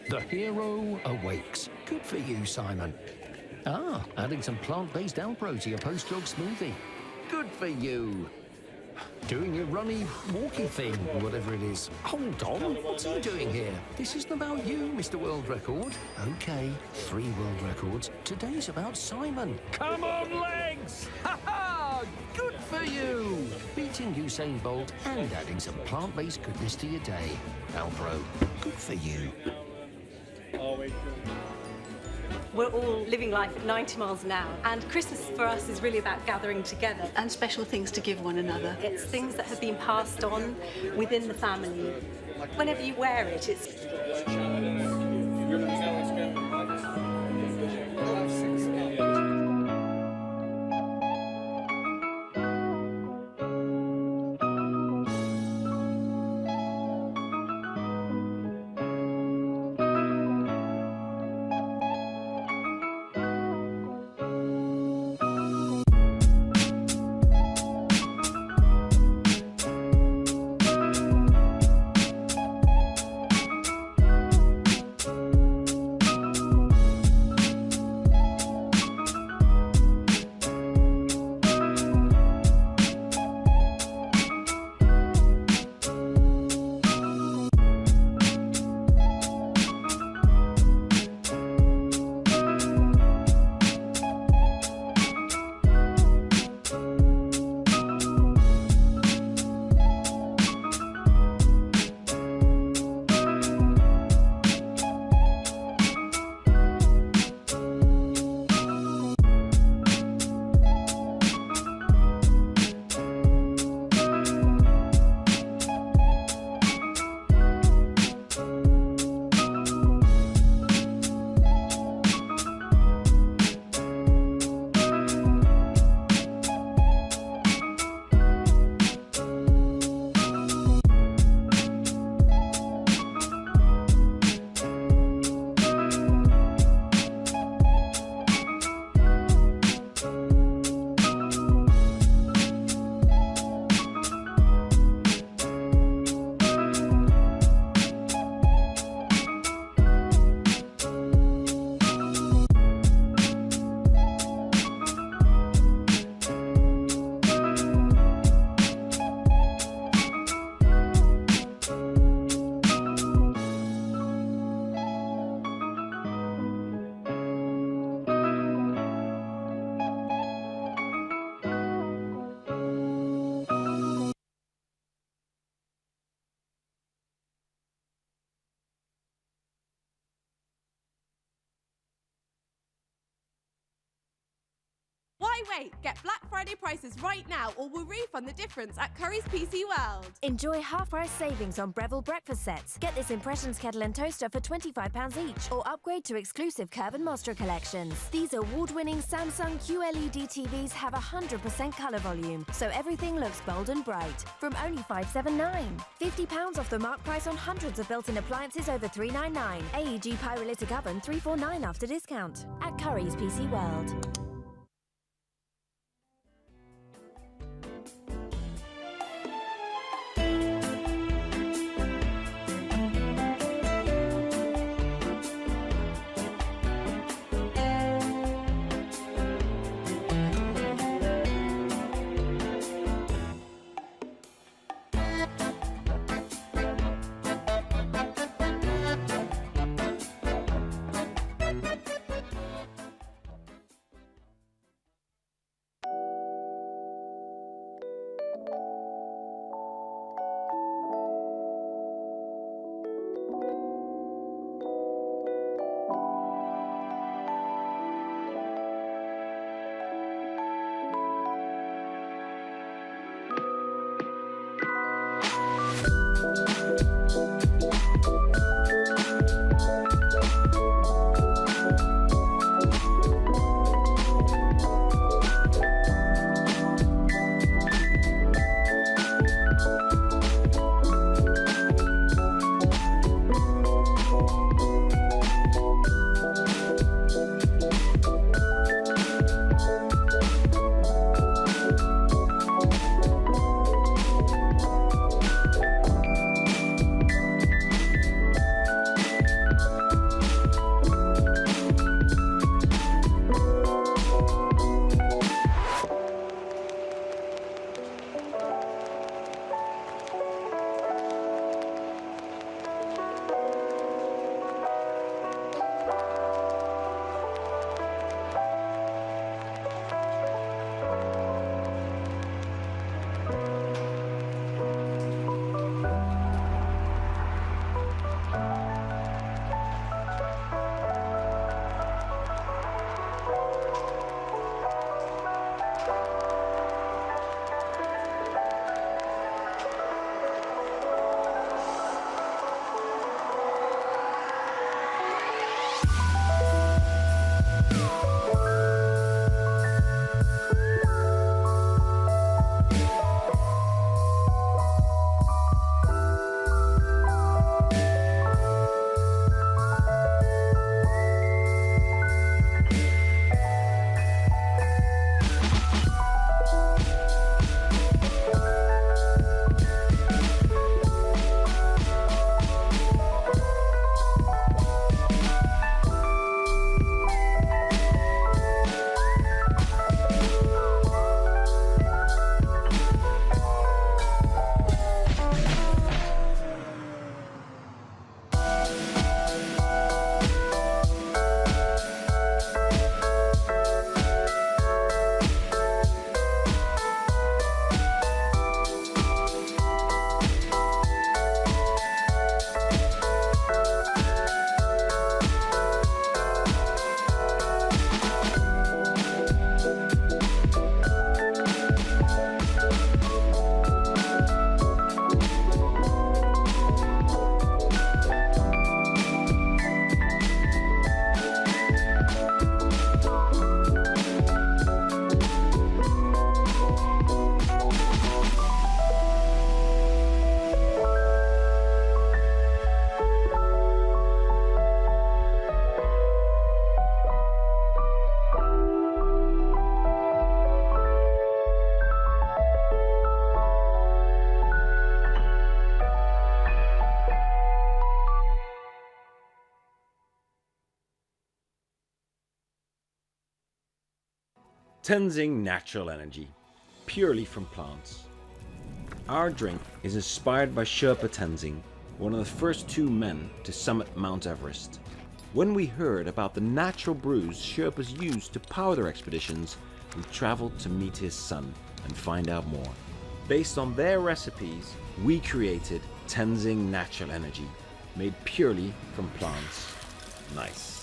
The hero awakes. Good for you, Simon. Ah, adding some plant-based Alpro to your post-jog smoothie. Good for you. Doing your runny, walky thing, whatever it is. Hold on, what's he doing here? This isn't about you, Mr. World Record. Okay, 3 world records. Today's about Simon. Come on, legs! Ha ha! Good for you! Beating Usain Bolt and adding some plant-based goodness to your day. Alpro, good for you. We're all living life at 90 miles an hour, and Christmas for us is really about gathering together. And special things to give one another. It's things that have been passed on within the family. Whenever you wear it, it's... Why wait? Get Black Friday prices right now or we'll refund the difference at Curry's PC World. Enjoy half-price savings on Breville breakfast sets. Get this Impressions kettle and toaster for £25 each, or upgrade to exclusive Curve and Mostra collections. These award-winning Samsung QLED TVs have 100% colour volume, so everything looks bold and bright. From only $579. £50 off the mark price on hundreds of built-in appliances over $399. AEG pyrolytic oven $349 after discount. At Curry's PC World. Tenzing Natural Energy, purely from plants. Our drink is inspired by Sherpa Tenzing, one of the first 2 men to summit Mount Everest. When we heard about the natural brews Sherpas used to power their expeditions, we travelled to meet his son and find out more. Based on their recipes, we created Tenzing Natural Energy, made purely from plants. Nice.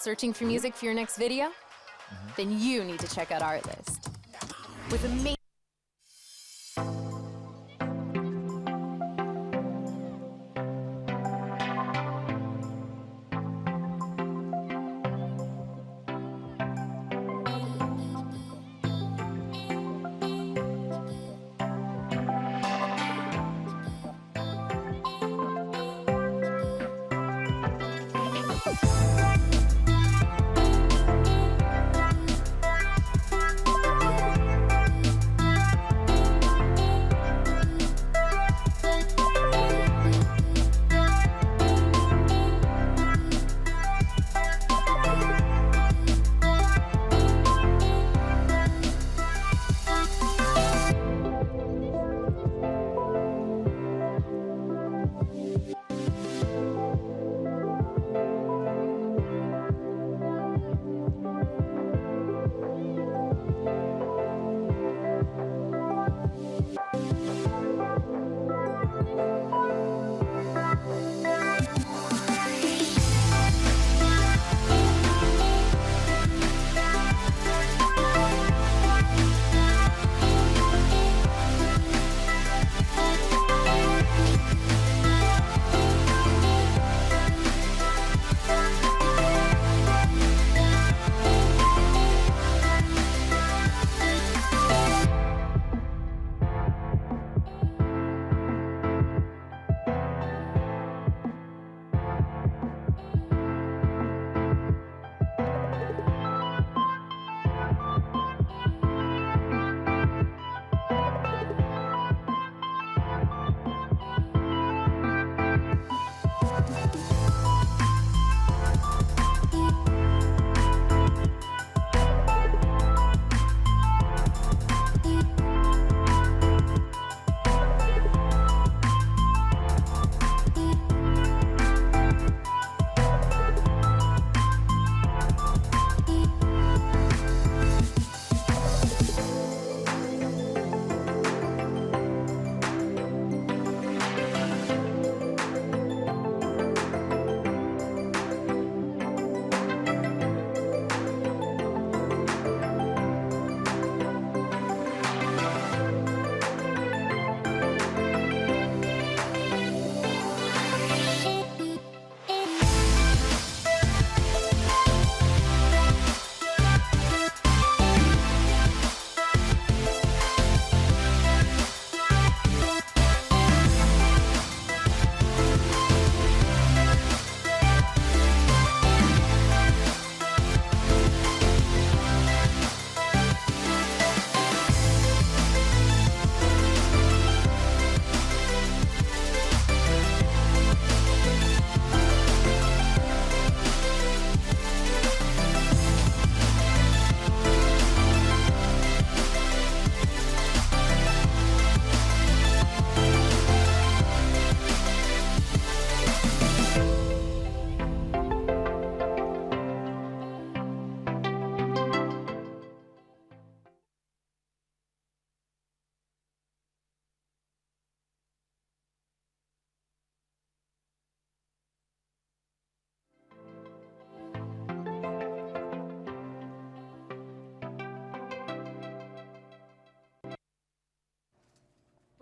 Searching for music for your next video? Then you need to check out Artlist. With amazing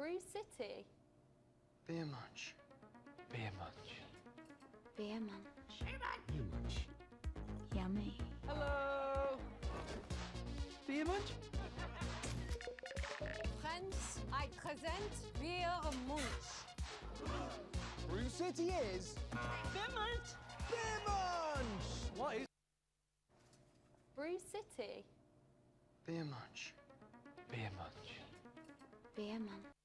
Brew City. Beer munch. Beer munch. Beer munch. Beer munch. Yummy. Hello. Beer munch. Friends, I present Beer Munch. Brew City is Beer munch. Beer munch. What is Brew City. beer munch? Beer munch. Beer munch.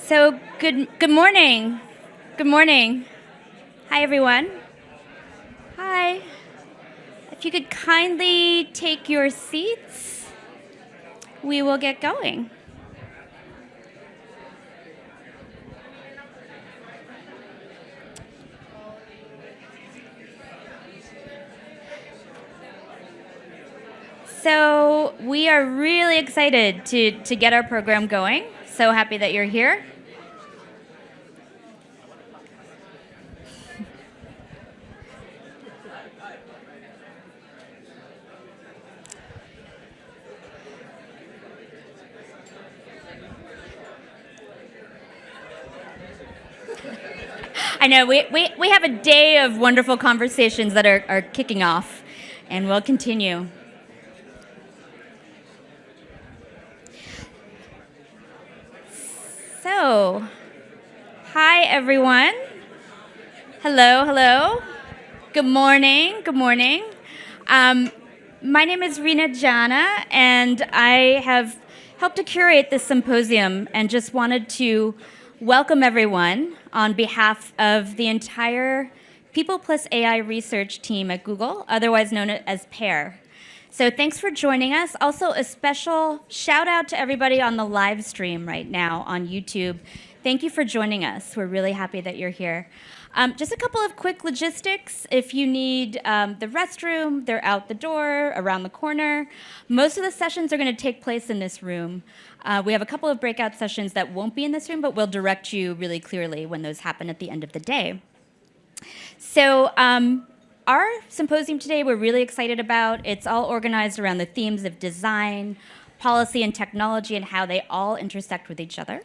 So good morning. Good morning. Hi everyone. Hi. If you could kindly take your seats, we will get going. So we are really excited to get our program going. So happy that you're here. I know, we have a day of wonderful conversations that are kicking off, and we'll continue. So, hi everyone. Hello, hello. Good morning, good morning. My name is Rina Jana, and I have helped to curate this symposium and just wanted to welcome everyone on behalf of the entire People Plus AI research team at Google, otherwise known as PAIR. So thanks for joining us. Also, a special shout out to everybody on the live stream right now on YouTube. Thank you for joining us. We're really happy that you're here. Just a couple of quick logistics. If you need the restroom, they're out the door, around the corner. Most of the sessions are going to take place in this room. We have a couple of breakout sessions that won't be in this room, but we'll direct you really clearly when those happen at the end of the day. So our symposium today we're really excited about. It's all organized around the themes of design, policy, and technology and how they all intersect with each other.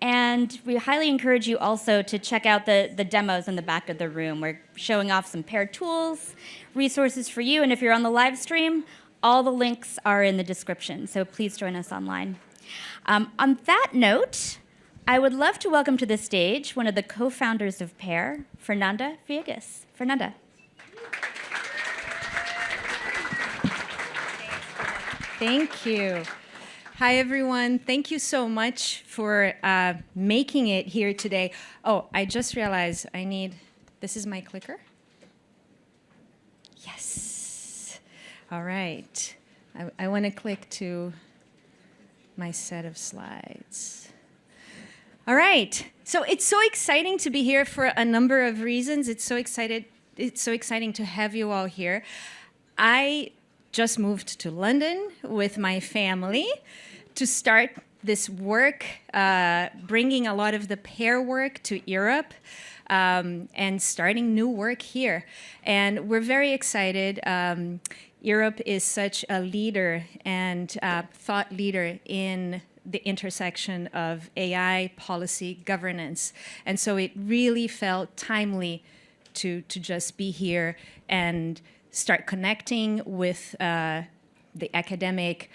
And we highly encourage you also to check out the demos in the back of the room. We're showing off some PAIR tools, resources for you, and if you're on the live stream, all the links are in the description, so please join us online. On that note, I would love to welcome to the stage one of the co-founders of PAIR, Fernanda Viegas. Fernanda. Thank you. Hi, everyone. Thank you so much for making it here today. Oh, I just realized this is my clicker? Yes. All right. I want to click to my set of slides. All right. So it's so exciting to be here for a number of reasons. It's so exciting to have you all here. I just moved to London with my family to start this work, bringing a lot of the PAIR work to Europe and starting new work here. And we're very excited. Europe is such a leader and thought leader in the intersection of AI, policy, governance. And so it really felt timely to just be here and start connecting with the academic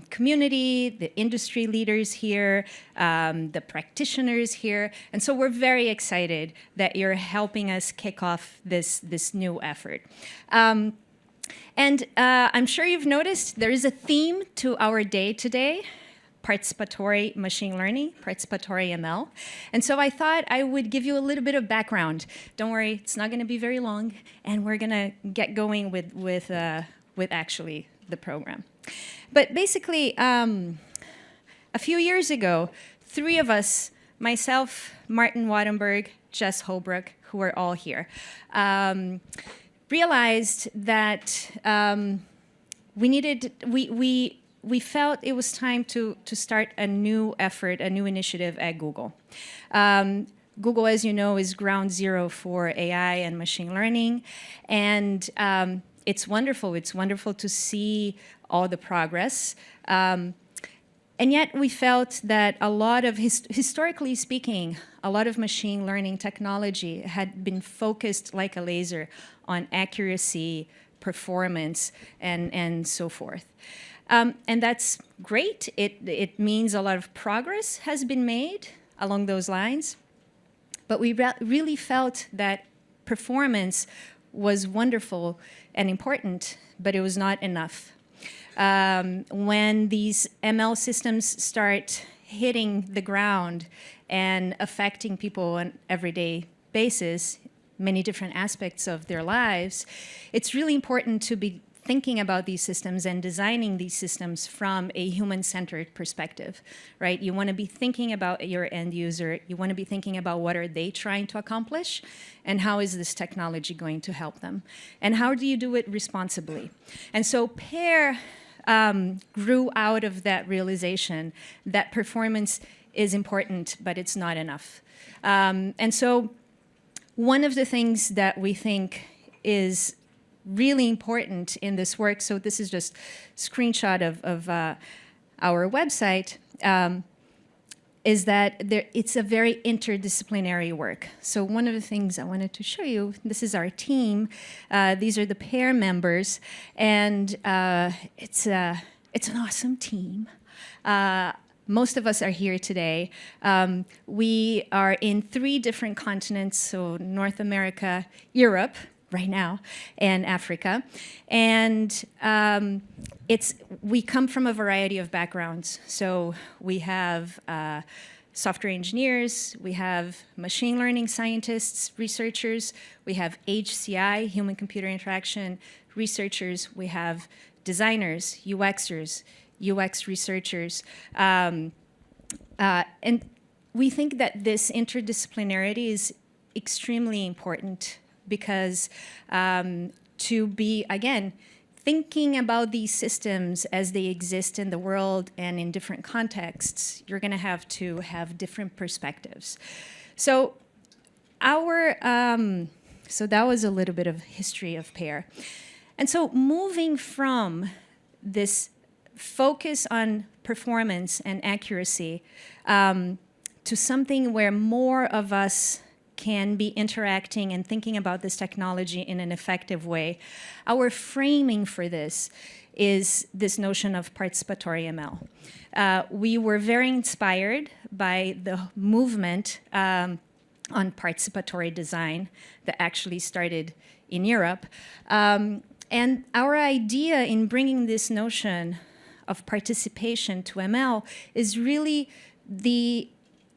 community, the industry leaders here, the practitioners here. And so we're very excited that you're helping us kick off this new effort. And I'm sure you've noticed there is a theme to our day today: participatory machine learning, participatory ML. And so I thought I would give you a little bit of background. Don't worry, it's not going to be very long, and we're going to get going with actually the program. But basically, a few years ago, three of us, myself, Martin Wattenberg, Jess Holbrook, who are all here, realized that we felt it was time to start a new effort, a new initiative at Google. Google, as you know, is ground zero for AI and machine learning. And it's wonderful. It's wonderful to see all the progress. And yet we felt that a lot of, historically speaking, a lot of machine learning technology had been focused like a laser on accuracy, performance, and so forth. And that's great. It means a lot of progress has been made along those lines. But we really felt that performance was wonderful and important, but it was not enough. When these ML systems start hitting the ground and affecting people on an everyday basis, many different aspects of their lives, it's really important to be thinking about these systems and designing these systems from a human-centered perspective, right? You want to be thinking about your end user. You want to be thinking about what are they trying to accomplish and how is this technology going to help them? And how do you do it responsibly? And so PAIR grew out of that realization that performance is important, but it's not enough. And so one of the things that we think is really important in this work, so this is just a screenshot of our website, is that it's a very interdisciplinary work. So one of the things I wanted to show you, this is our team. These are the PAIR members, and it's an awesome team. Most of us are here today. We are in 3 different continents, so North America, Europe, right now, and Africa. And we come from a variety of backgrounds. So we have software engineers, we have machine learning scientists, researchers, we have HCI, human-computer interaction researchers, we have designers, UXers, UX researchers. And we think that this interdisciplinarity is extremely important because to be, again, thinking about these systems as they exist in the world and in different contexts, you're going to have different perspectives. So so that was a little bit of history of PAIR. And so moving from this focus on performance and accuracy to something where more of us can be interacting and thinking about this technology in an effective way. Our framing for this is this notion of participatory ML. We were very inspired by the movement on participatory design that actually started in Europe. And our idea in bringing this notion of participation to ML is really the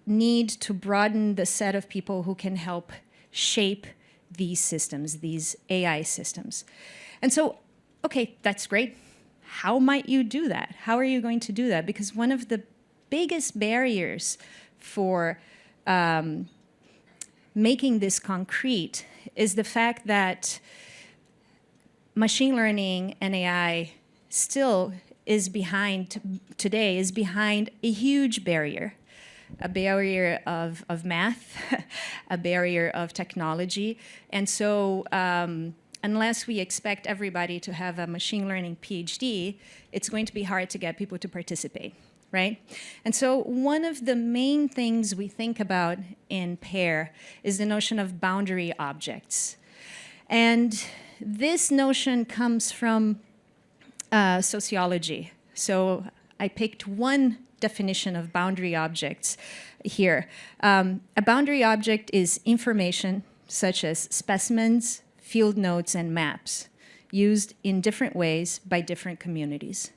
need to broaden the set of people who can help shape these systems, these AI systems. And so, okay, that's great. How might you do that? How are you going to do that? Because one of the biggest barriers for making this concrete is the fact that machine learning and AI still is behind a huge barrier. A barrier of math, a barrier of technology. And so unless we expect everybody to have a machine learning PhD, it's going to be hard to get people to participate, right? And so one of the main things we think about in PAIR is the notion of boundary objects. And this notion comes from sociology. So I picked one definition of boundary objects here. A boundary object is information such as specimens, field notes, and maps used in different ways by different communities.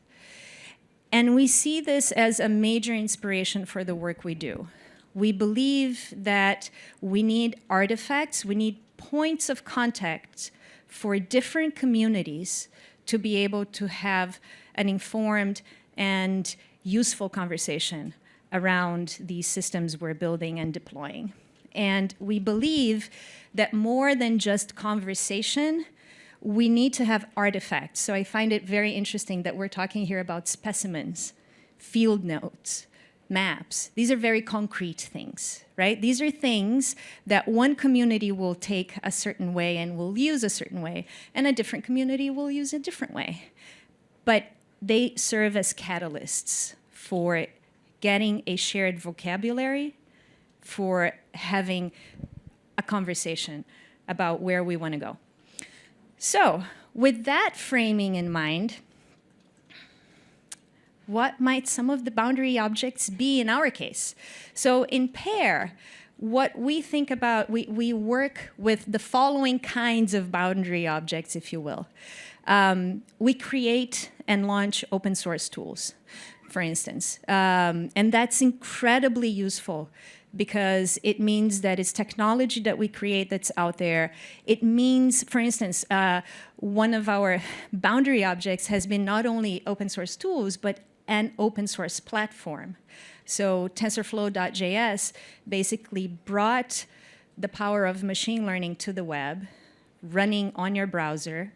And we see this as a major inspiration for the work we do. We believe that we need artifacts, we need points of contact for different communities to be able to have an informed and useful conversation around these systems we're building and deploying. And we believe that more than just conversation, we need to have artifacts. So I find it very interesting that we're talking here about specimens, field notes, maps. These are very concrete things, right? These are things that one community will take a certain way and will use a certain way, and a different community will use a different way. But they serve as catalysts for getting a shared vocabulary, for having a conversation about where we want to go. So, with that framing in mind, what might some of the boundary objects be in our case? So in PAIR, what we think about, we work with the following kinds of boundary objects, if you will. We create and launch open source tools. for instance. And that's incredibly useful because it means that it's technology that we create that's out there. It means, for instance, one of our boundary objects has been not only open source tools, but an open source platform. So TensorFlow.js basically brought the power of machine learning to the web, running on your browser,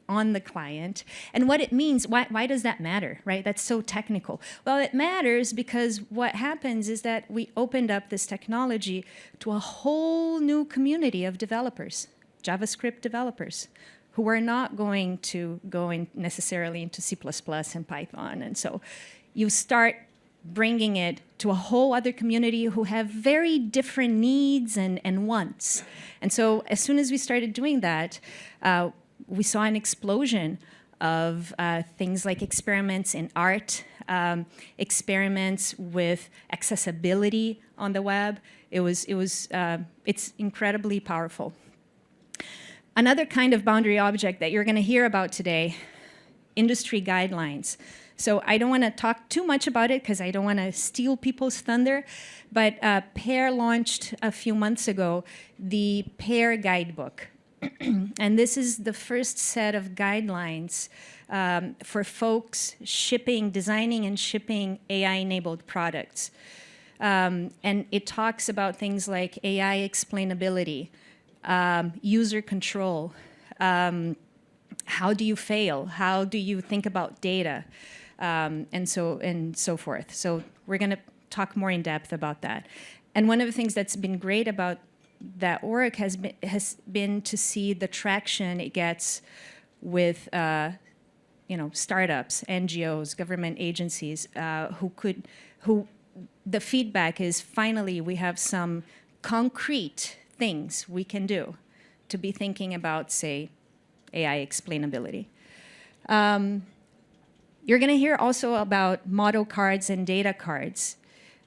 on the client. And what it means, why does that matter, right? That's so technical. Well, it matters because what happens is that we opened up this technology to a whole new community of developers, JavaScript developers, who are not going to go in necessarily into C++ and Python. And so you start bringing it to a whole other community who have very different needs and wants. And so as soon as we started doing that, we saw an explosion of things like experiments in art, experiments with accessibility on the web. It's incredibly powerful. Another kind of boundary object that you're going to hear about today, industry guidelines. So I don't want to talk too much about it because I don't want to steal people's thunder, but PAIR launched a few months ago the PAIR Guidebook. And this is the first set of guidelines for folks designing and shipping AI-enabled products. And it talks about things like AI explainability, user control, how do you fail, how do you think about data, and so forth. So we're going to talk more in depth about that. And one of the things that's been great about that work has been to see the traction it gets with startups, NGOs, government agencies who the feedback is finally we have some concrete things we can do to be thinking about, say, AI explainability. You're going to hear also about model cards and data cards.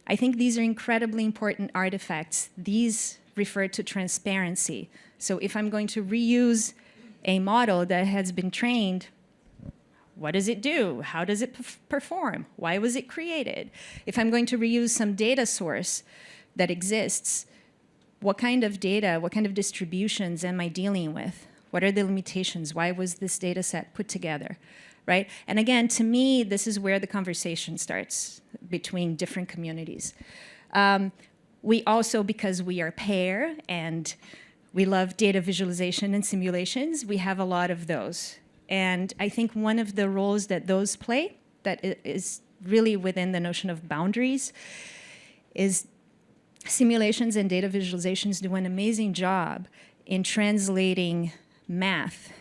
I think these are incredibly important artifacts. These refer to transparency. So if I'm going to reuse a model that has been trained, what does it do? How does it perform? Why was it created? If I'm going to reuse some data source that exists, what kind of data, what kind of distributions am I dealing with? What are the limitations? Why was this data set put together, right? And again, to me, this is where the conversation starts between different communities. We also, because we are PAIR and we love data visualization and simulations, we have a lot of those. And I think one of the roles that those play that is really within the notion of boundaries is simulations and data visualizations do an amazing job in translating math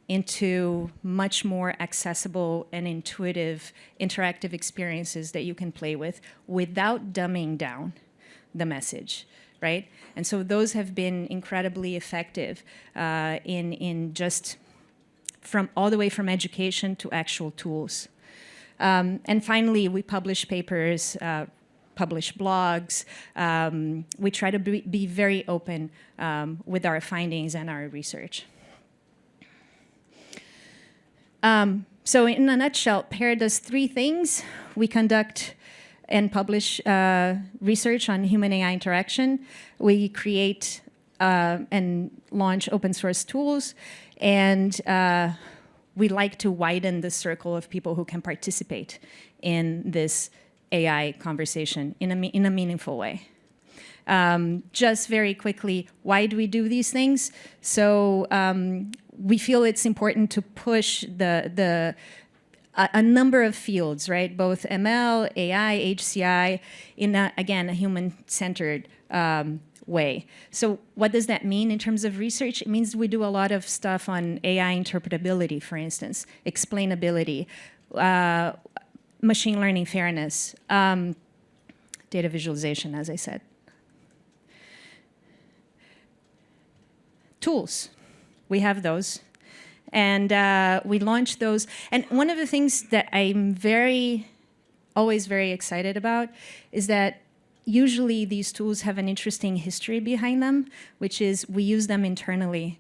into much more accessible and intuitive interactive experiences that you can play with without dumbing down the message, right? And so those have been incredibly effective in just all the way from education to actual tools. And finally, we publish papers, publish blogs. We try to be very open with our findings and our research. So in a nutshell, PAIR does three things. We conduct and publish research on human-AI interaction. We create and launch open source tools, and we like to widen the circle of people who can participate in this AI conversation in a meaningful way. Just very quickly, why do we do these things? So we feel it's important to push a number of fields, right? Both ML, AI, HCI, in again, a human-centered way. So what does that mean in terms of research? It means we do a lot of stuff on AI interpretability, for instance, explainability, machine learning fairness, data visualization, as I said. Tools, we have those. And we launched those. And one of the things that I'm always very excited about is that usually these tools have an interesting history behind them, which is we use them internally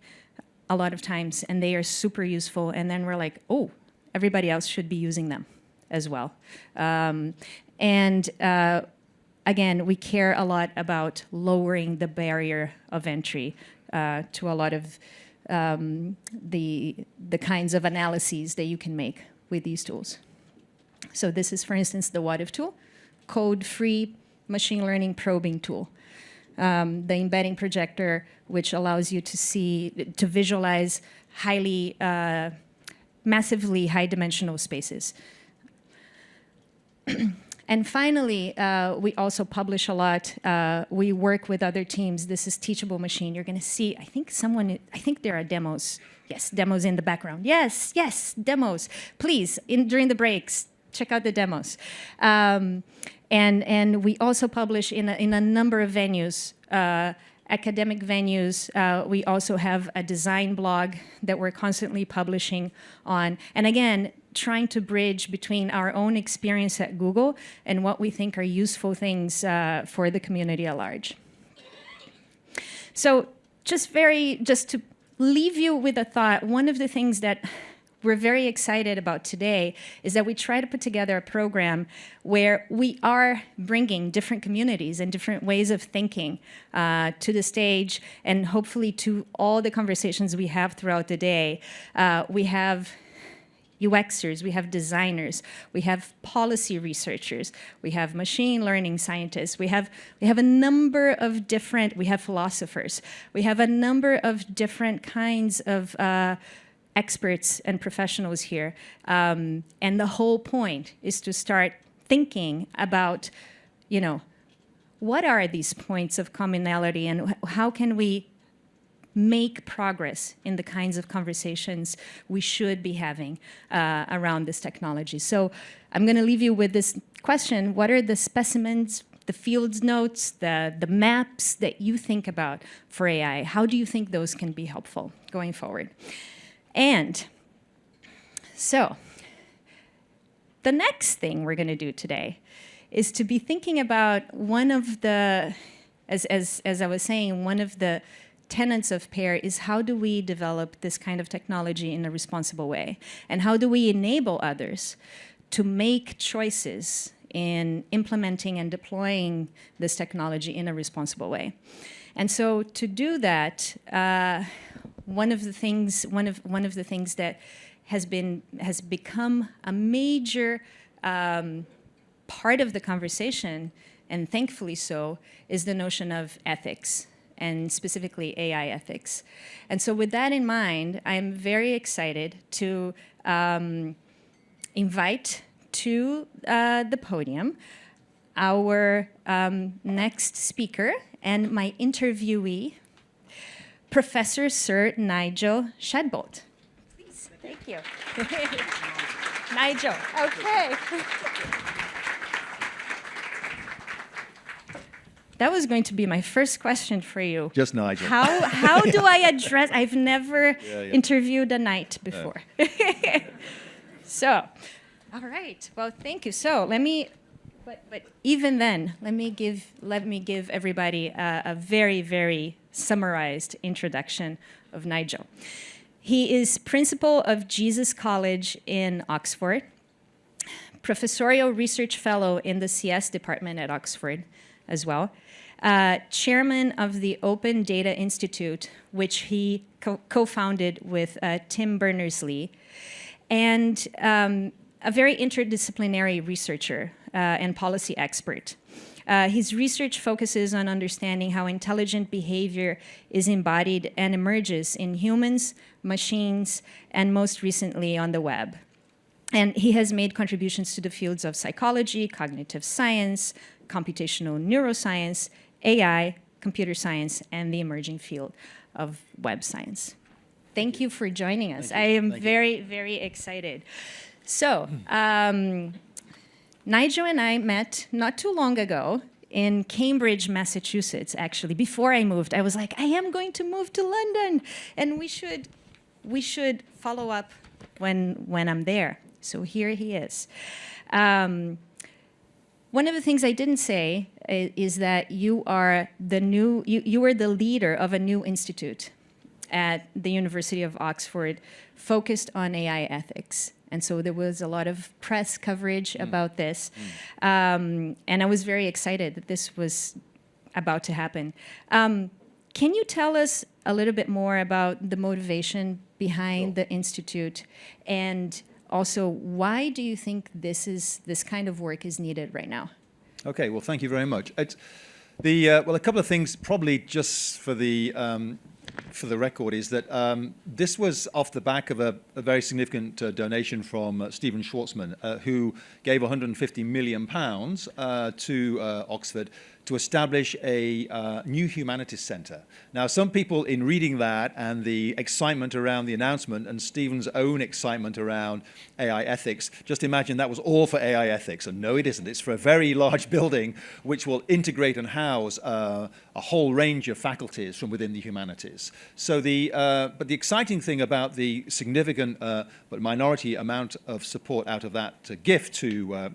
a lot of times, and they are super useful. And then we're like, oh, everybody else should be using them. as well. Again, we care a lot about lowering the barrier of entry to a lot of the kinds of analyses that you can make with these tools. So this is, for instance, the What If tool, code-free machine learning probing tool. The embedding projector, which allows you to visualize massively high-dimensional spaces. And finally, we also publish a lot. We work with other teams. This is Teachable Machine. You're going to see, I think there are demos. Yes, demos in the background. Yes, demos. Please, during the breaks, check out the demos. And we also publish in a number of venues, academic venues. We also have a design blog that we're constantly publishing on. And again, trying to bridge between our own experience at Google and what we think are useful things for the community at large. So just to leave you with a thought, one of the things that we're very excited about today is that we try to put together a program where we are bringing different communities and different ways of thinking to the stage, and hopefully to all the conversations we have throughout the day. We have UXers, we have designers, we have policy researchers, we have machine learning scientists, we have a number of different, we have philosophers, we have a number of different kinds of experts and professionals here. And the whole point is to start thinking about, what are these points of commonality and how can we make progress in the kinds of conversations we should be having around this technology. So I'm going to leave you with this question. What are the specimens, the fields notes, the maps that you think about for AI? How do you think those can be helpful going forward? And so the next thing we're going to do today is to be thinking about one of the, as I was saying, one of the tenets of PAIR is how do we develop this kind of technology in a responsible way? And how do we enable others to make choices in implementing and deploying this technology in a responsible way? And so to do that, one of the things that has become a major part of the conversation, and thankfully so, is the notion of ethics, and specifically AI ethics. And so with that in mind, I'm very excited to invite to the podium our next speaker and my interviewee, Professor Sir Nigel Shadbolt. Please, thank you. Nigel, okay. That was going to be my first question for you. Just Nigel. How do I address? I've never interviewed a knight before. So, all right. Well, thank you. So let me, but even then, let me give everybody a very, very summarized introduction of Nigel. He is principal of Jesus College in Oxford, professorial research fellow in the CS department at Oxford as well, chairman of the Open Data Institute, which he co-founded with Tim Berners-Lee, and a very interdisciplinary researcher and policy expert. His research focuses on understanding how intelligent behavior is embodied and emerges in humans, machines, and most recently on the web. And he has made contributions to the fields of psychology, cognitive science, computational neuroscience, AI, computer science, and the emerging field of web science. Thank you for joining us. I am very, very excited. So, Nigel and I met not too long ago in Cambridge, Massachusetts, actually. Before I moved, I was like, I am going to move to London, and we should follow up when I'm there. So here he is. One of the things I didn't say is that you are the leader of a new institute at the University of Oxford focused on AI ethics. And so there was a lot of press coverage about this. And I was very excited that this was about to happen. Can you tell us a little bit more about the motivation behind the Institute, and also why do you think this kind of work is needed right now? Okay, well, thank you very much. It's well, a couple of things, probably just for the record, is that this was off the back of a very significant donation from Stephen Schwarzman, who gave £150 million to Oxford to establish a new humanities centre. Now, some people, in reading that and the excitement around the announcement and Stephen's own excitement around AI ethics, just imagine that was all for AI ethics. And no, it isn't. It's for a very large building which will integrate and house a whole range of faculties from within the humanities. So but the exciting thing about the significant but minority amount of support out of that gift to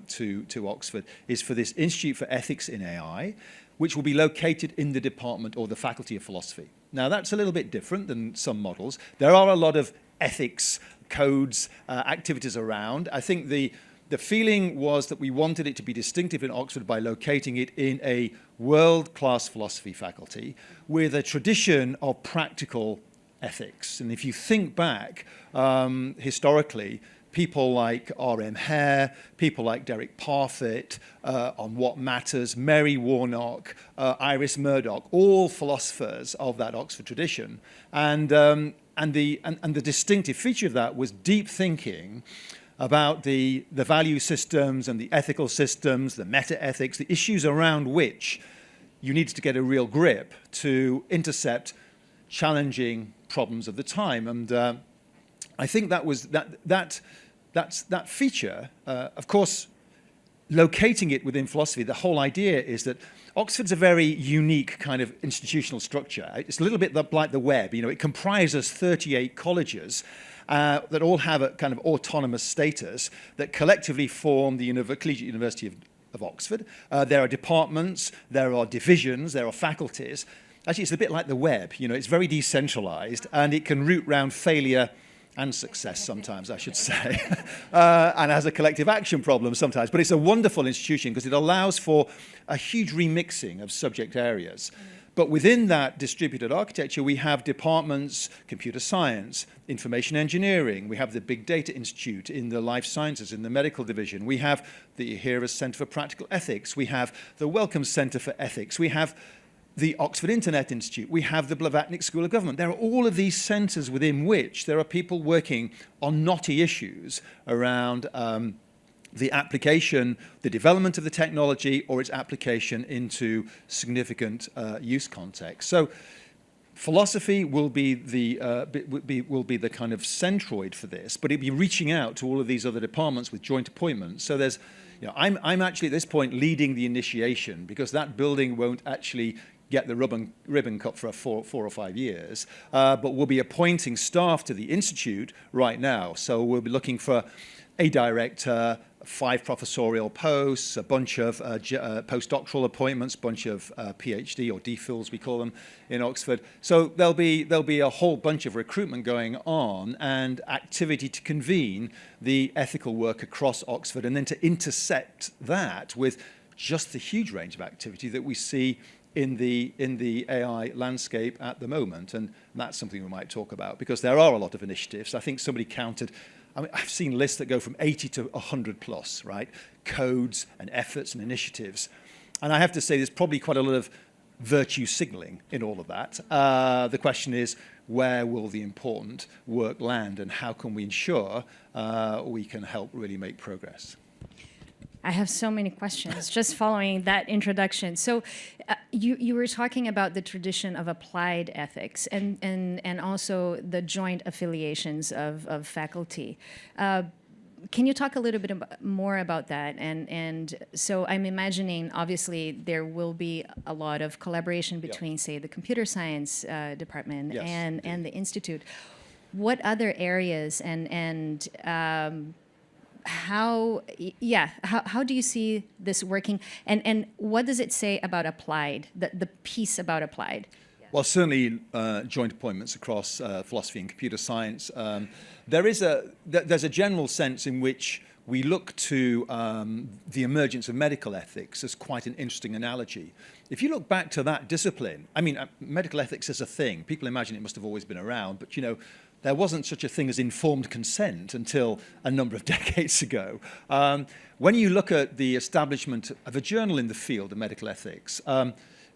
Oxford is for this Institute for Ethics in AI, which will be located in the department or the Faculty of Philosophy. Now, that's a little bit different than some models. There are a lot of ethics, codes, activities around. I think the feeling was that we wanted it to be distinctive in Oxford by locating it in a world-class philosophy faculty with a tradition of practical ethics. And if you think back historically, people like R.M. Hare, people like Derek Parfit on What Matters, Mary Warnock, Iris Murdoch, all philosophers of that Oxford tradition. And the distinctive feature of that was deep thinking about the value systems and the ethical systems, the meta-ethics, the issues around which you needed to get a real grip to intercept challenging problems of the time. And I think that was that feature. Of course, locating it within philosophy, the whole idea is that Oxford's a very unique kind of institutional structure. It's a little bit like the web. You know, it comprises 38 colleges that all have a kind of autonomous status that collectively form the Collegiate University of Oxford. There are departments, there are divisions, there are faculties. Actually, it's a bit like the web. You know, it's very decentralized and it can root round failure and success sometimes, I should say, and has a collective action problem sometimes. But it's a wonderful institution because it allows for a huge remixing of subject areas. But within that distributed architecture, we have departments, computer science, information engineering. We have the Big Data Institute in the life sciences, in the medical division. We have the HERA Centre for Practical Ethics. We have the Wellcome Centre for Ethics. We have the Oxford Internet Institute. We have the Blavatnik School of Government. There are all of these centres within which there are people working on knotty issues around the application, the development of the technology, or its application into significant use context. So philosophy will be the kind of centroid for this, but it'll be reaching out to all of these other departments with joint appointments. So there's, you know, I'm actually at this point leading the initiation because that building won't actually get the ribbon cut for 4 or 5 years, but we'll be appointing staff to the Institute right now. So we'll be looking for a director, 5 professorial posts, a bunch of postdoctoral appointments, a bunch of PhD or DPhils, we call them, in Oxford. So there'll be a whole bunch of recruitment going on and activity to convene the ethical work across Oxford and then to intersect that with just the huge range of activity that we see in the AI landscape at the moment. And that's something we might talk about because there are a lot of initiatives. I think somebody counted, I mean, I've seen lists that go from 80 to 100 plus, right? Codes and efforts and initiatives. And I have to say there's probably quite a lot of virtue signaling in all of that. The question is, where will the important work land and how can we ensure we can help really make progress? I have so many questions just following that introduction. So you were talking about the tradition of applied ethics and also the joint affiliations of faculty. Can you talk a little bit more about that? And so I'm imagining, obviously, there will be a lot of collaboration between, say, the computer science department and the Institute. What other areas and how do you see this working, and what does it say about applied, the piece about applied? Well, certainly joint appointments across philosophy and computer science. There's a general sense in which we look to the emergence of medical ethics as quite an interesting analogy. If you look back to that discipline, I mean, medical ethics is a thing. People imagine it must have always been around, but you know, there wasn't such a thing as informed consent until a number of decades ago. When you look at the establishment of a journal in the field of medical ethics,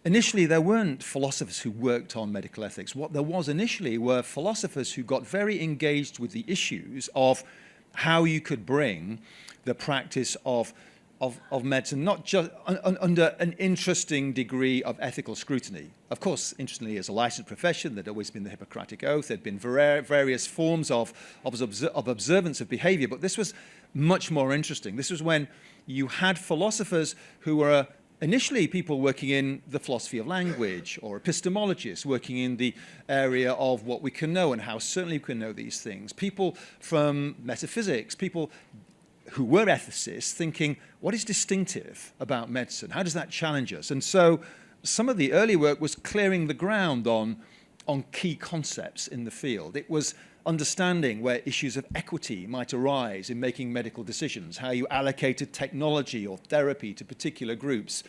initially there weren't philosophers who worked on medical ethics. What there was initially were philosophers who got very engaged with the issues of how you could bring the practice of medicine, not just under an interesting degree of ethical scrutiny. Of course, interestingly, as a licensed profession, there'd always been the Hippocratic Oath, there'd been various forms of observance of behavior, but this was much more interesting. This was when you had philosophers who were initially people working in the philosophy of language, or epistemologists working in the area of what we can know and how certainly we can know these things. People from metaphysics, people who were ethicists thinking, what is distinctive about medicine? How does that challenge us? And so some of the early work was clearing the ground on key concepts in the field. It was understanding where issues of equity might arise in making medical decisions, how you allocated technology or therapy to particular groups.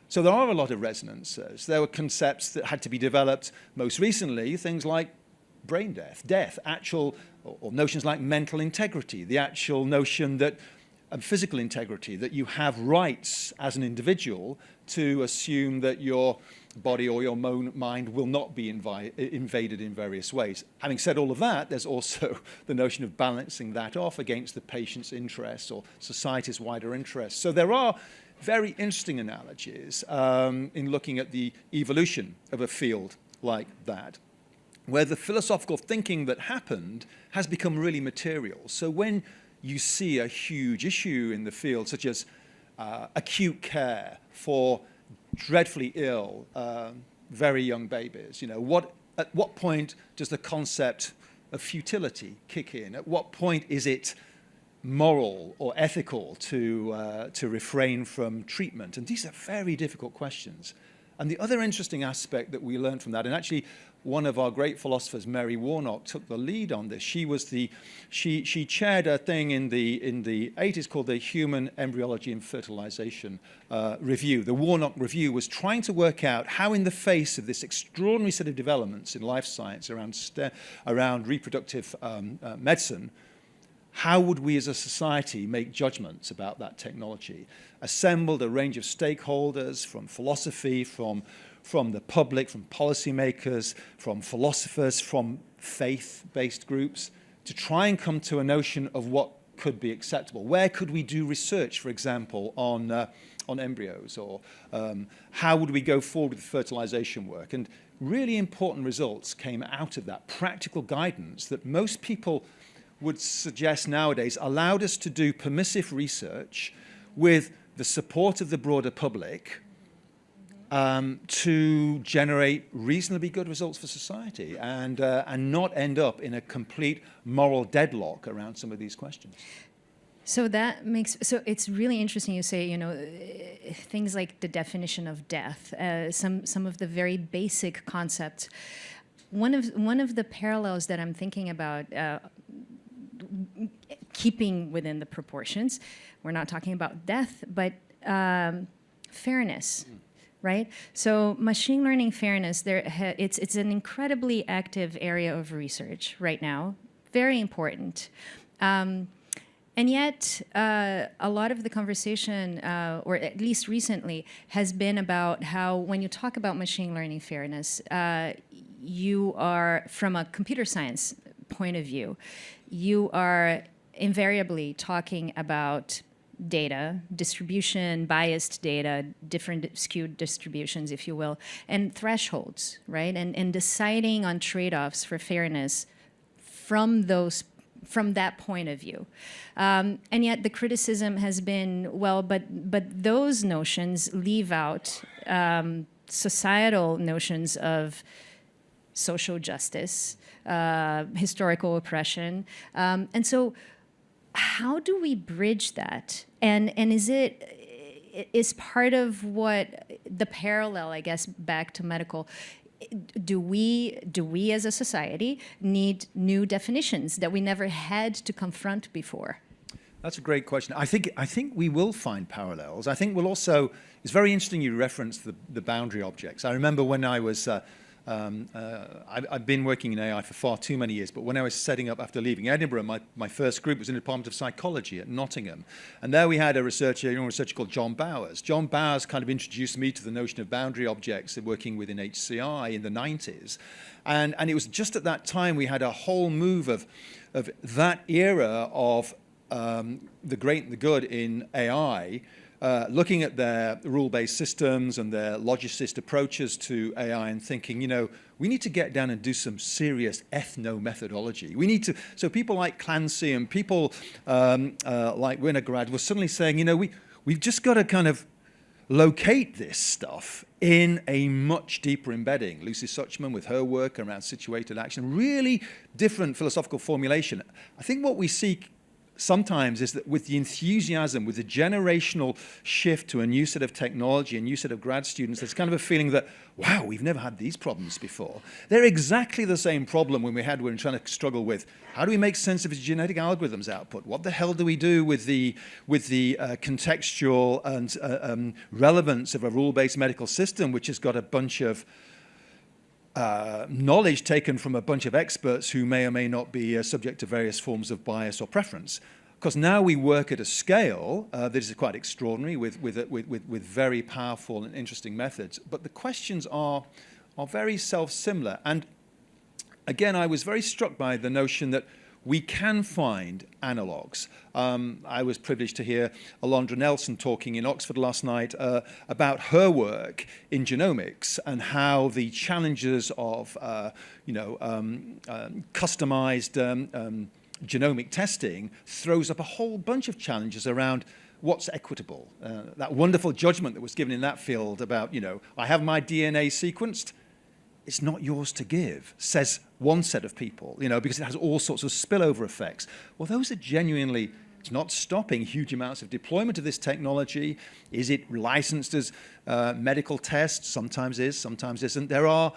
So there are a lot of resonances. There were concepts that had to be developed most recently, things like brain death, actual, or notions like mental integrity, the actual notion that physical integrity, that you have rights as an individual to assume that your body or your mind will not be invaded in various ways. Having said all of that, there's also the notion of balancing that off against the patient's interests or society's wider interests. So there are very interesting analogies in looking at the evolution of a field like that, where the philosophical thinking that happened has become really material. So when you see a huge issue in the field, such as acute care for dreadfully ill, very young babies, you know, at what point does the concept of futility kick in? At what point is it moral or ethical to refrain from treatment? And these are very difficult questions. And the other interesting aspect that we learned from that, and actually one of our great philosophers, Mary Warnock, took the lead on this. She chaired a thing in the 80s called the Human Embryology and Fertilization Review. The Warnock Review was trying to work out how, in the face of this extraordinary set of developments in life science around reproductive medicine, how would we as a society make judgments about that technology? Assembled a range of stakeholders from philosophy, from the public, from policymakers, from philosophers, from faith-based groups, to try and come to a notion of what could be acceptable. Where could we do research, for example, on embryos? Or how would we go forward with fertilization work? And really important results came out of that. Practical guidance that most people would suggest nowadays allowed us to do permissive research with the support of the broader public to generate reasonably good results for society and not end up in a complete moral deadlock around some of these questions. So it's really interesting you say, you know, things like the definition of death, some of the very basic concepts. One of the parallels that I'm thinking about, keeping within the proportions, we're not talking about death, but fairness. Right? So machine learning fairness, it's an incredibly active area of research right now, very important. And yet, a lot of the conversation, or at least recently, has been about how when you talk about machine learning fairness, you are, from a computer science point of view, you are invariably talking about data, distribution, biased data, different skewed distributions, if you will, and thresholds, right? And deciding on trade-offs for fairness from that point of view. And yet the criticism has been, well, but those notions leave out societal notions of social justice, historical oppression. And so how do we bridge that? And is part of what the parallel, I guess, back to medical, do we as a society need new definitions that we never had to confront before? That's a great question. I think we will find parallels. I think we'll also. It's very interesting you referenced the boundary objects. I remember when I was. I've been working in AI for far too many years, but when I was setting up after leaving Edinburgh, my first group was in the Department of Psychology at Nottingham. And there we had a researcher called John Bowers. John Bowers kind of introduced me to the notion of boundary objects working within HCI in the 90s. And it was just at that time we had a whole move of that era of the great and the good in AI, looking at their rule-based systems and their logicist approaches to AI and thinking, we need to get down and do some serious ethno-methodology. We need to, so people like Clancy and people like Winograd were suddenly saying, we've just got to kind of locate this stuff in a much deeper embedding. Lucy Suchman with her work around situated action, really different philosophical formulation. I think what we seek sometimes is that with the enthusiasm, with the generational shift to a new set of technology, a new set of grad students, there's kind of a feeling that, wow, we've never had these problems before. They're exactly the same problem when we were trying to struggle with how do we make sense of genetic algorithms output? What the hell do we do with the contextual and relevance of a rule-based medical system, which has got a bunch of knowledge taken from a bunch of experts who may or may not be subject to various forms of bias or preference. Because now we work at a scale that is quite extraordinary with very powerful and interesting methods. But the questions are very self-similar. And again, I was very struck by the notion that we can find analogues. I was privileged to hear Alondra Nelson talking in Oxford last night about her work in genomics and how the challenges of customized genomic testing throws up a whole bunch of challenges around what's equitable. That wonderful judgment that was given in that field about, I have my DNA sequenced, it's not yours to give, says one set of people, because it has all sorts of spillover effects. Well, those are genuinely, it's not stopping huge amounts of deployment of this technology. Is it licensed as medical tests? Sometimes is, sometimes isn't. There are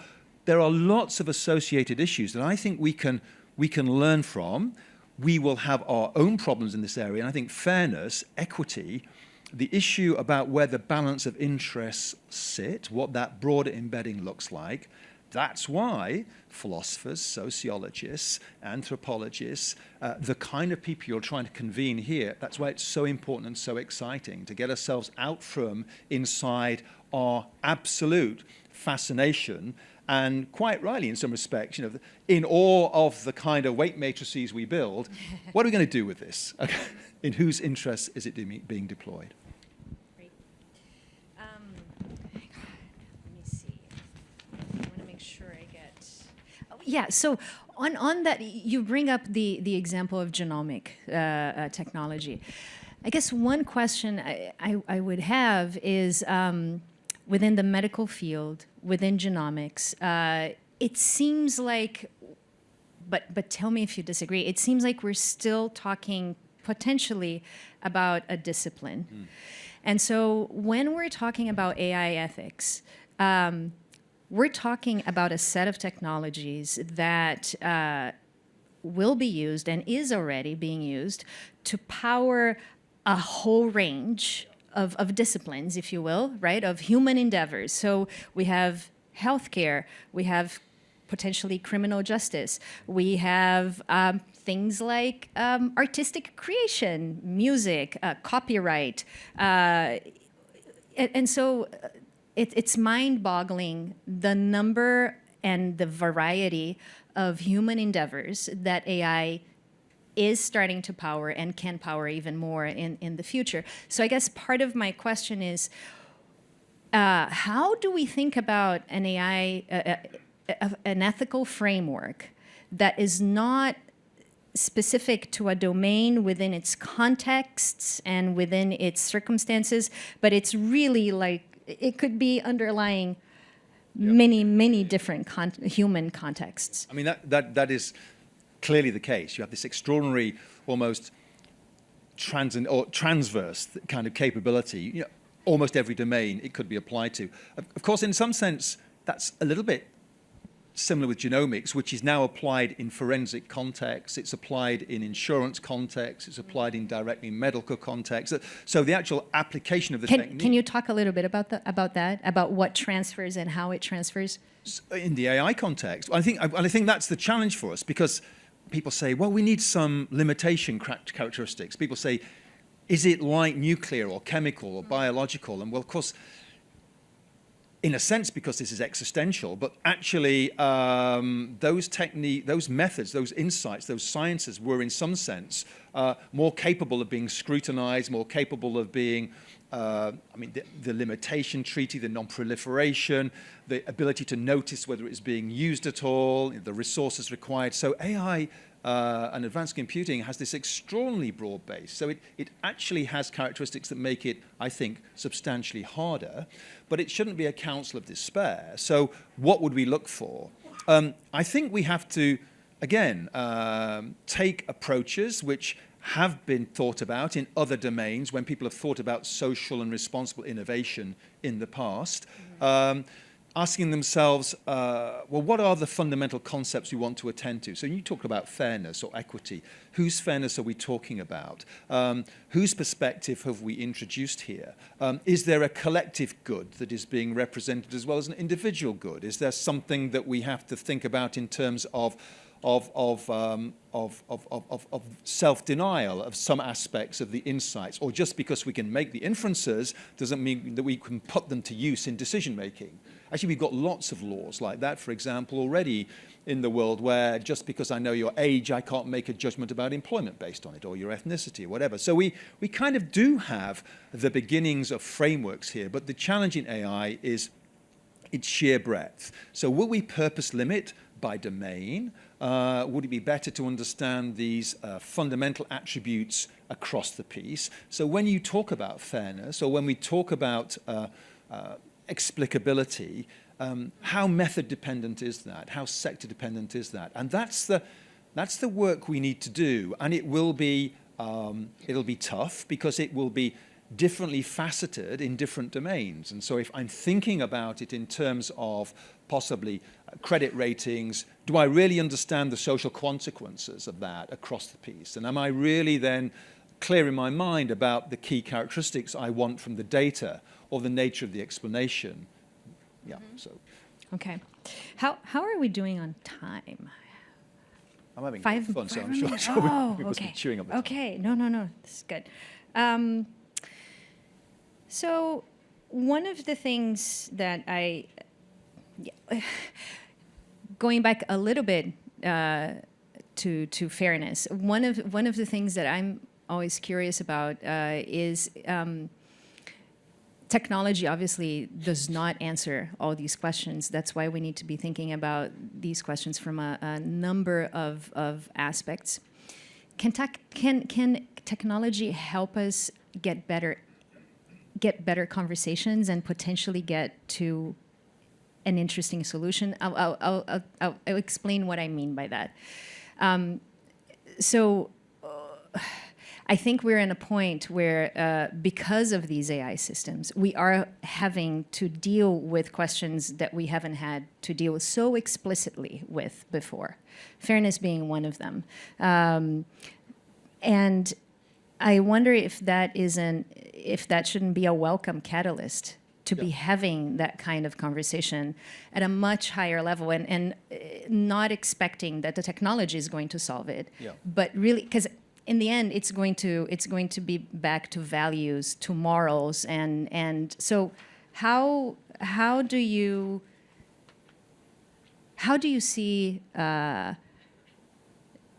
lots of associated issues that I think we can learn from. We will have our own problems in this area, and I think fairness, equity, the issue about where the balance of interests sit, what that broader embedding looks like, that's why philosophers, sociologists, anthropologists, the kind of people you're trying to convene here, that's why it's so important and so exciting to get ourselves out from inside our absolute fascination and quite rightly in some respects, in awe of the kind of weight matrices we build. What are we going to do with this? Okay. In whose interests is it being deployed? Great. Let me see. I want to make sure I get. Oh, yeah. So on that, you bring up the example of genomic technology. I guess one question I would have is within the medical field, within genomics, it seems like, but tell me if you disagree, it seems like we're still talking potentially about a discipline. Mm. And so when we're talking about AI ethics, we're talking about a set of technologies that will be used and is already being used to power a whole range of disciplines, if you will, right, of human endeavors. So we have healthcare, we have potentially criminal justice, we have things like artistic creation, music, copyright. And so it's mind-boggling the number and the variety of human endeavors that AI is starting to power and can power even more in the future. So I guess part of my question is, how do we think about an AI, an ethical framework that is not specific to a domain within its contexts and within its circumstances, but it's really like, it could be underlying many different human contexts? I mean, that is clearly the case. You have this extraordinary, almost transverse kind of capability. Almost every domain it could be applied to. Of course, in some sense, that's a little bit similar with genomics, which is now applied in forensic contexts, it's applied in insurance contexts, it's applied in directly medical contexts. So the actual application of the technique... Can you talk a little bit about that, about what transfers and how it transfers? In the AI context, I think that's the challenge for us, because people say, well, we need some limitation characteristics. People say, is it like nuclear or chemical or biological? And well, of course, in a sense, because this is existential, but actually those methods, those insights, those sciences were in some sense more capable of being scrutinized, more capable of being, the limitation treaty, the non-proliferation, the ability to notice whether it's being used at all, the resources required. So AI and advanced computing has this extraordinarily broad base. So it actually has characteristics that make it, I think, substantially harder, but it shouldn't be a counsel of despair. So what would we look for? I think we have to, again, take approaches which have been thought about in other domains when people have thought about social and responsible innovation in the past. Asking themselves, well, what are the fundamental concepts we want to attend to? So you talk about fairness or equity. Whose fairness are we talking about? Whose perspective have we introduced here? Is there a collective good that is being represented as well as an individual good? Is there something that we have to think about in terms of self-denial of some aspects of the insights, or just because we can make the inferences doesn't mean that we can put them to use in decision-making? Actually, we've got lots of laws like that, for example, already in the world, where just because I know your age, I can't make a judgment about employment based on it, or your ethnicity, or whatever. So we kind of do have the beginnings of frameworks here, but the challenge in AI is its sheer breadth. So will we purpose limit by domain? Would it be better to understand these fundamental attributes across the piece? So when you talk about fairness, or when we talk about explicability, how method dependent is that? How sector dependent is that? And that's the work we need to do. And it will be it'll be tough, because it will be differently faceted in different domains. And so if I'm thinking about it in terms of possibly credit ratings, do I really understand the social consequences of that across the piece? And am I really then clear in my mind about the key characteristics I want from the data, or the nature of the explanation? Yeah, so. Okay. How are we doing on time? I'm having fun, so I'm sure we must be chewing up the time. Okay, no, this is good. So one of the things that going back a little bit to fairness, one of the things that I'm always curious about is technology obviously does not answer all these questions. That's why we need to be thinking about these questions from a number of aspects. Can technology help us get better conversations and potentially get to an interesting solution? I'll explain what I mean by that. I think we're in a point where, because of these AI systems, we are having to deal with questions that we haven't had to deal with so explicitly with before, fairness being one of them. And I wonder if that shouldn't be a welcome catalyst to be having that kind of conversation at a much higher level, and not expecting that the technology is going to solve it, but really, because in the end, it's going to be back to values, to morals, and so how do you see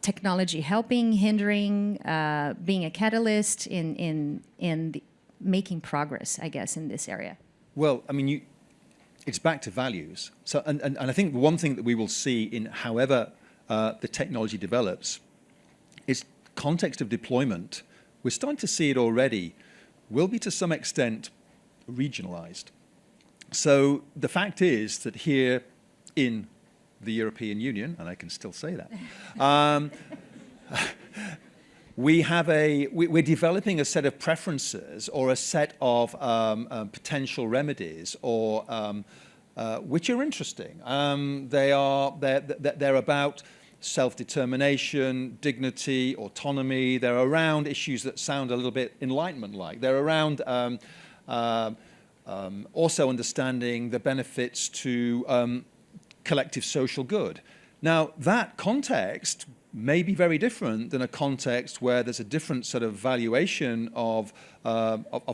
technology helping, hindering, being a catalyst in making progress, I guess, in this area? Well, I mean, it's back to values. So, and I think one thing that we will see in however the technology develops is context of deployment. We're starting to see it already, will be to some extent regionalized. So the fact is that here in the European Union, and I can still say that, we're developing a set of preferences, or a set of potential remedies, or which are interesting. They're about self-determination, dignity, autonomy. They're around issues that sound a little bit Enlightenment-like. They're around also understanding the benefits to collective social good. Now, that context may be very different than a context where there's a different sort of valuation of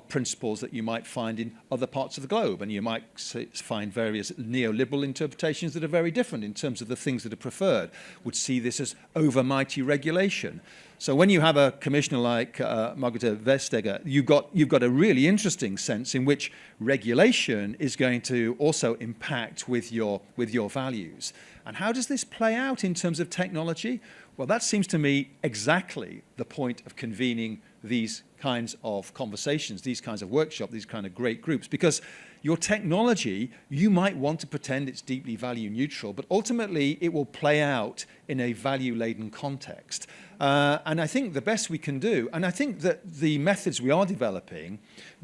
principles that you might find in other parts of the globe. And you might find various neoliberal interpretations that are very different in terms of the things that are preferred, would see this as overmighty regulation. So when you have a commissioner like Margrethe Vestager, you've got a really interesting sense in which regulation is going to also impact with your values. And how does this play out in terms of technology? Well, that seems to me exactly the point of convening these kinds of conversations, these kinds of workshops, these kind of great groups, because your technology, you might want to pretend it's deeply value neutral, but ultimately it will play out in a value-laden context. And I think the best we can do, and I think that the methods we are developing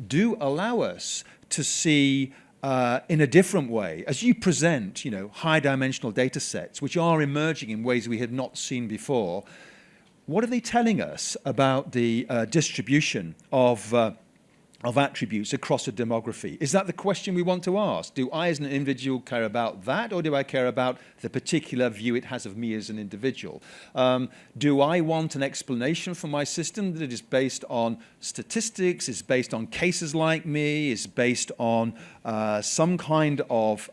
do allow us to see in a different way, as you present, high-dimensional data sets, which are emerging in ways we had not seen before. What are they telling us about the distribution of attributes across a demography? Is that the question we want to ask? Do I as an individual care about that, or do I care about the particular view it has of me as an individual? Do I want an explanation for my system that is based on statistics, is based on cases like me, is based on some kind of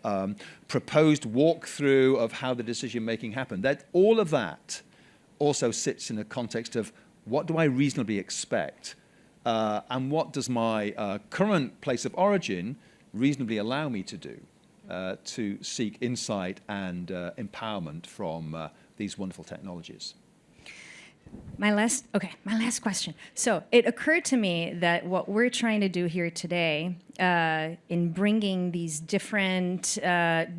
proposed walkthrough of how the decision-making happened? All of that also sits in a context of what do I reasonably expect? And what does my current place of origin reasonably allow me to do to seek insight and empowerment from these wonderful technologies? My last question. So it occurred to me that what we're trying to do here today in bringing these different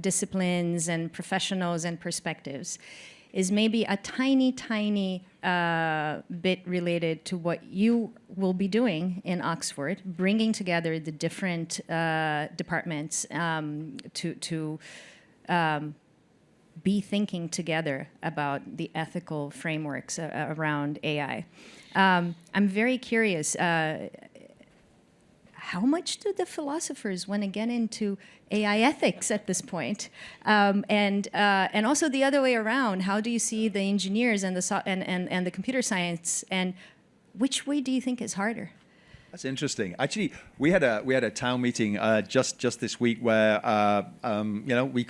disciplines and professionals and perspectives is maybe a tiny bit related to what you will be doing in Oxford, bringing together the different departments to be thinking together about the ethical frameworks around AI. I'm very curious, how much do the philosophers want to get into AI ethics at this point? And also the other way around, how do you see the engineers and the computer science, and which way do you think is harder? That's interesting. Actually, we had a town meeting just this week where we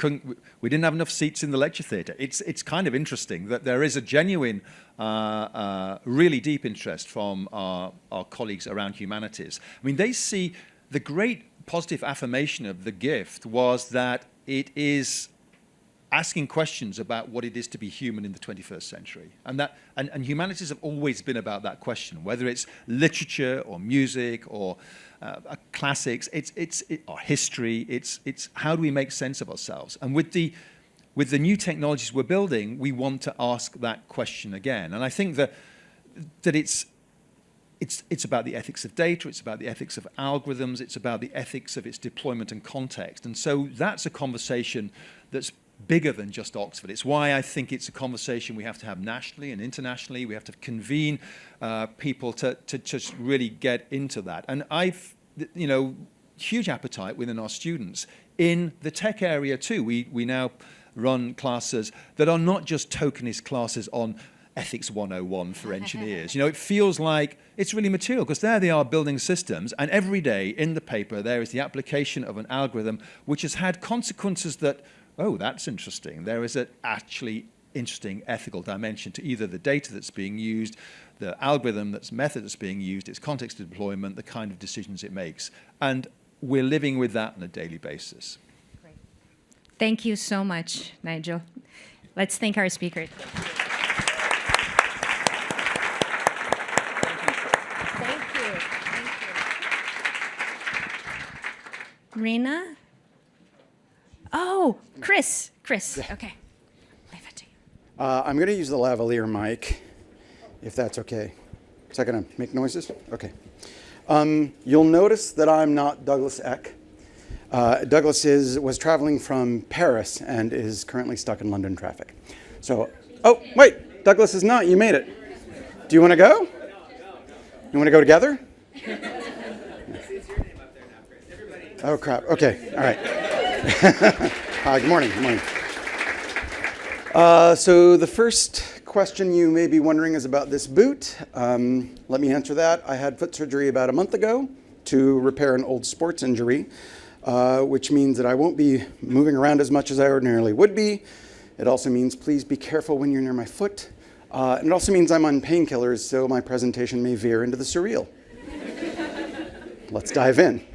didn't have enough seats in the lecture theatre. It's kind of interesting that there is a genuine, really deep interest from our colleagues around humanities. I mean, they see the great positive affirmation of the gift was that it is asking questions about what it is to be human in the 21st century. And humanities have always been about that question, whether it's literature or music or classics, or history, it's how do we make sense of ourselves? And with the new technologies we're building, we want to ask that question again. And I think that it's about the ethics of data, it's about the ethics of algorithms, it's about the ethics of its deployment and context. And so that's a conversation that's bigger than just Oxford. It's why I think it's a conversation we have to have nationally and internationally. We have to convene people to just really get into that. And I've, huge appetite within our students in the tech area too. We now run classes that are not just tokenist classes on Ethics 101 for engineers. It feels like it's really material because there they are building systems, and every day in the paper there is the application of an algorithm which has had consequences that, oh, that's interesting. There is an actually interesting ethical dimension to either the data that's being used, the algorithm method that's being used, its context of deployment, the kind of decisions it makes. And we're living with that on a daily basis. Great. Thank you so much, Nigel. Let's thank our speakers. Rena? Oh, Chris. Okay. Leave it to you. I'm going to use the lavalier mic, if that's okay. Is that going to make noises? Okay. You'll notice that I'm not Douglas Eck. Douglas was traveling from Paris and is currently stuck in London traffic. So, oh, wait, Douglas is not. You made it. Do you want to go? You want to go together? Oh, crap. Okay, all right. Good morning. Good morning. So the first question you may be wondering is about this boot. Let me answer that. I had foot surgery about a month ago to repair an old sports injury, which means that I won't be moving around as much as I ordinarily would be. It also means please be careful when you're near my foot. And it also means I'm on painkillers, so my presentation may veer into the surreal. Let's dive in.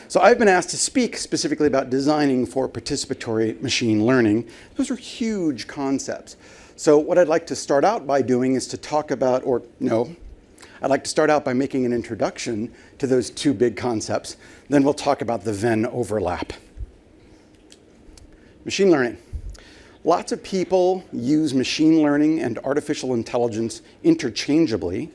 So I've been asked to speak specifically about designing for participatory machine learning. Those are huge concepts. So what I'd like to start out by doing is to talk about, I'd like to start out by making an introduction to those two big concepts. Then we'll talk about the Venn overlap. Machine learning. Lots of people use machine learning and artificial intelligence interchangeably,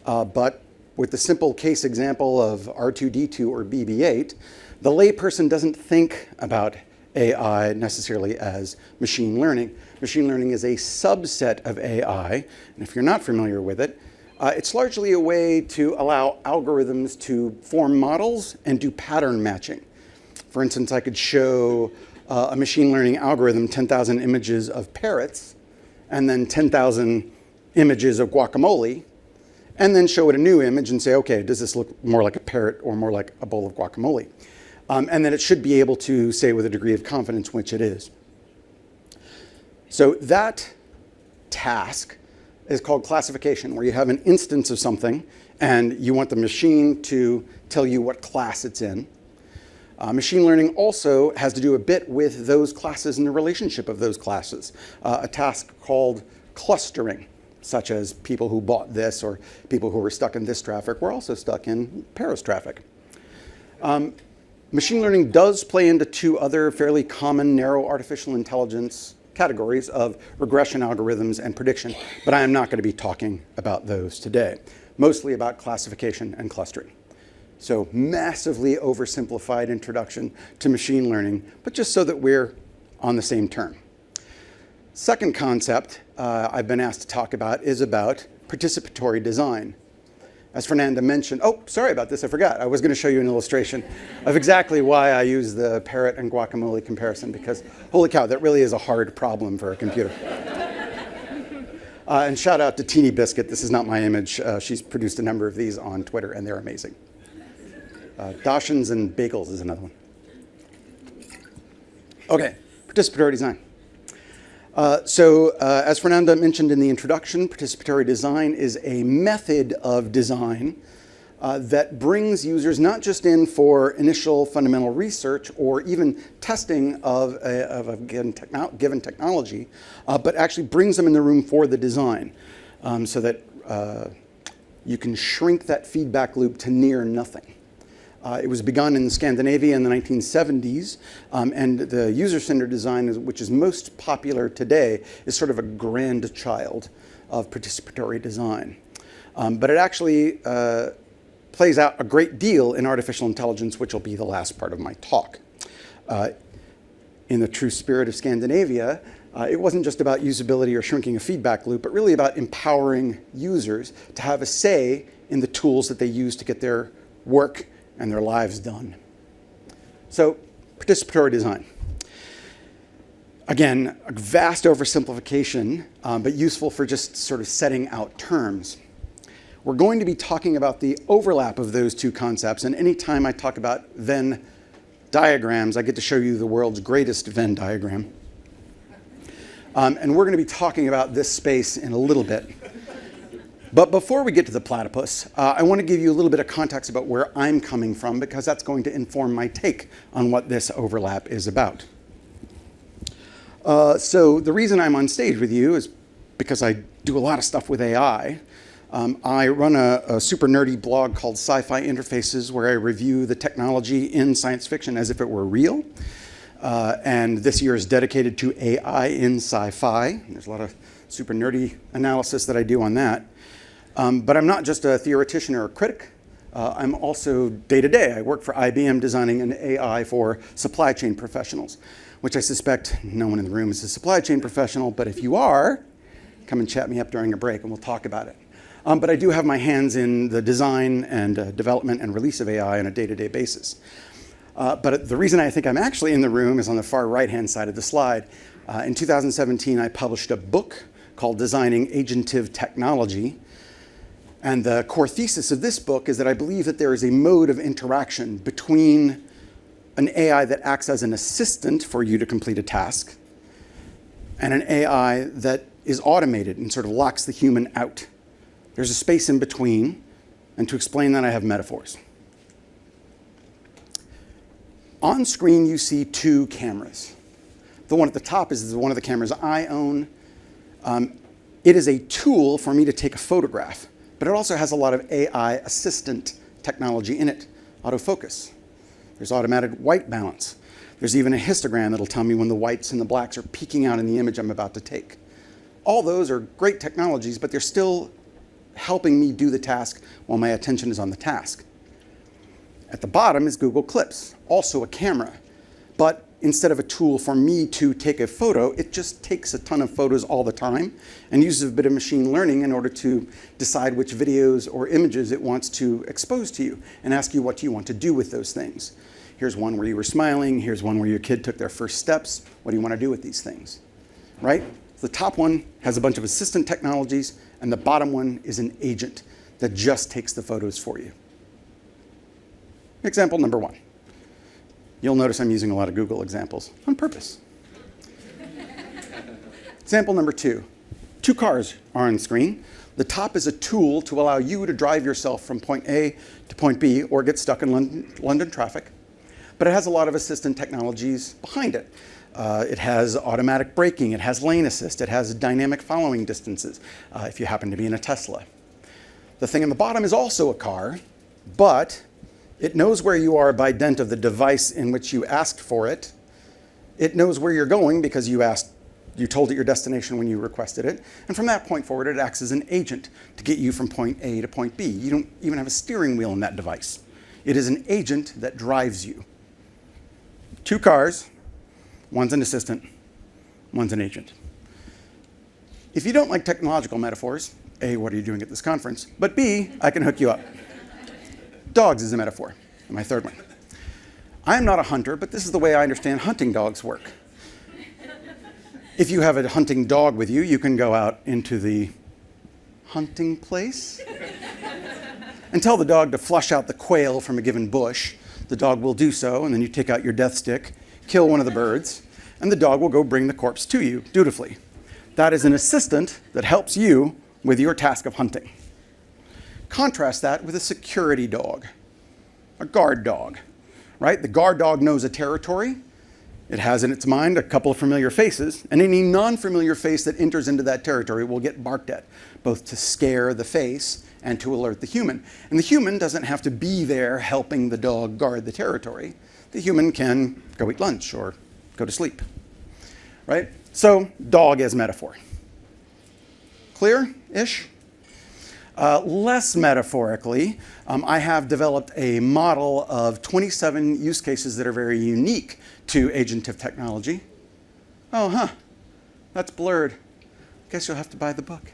but with the simple case example of R2-D2 or BB-8, the layperson doesn't think about AI necessarily as machine learning. Machine learning is a subset of AI, and if you're not familiar with it, it's largely a way to allow algorithms to form models and do pattern matching. For instance, I could show a machine learning algorithm 10,000 images of parrots, and then 10,000 images of guacamole, and then show it a new image and say, okay, does this look more like a parrot or more like a bowl of guacamole? And then it should be able to say with a degree of confidence which it is. So that task is called classification, where you have an instance of something and you want the machine to tell you what class it's in. Machine learning also has to do a bit with those classes and the relationship of those classes, a task called clustering, such as people who bought this or people who were stuck in this traffic were also stuck in Paris traffic. Machine learning does play into two other fairly common narrow artificial intelligence categories of regression algorithms and prediction, but I am not going to be talking about those today, mostly about classification and clustering. So massively oversimplified introduction to machine learning, but just so that we're on the same term. Second concept I've been asked to talk about is about participatory design. As Fernanda mentioned, oh, sorry about this, I forgot. I was going to show you an illustration of exactly why I use the parrot and guacamole comparison, because holy cow, that really is a hard problem for a computer. And shout out to Teeny Biscuit. This is not my image. She's produced a number of these on Twitter, and they're amazing. Dachshunds and Bagels is another one. Okay, participatory design. As Fernanda mentioned in the introduction, participatory design is a method of design that brings users not just in for initial fundamental research or even testing of a given technology, but actually brings them in the room for the design so that you can shrink that feedback loop to near nothing. It was begun in Scandinavia in the 1970s, and the user-centered design, which is most popular today, is sort of a grandchild of participatory design. But it actually plays out a great deal in artificial intelligence, which will be the last part of my talk. In the true spirit of Scandinavia, it wasn't just about usability or shrinking a feedback loop, but really about empowering users to have a say in the tools that they use to get their work and their lives done. So, participatory design. Again, a vast oversimplification, but useful for just sort of setting out terms. We're going to be talking about the overlap of those two concepts, and anytime I talk about Venn diagrams, I get to show you the world's greatest Venn diagram. And we're going to be talking about this space in a little bit. But before we get to the platypus, I want to give you a little bit of context about where I'm coming from, because that's going to inform my take on what this overlap is about. So the reason I'm on stage with you is because I do a lot of stuff with AI. I run a super nerdy blog called Sci-Fi Interfaces, where I review the technology in science fiction as if it were real. And this year is dedicated to AI in sci-fi. There's a lot of super nerdy analysis that I do on that. But I'm not just a theoretician or a critic. I'm also day-to-day. I work for IBM designing an AI for supply chain professionals, which I suspect no one in the room is a supply chain professional, but if you are, come and chat me up during a break and we'll talk about it. But I do have my hands in the design and development and release of AI on a day-to-day basis. But the reason I think I'm actually in the room is on the far right-hand side of the slide. In 2017, I published a book called Designing Agentive Technology. And the core thesis of this book is that I believe that there is a mode of interaction between an AI that acts as an assistant for you to complete a task and an AI that is automated and sort of locks the human out. There's a space in between, and to explain that, I have metaphors. On screen, you see two cameras. The one at the top is one of the cameras I own. It is a tool for me to take a photograph, but it also has a lot of AI assistant technology in it. Autofocus. There's automatic white balance. There's even a histogram that'll tell me when the whites and the blacks are peeking out in the image I'm about to take. All those are great technologies, but they're still helping me do the task while my attention is on the task. At the bottom is Google Clips, also a camera, but instead of a tool for me to take a photo, it just takes a ton of photos all the time and uses a bit of machine learning in order to decide which videos or images it wants to expose to you and ask you what do you want to do with those things. Here's one where you were smiling. Here's one where your kid took their first steps. What do you want to do with these things, right? The top one has a bunch of assistant technologies, and the bottom one is an agent that just takes the photos for you. Example number one. You'll notice I'm using a lot of Google examples on purpose. Example number two. Two cars are on screen. The top is a tool to allow you to drive yourself from point A to point B or get stuck in London traffic. But it has a lot of assistant technologies behind it. It has automatic braking. It has lane assist. It has dynamic following distances if you happen to be in a Tesla. The thing on the bottom is also a car, but it knows where you are by dint of the device in which you asked for it. It knows where you're going because you told it your destination when you requested it. And from that point forward, it acts as an agent to get you from point A to point B. You don't even have a steering wheel in that device. It is an agent that drives you. Two cars, one's an assistant, one's an agent. If you don't like technological metaphors, A, what are you doing at this conference? But B, I can hook you up. Dogs is a metaphor, my third one. I'm not a hunter, but this is the way I understand hunting dogs work. If you have a hunting dog with you, you can go out into the hunting place and tell the dog to flush out the quail from a given bush. The dog will do so, and then you take out your death stick, kill one of the birds, and the dog will go bring the corpse to you dutifully. That is an assistant that helps you with your task of hunting. Contrast that with a security dog, a guard dog, right? The guard dog knows a territory. It has in its mind a couple of familiar faces, and any non-familiar face that enters into that territory will get barked at, both to scare the face and to alert the human. And the human doesn't have to be there helping the dog guard the territory. The human can go eat lunch or go to sleep, right? So, dog as metaphor. Clear-ish? Less metaphorically, I have developed a model of 27 use cases that are very unique to agentive technology. Oh, that's blurred. Guess you'll have to buy the book.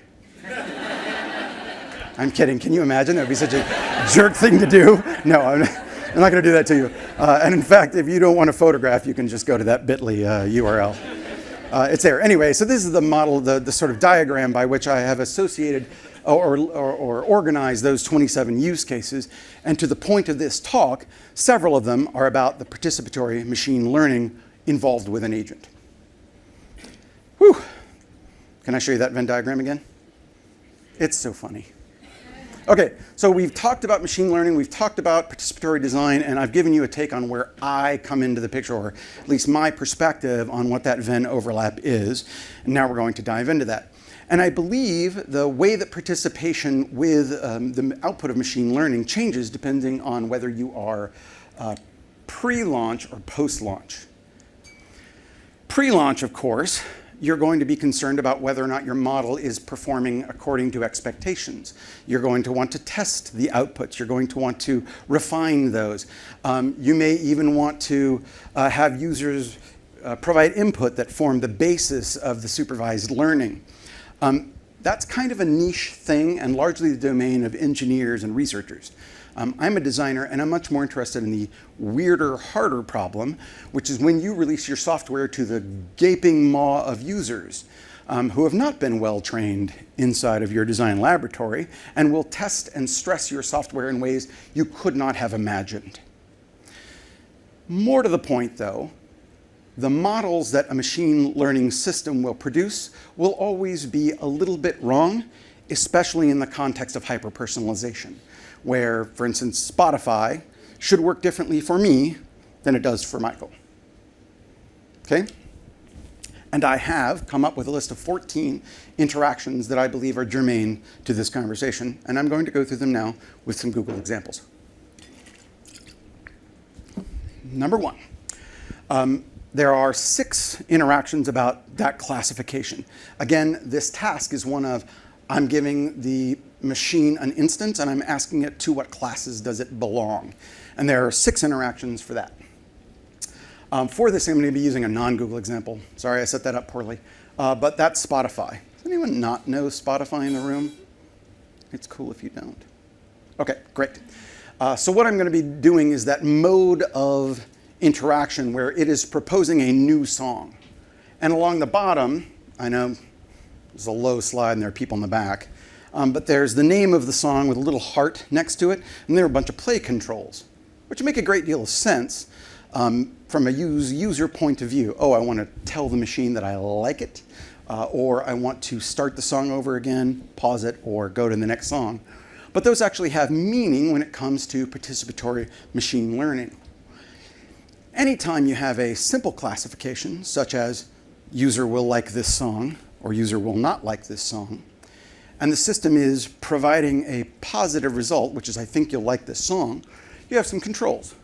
I'm kidding. Can you imagine? That would be such a jerk thing to do. No, I'm not going to do that to you. And in fact, if you don't want a photograph, you can just go to that bit.ly URL. It's there. Anyway, so this is the model, the sort of diagram by which I have associated or organize those 27 use cases. And to the point of this talk, several of them are about the participatory machine learning involved with an agent. Whew. Can I show you that Venn diagram again? It's so funny. Okay, so we've talked about machine learning, we've talked about participatory design, and I've given you a take on where I come into the picture, or at least my perspective on what that Venn overlap is. And now we're going to dive into that. And I believe the way that participation with the output of machine learning changes depending on whether you are pre-launch or post-launch. Pre-launch, of course, you're going to be concerned about whether or not your model is performing according to expectations. You're going to want to test the outputs. You're going to want to refine those. You may even want to have users provide input that form the basis of the supervised learning. That's kind of a niche thing and largely the domain of engineers and researchers. I'm a designer, and I'm much more interested in the weirder, harder problem, which is when you release your software to the gaping maw of users who have not been well trained inside of your design laboratory and will test and stress your software in ways you could not have imagined. More to the point, though, the models that a machine learning system will produce will always be a little bit wrong, especially in the context of hyper-personalization, where, for instance, Spotify should work differently for me than it does for Michael. Okay? And I have come up with a list of 14 interactions that I believe are germane to this conversation, and I'm going to go through them now with some Google examples. Number one, there are 6 interactions about that classification. Again, this task is one of, I'm giving the machine an instance and I'm asking it to what classes does it belong. And there are 6 interactions for that. For this, I'm going to be using a non-Google example. Sorry, I set that up poorly. But that's Spotify. Does anyone not know Spotify in the room? It's cool if you don't. OK, great. So what I'm going to be doing is that mode of interaction where it is proposing a new song. And along the bottom, I know there's a low slide and there are people in the back, but there's the name of the song with a little heart next to it, and there are a bunch of play controls, which make a great deal of sense from a user point of view. Oh, I want to tell the machine that I like it, or I want to start the song over again, pause it, or go to the next song. But those actually have meaning when it comes to participatory machine learning. Anytime you have a simple classification, such as user will like this song, or user will not like this song, and the system is providing a positive result, which is I think you'll like this song, you have some controls.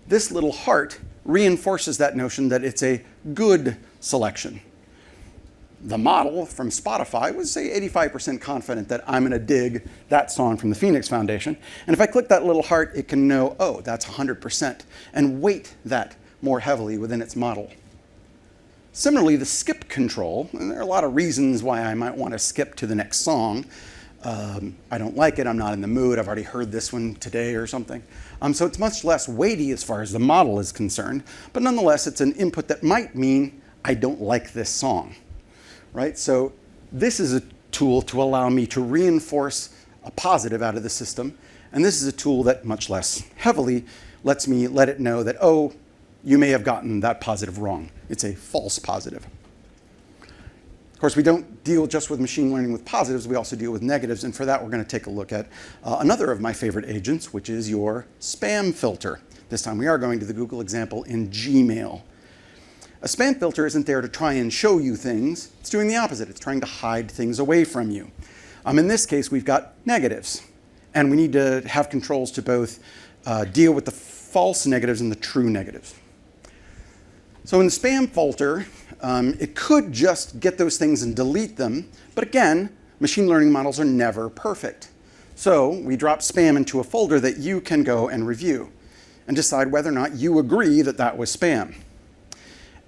This little heart reinforces that notion that it's a good selection. The model from Spotify was, say, 85% confident that I'm going to dig that song from the Phoenix Foundation. And if I click that little heart, it can know, oh, that's 100%, and weight that more heavily within its model. Similarly, the skip control, and there are a lot of reasons why I might want to skip to the next song. I don't like it, I'm not in the mood, I've already heard this one today or something. So it's much less weighty as far as the model is concerned, but nonetheless, it's an input that might mean I don't like this song. Right? So this is a tool to allow me to reinforce a positive out of the system. And this is a tool that much less heavily lets me let it know that, oh, you may have gotten that positive wrong. It's a false positive. Of course, we don't deal just with machine learning with positives. We also deal with negatives. And for that, we're going to take a look at another of my favorite agents, which is your spam filter. This time we are going to the Google example in Gmail. A spam filter isn't there to try and show you things. It's doing the opposite. It's trying to hide things away from you. In this case, we've got negatives. And we need to have controls to both deal with the false negatives and the true negatives. So in the spam filter, it could just get those things and delete them. But again, machine learning models are never perfect. So we drop spam into a folder that you can go and review and decide whether or not you agree that that was spam.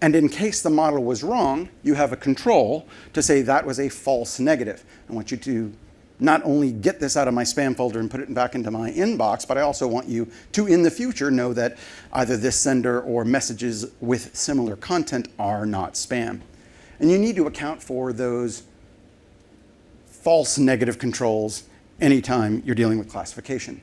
And in case the model was wrong, you have a control to say that was a false negative. I want you to not only get this out of my spam folder and put it back into my inbox, but I also want you to, in the future, know that either this sender or messages with similar content are not spam. And you need to account for those false negative controls anytime you're dealing with classification.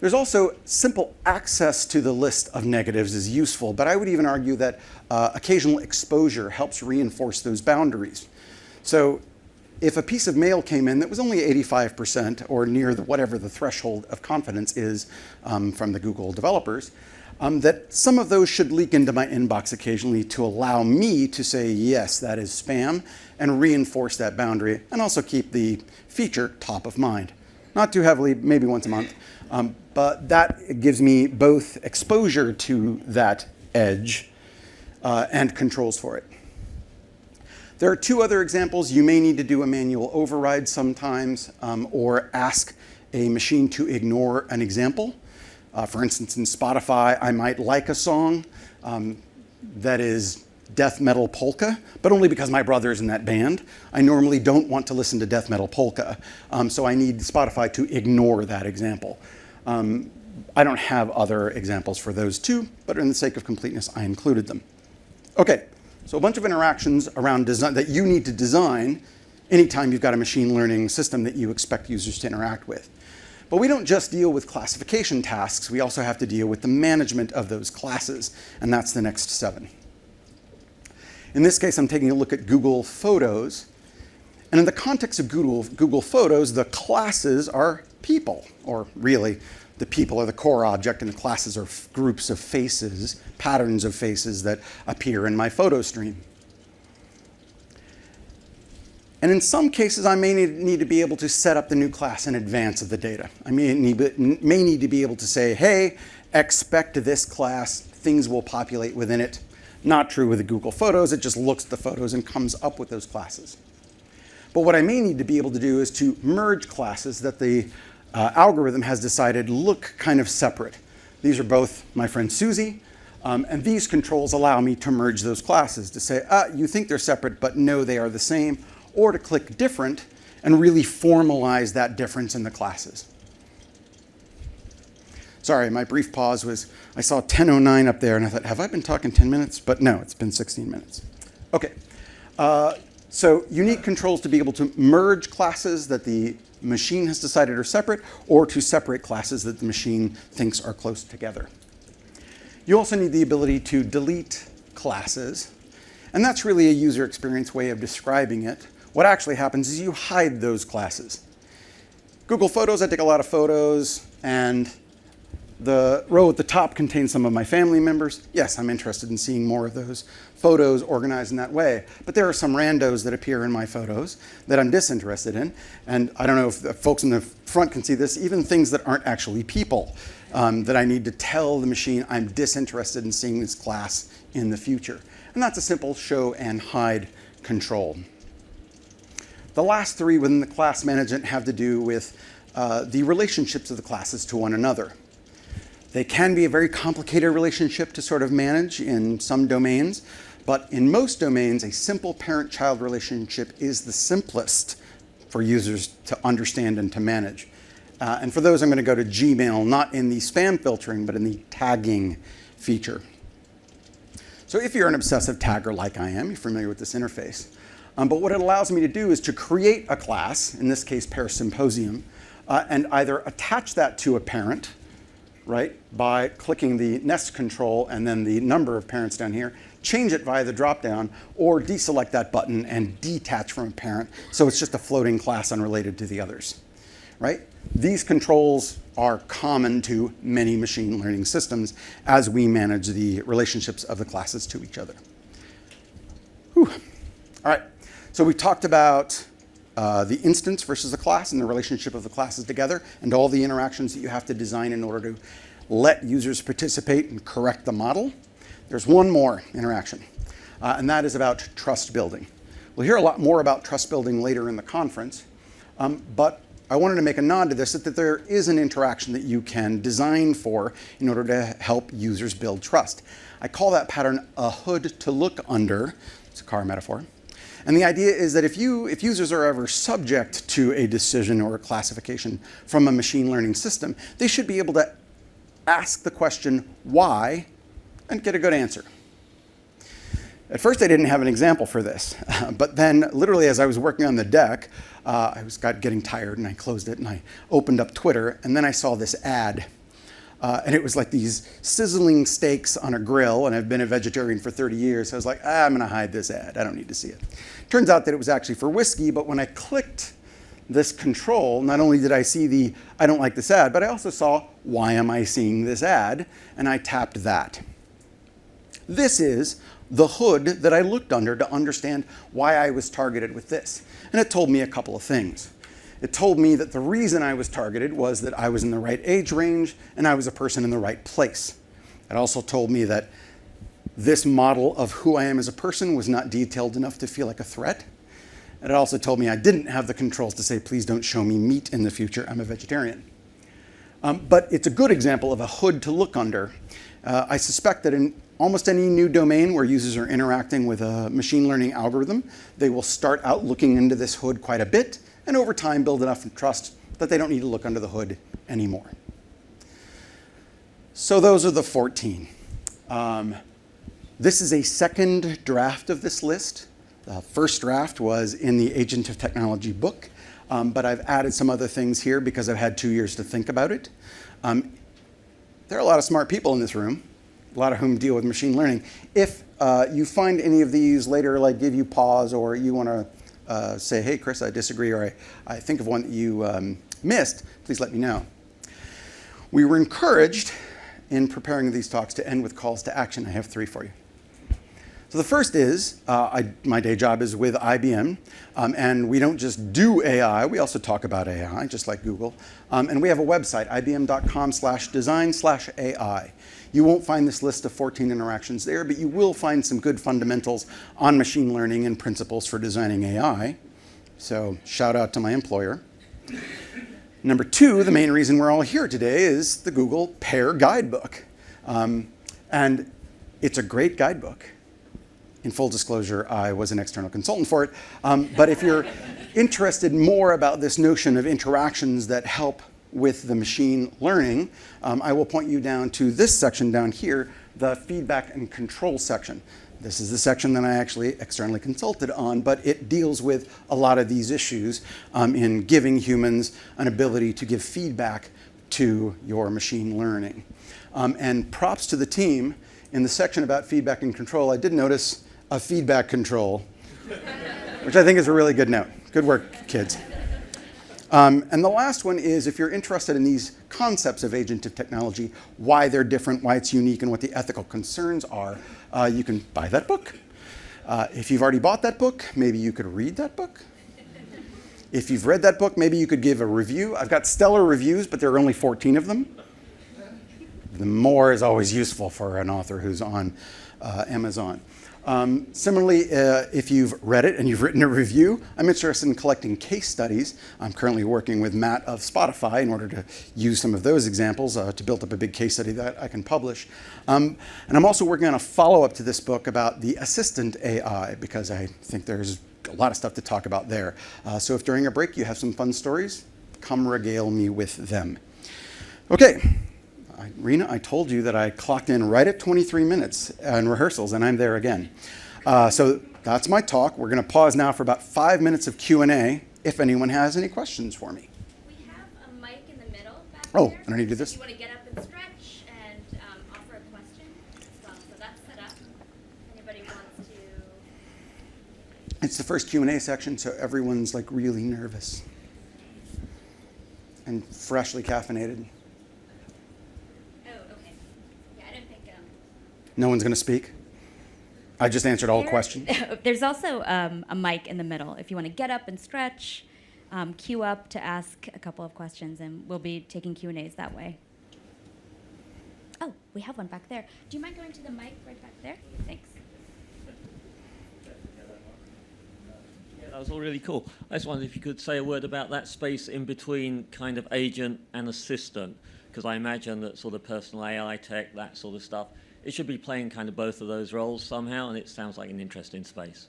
There's also simple access to the list of negatives is useful, but I would even argue that occasional exposure helps reinforce those boundaries. So if a piece of mail came in that was only 85% or near whatever the threshold of confidence is from the Google developers, that some of those should leak into my inbox occasionally to allow me to say, yes, that is spam, and reinforce that boundary, and also keep the feature top of mind. Not too heavily, maybe once a month, but that gives me both exposure to that edge and controls for it. There are two other examples. You may need to do a manual override sometimes, or ask a machine to ignore an example. For instance, in Spotify, I might like a song that is death metal polka, but only because my brother is in that band. I normally don't want to listen to death metal polka, so I need Spotify to ignore that example. I don't have other examples for those two, but in the sake of completeness, I included them. Okay, so a bunch of interactions around design that you need to design anytime you've got a machine learning system that you expect users to interact with. But we don't just deal with classification tasks, we also have to deal with the management of those classes, and that's the next 7. In this case, I'm taking a look at Google Photos, and in the context of Google Photos, the classes are people, or really, the people are the core object, and the classes are groups of faces, patterns of faces that appear in my photo stream. And in some cases, I may need to be able to set up the new class in advance of the data. I may need to be able to say, hey, expect this class, things will populate within it. Not true with the Google Photos, it just looks at the photos and comes up with those classes. But what I may need to be able to do is to merge classes that the algorithm has decided look kind of separate. These are both my friend Susie, and these controls allow me to merge those classes, to say, you think they're separate, but no, they are the same, or to click different and really formalize that difference in the classes. Sorry, my brief pause was, I saw 10:09 up there, and I thought, have I been talking 10 minutes? But no, it's been 16 minutes. Okay, so unique controls to be able to merge classes that the machine has decided are separate, or to separate classes that the machine thinks are close together. You also need the ability to delete classes, and that's really a user experience way of describing it. What actually happens is you hide those classes. Google Photos, I take a lot of photos, and the row at the top contains some of my family members. Yes, I'm interested in seeing more of those photos organized in that way. But there are some randos that appear in my photos that I'm disinterested in. And I don't know if the folks in the front can see this, even things that aren't actually people, that I need to tell the machine I'm disinterested in seeing this class in the future. And that's a simple show and hide control. The last 3 within the class management have to do with the relationships of the classes to one another. They can be a very complicated relationship to sort of manage in some domains, but in most domains, a simple parent-child relationship is the simplest for users to understand and to manage. And for those, I'm going to go to Gmail, not in the spam filtering, but in the tagging feature. So if you're an obsessive tagger like I am, you're familiar with this interface. But what it allows me to do is to create a class, in this case, Parasymposium, and either attach that to a parent, right, by clicking the nest control and then the number of parents down here, change it via the drop-down, or deselect that button and detach from a parent, so it's just a floating class unrelated to the others, right? These controls are common to many machine learning systems as we manage the relationships of the classes to each other. Whew. All right, so we talked about the instance versus the class and the relationship of the classes together and all the interactions that you have to design in order to let users participate and correct the model. There's one more interaction, and that is about trust building. We'll hear a lot more about trust building later in the conference, but I wanted to make a nod to this, that there is an interaction that you can design for in order to help users build trust. I call that pattern a hood to look under. It's a car metaphor. And the idea is that if users are ever subject to a decision or a classification from a machine learning system, they should be able to ask the question, why, and get a good answer. At first, I didn't have an example for this, but then literally as I was working on the deck, I was getting tired and I closed it and I opened up Twitter, and then I saw this ad. And it was like these sizzling steaks on a grill, and I've been a vegetarian for 30 years, so I was like, I'm gonna hide this ad, I don't need to see it. Turns out that it was actually for whiskey, but when I clicked this control, not only did I see the I don't like this ad, but I also saw why am I seeing this ad, and I tapped that. This is the hood that I looked under to understand why I was targeted with this. And it told me a couple of things. It told me that the reason I was targeted was that I was in the right age range and I was a person in the right place. It also told me that this model of who I am as a person was not detailed enough to feel like a threat. And it also told me I didn't have the controls to say, please don't show me meat in the future, I'm a vegetarian. But it's a good example of a hood to look under. I suspect that in almost any new domain where users are interacting with a machine learning algorithm, they will start out looking into this hood quite a bit, and over time build enough trust that they don't need to look under the hood anymore. So those are the 14. This is a second draft of this list. The first draft was in the Agent of Technology book, but I've added some other things here because I've had 2 years to think about it. There are a lot of smart people in this room, a lot of whom deal with machine learning. If you find any of these later, like give you pause, or you want to say, hey, Chris, I disagree, or I think of one that you missed, please let me know. We were encouraged in preparing these talks to end with calls to action. I have 3 for you. So the first is, my day job is with IBM, and we don't just do AI, we also talk about AI, just like Google. And we have a website, ibm.com/design/AI. You won't find this list of 14 interactions there, but you will find some good fundamentals on machine learning and principles for designing AI. So shout out to my employer. Number 2, the main reason we're all here today is the Google Pair Guidebook. And it's a great guidebook. In full disclosure, I was an external consultant for it. But if you're interested more about this notion of interactions that help with the machine learning, I will point you down to this section down here, the feedback and control section. This is the section that I actually externally consulted on, but it deals with a lot of these issues in giving humans an ability to give feedback to your machine learning. And props to the team. In the section about feedback and control, I did notice a feedback control, which I think is a really good note. Good work, kids. And the last one is, if you're interested in these concepts of agentive technology, why they're different, why it's unique, and what the ethical concerns are, you can buy that book. If you've already bought that book, maybe you could read that book. If you've read that book, maybe you could give a review. I've got stellar reviews, but there are only 14 of them. The more is always useful for an author who's on Amazon. Similarly, if you've read it and you've written a review, I'm interested in collecting case studies. I'm currently working with Matt of Spotify in order to use some of those examples to build up a big case study that I can publish. And I'm also working on a follow-up to this book about the assistant AI, because I think there's a lot of stuff to talk about there. So if during a break you have some fun stories, come regale me with them. Okay. Rena, I told you that I clocked in right at 23 minutes in rehearsals, and I'm there again. So that's my talk. We're going to pause now for about 5 minutes of Q&A, if anyone has any questions for me. We have a mic in the middle back there. Oh, I don't need to do this? If you want to get up and stretch and offer a question as well. So that's set up. If anybody wants to... It's the first Q&A section, so everyone's like really nervous and freshly caffeinated. No one's going to speak? I just answered all questions. There's also a mic in the middle. If you want to get up and stretch, queue up to ask a couple of questions, and we'll be taking Q&As that way. Oh, we have one back there. Do you mind going to the mic right back there? Thanks. Yeah, that was all really cool. I just wondered if you could say a word about that space in between kind of agent and assistant, because I imagine that sort of personal AI tech, that sort of stuff, it should be playing kind of both of those roles somehow, and it sounds like an interesting space.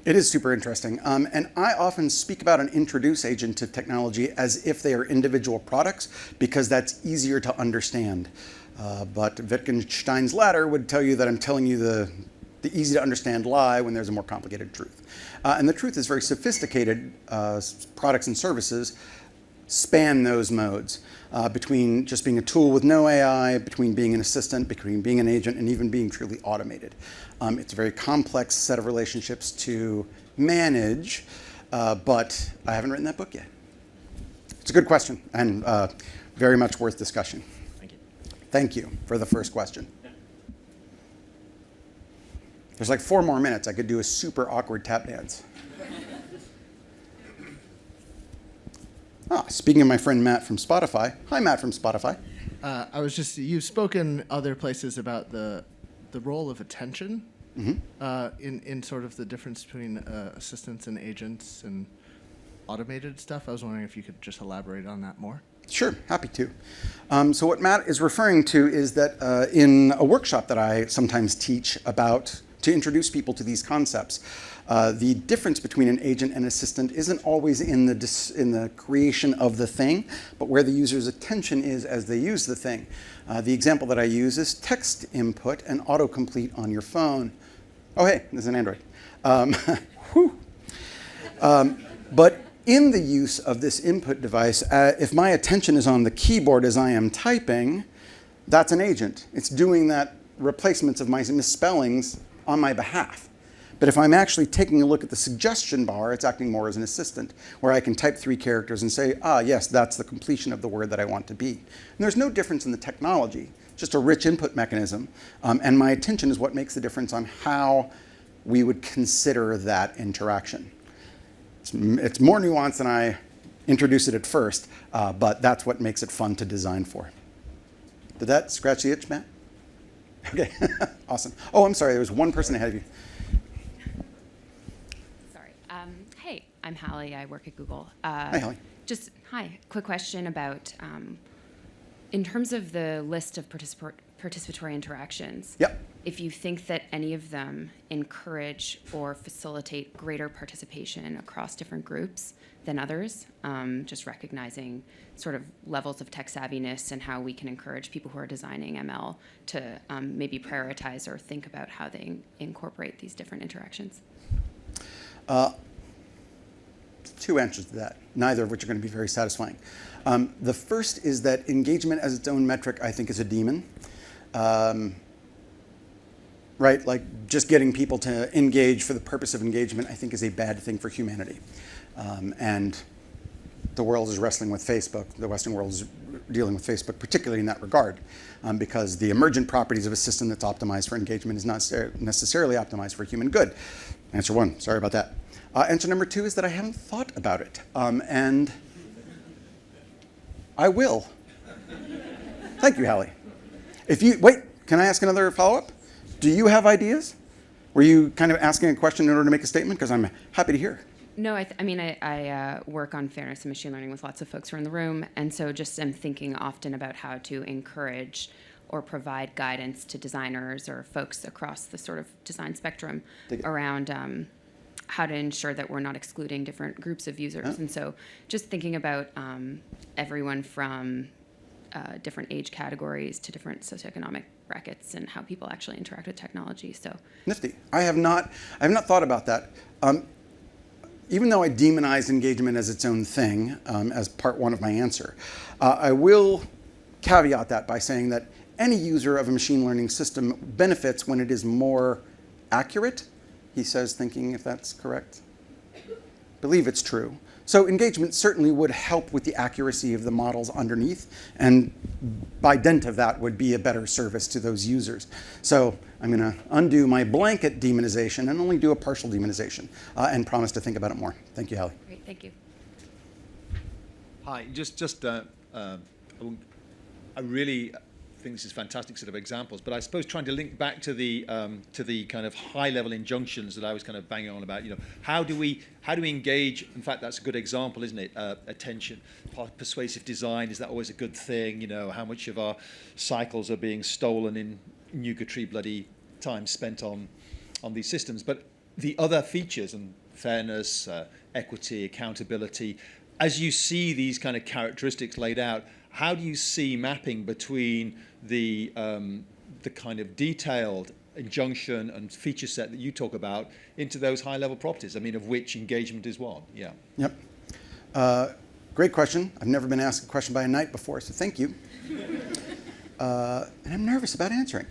It is super interesting. And I often speak about and introduce agentive technology as if they are individual products, because that's easier to understand. But Wittgenstein's ladder would tell you that I'm telling you the easy to understand lie when there's a more complicated truth. And the truth is very sophisticated. Products and services span those modes. Between just being a tool with no AI, between being an assistant, between being an agent, and even being truly automated. It's a very complex set of relationships to manage, but I haven't written that book yet. It's a good question, and very much worth discussion. Thank you. Thank you for the first question. There's like 4 more minutes. I could do a super awkward tap dance. Speaking of my friend Matt from Spotify. Hi, Matt from Spotify. You've spoken other places about the role of attention in sort of the difference between assistants and agents and automated stuff. I was wondering if you could just elaborate on that more. Sure, happy to. So what Matt is referring to is that in a workshop that I sometimes teach about to introduce people to these concepts, the difference between an agent and assistant isn't always in the creation of the thing, but where the user's attention is as they use the thing. The example that I use is text input and autocomplete on your phone. Oh, hey, there's an Android. But in the use of this input device, if my attention is on the keyboard as I am typing, that's an agent. It's doing that replacements of my misspellings on my behalf. But if I'm actually taking a look at the suggestion bar, it's acting more as an assistant, where I can type 3 characters and say, yes, that's the completion of the word that I want to be. And there's no difference in the technology, just a rich input mechanism. And my attention is what makes the difference on how we would consider that interaction. It's more nuanced than I introduced it at first, but that's what makes it fun to design for. Did that scratch the itch, Matt? Okay, awesome. Oh, I'm sorry, there was one person ahead of you. Sorry. Hey, I'm Hallie. I work at Google. Hi, Hallie. Hi. Quick question about, in terms of the list of participatory interactions. Yep. If you think that any of them encourage or facilitate greater participation across different groups than others, just recognizing sort of levels of tech savviness and how we can encourage people who are designing ML to maybe prioritize or think about how they incorporate these different interactions. 2 answers to that, neither of which are going to be very satisfying. The first is that engagement as its own metric, I think, is a demon. Right, like just getting people to engage for the purpose of engagement, I think, is a bad thing for humanity. And the world is wrestling with Facebook. The Western world is dealing with Facebook, particularly in that regard, because the emergent properties of a system that's optimized for engagement is not necessarily optimized for human good. Answer 1, sorry about that. Answer number 2 is that I haven't thought about it, and I will. Thank you, Hallie. Wait, can I ask another follow-up? Do you have ideas? Were you kind of asking a question in order to make a statement? Because I'm happy to hear. No, I work on fairness and machine learning with lots of folks who are in the room, and so just am thinking often about how to encourage or provide guidance to designers or folks across the sort of design spectrum around how to ensure that we're not excluding different groups of users. And so just thinking about everyone from different age categories to different socioeconomic brackets and how people actually interact with technology. So nifty. I have not thought about that. Even though I demonize engagement as its own thing, as part 1 of my answer, I will caveat that by saying that any user of a machine learning system benefits when it is more accurate. He says, thinking if that's correct. Believe it's true. So engagement certainly would help with the accuracy of the models underneath, and by dint of that would be a better service to those users. So I'm going to undo my blanket demonization and only do a partial demonization, and promise to think about it more. Thank you, Hallie. Great, thank you. Hi, I really think this is fantastic set of examples, but I suppose trying to link back to the kind of high-level injunctions that I was kind of banging on about. How do we engage? In fact, that's a good example, isn't it? Attention, persuasive design. Is that always a good thing? How much of our cycles are being stolen in nugatory bloody time spent on these systems? But the other features and fairness, equity, accountability. As you see these kind of characteristics laid out, how do you see mapping between the kind of detailed injunction and feature set that you talk about into those high-level properties? I mean, of which engagement is one. Yeah. Yep. Great question. I've never been asked a question by a knight before, so thank you. And I'm nervous about answering.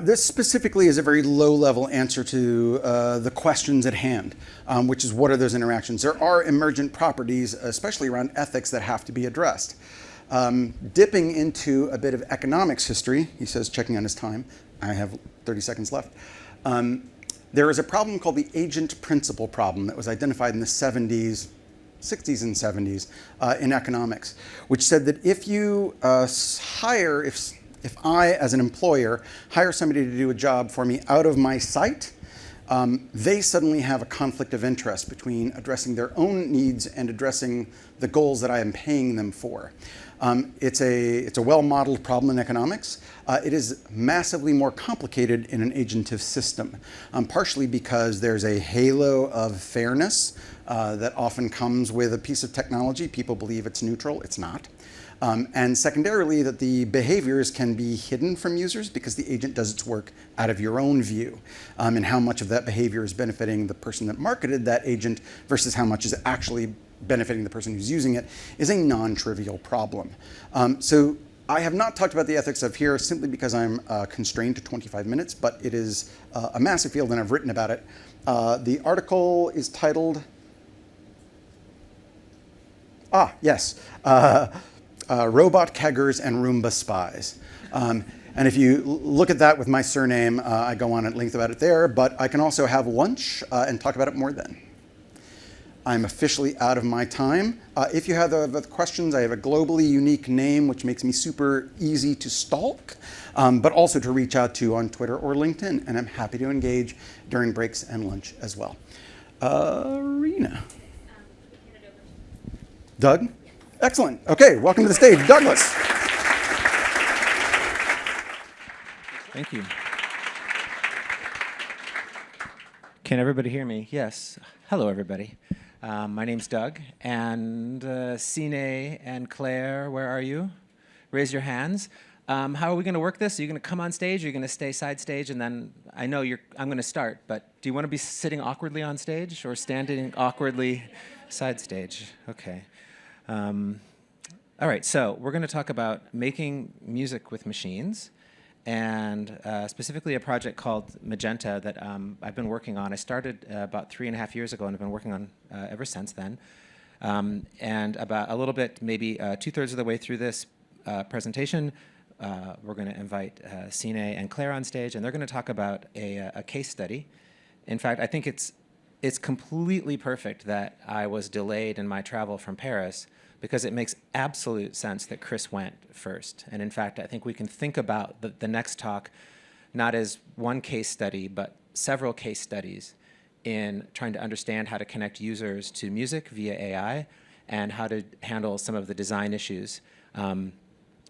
This specifically is a very low-level answer to the questions at hand, which is what are those interactions? There are emergent properties, especially around ethics, that have to be addressed. Dipping into a bit of economics history, he says, checking on his time. I have 30 seconds left. There is a problem called the agent principle problem that was identified in the 60s and 70s in economics, which said that if you If I, as an employer, hire somebody to do a job for me out of my sight, they suddenly have a conflict of interest between addressing their own needs and addressing the goals that I am paying them for. It's a well-modeled problem in economics. It is massively more complicated in an agentive system, partially because there's a halo of fairness that often comes with a piece of technology. People believe it's neutral, it's not. And secondarily, that the behaviors can be hidden from users because the agent does its work out of your own view, and how much of that behavior is benefiting the person that marketed that agent versus how much is actually benefiting the person who's using it is a non-trivial problem. So I have not talked about the ethics of here simply because I'm constrained to 25 minutes, but it is a massive field and I've written about it. The article is titled, Robot Keggers and Roomba Spies. And if you look at that with my surname, I go on at length about it there, but I can also have lunch and talk about it more then. I'm officially out of my time. If you have other questions, I have a globally unique name, which makes me super easy to stalk, but also to reach out to on Twitter or LinkedIn, and I'm happy to engage during breaks and lunch as well. Rena. Doug? Excellent. Okay, welcome to the stage, Douglas. Thank you. Can everybody hear me? Yes. Hello, everybody. My name's Doug, and Sine and Claire, where are you? Raise your hands. How are we going to work this? Are you going to come on stage? Or are you going to stay side stage? And then I know I'm going to start, but do you want to be sitting awkwardly on stage or standing awkwardly side stage? Okay. All right, so we're going to talk about making music with machines, and specifically a project called Magenta that I've been working on. I started about 3.5 years ago and I've been working on ever since then. And about a little bit, maybe 2/3 of the way through this presentation, we're going to invite Sine and Claire on stage, and they're going to talk about a case study. In fact, I think it's completely perfect that I was delayed in my travel from Paris, because it makes absolute sense that Chris went first. And in fact, I think we can think about the next talk not as one case study, but several case studies in trying to understand how to connect users to music via AI and how to handle some of the design issues.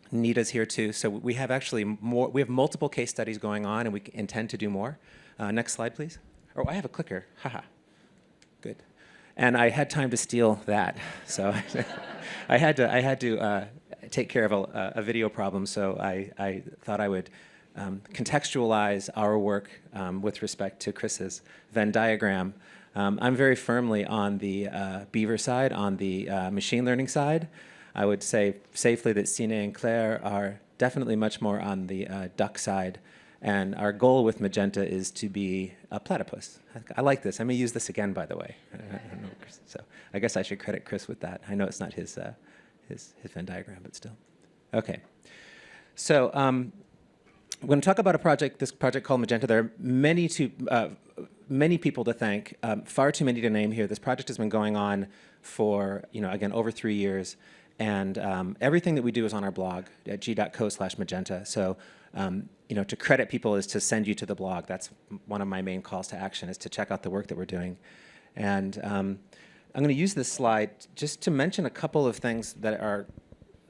Nita's here too. So we have actually we have multiple case studies going on, and we intend to do more. Next slide, please. Oh, I have a clicker. Haha. Good. And I had time to steal that, so I had to take care of a video problem. So I thought I would contextualize our work with respect to Chris's Venn diagram. I'm very firmly on the Beaver side, on the machine learning side. I would say safely that Sine and Claire are definitely much more on the duck side. And our goal with Magenta is to be a platypus. I like this. I'm going to use this again, by the way. I don't know, so I guess I should credit Chris with that. I know it's not his Venn diagram, but still. Okay. So I'm going to talk about this project called Magenta. There are many people to thank, far too many to name here. This project has been going on for, again, over 3 years. And everything that we do is on our blog at g.co/magenta. So to credit people is to send you to the blog. That's one of my main calls to action, is to check out the work that we're doing. And I'm going to use this slide just to mention a couple of things that are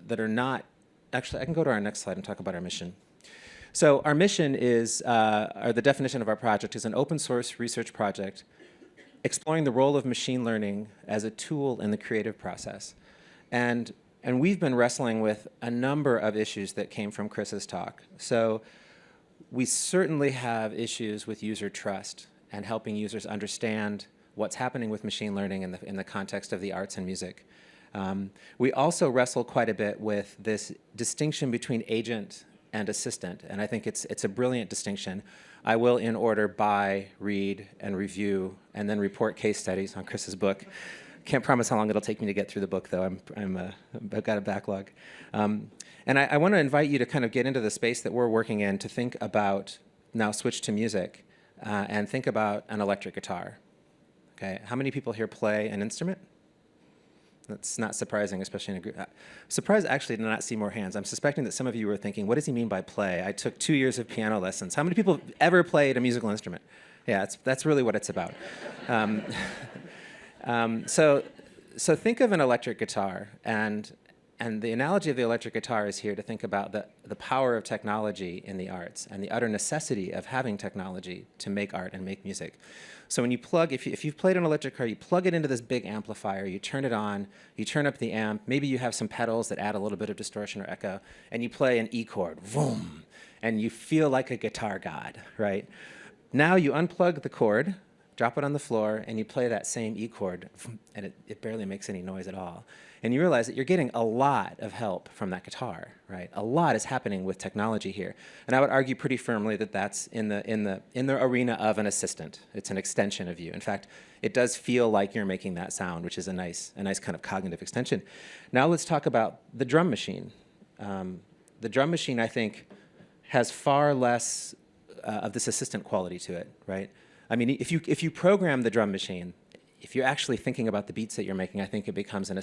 not, actually I can go to our next slide and talk about our mission. So our mission is, or the definition of our project is an open source research project exploring the role of machine learning as a tool in the creative process. And we've been wrestling with a number of issues that came from Chris's talk. So we certainly have issues with user trust and helping users understand what's happening with machine learning in the context of the arts and music. We also wrestle quite a bit with this distinction between agent and assistant, and I think it's a brilliant distinction. I will, in order, buy, read, and review, and then report case studies on Chris's book. Can't promise how long it'll take me to get through the book, though. I've got a backlog. And I want to invite you to kind of get into the space that we're working in to think about, now switch to music, and think about an electric guitar. Okay, how many people here play an instrument? That's not surprising, especially in a group. Surprised actually to not see more hands. I'm suspecting that some of you were thinking, what does he mean by play? I took 2 years of piano lessons. How many people have ever played a musical instrument? Yeah, that's really what it's about. So think of an electric guitar, and the analogy of the electric guitar is here to think about the power of technology in the arts and the utter necessity of having technology to make art and make music. So when you plug, if you've played an electric guitar, you plug it into this big amplifier, you turn it on, you turn up the amp, maybe you have some pedals that add a little bit of distortion or echo, and you play an E chord, boom, and you feel like a guitar god, right? Now you unplug the cord, drop it on the floor, and you play that same E chord, and it barely makes any noise at all. And you realize that you're getting a lot of help from that guitar, right? A lot is happening with technology here. And I would argue pretty firmly that that's in the arena of an assistant. It's an extension of you. In fact, it does feel like you're making that sound, which is a nice kind of cognitive extension. Now let's talk about the drum machine. The drum machine, I think, has far less of this assistant quality to it, right? I mean, if you program the drum machine, if you're actually thinking about the beats that you're making, I think it becomes an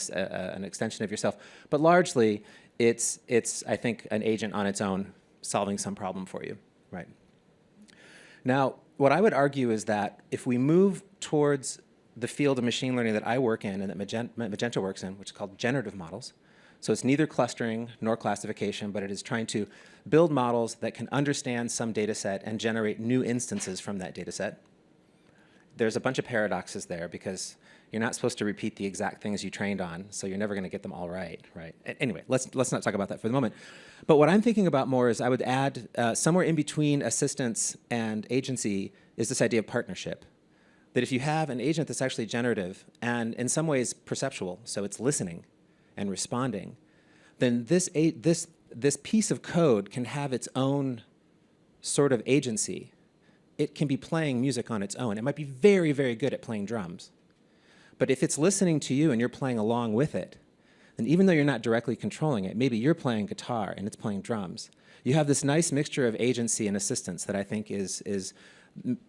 extension of yourself. But largely, it's I think, an agent on its own solving some problem for you, right? Now, what I would argue is that if we move towards the field of machine learning that I work in and that Magenta works in, which is called generative models, so it's neither clustering nor classification, but it is trying to build models that can understand some data set and generate new instances from that data set. There's a bunch of paradoxes there because you're not supposed to repeat the exact things you trained on, so you're never going to get them all right, right? Anyway, let's not talk about that for the moment. But what I'm thinking about more is I would add somewhere in between assistance and agency is this idea of partnership. That if you have an agent that's actually generative and in some ways perceptual, so it's listening and responding, then this piece of code can have its own sort of agency. It can be playing music on its own. It might be very, very good at playing drums. But if it's listening to you and you're playing along with it, then even though you're not directly controlling it, maybe you're playing guitar and it's playing drums. You have this nice mixture of agency and assistance that I think is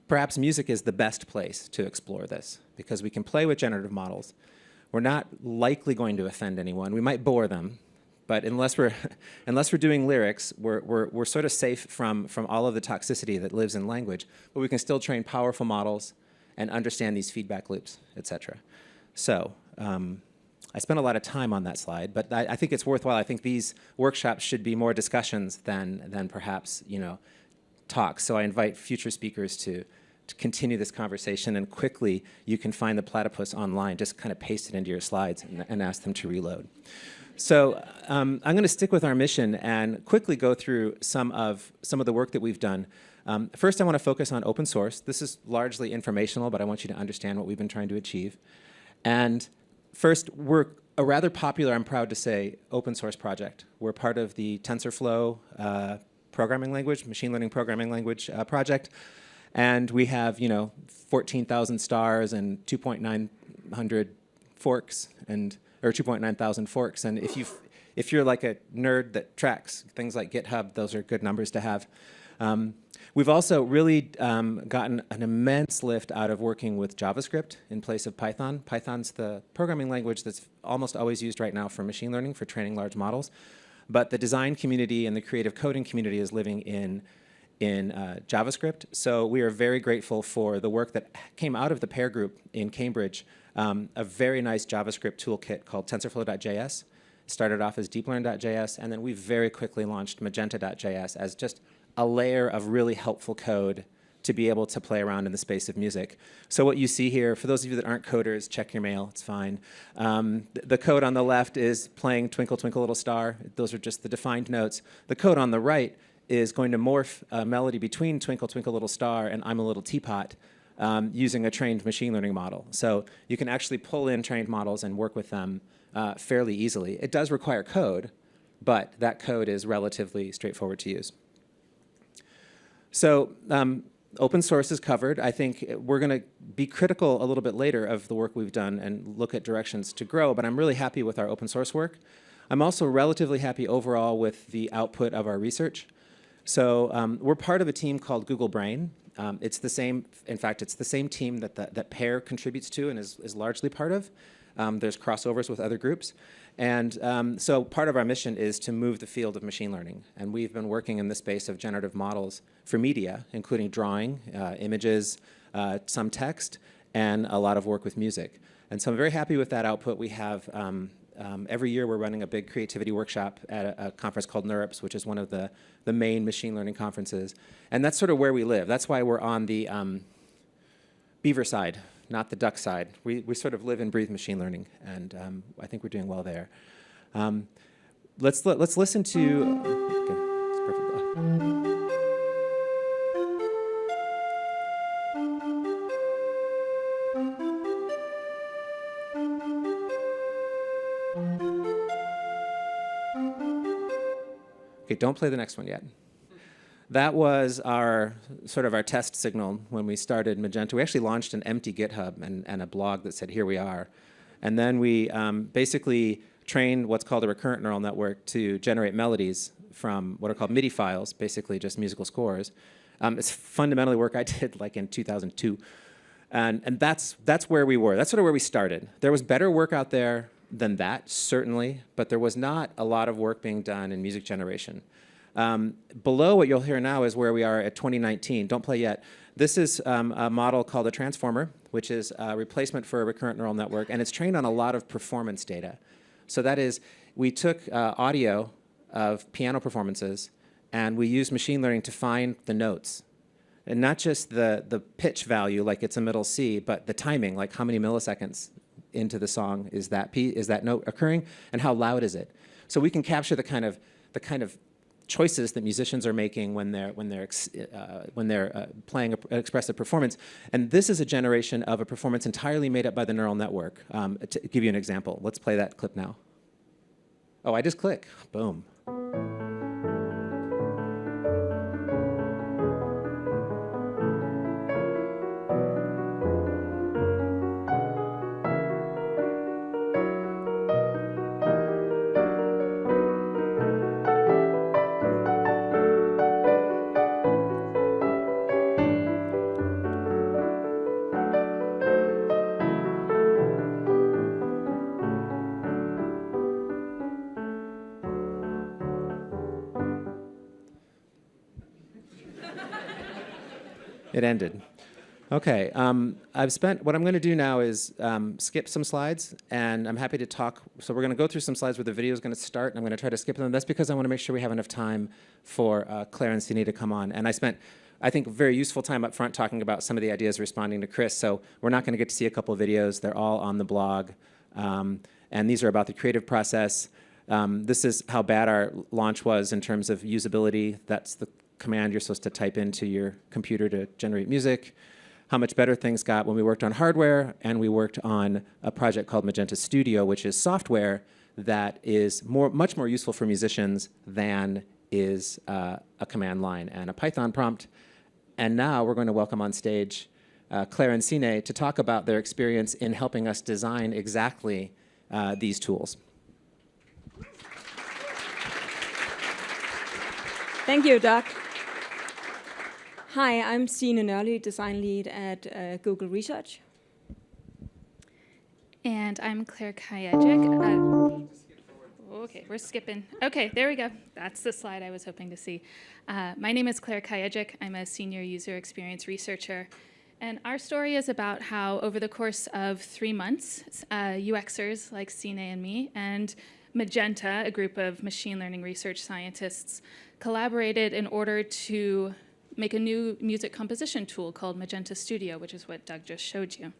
perhaps music is the best place to explore this, because we can play with generative models. We're not likely going to offend anyone. We might bore them, but unless we're doing lyrics, we're sort of safe from all of the toxicity that lives in language, but we can still train powerful models and understand these feedback loops, et cetera. So I spent a lot of time on that slide, but I think it's worthwhile. I think these workshops should be more discussions than perhaps, talks. So I invite future speakers to continue this conversation, and quickly you can find the platypus online. Just kind of paste it into your slides and ask them to reload. So I'm going to stick with our mission and quickly go through some of the work that we've done. First, I want to focus on open source. This is largely informational, but I want you to understand what we've been trying to achieve. And first, we're a rather popular, I'm proud to say, open source project. We're part of the TensorFlow programming language, machine learning programming language project. And we have, 14,000 stars and 2,900 forks, or 2,900 forks. And if you're like a nerd that tracks things like GitHub, those are good numbers to have. We've also really gotten an immense lift out of working with JavaScript in place of Python. Python's the programming language that's almost always used right now for machine learning, for training large models. But the design community and the creative coding community is living in JavaScript. So we are very grateful for the work that came out of the Pair Group in Cambridge, a very nice JavaScript toolkit called TensorFlow.js. Started off as DeepLearn.js, and then we very quickly launched Magenta.js as just a layer of really helpful code to be able to play around in the space of music. So what you see here, for those of you that aren't coders, check your mail, it's fine. The code on the left is playing Twinkle, Twinkle, Little Star. Those are just the defined notes. The code on the right is going to morph a melody between Twinkle, Twinkle, Little Star and I'm a Little Teapot using a trained machine learning model. So you can actually pull in trained models and work with them fairly easily. It does require code, but that code is relatively straightforward to use. So open source is covered. I think we're going to be critical a little bit later of the work we've done and look at directions to grow, but I'm really happy with our open source work. I'm also relatively happy overall with the output of our research. So we're part of a team called Google Brain. It's the same, in fact, it's the same team that Pair contributes to and is largely part of. There's crossovers with other groups. And so part of our mission is to move the field of machine learning. And we've been working in the space of generative models for media, including drawing, images, some text, and a lot of work with music. And so I'm very happy with that output. We have, every year we're running a big creativity workshop at a conference called NeurIPS, which is one of the main machine learning conferences. And that's sort of where we live. That's why we're on the beaver side, not the duck side. We sort of live and breathe machine learning, and I think we're doing well there. Let's listen to. Okay, it's perfect. Okay, don't play the next one yet. That was our sort of our test signal when we started Magenta. We actually launched an empty GitHub and a blog that said, here we are. And then we basically trained what's called a recurrent neural network to generate melodies from what are called MIDI files, basically just musical scores. It's fundamentally work I did like in 2002. And that's where we were. That's sort of where we started. There was better work out there than that, certainly, but there was not a lot of work being done in music generation. Below what you'll hear now is where we are at 2019. Don't play yet. This is a model called a transformer, which is a replacement for a recurrent neural network, and it's trained on a lot of performance data. So that is, we took audio of piano performances, and we used machine learning to find the notes. And not just the pitch value, like it's a middle C, but the timing, like how many milliseconds into the song is that note occurring, and how loud is it? So we can capture the kind of choices that musicians are making when they're playing an expressive performance. And this is a generation of a performance entirely made up by the neural network. To give you an example, let's play that clip now. Oh, I just click, boom. It ended. Okay, what I'm going to do now is skip some slides, and I'm happy to talk. So we're going to go through some slides where the video is going to start, and I'm going to try to skip them. That's because I want to make sure we have enough time for Claire and Sine to come on. And I spent, I think, a very useful time up front talking about some of the ideas responding to Chris. So we're not going to get to see a couple of videos. They're all on the blog. And these are about the creative process. This is how bad our launch was in terms of usability. That's the command you're supposed to type into your computer to generate music. How much better things got when we worked on hardware, and we worked on a project called Magenta Studio, which is software that is much more useful for musicians than is a command line and a Python prompt. And now we're going to welcome on stage Claire and Sine to talk about their experience in helping us design exactly these tools. Thank you, Doug. Hi, I'm Sine Nørli, design lead at Google Research. And I'm Claire Kajajic. Okay, we're skipping. Okay, there we go. That's the slide I was hoping to see. My name is Claire Kajajic. I'm a senior user experience researcher. And our story is about how, over the course of 3 months, UXers like Sine and me, and Magenta, a group of machine learning research scientists, collaborated in order to make a new music composition tool called Magenta Studio, which is what Doug just showed you.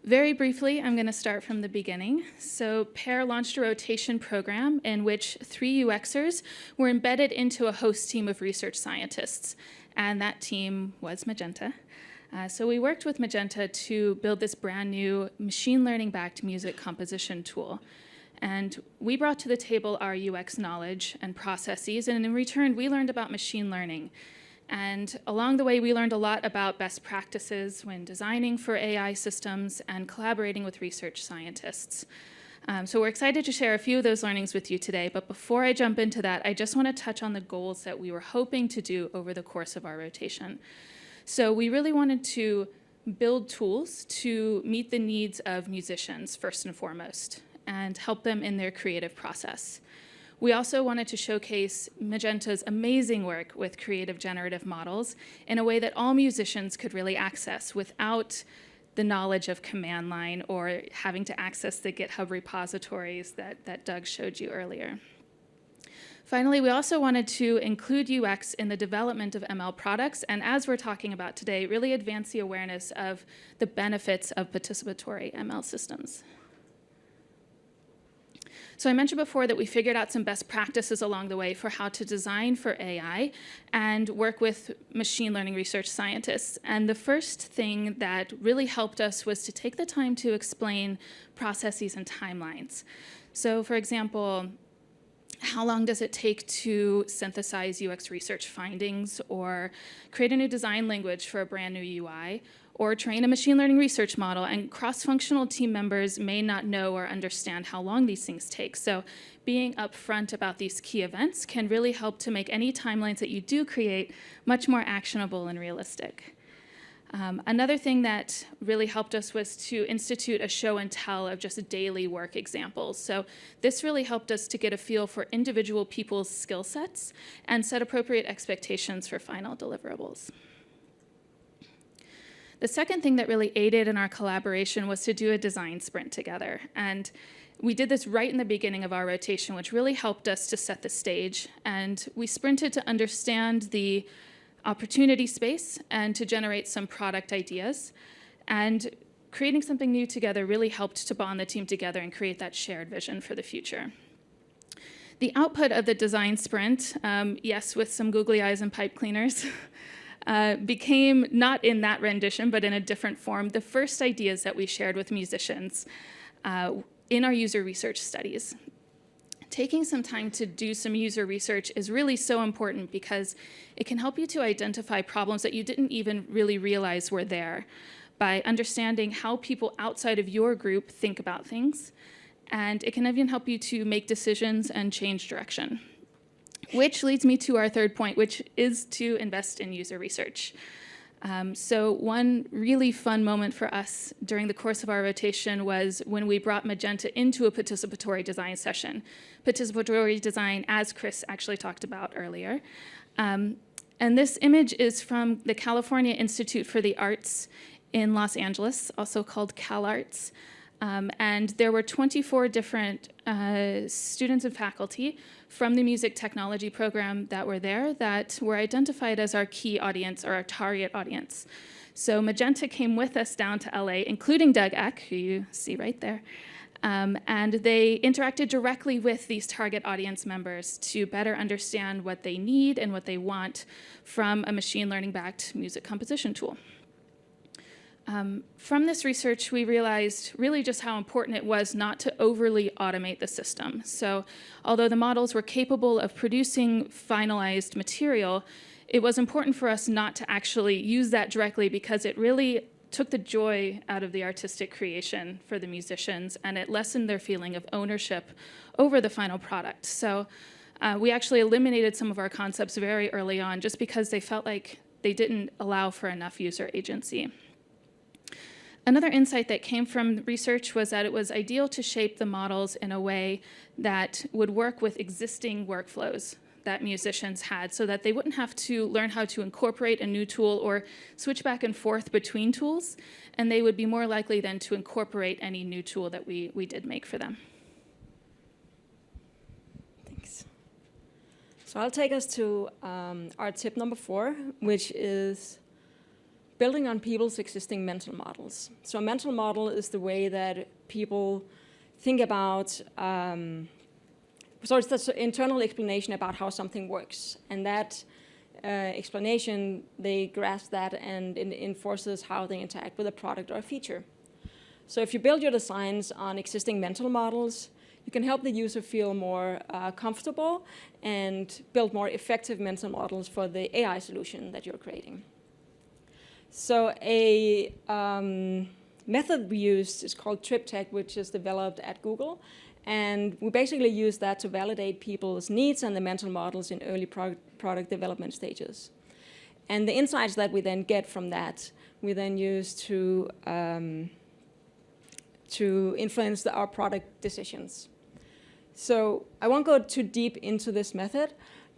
Very briefly, I'm going to start from the beginning. So Pear launched a rotation program in which 3 UXers were embedded into a host team of research scientists, and that team was Magenta. So we worked with Magenta to build this brand new machine learning-backed music composition tool. And we brought to the table our UX knowledge and processes, and in return, we learned about machine learning. And along the way, we learned a lot about best practices when designing for AI systems and collaborating with research scientists. So we're excited to share a few of those learnings with you today, but before I jump into that, I just want to touch on the goals that we were hoping to do over the course of our rotation. So we really wanted to build tools to meet the needs of musicians first and foremost and help them in their creative process. We also wanted to showcase Magenta's amazing work with creative generative models in a way that all musicians could really access without the knowledge of command line or having to access the GitHub repositories that Doug showed you earlier. Finally, we also wanted to include UX in the development of ML products, and as we're talking about today, really advance the awareness of the benefits of participatory ML systems. So I mentioned before that we figured out some best practices along the way for how to design for AI and work with machine learning research scientists. And the first thing that really helped us was to take the time to explain processes and timelines. So for example, how long does it take to synthesize UX research findings or create a new design language for a brand new UI? Or train a machine learning research model, and cross-functional team members may not know or understand how long these things take. So being upfront about these key events can really help to make any timelines that you do create much more actionable and realistic. Another thing that really helped us was to institute a show and tell of just daily work examples. So this really helped us to get a feel for individual people's skill sets and set appropriate expectations for final deliverables. The second thing that really aided in our collaboration was to do a design sprint together. And we did this right in the beginning of our rotation, which really helped us to set the stage. And we sprinted to understand the opportunity space and to generate some product ideas. And creating something new together really helped to bond the team together and create that shared vision for the future. The output of the design sprint, yes, with some googly eyes and pipe cleaners, became, not in that rendition, but in a different form, the first ideas that we shared with musicians in our user research studies. Taking some time to do some user research is really so important because it can help you to identify problems that you didn't even really realize were there by understanding how people outside of your group think about things. And it can even help you to make decisions and change direction. Which leads me to our third point, which is to invest in user research. So one really fun moment for us during the course of our rotation was when we brought Magenta into a participatory design session. Participatory design, as Chris actually talked about earlier. And this image is from the California Institute for the Arts in Los Angeles, also called CalArts. And there were 24 different students and faculty from the music technology program that were there that were identified as our key audience or our target audience. So Magenta came with us down to LA, including Doug Eck, who you see right there. And they interacted directly with these target audience members to better understand what they need and what they want from a machine learning-backed music composition tool. From this research, we realized really just how important it was not to overly automate the system. So although the models were capable of producing finalized material, it was important for us not to actually use that directly because it really took the joy out of the artistic creation for the musicians, and it lessened their feeling of ownership over the final product. So we actually eliminated some of our concepts very early on just because they felt like they didn't allow for enough user agency. Another insight that came from research was that it was ideal to shape the models in a way that would work with existing workflows that musicians had so that they wouldn't have to learn how to incorporate a new tool or switch back and forth between tools, and they would be more likely then to incorporate any new tool that we did make for them. Thanks. So I'll take us to our tip number 4, which is building on people's existing mental models. So a mental model is the way that people think about, so it's the internal explanation about how something works. And that explanation, they grasp that and it enforces how they interact with a product or a feature. So if you build your designs on existing mental models, you can help the user feel more comfortable and build more effective mental models for the AI solution that you're creating. So a method we used is called TripTech, which is developed at Google. And we basically use that to validate people's needs and the mental models in early product development stages. And the insights that we then get from that, we then use to influence our product decisions. So I won't go too deep into this method,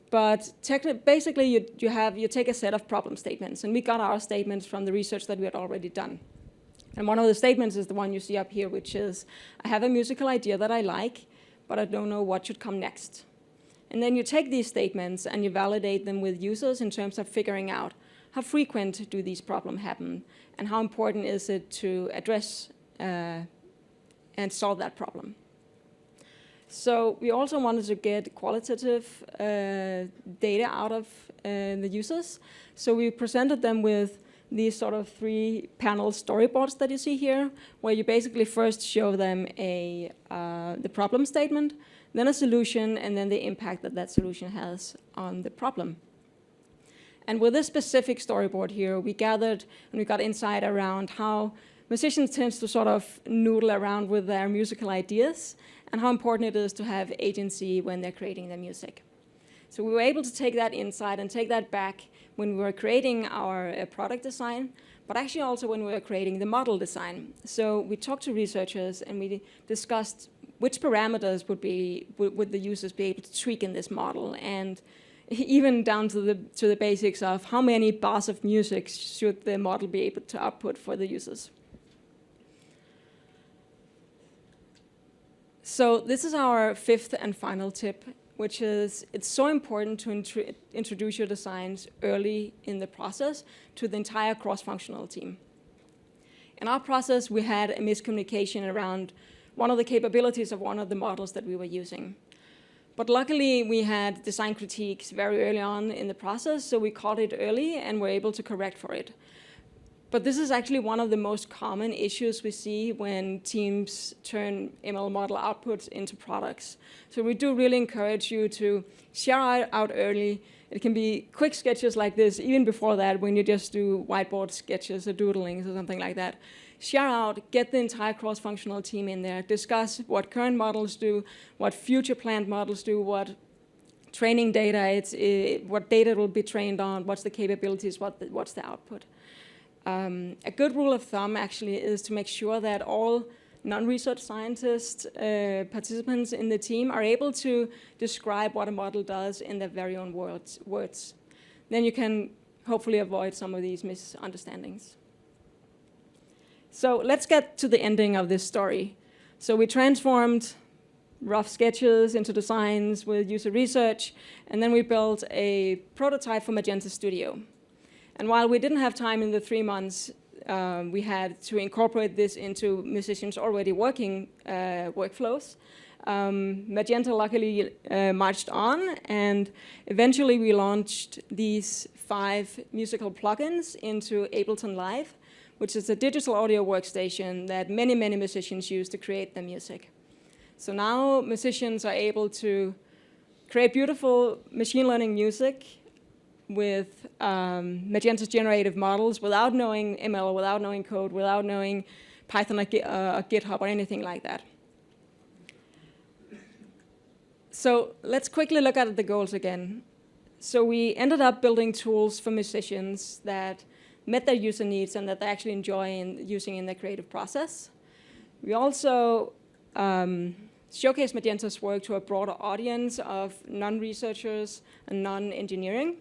but basically you take a set of problem statements, and we got our statements from the research that we had already done. And one of the statements is the one you see up here, which is, I have a musical idea that I like, but I don't know what should come next. And then you take these statements and you validate them with users in terms of figuring out how frequent do these problems happen, and how important is it to address and solve that problem. So we also wanted to get qualitative data out of the users. So we presented them with these sort of 3-panel storyboards that you see here, where you basically first show them the problem statement, then a solution, and then the impact that that solution has on the problem. And with this specific storyboard here, we gathered and we got insight around how musicians tend to sort of noodle around with their musical ideas, and how important it is to have agency when they're creating their music. So we were able to take that insight and take that back when we were creating our product design, but actually also when we were creating the model design. So we talked to researchers and we discussed which parameters would the users be able to tweak in this model, and even down to the basics of how many bars of music should the model be able to output for the users. So this is our 5th and final tip, which is it's so important to introduce your designs early in the process to the entire cross-functional team. In our process, we had a miscommunication around one of the capabilities of one of the models that we were using. But luckily, we had design critiques very early on in the process, so we caught it early and were able to correct for it. But this is actually one of the most common issues we see when teams turn ML model outputs into products. So we do really encourage you to share out early. It can be quick sketches like this, even before that, when you just do whiteboard sketches or doodlings or something like that. Share out, get the entire cross-functional team in there, discuss what current models do, what future planned models do, what training data, what data will be trained on, what's the capabilities, what's the output. A good rule of thumb actually is to make sure that all non-research scientist participants in the team are able to describe what a model does in their very own words. Then you can hopefully avoid some of these misunderstandings. So let's get to the ending of this story. So we transformed rough sketches into designs with user research, and then we built a prototype for Magenta Studio. And while we didn't have time in the 3 months, we had to incorporate this into musicians' already working workflows. Magenta luckily marched on, and eventually we launched these 5 musical plugins into Ableton Live, which is a digital audio workstation that many, many musicians use to create their music. So now musicians are able to create beautiful machine learning music with Magenta's generative models without knowing ML, without knowing code, without knowing Python or GitHub or anything like that. So let's quickly look at the goals again. So we ended up building tools for musicians that met their user needs and that they actually enjoy using in their creative process. We also showcased Magenta's work to a broader audience of non-researchers and non-engineering.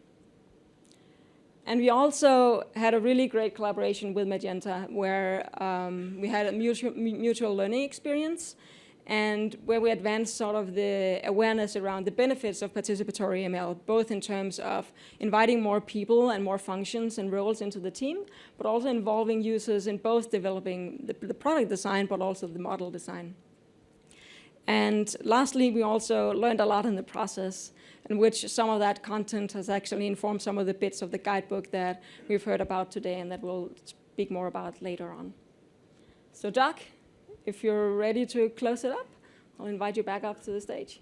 And we also had a really great collaboration with Magenta where we had a mutual learning experience and where we advanced sort of the awareness around the benefits of participatory ML, both in terms of inviting more people and more functions and roles into the team, but also involving users in both developing the product design, but also the model design. And lastly, we also learned a lot in the process, in which some of that content has actually informed some of the bits of the guidebook that we've heard about today and that we'll speak more about later on. So Doc, if you're ready to close it up, I'll invite you back up to the stage.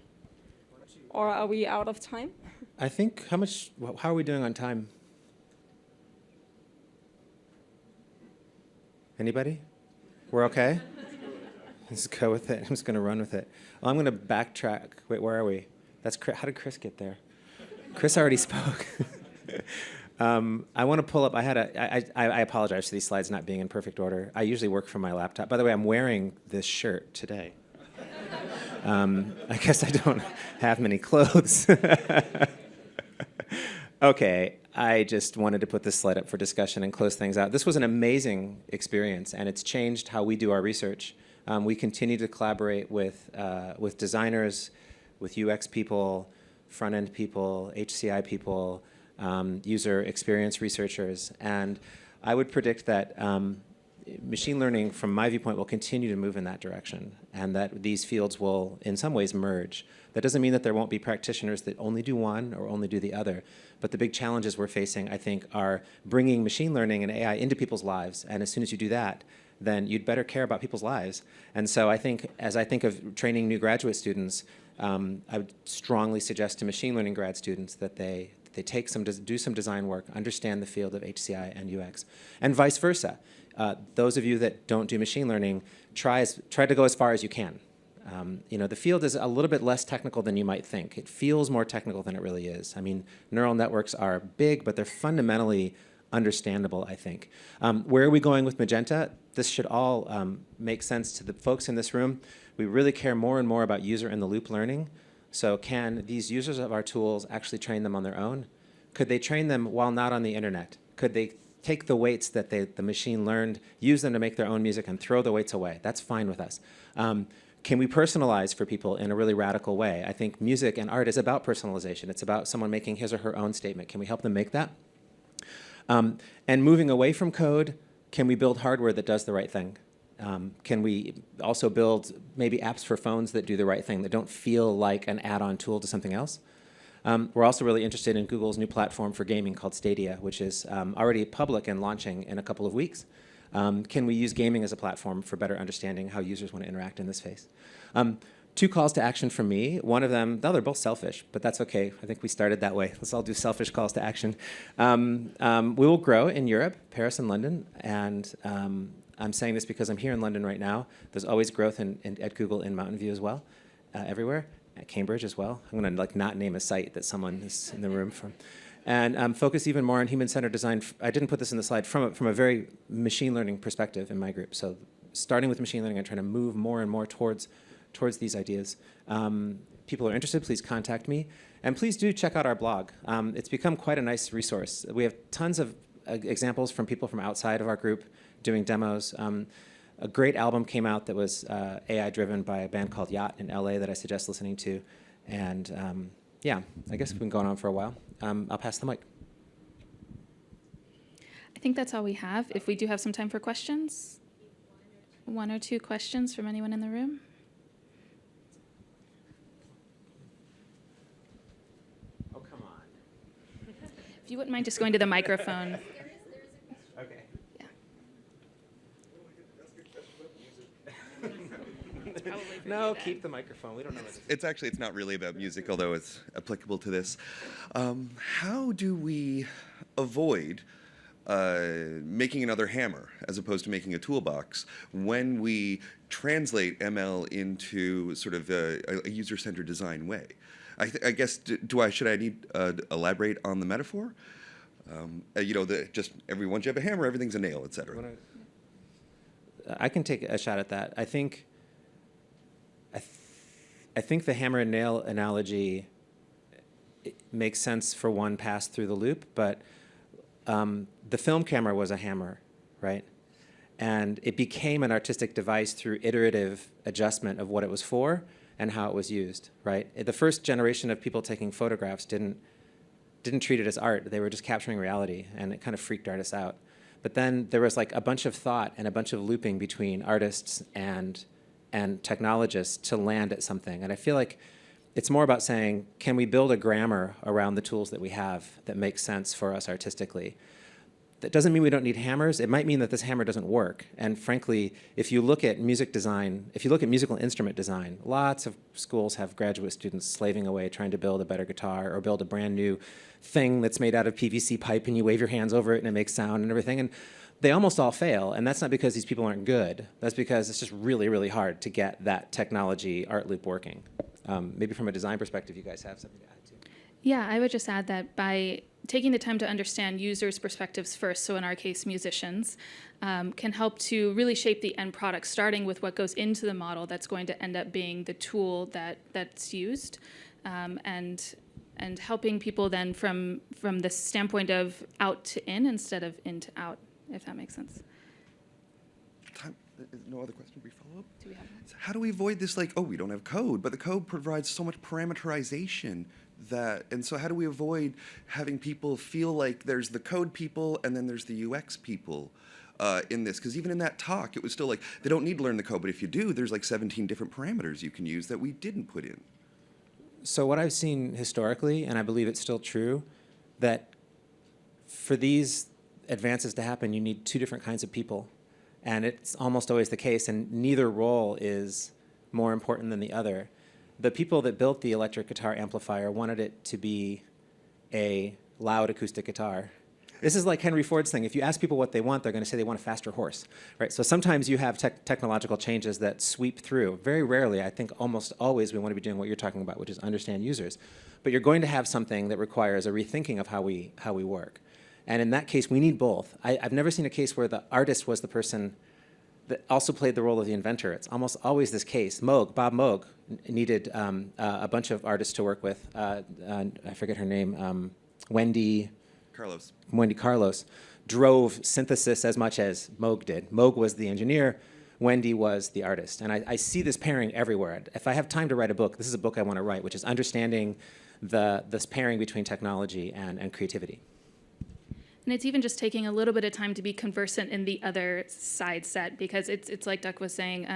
Or are we out of time? I think, how are we doing on time? Anybody? We're okay? Let's go with it. I'm just going to run with it. Oh, I'm going to backtrack. Wait, where are we? That's Chris. How did Chris get there? Chris already spoke. I want to pull up. I apologize for these slides not being in perfect order. I usually work from my laptop. By the way, I'm wearing this shirt today. I guess I don't have many clothes. Okay, I just wanted to put this slide up for discussion and close things out. This was an amazing experience, and it's changed how we do our research. We continue to collaborate with designers, with UX people, front-end people, HCI people, user experience researchers, and I would predict that machine learning, from my viewpoint, will continue to move in that direction, and that these fields will, in some ways, merge. That doesn't mean that there won't be practitioners that only do one or only do the other, but the big challenges we're facing, I think, are bringing machine learning and AI into people's lives, and as soon as you do that, then you'd better care about people's lives. And so I think, as I think of training new graduate students, I would strongly suggest to machine learning grad students that they do some design work, understand the field of HCI and UX, and vice versa. Those of you that don't do machine learning, try to go as far as you can. The field is a little bit less technical than you might think. It feels more technical than it really is. I mean, neural networks are big, but they're fundamentally understandable, I think. Where are we going with Magenta? This should all make sense to the folks in this room. We really care more and more about user-in-the-loop learning. So can these users of our tools actually train them on their own? Could they train them while not on the internet? Could they take the weights that the machine learned, use them to make their own music, and throw the weights away? That's fine with us. Can we personalize for people in a really radical way? I think music and art is about personalization. It's about someone making his or her own statement. Can we help them make that? And moving away from code, can we build hardware that does the right thing? Can we also build maybe apps for phones that do the right thing, that don't feel like an add-on tool to something else? We're also really interested in Google's new platform for gaming called Stadia, which is already public and launching in a couple of weeks. Can we use gaming as a platform for better understanding how users want to interact in this space? Two calls to action from me. One of them, they're both selfish, but that's okay. I think we started that way. Let's all do selfish calls to action. We will grow in Europe, Paris and London, and I'm saying this because I'm here in London right now. There's always growth at Google in Mountain View as well, everywhere, at Cambridge as well. I'm going to not name a site that someone is in the room from. And focus even more on human-centered design. I didn't put this in the slide, from a very machine learning perspective in my group. So starting with machine learning and trying to move more and more towards these ideas. People are interested, please contact me. And please do check out our blog. It's become quite a nice resource. We have tons of examples from people from outside of our group doing demos. A great album came out that was AI-driven by a band called Yacht in LA that I suggest listening to. And yeah, I guess we've been going on for a while. I'll pass the mic. I think that's all we have. If we do have some time for questions, 1 or 2 questions from anyone in the room. Oh, come on. If you wouldn't mind just going to the microphone. Okay. No, keep the microphone. We don't know what It's not really about music, although it's applicable to this. How do we avoid making another hammer as opposed to making a toolbox when we translate ML into sort of a user-centered design way? I guess, should I need elaborate on the metaphor? Just once you have a hammer, everything's a nail, et cetera. I can take a shot at that. I think the hammer and nail analogy makes sense for one pass through the loop, but the film camera was a hammer, right? And it became an artistic device through iterative adjustment of what it was for and how it was used, right? The first generation of people taking photographs didn't treat it as art. They were just capturing reality, and it kind of freaked artists out. But then there was like a bunch of thought and a bunch of looping between artists and technologists to land at something. And I feel like it's more about saying, can we build a grammar around the tools that we have that makes sense for us artistically? That doesn't mean we don't need hammers. It might mean that this hammer doesn't work. And frankly, if you look at music design, if you look at musical instrument design, lots of schools have graduate students slaving away trying to build a better guitar or build a brand new thing that's made out of PVC pipe and you wave your hands over it and it makes sound and everything. And they almost all fail. And that's not because these people aren't good. That's because it's just really, really hard to get that technology art loop working. Maybe from a design perspective, you guys have something to add to. Yeah, I would just add that by taking the time to understand users' perspectives first, so in our case, musicians, can help to really shape the end product, starting with what goes into the model that's going to end up being the tool that's used, and helping people then from the standpoint of out to in instead of in to out, if that makes sense. No other question? We follow up? Do we have So how do we avoid this, like, oh, we don't have code, but the code provides so much parameterization and so how do we avoid having people feel like there's the code people and then there's the UX people in this? Because even in that talk, it was still like, they don't need to learn the code, but if you do, there's like 17 different parameters you can use that we didn't put in. So what I've seen historically, and I believe it's still true, that for these advances to happen, you need two different kinds of people. And it's almost always the case, and neither role is more important than the other. The people that built the electric guitar amplifier wanted it to be a loud acoustic guitar. This is like Henry Ford's thing. If you ask people what they want, they're going to say they want a faster horse, right? So sometimes you have technological changes that sweep through. Very rarely, I think almost always, we want to be doing what you're talking about, which is understand users. But you're going to have something that requires a rethinking of how we work. And in that case, we need both. I've never seen a case where the artist was the person that also played the role of the inventor. It's almost always this case. Bob Moog needed a bunch of artists to work with. I forget her name. Wendy Carlos drove synthesis as much as Moog did. Moog was the engineer. Wendy was the artist. And I see this pairing everywhere. If I have time to write a book, this is a book I want to write, which is understanding this pairing between technology and creativity. And it's even just taking a little bit of time to be conversant in the other side set, because it's like Duck was saying,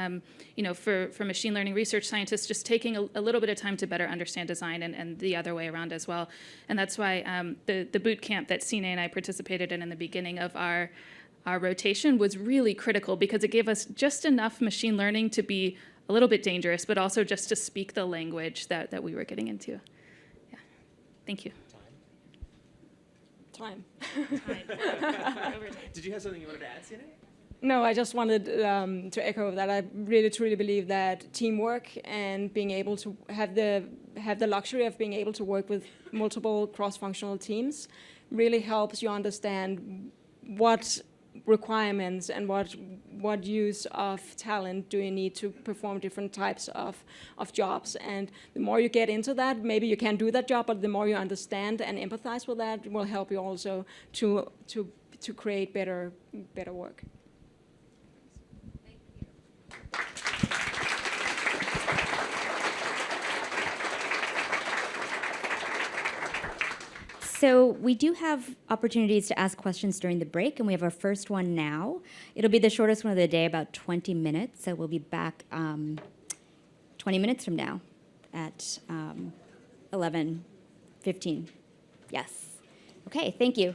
for machine learning research scientists, just taking a little bit of time to better understand design and the other way around as well. And that's why the boot camp that Sine and I participated in the beginning of our rotation was really critical, because it gave us just enough machine learning to be a little bit dangerous, but also just to speak the language that we were getting into. Yeah, thank you. Time. Did you have something you wanted to add, Sine? No, I just wanted to echo that. I really truly believe that teamwork and being able to have the luxury of being able to work with multiple cross-functional teams really helps you understand what requirements and what use of talent do you need to perform different types of jobs. And the more you get into that, maybe you can do that job, but the more you understand and empathize with that will help you also to create better work. So we do have opportunities to ask questions during the break, and we have our first one now. It'll be the shortest one of the day, about 20 minutes, so we'll be back 20 minutes from now at 11:15. Yes. Okay, thank you.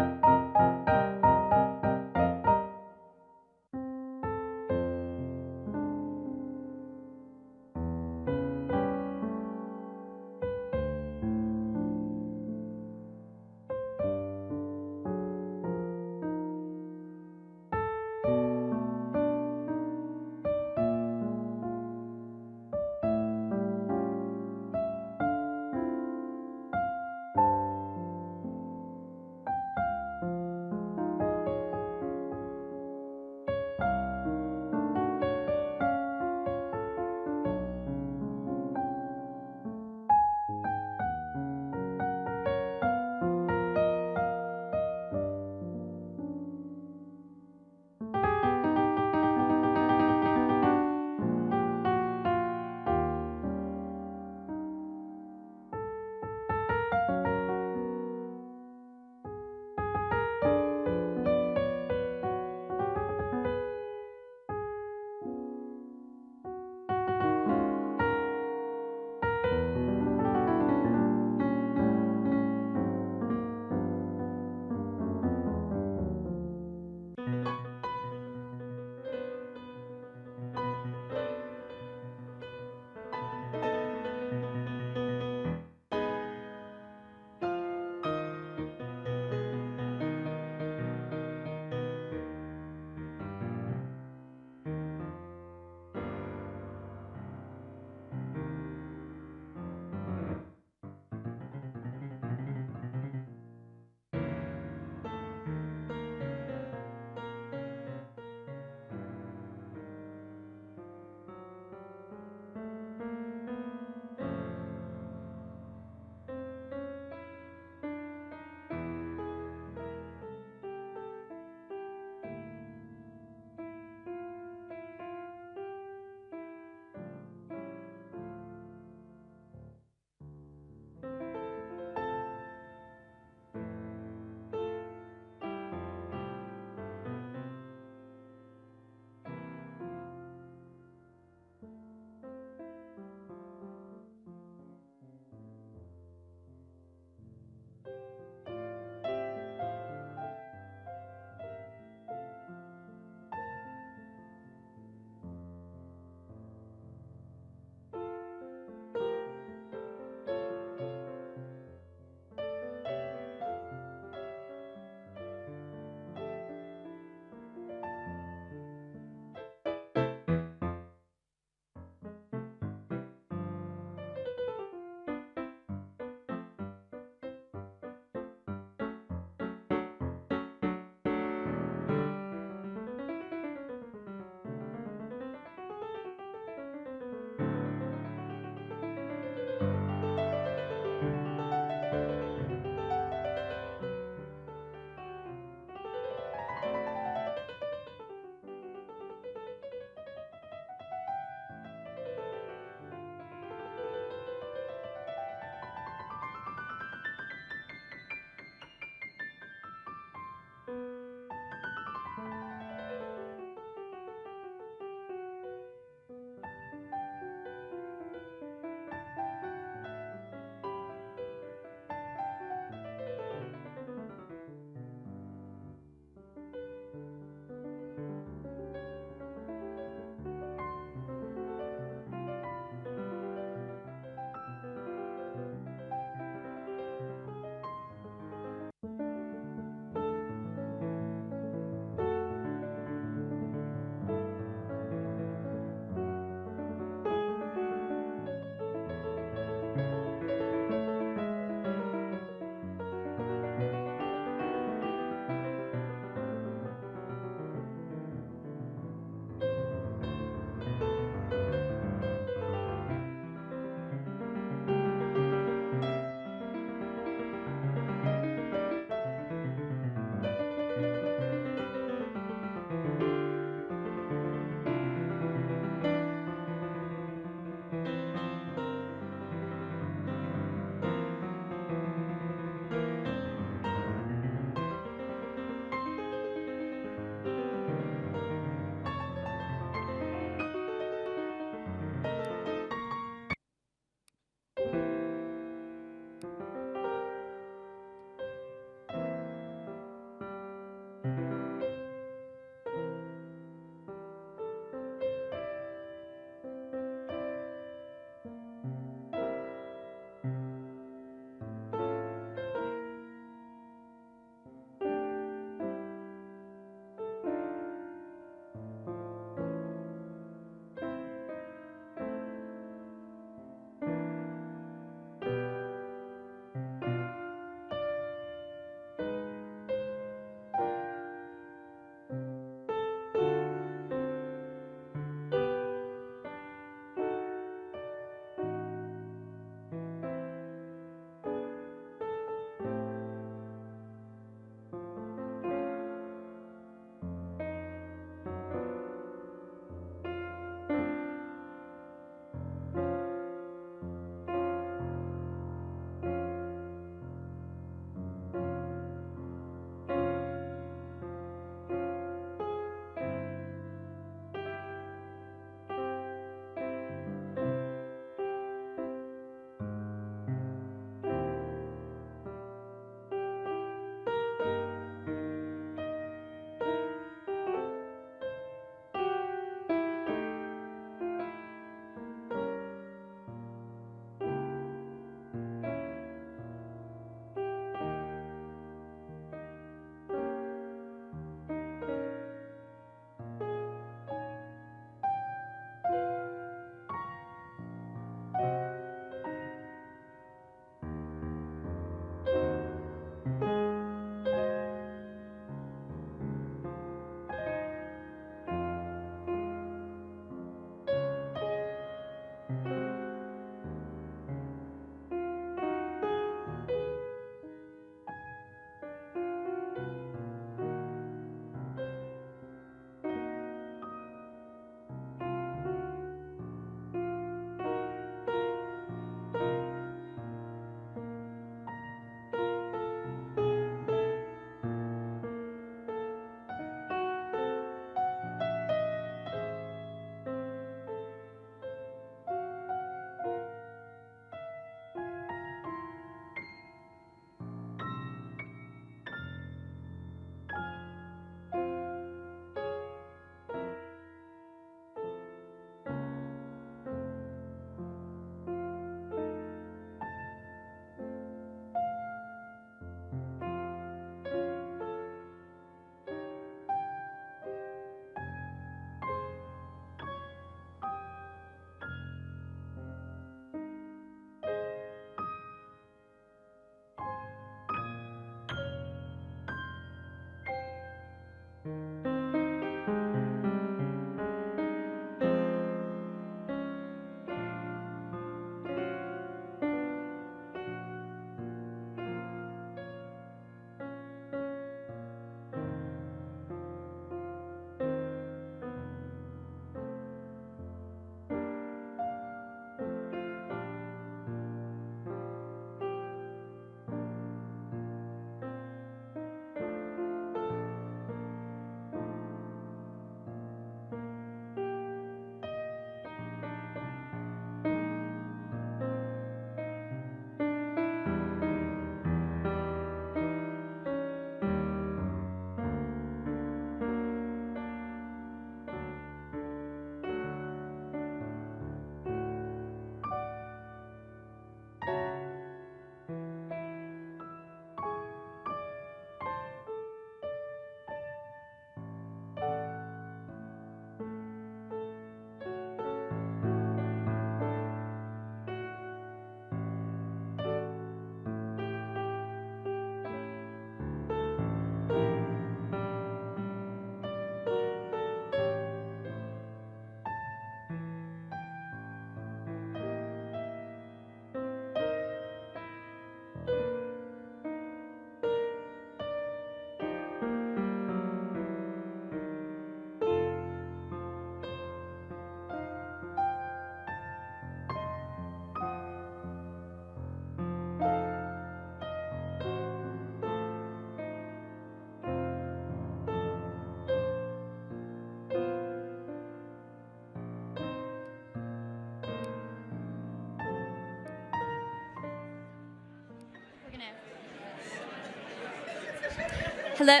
Hello.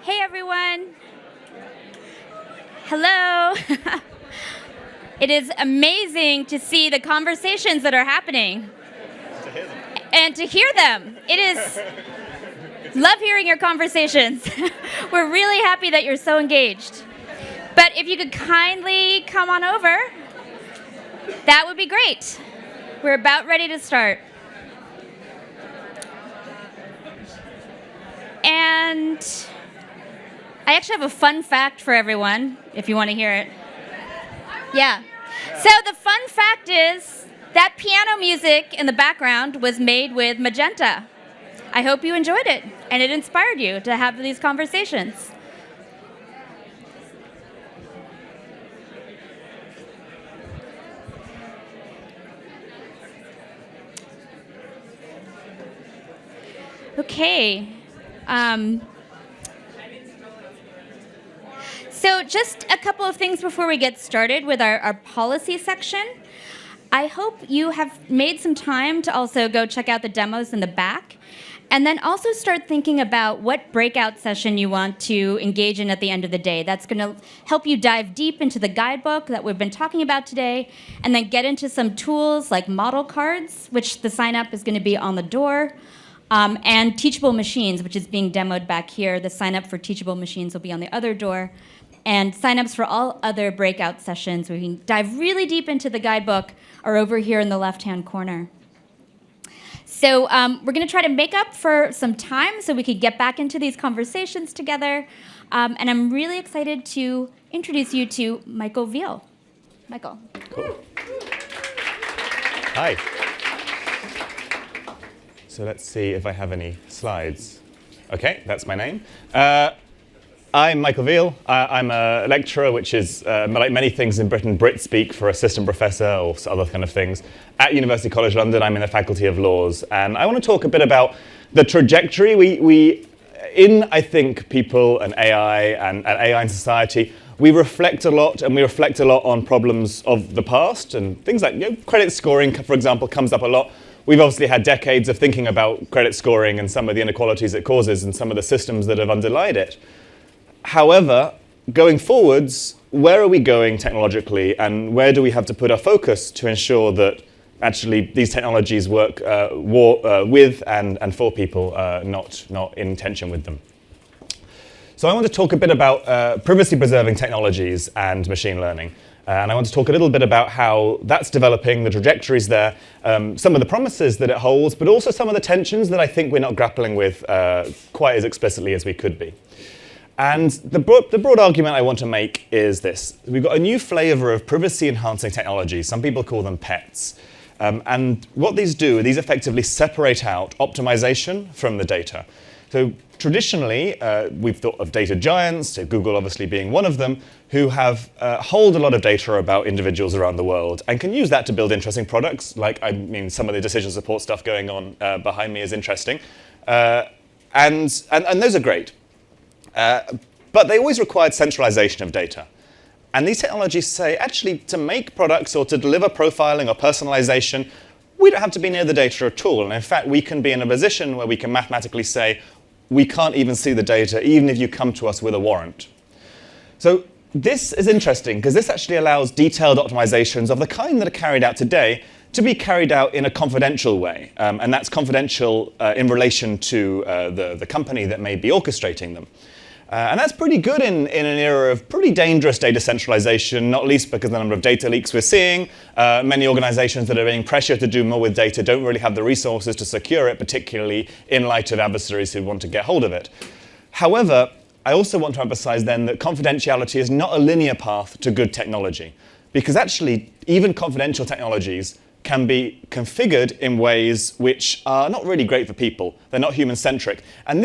Hey, everyone. Hello. It is amazing to see the conversations that are happening. And to hear them. It is... Love hearing your conversations. We're really happy that you're so engaged. But if you could kindly come on over, that would be great. We're about ready to start. And I actually have a fun fact for everyone, if you want to hear it. Yeah. So the fun fact is that piano music in the background was made with magenta. I hope you enjoyed it, and it inspired you to have these conversations. Okay. So just a couple of things before we get started with our policy section. I hope you have made some time to also go check out the demos in the back, and then also start thinking about what breakout session you want to engage in at the end of the day. That's going to help you dive deep into the guidebook that we've been talking about today, and then get into some tools like model cards, which the sign-up is going to be on the door, and Teachable Machines, which is being demoed back here. The sign-up for Teachable Machines will be on the other door. And sign-ups for all other breakout sessions where we can dive really deep into the guidebook are over here in the left-hand corner. So we're going to try to make up for some time so we could get back into these conversations together. And I'm really excited to introduce you to Michael Veal. Michael. Cool. Hi. So let's see if I have any slides. Okay, that's my name. I'm Michael Veal. I'm a lecturer, which is, like many things in Britain, Brit speak for assistant professor or other kind of things. At University College London, I'm in the Faculty of Laws. And I want to talk a bit about the trajectory I think, people and AI and AI in society, we reflect a lot, and we reflect a lot on problems of the past, and things like credit scoring, for example, comes up a lot. We've obviously had decades of thinking about credit scoring and some of the inequalities it causes and some of the systems that have underlied it. However, going forwards, where are we going technologically, and where do we have to put our focus to ensure that actually these technologies work with and for people, not in tension with them? So I want to talk a bit about privacy-preserving technologies and machine learning. And I want to talk a little bit about how that's developing, the trajectories there, some of the promises that it holds, but also some of the tensions that I think we're not grappling with quite as explicitly as we could be. And the broad argument I want to make is this. We've got a new flavor of privacy-enhancing technologies. Some people call them PETs. And what these do, these effectively separate out optimization from the data. So traditionally, we've thought of data giants, so Google obviously being one of them, who have hold a lot of data about individuals around the world and can use that to build interesting products. Like, I mean, some of the decision support stuff going on behind me is interesting. And those are great. But they always required centralization of data. And these technologies say, actually, to make products or to deliver profiling or personalization, we don't have to be near the data at all. And in fact, we can be in a position where we can mathematically say, we can't even see the data, even if you come to us with a warrant. So this is interesting, because this actually allows detailed optimizations of the kind that are carried out today to be carried out in a confidential way. And that's confidential in relation to the company that may be orchestrating them. And that's pretty good in an era of pretty dangerous data centralization, not least because of the number of data leaks we're seeing. Many organizations that are being pressured to do more with data don't really have the resources to secure it, particularly in light of adversaries who want to get hold of it. However, I also want to emphasize then that confidentiality is not a linear path to good technology, because actually even confidential technologies can be configured in ways which are not really great for people. They're not human-centric. And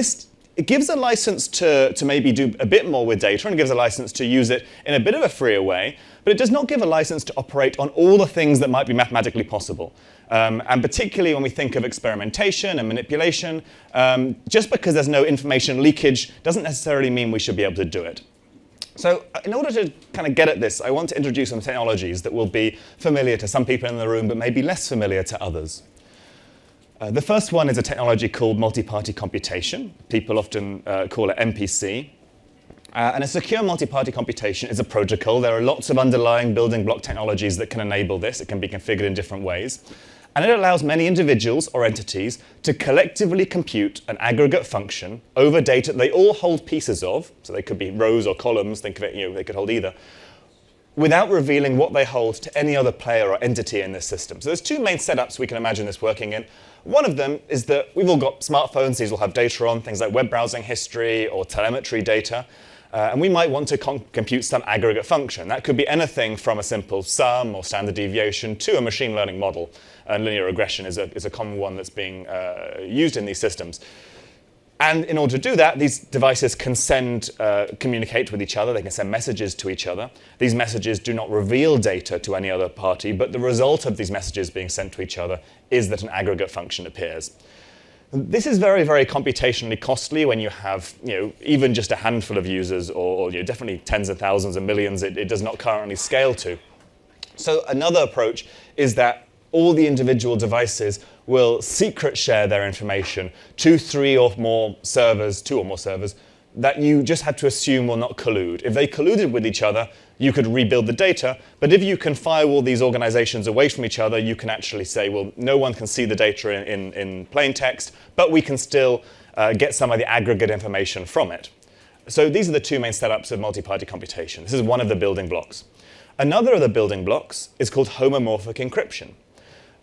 it gives a license to maybe do a bit more with data, and it gives a license to use it in a bit of a freer way, but it does not give a license to operate on all the things that might be mathematically possible. And particularly when we think of experimentation and manipulation, just because there's no information leakage doesn't necessarily mean we should be able to do it. So in order to kind of get at this, I want to introduce some technologies that will be familiar to some people in the room, but maybe less familiar to others. The first one is a technology called multi-party computation. People often call it MPC. And a secure multi-party computation is a protocol. There are lots of underlying building block technologies that can enable this. It can be configured in different ways. And it allows many individuals or entities to collectively compute an aggregate function over data they all hold pieces of. So they could be rows or columns. Think of it, they could hold either, without revealing what they hold to any other player or entity in this system. So there's two main setups we can imagine this working in. One of them is that we've all got smartphones. These will have data on, things like web browsing history or telemetry data. And we might want to compute some aggregate function. That could be anything from a simple sum or standard deviation to a machine learning model. And linear regression is a common one that's being used in these systems. And in order to do that, these devices can communicate with each other. They can send messages to each other. These messages do not reveal data to any other party, but the result of these messages being sent to each other is that an aggregate function appears. This is very, very computationally costly when you have even just a handful of users or definitely tens of thousands and millions. It does not currently scale to. So another approach is that all the individual devices will secret share their information to two or more servers, that you just had to assume will not collude. If they colluded with each other, you could rebuild the data. But if you can firewall these organizations away from each other, you can actually say, well, no one can see the data in plain text, but we can still get some of the aggregate information from it. So these are the two main setups of multi-party computation. This is one of the building blocks. Another of the building blocks is called homomorphic encryption.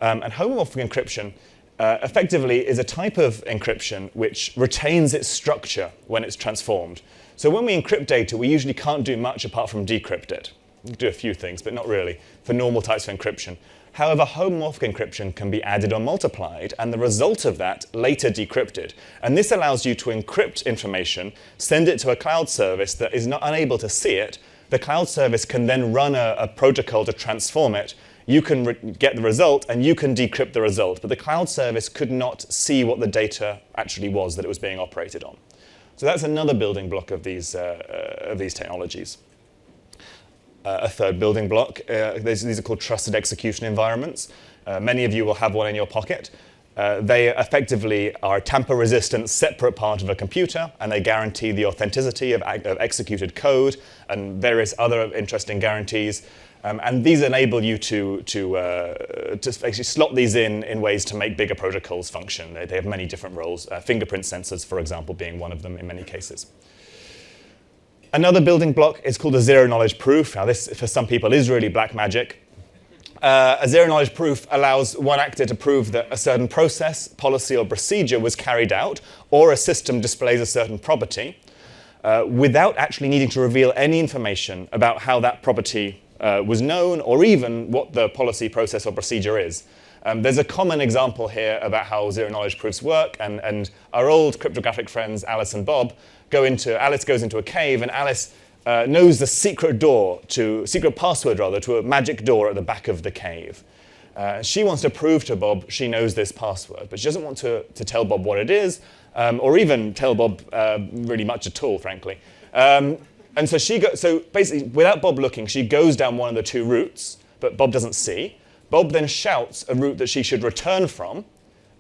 And homomorphic encryption effectively is a type of encryption which retains its structure when it's transformed. So when we encrypt data, we usually can't do much apart from decrypt it. We can do a few things, but not really, for normal types of encryption. However, homomorphic encryption can be added or multiplied, and the result of that later decrypted. And this allows you to encrypt information, send it to a cloud service that is not unable to see it. The cloud service can then run a protocol to transform it. You can get the result, and you can decrypt the result. But the cloud service could not see what the data actually was that it was being operated on. So that's another building block of these technologies. A third building block, these are called trusted execution environments. Many of you will have one in your pocket. They effectively are a tamper-resistant, separate part of a computer, and they guarantee the authenticity of executed code and various other interesting guarantees. And these enable you to actually slot these in ways to make bigger protocols function. They have many different roles, fingerprint sensors, for example, being one of them in many cases. Another building block is called a zero-knowledge proof. Now, this, for some people, is really black magic. A zero-knowledge proof allows one actor to prove that a certain process, policy, or procedure was carried out, or a system displays a certain property, without actually needing to reveal any information about how that property was known, or even what the policy, process, or procedure is. There's a common example here about how zero-knowledge proofs work, and our old cryptographic friends, Alice and Bob, Alice goes into a cave, and Alice knows the secret password to a magic door at the back of the cave. She wants to prove to Bob she knows this password, but she doesn't want to tell Bob what it is, or even tell Bob really much at all, frankly. And so basically, without Bob looking, she goes down one of the two routes, but Bob doesn't see. Bob then shouts a route that she should return from,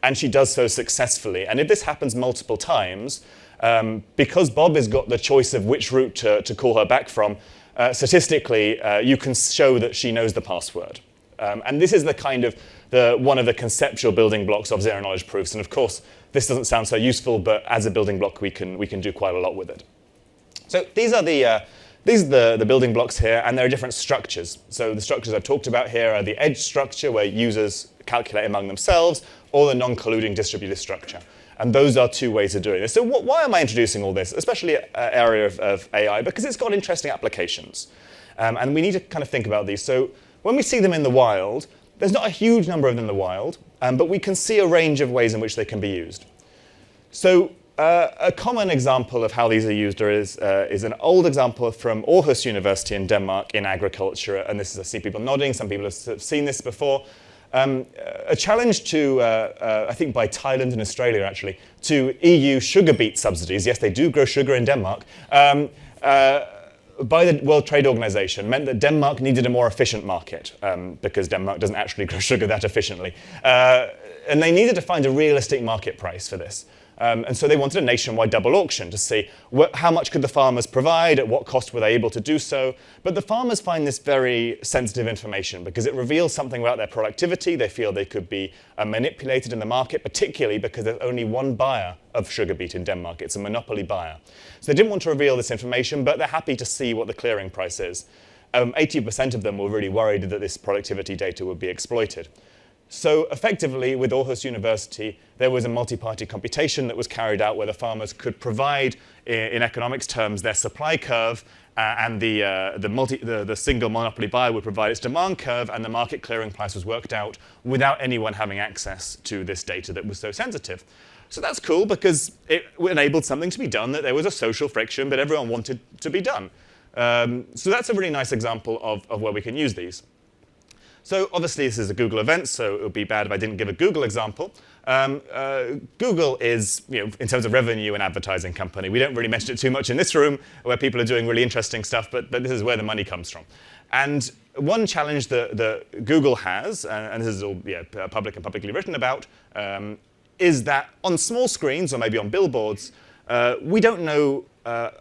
and she does so successfully. And if this happens multiple times, because Bob has got the choice of which route to call her back from, statistically, you can show that she knows the password. And this is one of the conceptual building blocks of zero-knowledge proofs. And of course, this doesn't sound so useful, but as a building block, we can do quite a lot with it. So these are the building blocks here, and there are different structures. So the structures I've talked about here are the edge structure, where users calculate among themselves, or the non-colluding distributed structure. And those are two ways of doing this. So why am I introducing all this, especially an area of AI? Because it's got interesting applications. And we need to kind of think about these. So when we see them in the wild, there's not a huge number of them in the wild, but we can see a range of ways in which they can be used. So a common example of how these are used is an old example from Aarhus University in Denmark in agriculture. And this is, I see people nodding. Some people have seen this before. A challenge to, I think by Thailand and Australia actually, to EU sugar beet subsidies. Yes, they do grow sugar in Denmark. by the World Trade Organization meant that Denmark needed a more efficient market, because Denmark doesn't actually grow sugar that efficiently. And they needed to find a realistic market price for this. And so they wanted a nationwide double auction to see how much could the farmers provide, at what cost were they able to do so. But the farmers find this very sensitive information because it reveals something about their productivity. They feel they could be manipulated in the market, particularly because there's only one buyer of sugar beet in Denmark. It's a monopoly buyer. So they didn't want to reveal this information, but they're happy to see what the clearing price is. 80% of them were really worried that this productivity data would be exploited. So effectively, with Aarhus University, there was a multi-party computation that was carried out where the farmers could provide, in economics terms, their supply curve, and the single monopoly buyer would provide its demand curve, and the market clearing price was worked out without anyone having access to this data that was so sensitive. So that's cool because it enabled something to be done that there was a social friction, but everyone wanted to be done. So that's a really nice example of where we can use these. So obviously this is a Google event, so it would be bad if I didn't give a Google example. Google is, in terms of revenue, an advertising company. We don't really mention it too much in this room, where people are doing really interesting stuff, but this is where the money comes from. And one challenge that Google has, and this is all public and publicly written about, is that on small screens, or maybe on billboards, we don't know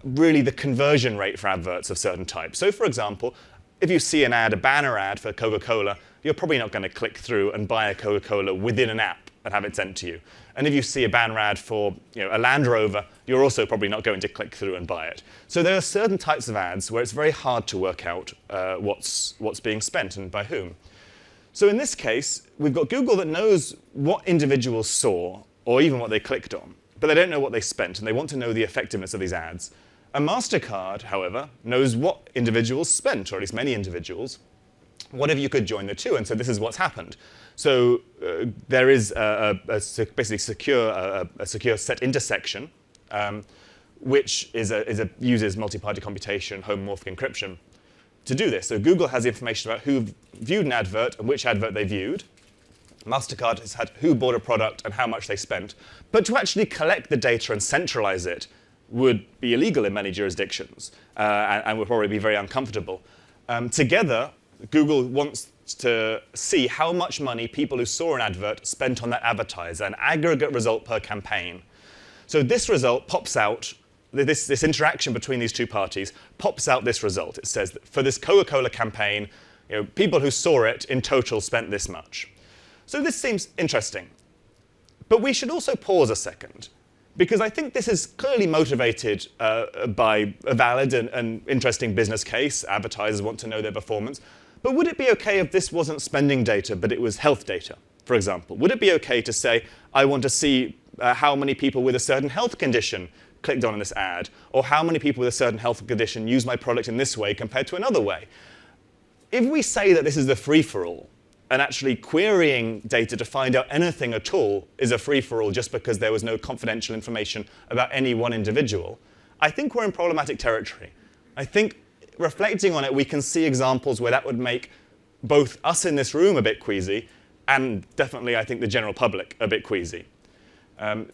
really the conversion rate for adverts of certain types. So for example, if you see an ad, a banner ad for Coca-Cola, you're probably not going to click through and buy a Coca-Cola within an app and have it sent to you. And if you see a banner ad for a Land Rover, you're also probably not going to click through and buy it. So there are certain types of ads where it's very hard to work out what's being spent and by whom. So in this case, we've got Google that knows what individuals saw, or even what they clicked on, but they don't know what they spent, and they want to know the effectiveness of these ads. A MasterCard, however, knows what individuals spent, or at least many individuals. What if you could join the two? And so this is what's happened. So there is basically a secure set intersection, which uses multi-party computation, homomorphic encryption to do this. So Google has the information about who viewed an advert and which advert they viewed. MasterCard has had who bought a product and how much they spent. But to actually collect the data and centralize it would be illegal in many jurisdictions and would probably be very uncomfortable. Together, Google wants to see how much money people who saw an advert spent on that advertiser, an aggregate result per campaign. So this result pops out, this interaction between these two parties pops out this result. It says that for this Coca-Cola campaign, people who saw it in total spent this much. So this seems interesting. But we should also pause a second, because I think this is clearly motivated by a valid and interesting business case. Advertisers want to know their performance. But would it be OK if this wasn't spending data, but it was health data, for example? Would it be OK to say, I want to see how many people with a certain health condition clicked on this ad, or how many people with a certain health condition use my product in this way compared to another way? If we say that this is the free-for-all, and actually querying data to find out anything at all is a free-for-all just because there was no confidential information about any one individual, I think we're in problematic territory. I think reflecting on it, we can see examples where that would make both us in this room a bit queasy, and definitely, I think, the general public a bit queasy.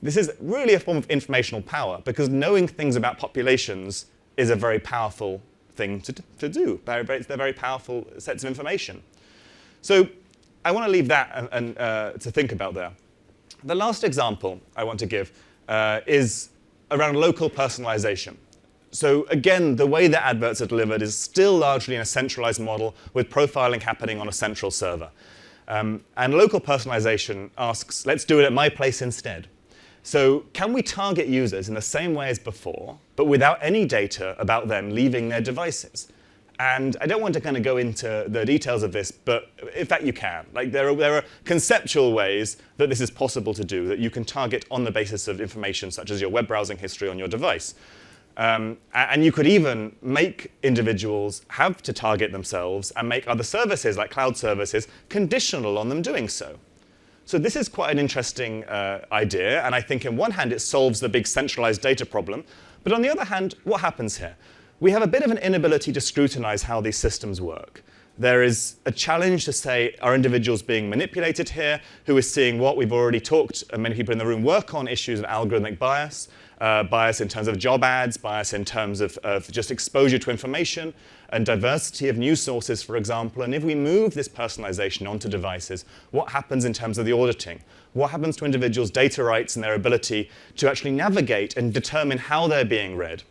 This is really a form of informational power, because knowing things about populations is a very powerful thing to do. They're very powerful sets of information. So I want to leave that and to think about there. The last example I want to give is around local personalization. So again, the way that adverts are delivered is still largely in a centralized model with profiling happening on a central server. And local personalization asks, let's do it at my place instead. So can we target users in the same way as before, but without any data about them leaving their devices? And I don't want to kind of go into the details of this, but in fact you can. Like there are conceptual ways that this is possible to do, that you can target on the basis of information such as your web browsing history on your device. And you could even make individuals have to target themselves and make other services, like cloud services, conditional on them doing so. So this is quite an interesting idea, and I think on one hand it solves the big centralized data problem, but on the other hand, what happens here? We have a bit of an inability to scrutinize how these systems work. There is a challenge to say, are individuals being manipulated here? Who is seeing what? We've already talked, and many people in the room work on issues of algorithmic bias. bias in terms of job ads, bias in terms of just exposure to information, and diversity of news sources, for example. And if we move this personalization onto devices, what happens in terms of the auditing? What happens to individuals' data rights and their ability to actually navigate and determine how they're being read?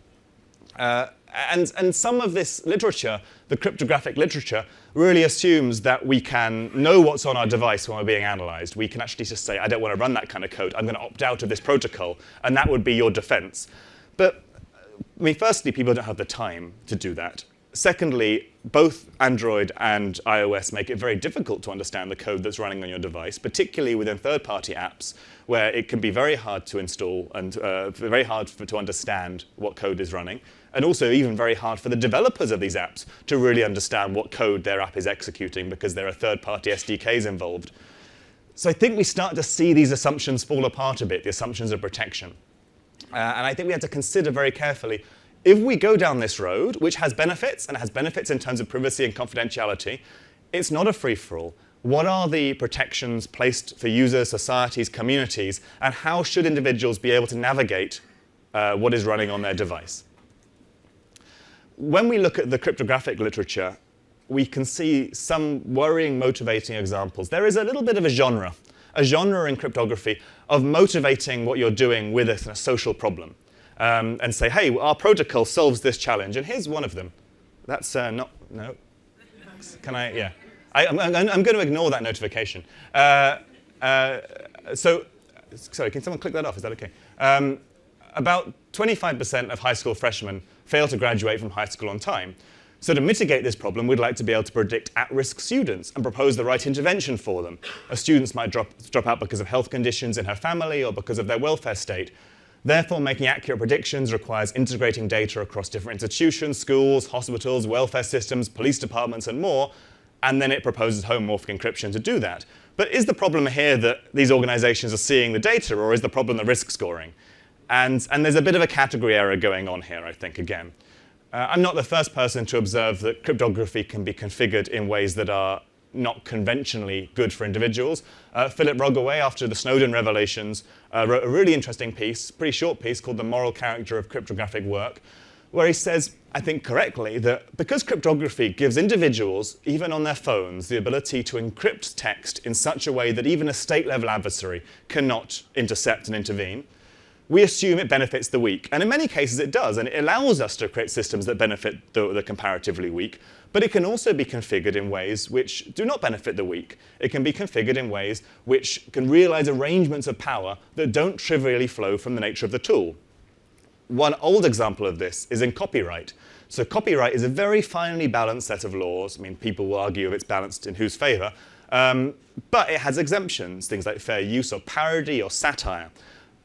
And some of this literature, the cryptographic literature, really assumes that we can know what's on our device when we're being analyzed. We can actually just say, I don't want to run that kind of code. I'm going to opt out of this protocol. And that would be your defense. But I mean, firstly, people don't have the time to do that. Secondly, both Android and iOS make it very difficult to understand the code that's running on your device, particularly within third-party apps, where it can be very hard to install and very hard to understand what code is running, and also even very hard for the developers of these apps to really understand what code their app is executing because there are third-party SDKs involved. So I think we start to see these assumptions fall apart a bit, the assumptions of protection. And I think we have to consider very carefully, if we go down this road, which has benefits, and it has benefits in terms of privacy and confidentiality, it's not a free-for-all. What are the protections placed for users, societies, communities, and how should individuals be able to navigate what is running on their device? When we look at the cryptographic literature, we can see some worrying, motivating examples. There is a little bit of a genre in cryptography of motivating what you're doing with a social problem. And say, hey, our protocol solves this challenge. And here's one of them. That's no. Can I? Yeah. I'm going to ignore that notification. Sorry, can someone click that off? Is that OK? About 25% of high school freshmen fail to graduate from high school on time. So to mitigate this problem, we'd like to be able to predict at-risk students and propose the right intervention for them. Students might drop out because of health conditions in her family or because of their welfare state. Therefore, making accurate predictions requires integrating data across different institutions, schools, hospitals, welfare systems, police departments, and more, and then it proposes homomorphic encryption to do that. But is the problem here that these organizations are seeing the data, or is the problem the risk scoring? And there's a bit of a category error going on here, I think, again. I'm not the first person to observe that cryptography can be configured in ways that are not conventionally good for individuals. Philip Rogaway, after the Snowden revelations, wrote a really interesting piece, pretty short piece, called The Moral Character of Cryptographic Work, where he says, I think correctly, that because cryptography gives individuals, even on their phones, the ability to encrypt text in such a way that even a state-level adversary cannot intercept and intervene, we assume it benefits the weak. And in many cases it does, and it allows us to create systems that benefit the comparatively weak. But it can also be configured in ways which do not benefit the weak. It can be configured in ways which can realize arrangements of power that don't trivially flow from the nature of the tool. One old example of this is in copyright. So copyright is a very finely balanced set of laws. I mean, people will argue if it's balanced in whose favor. But it has exemptions, things like fair use or parody or satire.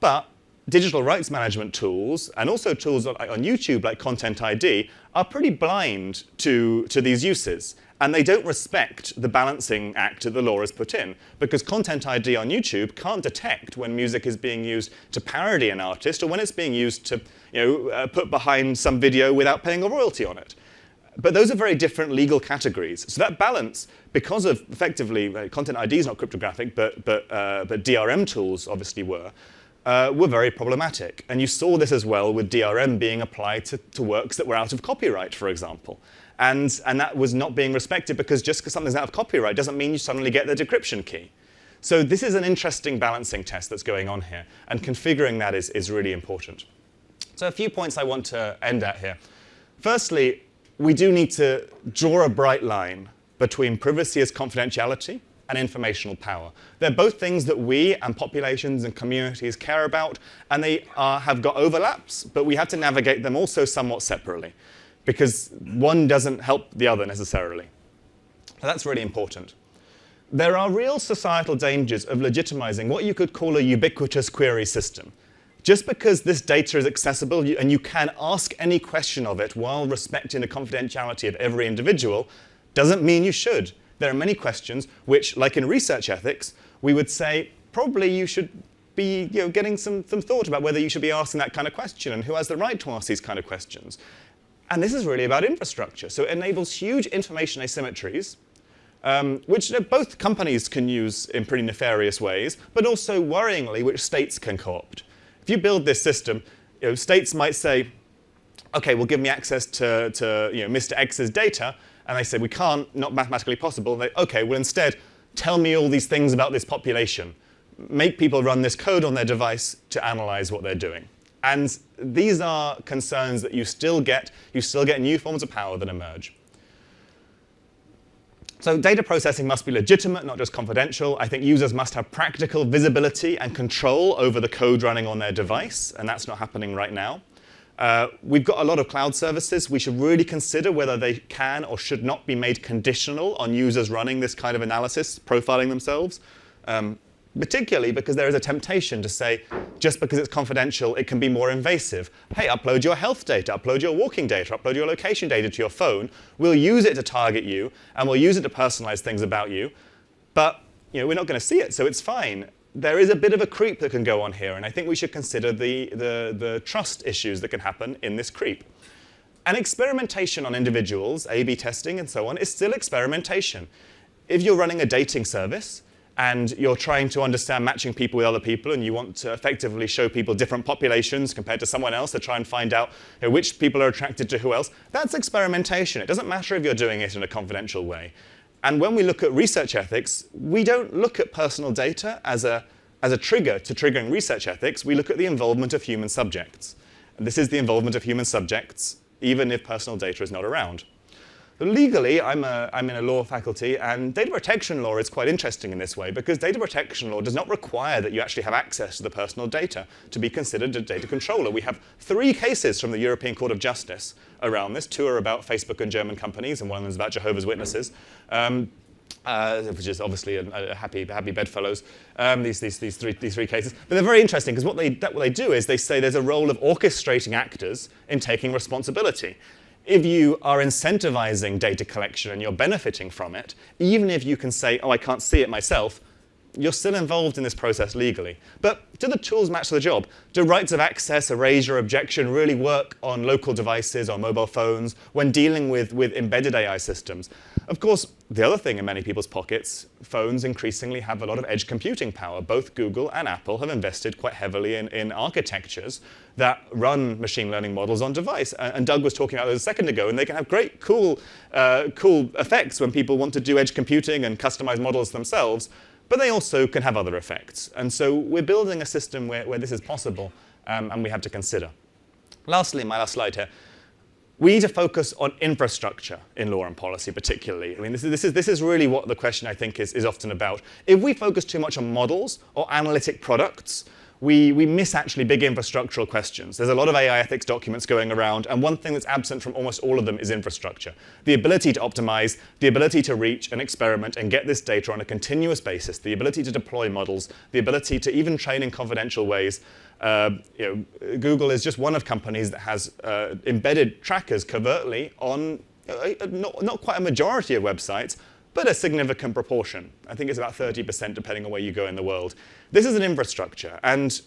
But digital rights management tools, and also tools on YouTube like Content ID, are pretty blind to these uses. And they don't respect the balancing act that the law has put in. Because Content ID on YouTube can't detect when music is being used to parody an artist or when it's being used to put behind some video without paying a royalty on it. But those are very different legal categories. So that balance, because of effectively, Content ID is not cryptographic, but DRM tools obviously were very problematic. And you saw this as well with DRM being applied to works that were out of copyright, for example. And that was not being respected because just because something's out of copyright doesn't mean you suddenly get the decryption key. So this is an interesting balancing test that's going on here. And configuring that is really important. So a few points I want to end at here. Firstly, we do need to draw a bright line between privacy as confidentiality and informational power. They're both things that we and populations and communities care about, and they have got overlaps, but we have to navigate them also somewhat separately, because one doesn't help the other necessarily. So that's really important. There are real societal dangers of legitimizing what you could call a ubiquitous query system. Just because this data is accessible and you can ask any question of it while respecting the confidentiality of every individual doesn't mean you should. There are many questions which, like in research ethics, we would say probably you should be getting some thought about whether you should be asking that kind of question and who has the right to ask these kind of questions. And this is really about infrastructure. So it enables huge information asymmetries, which both companies can use in pretty nefarious ways, but also worryingly, which states can co-opt. If you build this system, states might say, okay, well, give me access to Mr. X's data. And they say, we can't, not mathematically possible. And they, okay, well, instead, tell me all these things about this population. Make people run this code on their device to analyze what they're doing. And these are concerns that you still get new forms of power that emerge. So data processing must be legitimate, not just confidential. I think users must have practical visibility and control over the code running on their device, and that's not happening right now. We've got a lot of cloud services. We should really consider whether they can or should not be made conditional on users running this kind of analysis, profiling themselves. Particularly because there is a temptation to say, just because it's confidential, it can be more invasive. Hey, upload your health data, upload your walking data, upload your location data to your phone. We'll use it to target you, and we'll use it to personalize things about you. But we're not going to see it, so it's fine. There is a bit of a creep that can go on here, and I think we should consider the trust issues that can happen in this creep. And experimentation on individuals, A/B testing and so on, is still experimentation. If you're running a dating service, and you're trying to understand matching people with other people, and you want to effectively show people different populations compared to someone else to try and find out which people are attracted to who else, that's experimentation. It doesn't matter if you're doing it in a confidential way. And when we look at research ethics, we don't look at personal data as a trigger to triggering research ethics. We look at the involvement of human subjects. And this is the involvement of human subjects, even if personal data is not around. But legally, I'm in a law faculty, and data protection law is quite interesting in this way, because data protection law does not require that you actually have access to the personal data to be considered a data controller. We have 3 cases from the European Court of Justice around this. 2 are about Facebook and German companies, and one of them is about Jehovah's Witnesses, which is obviously a happy bedfellows, these three cases. But they're very interesting, because what they do is they say there's a role of orchestrating actors in taking responsibility. If you are incentivizing data collection and you're benefiting from it, even if you can say, oh, I can't see it myself, you're still involved in this process legally. But do the tools match the job? Do rights of access, erasure, objection really work on local devices or mobile phones when dealing with embedded AI systems? Of course, the other thing in many people's pockets, phones increasingly have a lot of edge computing power. Both Google and Apple have invested quite heavily in architectures that run machine learning models on device. And Doug was talking about this a second ago, and they can have great, cool effects when people want to do edge computing and customize models themselves. But they also can have other effects. And so we're building a system where this is possible, and we have to consider. Lastly, my last slide here. We need to focus on infrastructure in law and policy, particularly. I mean, this is really what the question, I think, is often about. If we focus too much on models or analytic products, we miss actually big infrastructural questions. There's a lot of AI ethics documents going around, and one thing that's absent from almost all of them is infrastructure. The ability to optimize, the ability to reach and experiment and get this data on a continuous basis, the ability to deploy models, the ability to even train in confidential ways. Google is just one of companies that has embedded trackers covertly on not quite a majority of websites, but a significant proportion. I think it's about 30% depending on where you go in the world. This is an infrastructure, and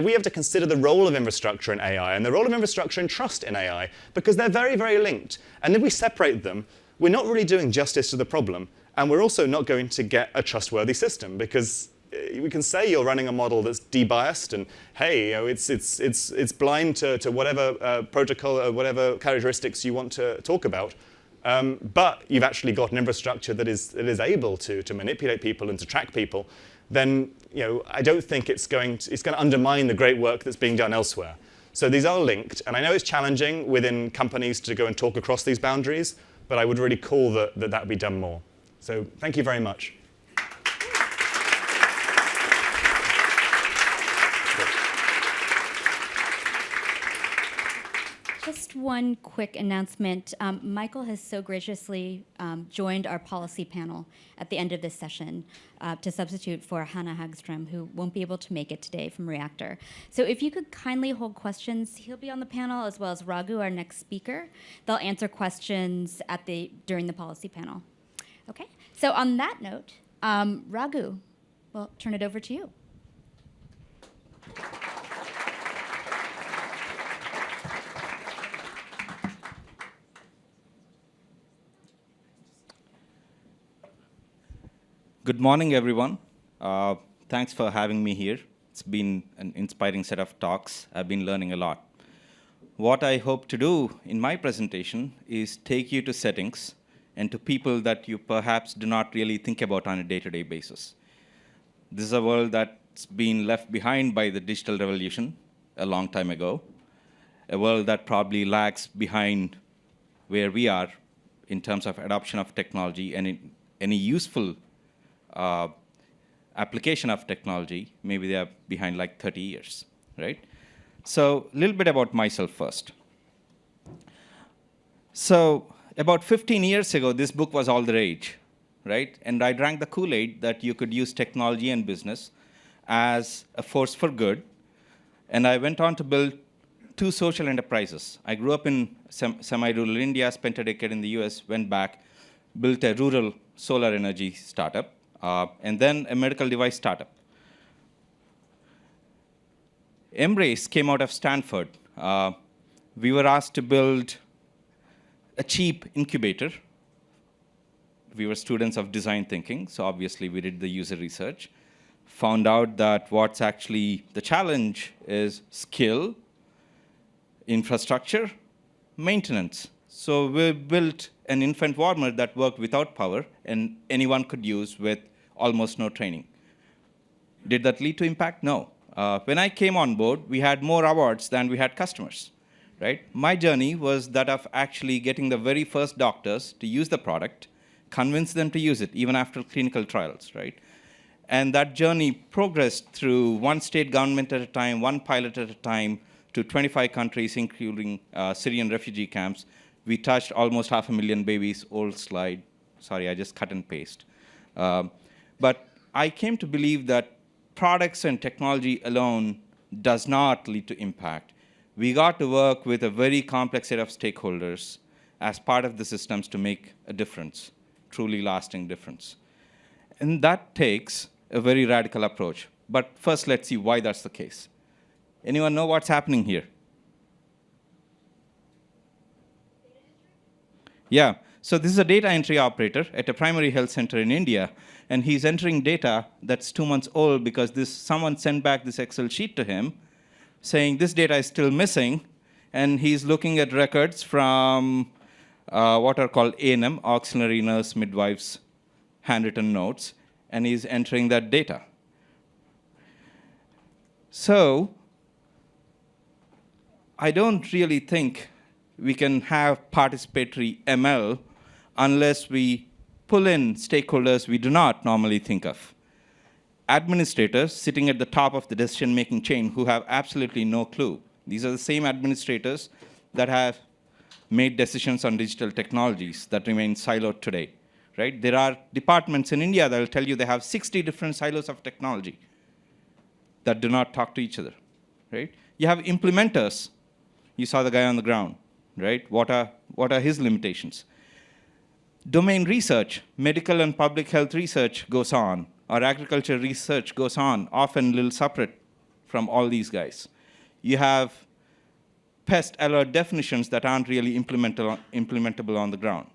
we have to consider the role of infrastructure in AI and the role of infrastructure and trust in AI, because they're very, very linked. And if we separate them, we're not really doing justice to the problem, and we're also not going to get a trustworthy system, because we can say you're running a model that's debiased and, hey, it's blind to whatever protocol or whatever characteristics you want to talk about. But you've actually got an infrastructure that is able to manipulate people and to track people, then I don't think it's going to undermine the great work that's being done elsewhere. So these are linked, and I know it's challenging within companies to go and talk across these boundaries, but I would really call that be done more. So thank you very much. Just one quick announcement. Michael has so graciously joined our policy panel at the end of this session to substitute for Hannah Hagström, who won't be able to make it today from Reactor. So if you could kindly hold questions, he'll be on the panel, as well as Raghu, our next speaker. They'll answer questions during the policy panel. Okay, so on that note, Raghu, we'll turn it over to you. Good morning, everyone. Thanks for having me here. It's been an inspiring set of talks. I've been learning a lot. what I hope to do in my presentation is take you to settings and to people that you perhaps do not really think about on a day-to-day basis. This is a world that's been left behind by the digital revolution a long time ago, a world that probably lags behind where we are in terms of adoption of technology and in any useful application of technology. Maybe they are behind like 30 years, right? So a little bit about myself first. So about 15 years ago, this book was all the rage, right? And I drank the Kool-Aid that you could use technology and business as a force for good. And I went on to build 2 social enterprises. I grew up in semi-rural India, spent a decade in the US, went back, built a rural solar energy startup, and then a medical device startup. Embrace came out of Stanford. We were asked to build a cheap incubator. We were students of design thinking, so obviously we did the user research. Found out that what's actually the challenge is skill, infrastructure, maintenance. So we built an infant warmer that worked without power and anyone could use with almost no training. Did that lead to impact? No. When I came on board, we had more awards than we had customers, right? My journey was that of actually getting the very first doctors to use the product, convince them to use it, even after clinical trials, right? And that journey progressed through one state government at a time, one pilot at a time, to 25 countries, including Syrian refugee camps. We touched almost 500,000 babies. Old slide. Sorry, I just cut and paste. But I came to believe that products and technology alone does not lead to impact. We got to work with a very complex set of stakeholders as part of the systems to make a difference, truly lasting difference. And that takes a very radical approach. But first, let's see why that's the case. Anyone know what's happening here? Yeah, so this is a data entry operator at a primary health center in India, and he's entering data that's 2 months old because someone sent back this Excel sheet to him saying this data is still missing, and he's looking at records from what are called A&M, auxiliary nurse midwives, handwritten notes, and he's entering that data. So I don't really think we can have participatory ML unless we pull in stakeholders we do not normally think of. Administrators sitting at the top of the decision-making chain who have absolutely no clue. These are the same administrators that have made decisions on digital technologies that remain siloed today, right? There are departments in India that will tell you they have 60 different silos of technology that do not talk to each other, right? You have implementers. You saw the guy on the ground, right? What are his limitations? Domain research, medical and public health research goes on, or agriculture research goes on, often a little separate from all these guys. You have pest alert definitions that aren't really implementable on the ground.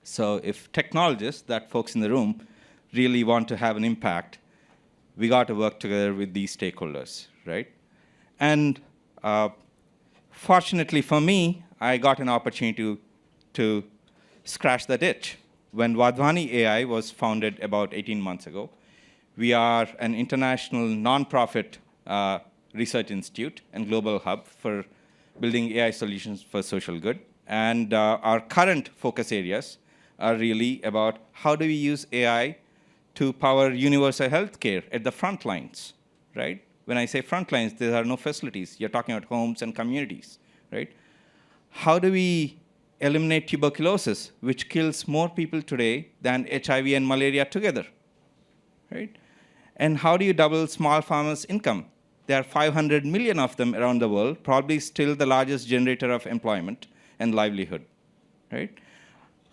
So if technologists, that folks in the room, really want to have an impact, we got to work together with these stakeholders, right? And fortunately for me, I got an opportunity to scratch that itch. When Wadhwani AI was founded about 18 months ago, we are an international nonprofit research institute and global hub for building AI solutions for social good. And our current focus areas are really about how do we use AI to power universal healthcare at the front lines, right? When I say front lines, there are no facilities. You're talking about homes and communities, right? How do we eliminate tuberculosis, which kills more people today than HIV and malaria together, right? And how do you double small farmers' income? There are 500 million of them around the world, probably still the largest generator of employment and livelihood, right?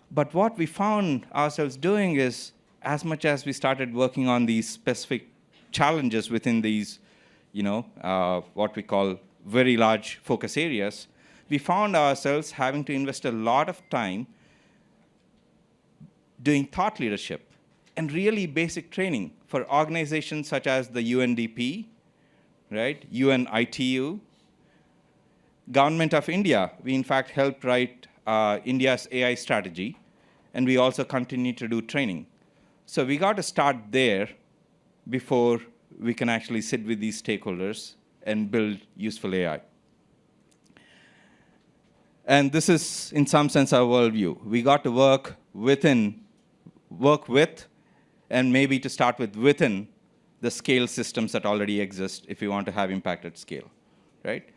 But what we found ourselves doing is, as much as we started working on these specific challenges within these, what we call very large focus areas, we found ourselves having to invest a lot of time doing thought leadership and really basic training for organizations such as the UNDP, right, UNITU, Government of India, we in fact helped write India's AI strategy, and we also continue to do training. So we got to start there before we can actually sit with these stakeholders and build useful AI. And this is, in some sense, our worldview. We got to work with, and maybe to start with within the scale systems that already exist if we want to have impact at scale, right?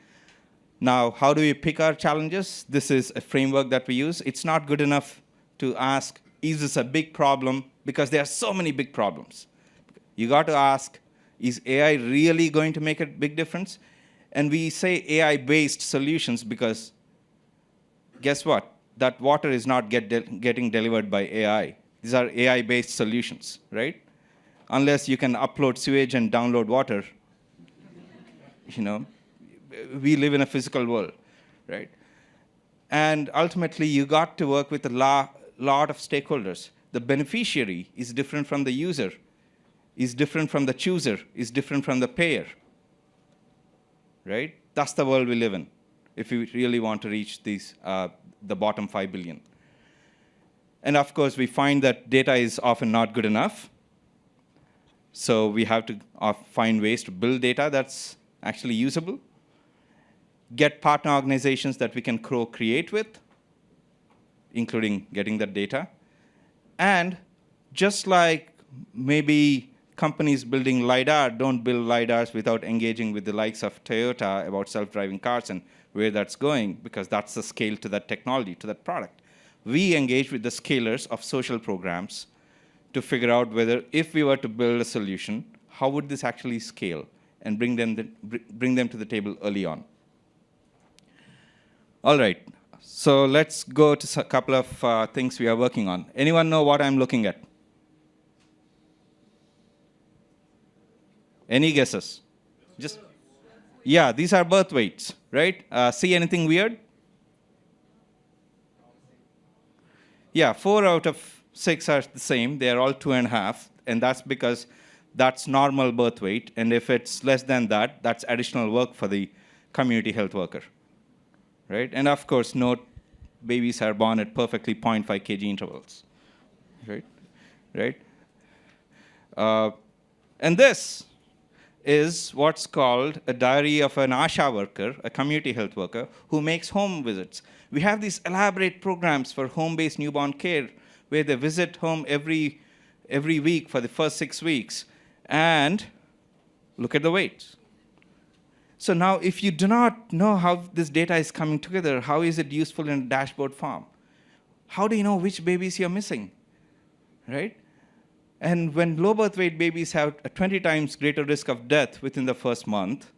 Now, how do we pick our challenges? This is a framework that we use. It's not good enough to ask, is this a big problem? Because there are so many big problems. You got to ask, is AI really going to make a big difference? And we say AI-based solutions because guess what? That water is not getting delivered by AI. These are AI-based solutions, right? Unless you can upload sewage and download water, we live in a physical world, right? And ultimately, you got to work with a lot of stakeholders. The beneficiary is different from the user, is different from the chooser, is different from the payer, right? That's the world we live in if we really want to reach these, the bottom 5 billion. And of course, we find that data is often not good enough. So we have to find ways to build data that's actually usable, get partner organizations that we can co-create with, including getting that data. And just like maybe companies building LiDAR don't build LiDARs without engaging with the likes of Toyota about self-driving cars and where that's going, because that's the scale to that technology, to that product. We engage with the scalers of social programs to figure out whether, if we were to build a solution, how would this actually scale and bring them to the table early on. All right, so let's go to a couple of things we are working on. Anyone know what I'm looking at? Any guesses? Yeah, these are birth weights, right? See anything weird? Yeah, 4 out of 6 are the same. They're all 2.5, and that's because that's normal birth weight. And if it's less than that, that's additional work for the community health worker, right? And of course, note, babies are born at perfectly 0.5 kg intervals, right? And this is what's called a diary of an ASHA worker, a community health worker, who makes home visits. We have these elaborate programs for home-based newborn care where they visit home every week for the first 6 weeks. And look at the weights. So now, if you do not know how this data is coming together, how is it useful in a dashboard form? How do you know which babies you're missing, right? And when low birth weight babies have a 20 times greater risk of death within the first month,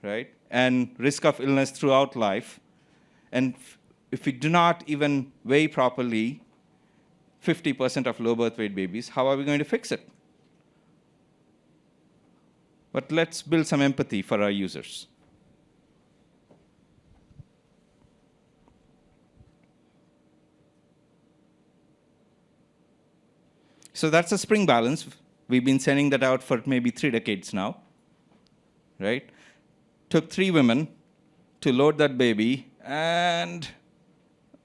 right? And risk of illness throughout life, and if we do not even weigh properly 50% of low birth weight babies, how are we going to fix it? But let's build some empathy for our users. So that's a spring balance. We've been sending that out for maybe 3 decades now, right? Took 3 women to load that baby, and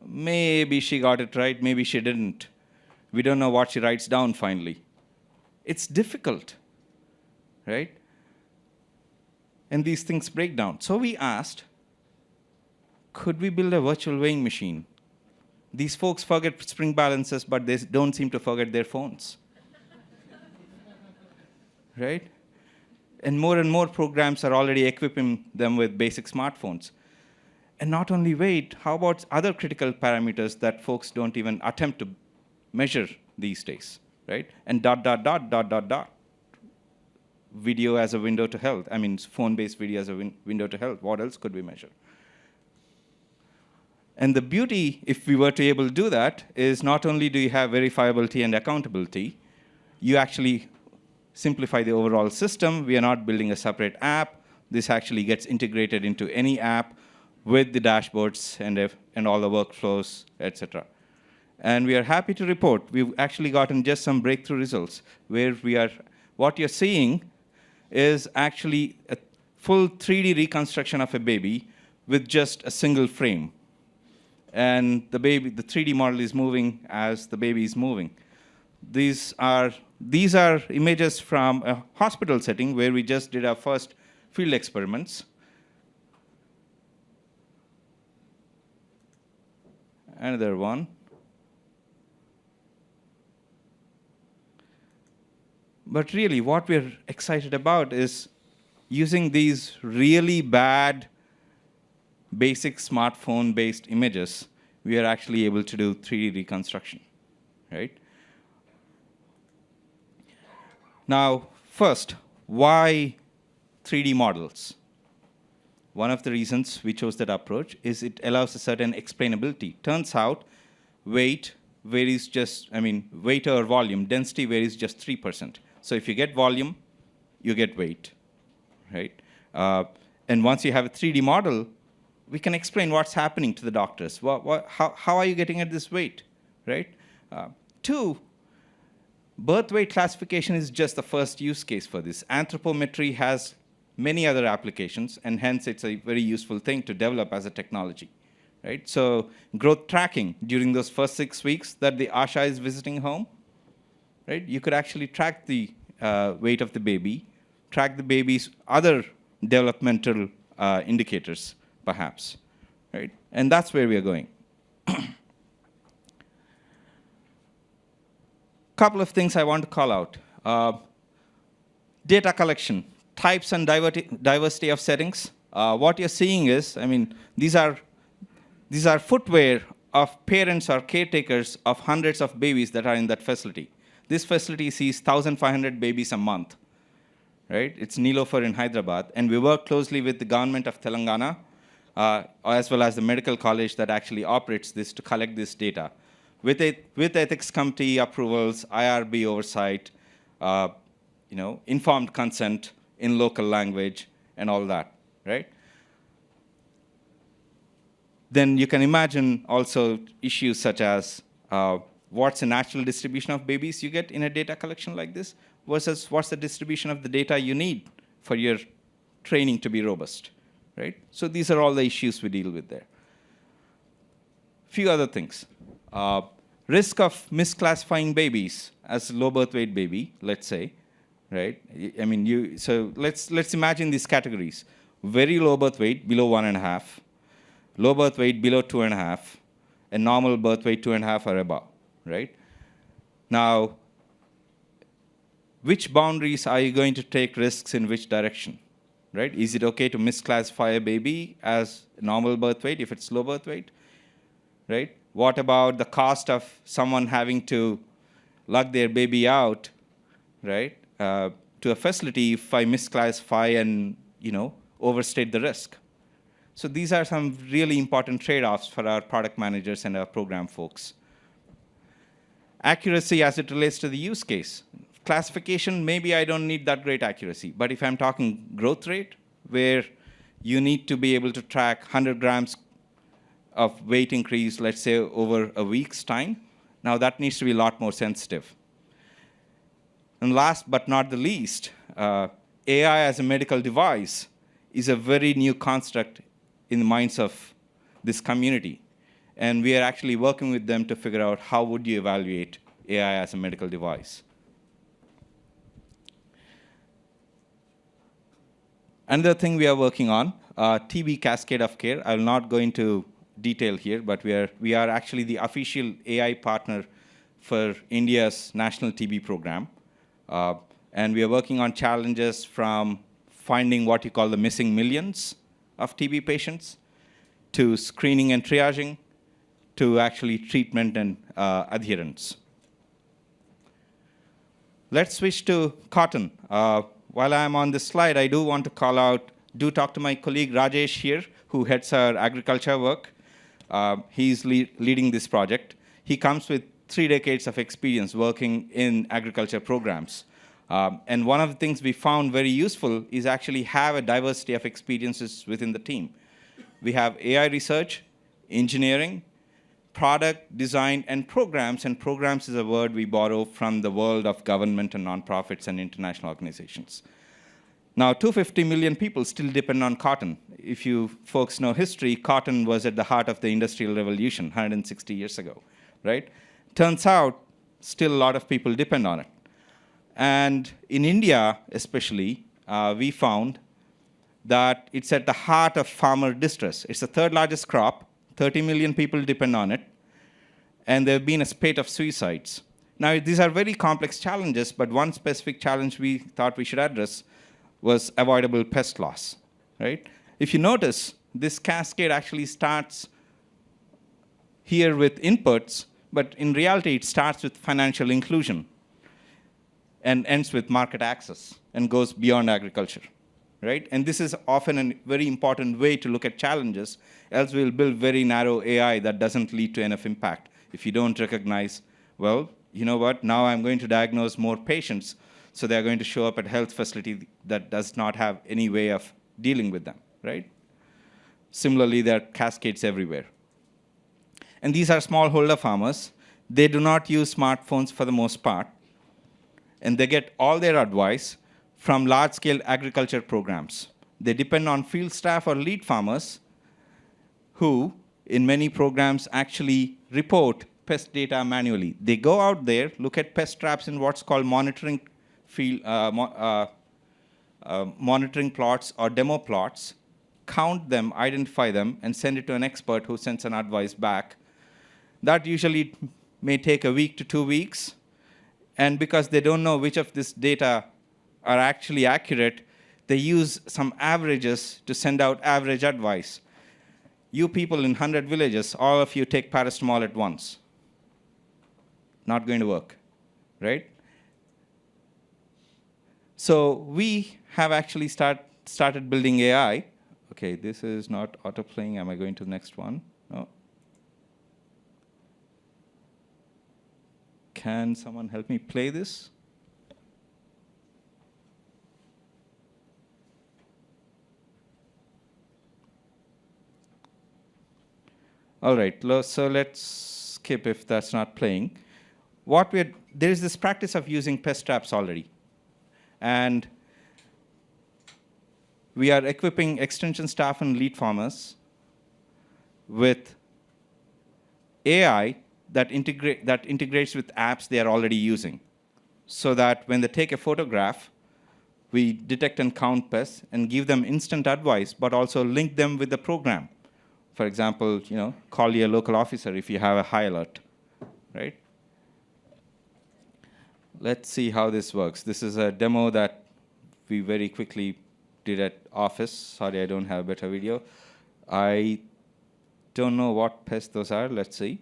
maybe she got it right, maybe she didn't. We don't know what she writes down finally. It's difficult, right? And these things break down. So we asked, could we build a virtual weighing machine? These folks forget spring balances, but they don't seem to forget their phones, right? And more programs are already equipping them with basic smartphones. And not only weight, how about other critical parameters that folks don't even attempt to measure these days, right? And ... Video as a window to health. I mean, phone-based video as a window to health. What else could we measure? And the beauty, if we were to be able to do that, is not only do you have verifiability and accountability, you actually simplify the overall system. We are not building a separate app. This actually gets integrated into any app with the dashboards and all the workflows, et cetera. And we are happy to report we've actually gotten just some breakthrough results where what you're seeing is actually a full 3D reconstruction of a baby with just a single frame. And the 3D model is moving as the baby is moving. These are images from a hospital setting where we just did our first field experiments. Another one. But really, what we're excited about is using these really bad, basic smartphone-based images, we are actually able to do 3D reconstruction, right? Now, first, why 3D models? One of the reasons we chose that approach is it allows a certain explainability. Turns out, weight varies weight or volume, density varies just 3%. So if you get volume, you get weight, right? And once you have a 3D model, we can explain what's happening to the doctors. How are you getting at this weight, right? 2, birth weight classification is just the first use case for this. Anthropometry has many other applications, and hence it's a very useful thing to develop as a technology, right? So growth tracking during those first 6 weeks that the Asha is visiting home, right? You could actually track the weight of the baby, track the baby's other developmental indicators, perhaps, right? And that's where we are going. Couple of things I want to call out. Data collection, types and diversity of settings. What you're seeing is, these are footwear of parents or caretakers of hundreds of babies that are in that facility. This facility sees 1,500 babies a month, right? It's Nilofer in Hyderabad, and we work closely with the government of Telangana, as well as the medical college that actually operates this to collect this data. With ethics committee approvals, IRB oversight, informed consent in local language, and all that, right? Then you can imagine also issues such as what's the natural distribution of babies you get in a data collection like this versus what's the distribution of the data you need for your training to be robust, right? So these are all the issues we deal with there. Few other things. Risk of misclassifying babies as low birth weight baby, let's say, right? So let's imagine these categories. Very low birth weight, below 1.5, low birth weight, below 2.5, and normal birth weight, 2.5 or above, right? Now, which boundaries are you going to take risks in which direction, right? Is it okay to misclassify a baby as normal birth weight if it's low birth weight, right? What about the cost of someone having to lug their baby out, right, to a facility if I misclassify and, overstate the risk? So these are some really important trade-offs for our product managers and our program folks. Accuracy as it relates to the use case. Classification, maybe I don't need that great accuracy. But if I'm talking growth rate, where you need to be able to track 100 grams of weight increase, let's say, over a week's time, now that needs to be a lot more sensitive. And last but not the least, AI as a medical device is a very new construct in the minds of this community. And we are actually working with them to figure out how would you evaluate AI as a medical device. Another thing we are working on, TB Cascade of Care. I will not go into detail here, but we are actually the official AI partner for India's national TB program. And we are working on challenges from finding what you call the missing millions of TB patients, to screening and triaging, to actually treatment and adherence. Let's switch to cotton. While I'm on this slide, I do want to call out, do talk to my colleague Rajesh here, who heads our agriculture work. He's leading this project. He comes with 3 decades of experience working in agriculture programs. And one of the things we found very useful is actually have a diversity of experiences within the team. We have AI research, engineering, product design, and programs. And programs is a word we borrow from the world of government and nonprofits and international organizations. Now, 250 million people still depend on cotton. If you folks know history, cotton was at the heart of the Industrial Revolution 160 years ago, right? Turns out, still a lot of people depend on it. And in India, especially, we found that it's at the heart of farmer distress. It's the third largest crop. 30 million people depend on it. And there have been a spate of suicides. Now, these are very complex challenges, but one specific challenge we thought we should address was avoidable pest loss, right? If you notice, this cascade actually starts here with inputs, but in reality, it starts with financial inclusion and ends with market access and goes beyond agriculture, right? And this is often a very important way to look at challenges, else we'll build very narrow AI that doesn't lead to enough impact. If you don't recognize, well, you know what, now I'm going to diagnose more patients, so they're going to show up at a health facility that does not have any way of dealing with them, right? Similarly, there are cascades everywhere. And these are smallholder farmers. They do not use smartphones for the most part, and they get all their advice from large-scale agriculture programs. They depend on field staff or lead farmers who, in many programs, actually report pest data manually. They go out there, look at pest traps in what's called monitoring monitoring plots or demo plots, count them, identify them, and send it to an expert who sends an advice back. That usually may take a week to 2 weeks. And because they don't know which of this data are actually accurate, they use some averages to send out average advice. You people in 100 villages, all of you take paracetamol at once. Not going to work, right? So we have actually started building AI. Okay, this is not auto-playing. Am I going to the next one? No. Can someone help me play this? All right, so let's skip if that's not playing. There is this practice of using pest traps already. And we are equipping extension staff and lead farmers with AI that integrates with apps they are already using, so that when they take a photograph, we detect and count pests and give them instant advice, but also link them with the program. For example, call your local officer if you have a high alert, right? Let's see how this works. This is a demo that we very quickly did at office. Sorry, I don't have a better video. I don't know what pests those are. Let's see.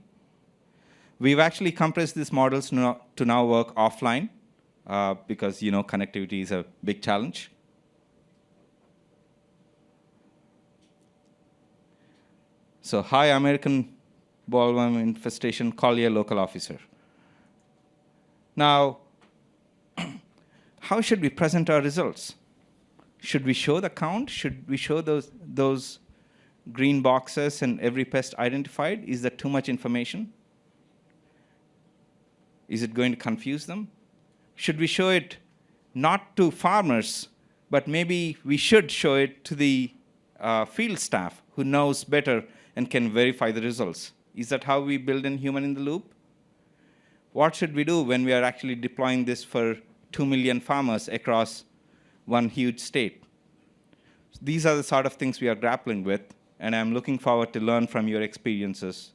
We've actually compressed these models to now work offline because connectivity is a big challenge. So, hi, American bollworm infestation, call your local officer. Now, how should we present our results? Should we show the count? Should we show those green boxes and every pest identified? Is that too much information? Is it going to confuse them? Should we show it not to farmers, but maybe we should show it to the field staff who knows better and can verify the results? Is that how we build in human in the loop? What should we do when we are actually deploying this for 2 million farmers across one huge state? These are the sort of things we are grappling with, and I'm looking forward to learn from your experiences.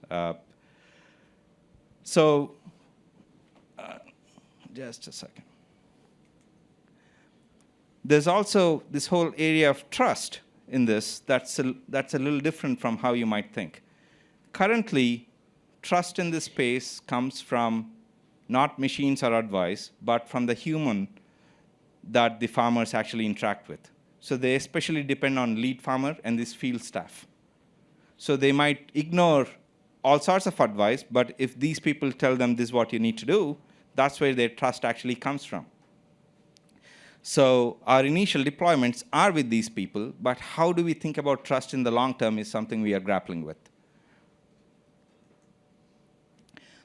Just a second. There's also this whole area of trust in this that's a little different from how you might think. Currently, trust in this space comes from not machines or advice, but from the human that the farmers actually interact with. So they especially depend on lead farmer and this field staff. So they might ignore all sorts of advice, but if these people tell them this is what you need to do, that's where their trust actually comes from. So our initial deployments are with these people, but how do we think about trust in the long term is something we are grappling with.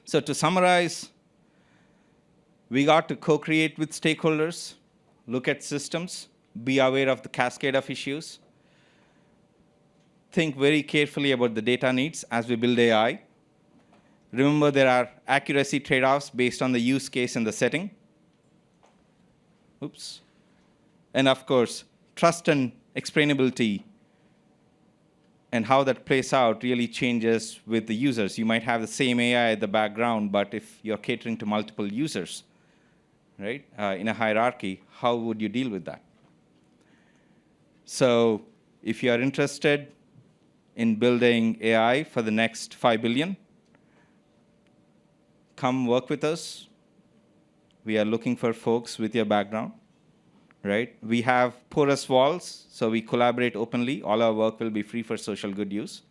So to summarize, we got to co-create with stakeholders, look at systems, Be aware of the cascade of issues. Think very carefully about the data needs as we build AI. Remember, there are accuracy trade-offs based on the use case and the setting. Oops. And of course, trust and explainability and how that plays out really changes with the users. You might have the same AI at the background, but if you're catering to multiple users, right, in a hierarchy, how would you deal with that? So if you are interested in building AI for the next 5 billion, come work with us. We are looking for folks with your background, right? We have porous walls, so we collaborate openly. All our work will be free for social good use,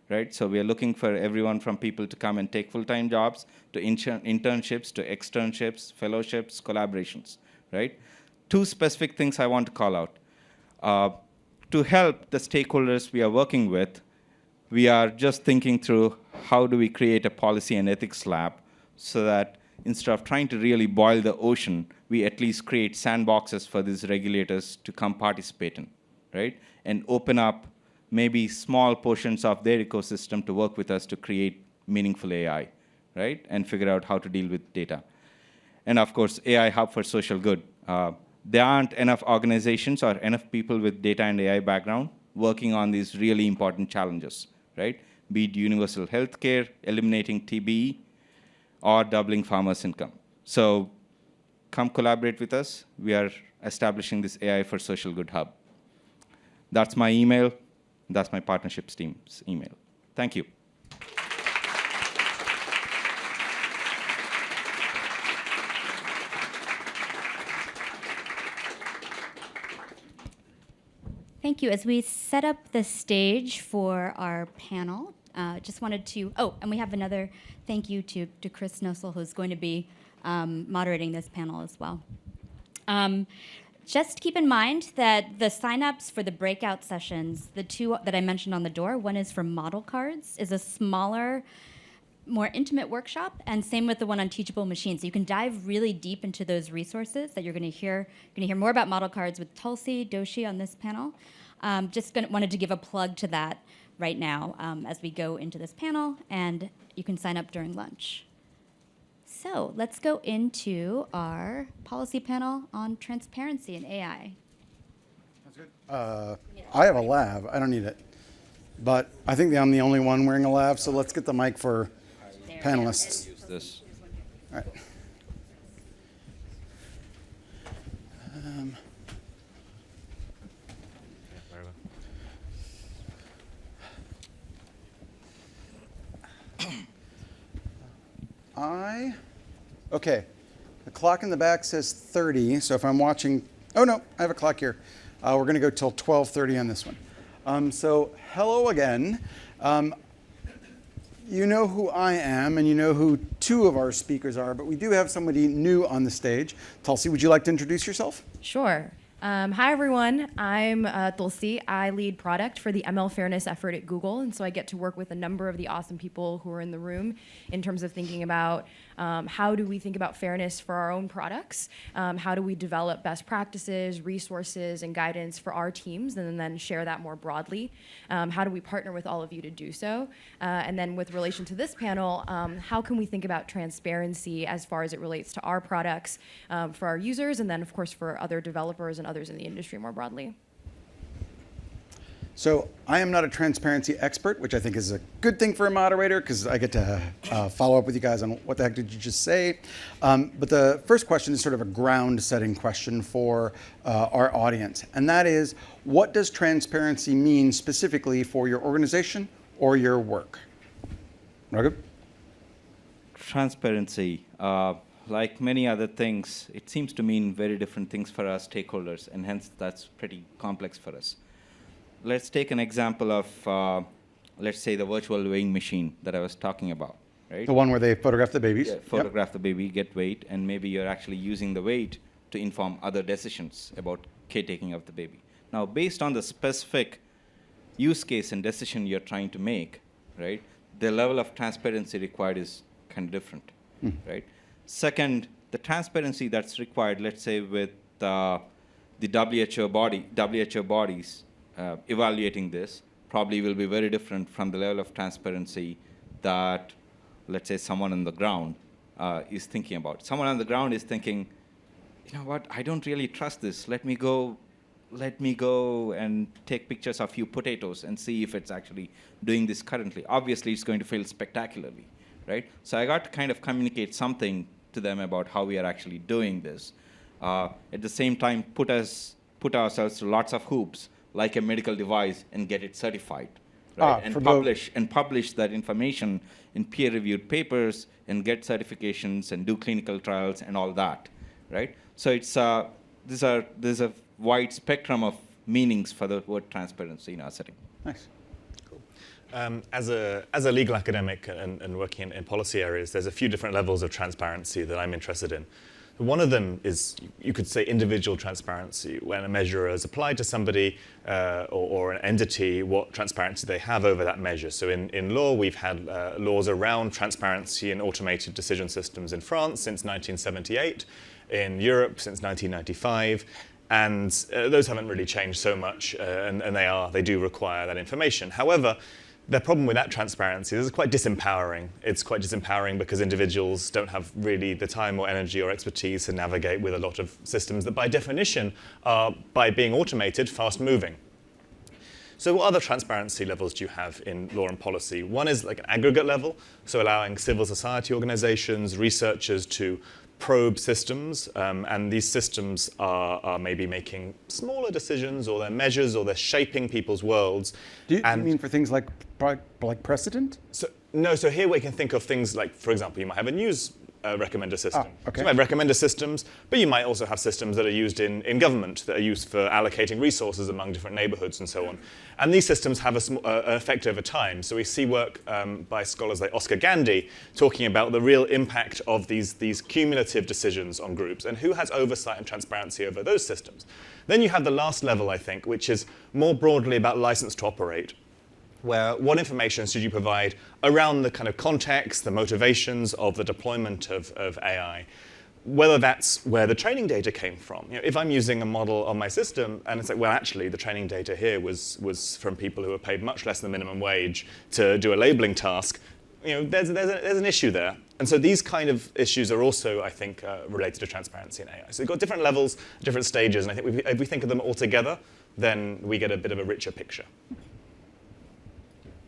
right? So we are looking for everyone from people to come and take full-time jobs, to internships, to externships, fellowships, collaborations, right? 2 specific things I want to call out. To help the stakeholders we are working with, we are just thinking through how do we create a policy and ethics lab so that instead of trying to really boil the ocean, we at least create sandboxes for these regulators to come participate in, right? And open up maybe small portions of their ecosystem to work with us to create meaningful AI, right? And figure out how to deal with data. And of course, AI Hub for social good. There aren't enough organizations or enough people with data and AI background working on these really important challenges, right? Be it universal healthcare, eliminating TB, or doubling farmers' income. So come collaborate with us. We are establishing this AI for Social Good Hub. That's my email. That's my partnerships team's email. Thank you. Thank you. As we set up the stage for our panel, just wanted to, and we have another thank you to Chris Nussel, who's going to be moderating this panel as well. Just keep in mind that the signups for the breakout sessions, the 2 that I mentioned on the door, one is for model cards, is a smaller, more intimate workshop, and same with the one on teachable machines. So you can dive really deep into those resources that you're going to hear. You're going to hear more about model cards with Tulsi Doshi on this panel. Just wanted to give a plug to that right now as we go into this panel, and you can sign up during lunch. So let's go into our policy panel on transparency in AI. That's good. I have a lav. I don't need it. But I think I'm the only one wearing a lav, so let's get the mic for panelists. Use this. All right. Okay, the clock in the back says 30, so if I'm watching, oh no, I have a clock here. We're gonna go till 12:30 on this one. So hello again. You know who I am and you know who 2 of our speakers are, but we do have somebody new on the stage. Tulsi, would you like to introduce yourself? Sure. Hi, everyone. I'm Tulsi. I lead product for the ML fairness effort at Google, and so I get to work with a number of the awesome people who are in the room in terms of thinking about how do we think about fairness for our own products, how do we develop best practices, resources, and guidance for our teams, and then share that more broadly. How do we partner with all of you to do so? And then with relation to this panel, how can we think about transparency as far as it relates to our products for our users, and then, of course, for other developers and others in the industry more broadly? So I am not a transparency expert, which I think is a good thing for a moderator because I get to follow up with you guys on what the heck did you just say. But the first question is sort of a ground setting question for our audience. And that is, what does transparency mean specifically for your organization or your work? Raghav? Transparency. Like many other things, it seems to mean very different things for our stakeholders, and hence that's pretty complex for us. Let's take an example of, let's say, the virtual weighing machine that I was talking about, right? The one where they photograph the babies? Yeah, photograph the baby, get weight, and maybe you're actually using the weight to inform other decisions about caretaking of the baby. Now, based on the specific use case and decision you're trying to make, right, the level of transparency required is kind of different, right? Second, the transparency that's required, let's say, with the WHO bodies evaluating this probably will be very different from the level of transparency that, let's say, someone on the ground is thinking about. Someone on the ground is thinking, you know what, I don't really trust this. Let me go and take pictures of a few potatoes and see if it's actually doing this currently. Obviously, it's going to fail spectacularly, right? So I got to kind of communicate something to them about how we are actually doing this. At the same time, put ourselves through lots of hoops, like a medical device, and get it certified, right? And publish that information in peer-reviewed papers, and get certifications, and do clinical trials, and all that, right? So it's there's a wide spectrum of meanings for the word transparency in our setting. Nice. As a legal academic and working in policy areas, there's a few different levels of transparency that I'm interested in. One of them is, you could say, individual transparency, when a measure is applied to somebody or an entity, what transparency they have over that measure. So in law, we've had laws around transparency and automated decision systems in France since 1978, in Europe since 1995. And those haven't really changed so much, and they do require that information. However, the problem with that transparency is it's quite disempowering. It's quite disempowering because individuals don't have really the time or energy or expertise to navigate with a lot of systems that by definition are, by being automated, fast-moving. So what other transparency levels do you have in law and policy? One is like an aggregate level, so allowing civil society organizations, researchers to probe systems, and these systems are maybe making smaller decisions, or they're measures, or they're shaping people's worlds. Do you mean for things like precedent? So here we can think of things like, for example, you might have a news recommender system. Okay. So you might have recommender systems, but you might also have systems that are used in government, that are used for allocating resources among different neighborhoods and so on. And these systems have an effect over time. So we see work by scholars like Oscar Gandy talking about the real impact of these cumulative decisions on groups and who has oversight and transparency over those systems. Then you have the last level, I think, which is more broadly about license to operate, where what information should you provide around the kind of context, the motivations of the deployment of AI, whether that's where the training data came from. You know, if I'm using a model on my system and it's like, well, actually, the training data here was from people who were paid much less than the minimum wage to do a labeling task, you know, there's an issue there. And so these kind of issues are also, I think, related to transparency in AI. So you've got different levels, different stages, and I think if we think of them all together, then we get a bit of a richer picture.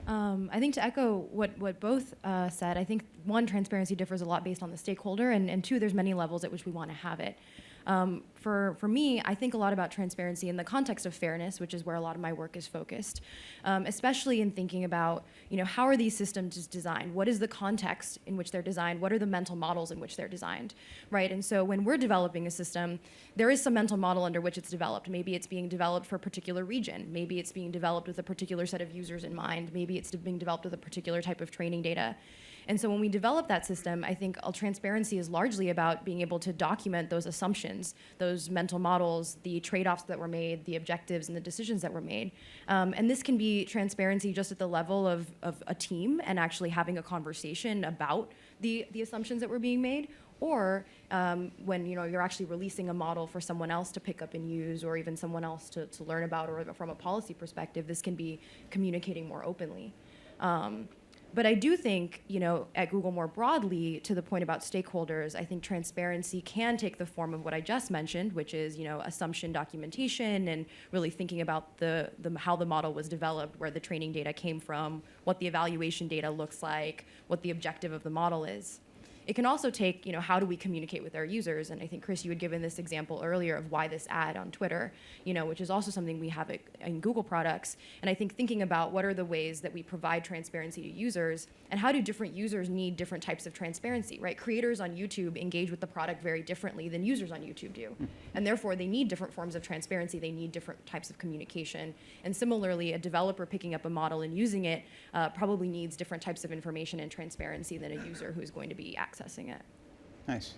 I think to echo what both said, I think one, transparency differs a lot based on the stakeholder, and two, there's many levels at which we want to have it. For me, I think a lot about transparency in the context of fairness, which is where a lot of my work is focused, especially in thinking about, you know, how are these systems designed? What is the context in which they're designed? What are the mental models in which they're designed, right? And so when we're developing a system, there is some mental model under which it's developed. Maybe it's being developed for a particular region. Maybe it's being developed with a particular set of users in mind. Maybe it's being developed with a particular type of training data. And so when we develop that system, I think transparency is largely about being able to document those assumptions, those mental models, the trade-offs that were made, the objectives and the decisions that were made. And this can be transparency just at the level of a team and actually having a conversation about the assumptions that were being made, or when you're actually releasing a model for someone else to pick up and use, or even someone else to learn about, or from a policy perspective, this can be communicating more openly. But I do think, at Google more broadly, to the point about stakeholders, I think transparency can take the form of what I just mentioned, which is, assumption documentation and really thinking about how the model was developed, where the training data came from, what the evaluation data looks like, what the objective of the model is. It can also take, how do we communicate with our users? And I think, Chris, you had given this example earlier of why this ad on Twitter, which is also something we have in Google products. And I think thinking about what are the ways that we provide transparency to users, and how do different users need different types of transparency, right? Creators on YouTube engage with the product very differently than users on YouTube do. And therefore, they need different forms of transparency. They need different types of communication. And similarly, a developer picking up a model and using it probably needs different types of information and transparency than a user who's going to be accessing it. Nice.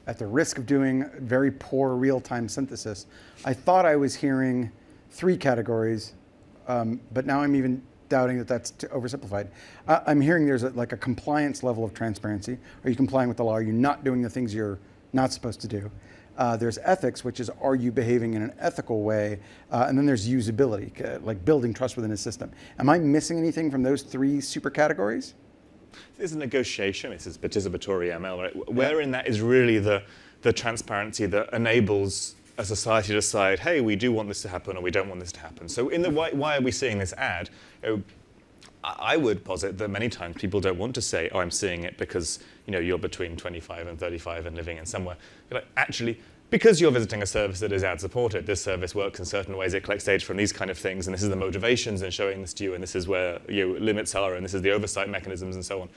At the risk of doing very poor real-time synthesis, I thought I was hearing 3 categories, but now I'm even doubting that that's oversimplified. I'm hearing there's a compliance level of transparency. Are you complying with the law? Are you not doing the things you're not supposed to do? There's ethics, which is, are you behaving in an ethical way? And then there's usability, like building trust within a system. Am I missing anything from those three super categories? This is negotiation. This is participatory ML, right? Where in that is really the transparency that enables a society to decide, hey, we do want this to happen or we don't want this to happen. So in the why are we seeing this ad? I would posit that many times people don't want to say, oh, I'm seeing it because you're between 25 and 35 and living in somewhere. You're like, actually, because you're visiting a service that is ad supported, this service works in certain ways, it collects data from these kind of things, and this is the motivations in showing this to you, and this is where limits are, and this is the oversight mechanisms and so on.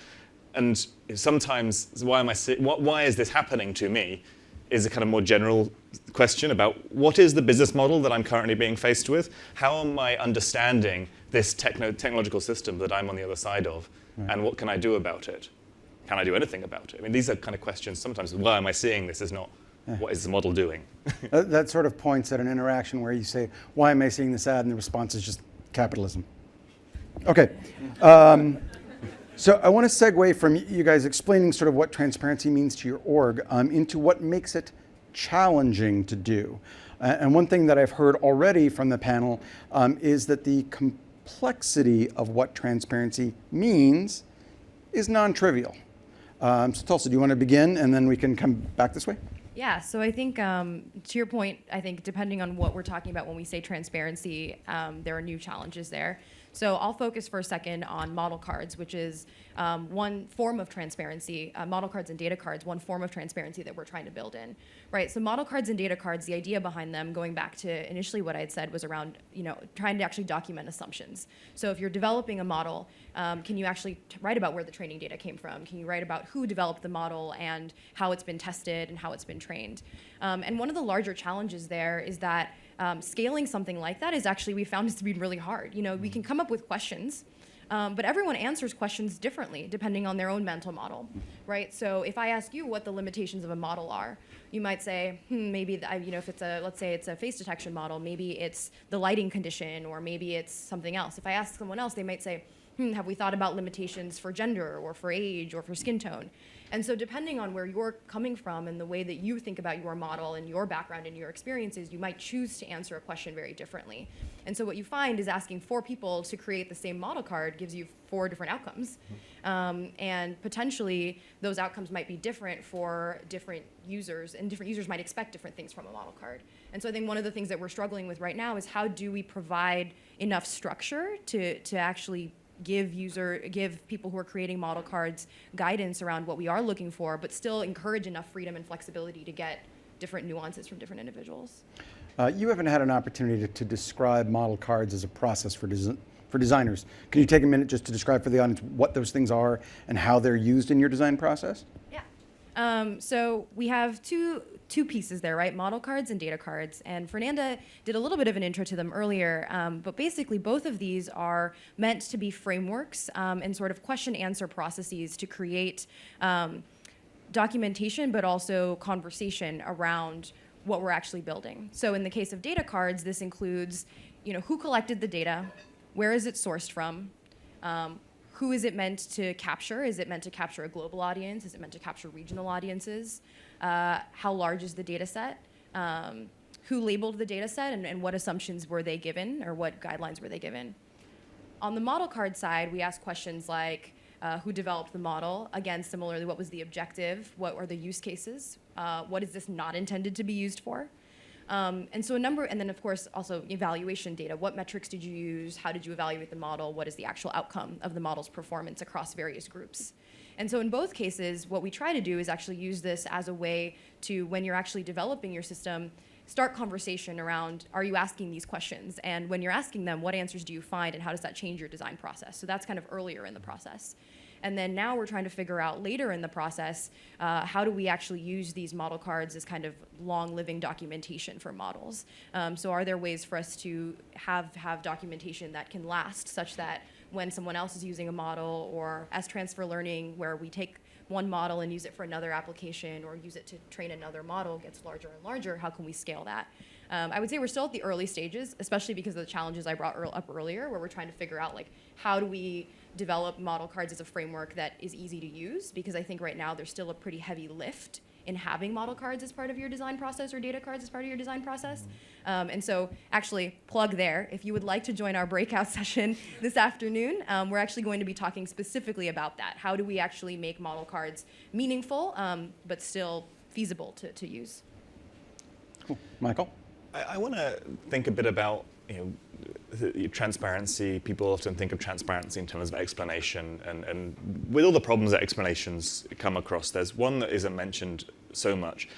And sometimes, why is this happening to me is a kind of more general question about what is the business model that I'm currently being faced with? How am I understanding this technological system that I'm on the other side of? And what can I do about it? Can I do anything about it? I mean, these are kind of questions sometimes. Why am I seeing this? Is not what is the model doing? That sort of points at an interaction where you say, why am I seeing this ad? And the response is just capitalism. Okay. So I want to segue from you guys explaining sort of what transparency means to your org into what makes it challenging to do. And one thing that I've heard already from the panel is that the complexity of what transparency means is non-trivial. So Tulsi, do you want to begin and then we can come back this way? Yeah, so I think to your point, I think depending on what we're talking about when we say transparency, there are new challenges there. So I'll focus for a second on model cards, which is one form of transparency, model cards and data cards, one form of transparency that we're trying to build in, right? So model cards and data cards, the idea behind them, going back to initially what I had said, was around trying to actually document assumptions. So if you're developing a model, can you actually write about where the training data came from? Can you write about who developed the model and how it's been tested and how it's been trained? And one of the larger challenges there is that scaling something like that is actually, we found this to be really hard. We can come up with questions, but everyone answers questions differently depending on their own mental model, right? So if I ask you what the limitations of a model are, you might say, maybe if it's let's say it's a face detection model, maybe it's the lighting condition, or maybe it's something else. If I ask someone else, they might say, have we thought about limitations for gender or for age or for skin tone? And so depending on where you're coming from and the way that you think about your model and your background and your experiences, you might choose to answer a question very differently. And so what you find is asking 4 people to create the same model card gives you 4 different outcomes. And potentially those outcomes might be different for different users, and different users might expect different things from a model card. And so I think one of the things that we're struggling with right now is how do we provide enough structure to actually give people who are creating model cards guidance around what we are looking for, but still encourage enough freedom and flexibility to get different nuances from different individuals. You haven't had an opportunity to describe model cards as a process for designers. Can you take a minute just to describe for the audience what those things are and how they're used in your design process? Yeah. So we have two pieces there, right? Model cards and data cards. And Fernanda did a little bit of an intro to them earlier, but basically both of these are meant to be frameworks and sort of question-answer processes to create documentation, but also conversation around what we're actually building. So in the case of data cards, this includes, who collected the data, where is it sourced from, who is it meant to capture? Is it meant to capture a global audience? Is it meant to capture regional audiences? How large is the data set? Who labeled the data set and what assumptions were they given, or what guidelines were they given? On the model card side, we ask questions like, who developed the model? Again, similarly, what was the objective? What are the use cases? What is this not intended to be used for? And then of course also evaluation data. What metrics did you use? How did you evaluate the model? What is the actual outcome of the model's performance across various groups? And so in both cases, what we try to do is actually use this as a way to, when you're actually developing your system, start conversation around, are you asking these questions? And when you're asking them, what answers do you find and how does that change your design process? So that's kind of earlier in the process. And then now we're trying to figure out later in the process, how do we actually use these model cards as kind of long living documentation for models? So are there ways for us to have documentation that can last, such that when someone else is using a model, or as transfer learning, where we take one model and use it for another application or use it to train another model, gets larger and larger, how can we scale that? I would say we're still at the early stages, especially because of the challenges I brought up earlier, where we're trying to figure out how do we develop model cards as a framework that is easy to use, because I think right now there's still a pretty heavy lift in having model cards as part of your design process or data cards as part of your design process. And so actually, plug there, if you would like to join our breakout session this afternoon, we're actually going to be talking specifically about that. How do we actually make model cards meaningful, but still feasible to use? Cool. Michael? I want to think a bit about transparency. People often think of transparency in terms of explanation, and with all the problems that explanations come across, there's one that isn't mentioned so much.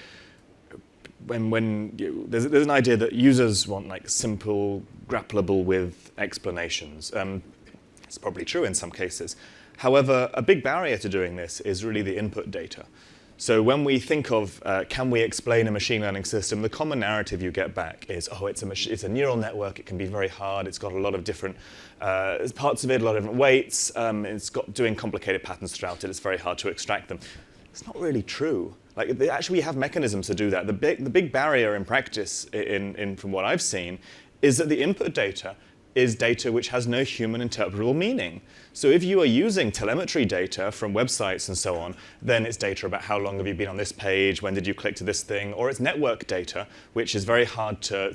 There's an idea that users want like simple, grappleable with explanations. It's probably true in some cases. However, a big barrier to doing this is really the input data. So when we think of can we explain a machine learning system, the common narrative you get back is, oh, it's a neural network, it can be very hard, it's got a lot of different parts of it, a lot of different weights, it's got doing complicated patterns throughout it, it's very hard to extract them. It's not really true. Like, actually, we have mechanisms to do that. The big barrier in practice, from what I've seen, is that the input data is data which has no human interpretable meaning. So if you are using telemetry data from websites and so on, then it's data about how long have you been on this page, when did you click to this thing, or it's network data, which is very hard to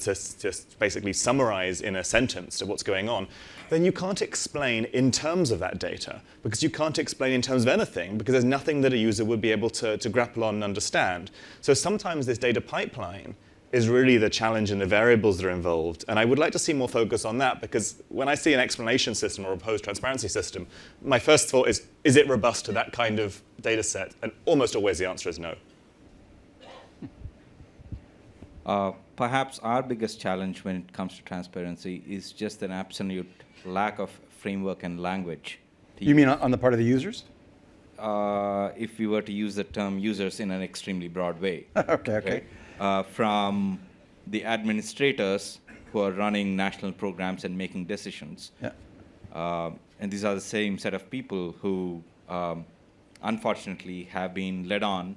basically summarize in a sentence to what's going on. Then you can't explain in terms of that data, because you can't explain in terms of anything, because there's nothing that a user would be able to grapple on and understand. So sometimes this data pipeline is really the challenge and the variables that are involved. And I would like to see more focus on that, because when I see an explanation system or a post-transparency system, my first thought is it robust to that kind of data set? And almost always the answer is no. Perhaps our biggest challenge when it comes to transparency is just an absolute lack of framework and language. You mean on the part of the users? If we were to use the term users in an extremely broad way. Okay. Right? From the administrators who are running national programs and making decisions. Yeah. And these are the same set of people who, unfortunately, have been led on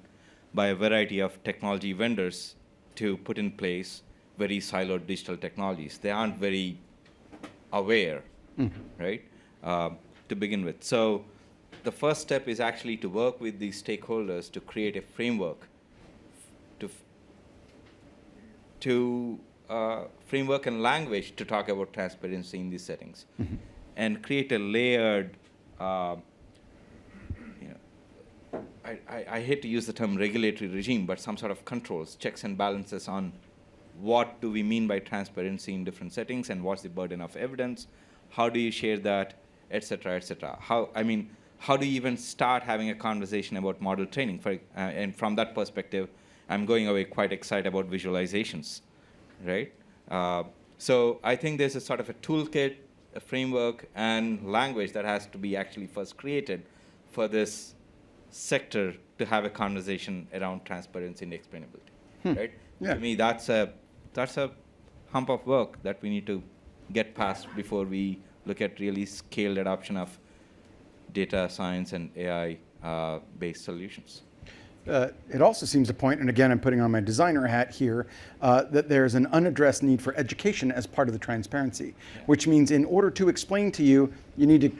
by a variety of technology vendors to put in place very siloed digital technologies. They aren't very aware, right, to begin with. So the first step is actually to work with these stakeholders to create a framework framework and language to talk about transparency in these settings, and create a layered, I hate to use the term regulatory regime, but some sort of controls, checks and balances on what do we mean by transparency in different settings, and what's the burden of evidence, how do you share that, et cetera, et cetera. How do you even start having a conversation about model training? And from that perspective, I'm going away quite excited about visualizations, right? So I think there's a sort of a toolkit, a framework, and language that has to be actually first created for this sector to have a conversation around transparency and explainability, right? Yeah. To me, that's a hump of work that we need to get past before we look at really scaled adoption of data science and AI-based solutions. It also seems to point, and again, I'm putting on my designer hat here, that there's an unaddressed need for education as part of the transparency, which means in order to explain to you, you need to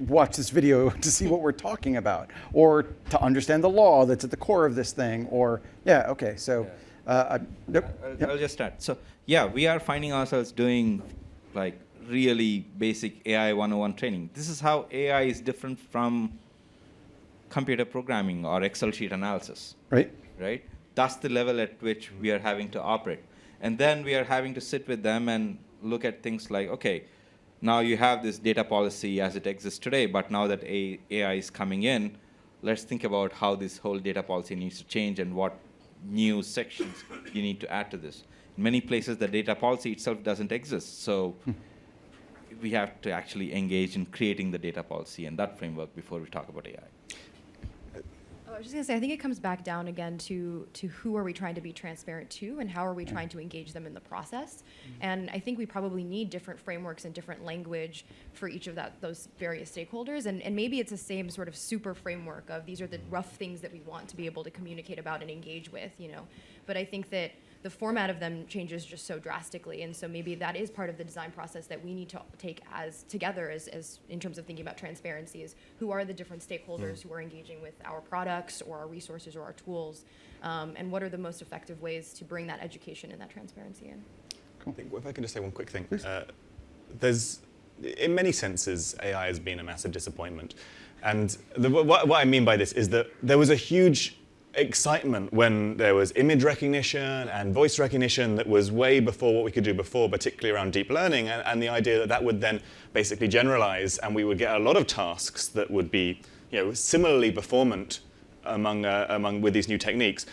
watch this video to see what we're talking about, or to understand the law that's at the core of this thing, or, so. I'll just start. So, we are finding ourselves doing like really basic AI 101 training. This is how AI is different from computer programming or Excel sheet analysis. Right. That's the level at which we are having to operate. And then we are having to sit with them and look at things like, okay, now you have this data policy as it exists today, but now that AI is coming in, let's think about how this whole data policy needs to change and what new sections you need to add to this. In many places, the data policy itself doesn't exist. So we have to actually engage in creating the data policy and that framework before we talk about AI. I was just going to say, I think it comes back down again to who are we trying to be transparent to, and how are we trying to engage them in the process. And I think we probably need different frameworks and different language for each of those various stakeholders. And maybe it's the same sort of super framework of these are the rough things that we want to be able to communicate about and engage with, But I think that the format of them changes just so drastically. And so maybe that is part of the design process that we need to take as together as in terms of thinking about transparency, is who are the different stakeholders who are engaging with our products or our resources or our tools, and what are the most effective ways to bring that education and that transparency in. I think, if I can just say one quick thing. There's, in many senses, AI has been a massive disappointment. And what I mean by this is that there was a huge excitement when there was image recognition and voice recognition that was way before what we could do before, particularly around deep learning, and the idea that that would then basically generalize and we would get a lot of tasks that would be similarly performant among with these new techniques.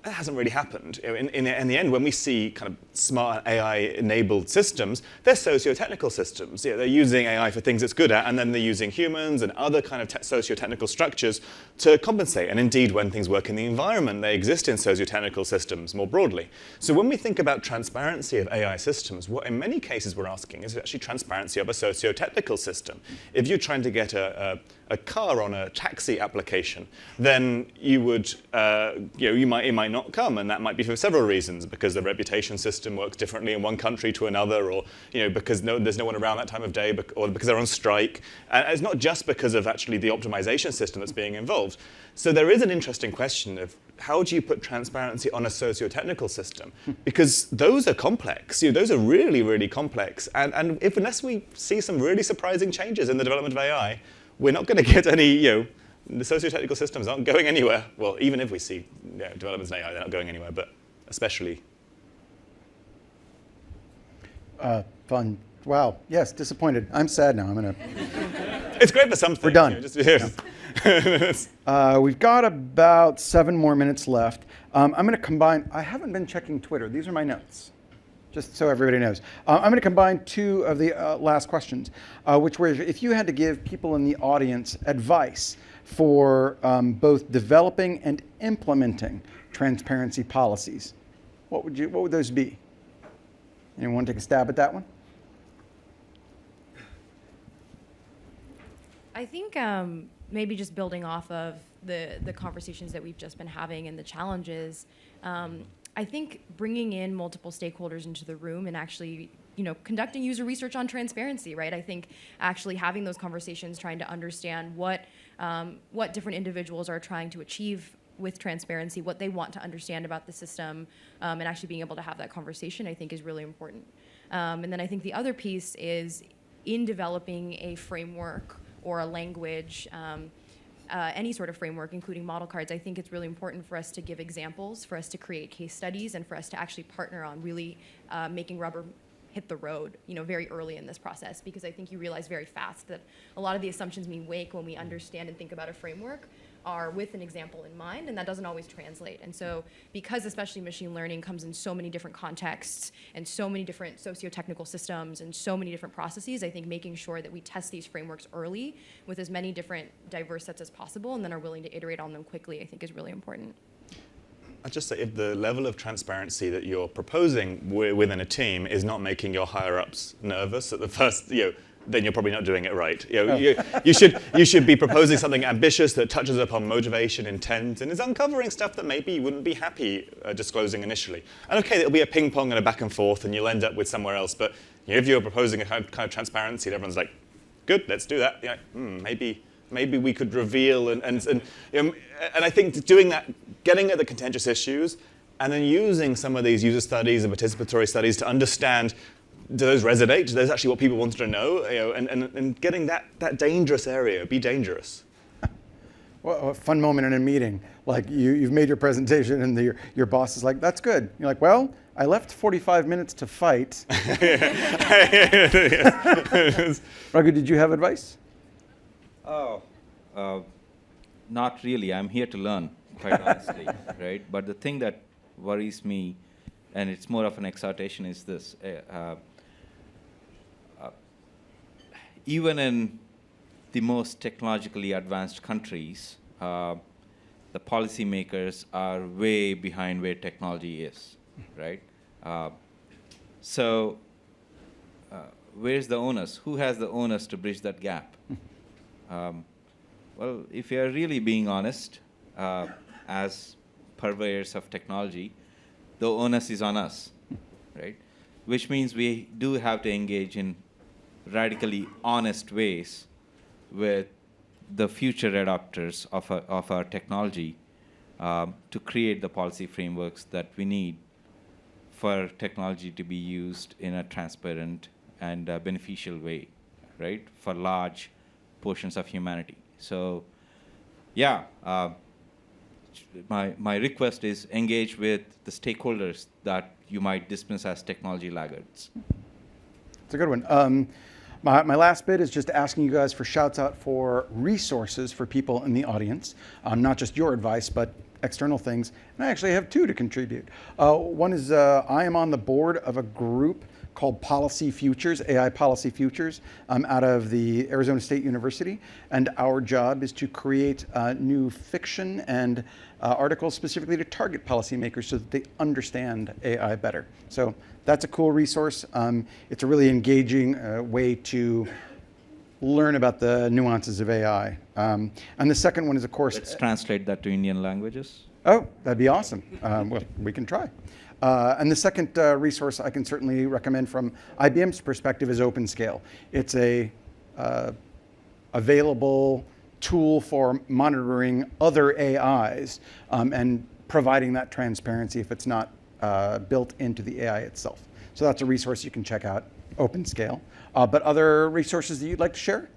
That hasn't really happened. In the end, when we see kind of smart AI-enabled systems, they're socio-technical systems. They're using AI for things it's good at, and then they're using humans and other kind of socio-technical structures to compensate. And indeed, when things work in the environment, they exist in socio-technical systems more broadly. So when we think about transparency of AI systems, what in many cases we're asking is actually transparency of a socio-technical system. If you're trying to get a car on a taxi application, then you would, it might not come, and that might be for several reasons, because the reputation system works differently in one country to another, or because there's no one around that time of day, or because they're on strike. And it's not just because of actually the optimization system that's being involved. So there is an interesting question of how do you put transparency on a socio-technical system? Because those are complex. Those are really, really complex. And unless we see some really surprising changes in the development of AI, we're not going to get any, the socio-technical systems aren't going anywhere. Well, even if we see developments in AI, they're not going anywhere, but especially. Fun. Wow. Yes, disappointed. I'm sad now. I'm going to... It's great for something. We're done. Yeah. We've got about 7 more minutes left. I'm going to combine... I haven't been checking Twitter. These are my notes, just so everybody knows. I'm going to combine 2 of the last questions, which were if you had to give people in the audience advice for both developing and implementing transparency policies, what would those be? Anyone want to take a stab at that one? I think maybe just building off of the conversations that we've just been having and the challenges, I think bringing in multiple stakeholders into the room and actually, conducting user research on transparency, right? I think actually having those conversations, trying to understand what different individuals are trying to achieve with transparency, what they want to understand about the system, and actually being able to have that conversation, I think is really important. And then I think the other piece is in developing a framework or a language, any sort of framework, including model cards, I think it's really important for us to give examples, for us to create case studies, and for us to actually partner on really making rubber hit the road, very early in this process, because I think you realize very fast that a lot of the assumptions we make when we understand and think about a framework are with an example in mind, and that doesn't always translate. And so because especially machine learning comes in so many different contexts and so many different socio-technical systems and so many different processes, I think making sure that we test these frameworks early with as many different diverse sets as possible and then are willing to iterate on them quickly, I think is really important. I'd just say if the level of transparency that you're proposing within a team is not making your higher-ups nervous at the first, then you're probably not doing it right. You should be proposing something ambitious that touches upon motivation, intent, and is uncovering stuff that maybe you wouldn't be happy disclosing initially. And okay, it'll be a ping pong and a back and forth, and you'll end up with somewhere else. But if you're proposing a kind of transparency, and everyone's like, "Good, let's do that." Maybe we could reveal and I think doing that, getting at the contentious issues, and then using some of these user studies and participatory studies to understand. Do those resonate? Do those actually what people wanted to know? And getting that dangerous area, be dangerous. Well, a fun moment in a meeting, like you've made your presentation and your boss is like, that's good. You're like, well, I left 45 minutes to fight. Raghu, did you have advice? Oh, not really. I'm here to learn, quite honestly, right? But the thing that worries me, and it's more of an exhortation, is this. Even in the most technologically advanced countries, the policymakers are way behind where technology is, right? So where's the onus? Who has the onus to bridge that gap? Well, if you're really being honest, as purveyors of technology, the onus is on us, right? Which means we do have to engage in radically honest ways with the future adopters of our technology to create the policy frameworks that we need for technology to be used in a transparent and beneficial way, right, for large portions of humanity. So, yeah, my request is engage with the stakeholders that you might dismiss as technology laggards. It's a good one. My last bit is just asking you guys for shouts out for resources for people in the audience, not just your advice, but external things. And I actually have two to contribute. One is I am on the board of a group called Policy Futures, AI Policy Futures, out of the Arizona State University. And our job is to create new fiction and articles specifically to target policymakers so that they understand AI better. So that's a cool resource. It's a really engaging way to learn about the nuances of AI. And the second one is, of course... Let's translate that to Indian languages. Oh, that'd be awesome. Well, we can try. And the second resource I can certainly recommend from IBM's perspective is OpenScale. It's a available tool for monitoring other AIs and providing that transparency if it's not built into the AI itself. So that's a resource you can check out, OpenScale. But other resources that you'd like to share?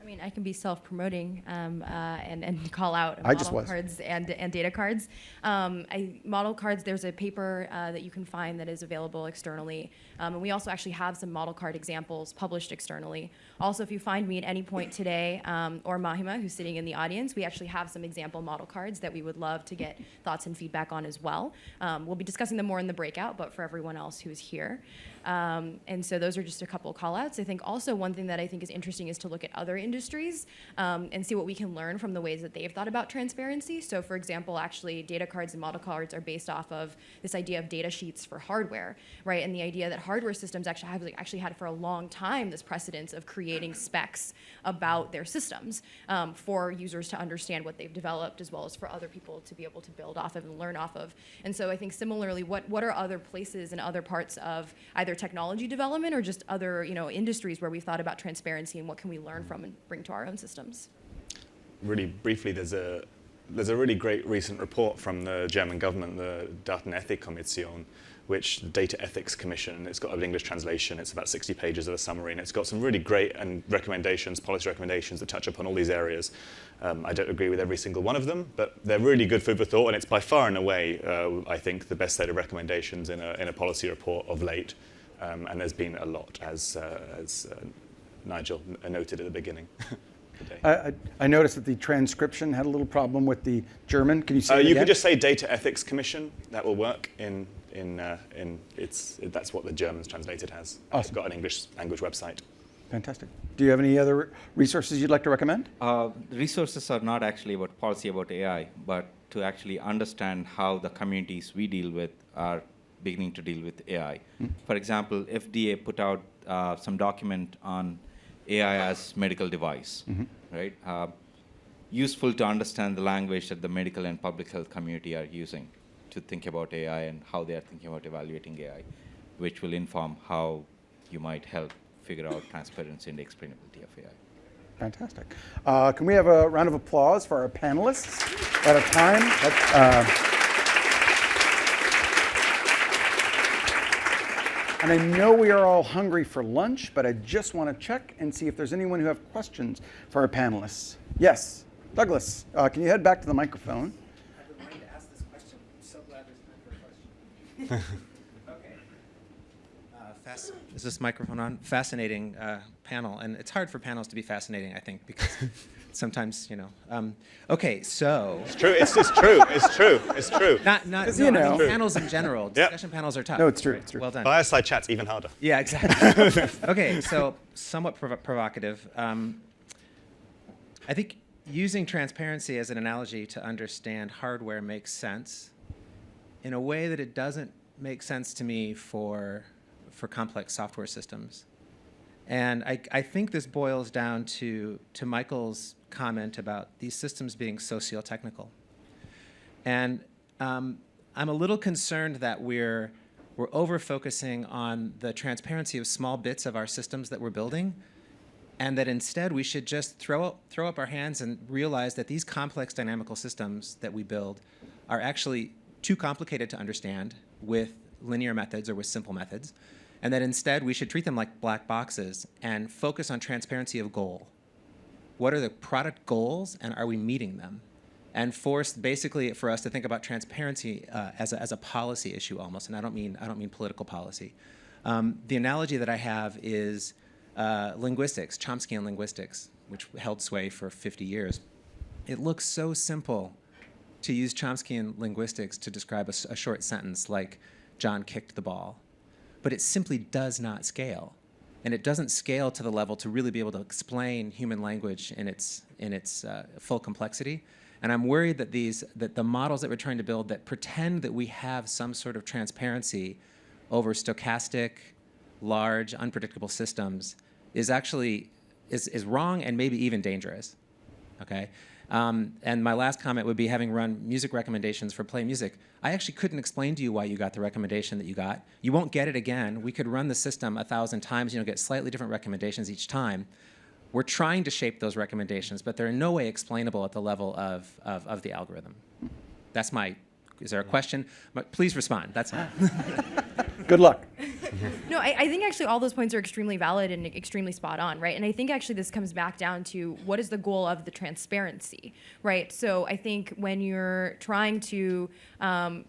I mean, I can be self-promoting and call out I just model was. cards and data cards. Model cards, there's a paper that you can find that is available externally. And we also actually have some model card examples published externally. Also, if you find me at any point today, or Mahima, who's sitting in the audience, we actually have some example model cards that we would love to get thoughts and feedback on as well. We'll be discussing them more in the breakout, but for everyone else who's here. And so those are just a couple of call outs. I think also one thing that I think is interesting is to look at other industries and see what we can learn from the ways that they've thought about transparency. So for example, actually data cards and model cards are based off of this idea of data sheets for hardware, right? And the idea that hardware systems actually had for a long time this precedence of creating specs about their systems for users to understand what they've developed, as well as for other people to be able to build off of and learn off of. And so I think similarly, what are other places and other parts of either technology development or just other industries where we've thought about transparency and what can we learn from and bring to our own systems? Really briefly, there's a really great recent report from the German government, the Datenethikkommission, which the Data Ethics Commission. It's got an English translation. It's about 60 pages of a summary, and it's got some really great recommendations, policy recommendations that touch upon all these areas. I don't agree with every single one of them, but they're really good food for thought, and it's by far and away, I think, the best set of recommendations in a policy report of late. And there's been a lot, as Nigel noted at the beginning. I noticed that the transcription had a little problem with the German. Can you say it You again? could just say Data Ethics Commission. That will work. That's what the German's translated as. Awesome. They've got an English language website. Fantastic. Do you have any other resources you'd like to recommend? The resources are not actually about policy about AI, but to actually understand how the communities we deal with are beginning to deal with AI. For example, FDA put out some document on AI as medical device, right? Useful to understand the language that the medical and public health community are using to think about AI and how they are thinking about evaluating AI, which will inform how you might help figure out transparency and explainability of AI. Fantastic. Can we have a round of applause for our panelists at a time? And I know we are all hungry for lunch, but I just want to check and see if there's anyone who have questions for our panelists. Yes, Douglas, can you head back to the microphone? I've been wanting to ask this question. I'm so glad there's time for a question. Okay. Is this microphone on? Fascinating panel, and it's hard for panels to be fascinating, I think, because sometimes, okay, so it's true. It's true. It's true. It's true. Not I mean, panels in general. Discussion panels are tough. No, it's true. Right? It's true. Well done. Fireside chat's even harder. Yeah, exactly. Okay, so somewhat provocative. I think using transparency as an analogy to understand hardware makes sense in a way that it doesn't make sense to me for complex software systems. And I think this boils down to Michael's comment about these systems being socio-technical. And I'm a little concerned that we're over-focusing on the transparency of small bits of our systems that we're building, and that instead we should just throw up our hands and realize that these complex dynamical systems that we build are actually too complicated to understand with linear methods or with simple methods, and that instead we should treat them like black boxes and focus on transparency of goal. What are the product goals, and are we meeting them? And force basically for us to think about transparency as a policy issue almost, and I don't mean political policy. The analogy that I have is linguistics, Chomskyan linguistics, which held sway for 50 years. It looks so simple to use Chomskyan linguistics to describe a short sentence like John kicked the ball, but it simply does not scale. And it doesn't scale to the level to really be able to explain human language in its full complexity. And I'm worried that the models that we're trying to build that pretend that we have some sort of transparency over stochastic, large, unpredictable systems is actually wrong and maybe even dangerous. Okay? And my last comment would be, having run music recommendations for Play Music, I actually couldn't explain to you why you got the recommendation that you got. You won't get it again. We could run the system 1,000 times, get slightly different recommendations each time. We're trying to shape those recommendations, but they're in no way explainable at the level of the algorithm. That's is there a question? But please respond, that's all. Good luck. No, I think actually all those points are extremely valid and extremely spot on, right? And I think actually this comes back down to what is the goal of the transparency, right? So I think when you're trying to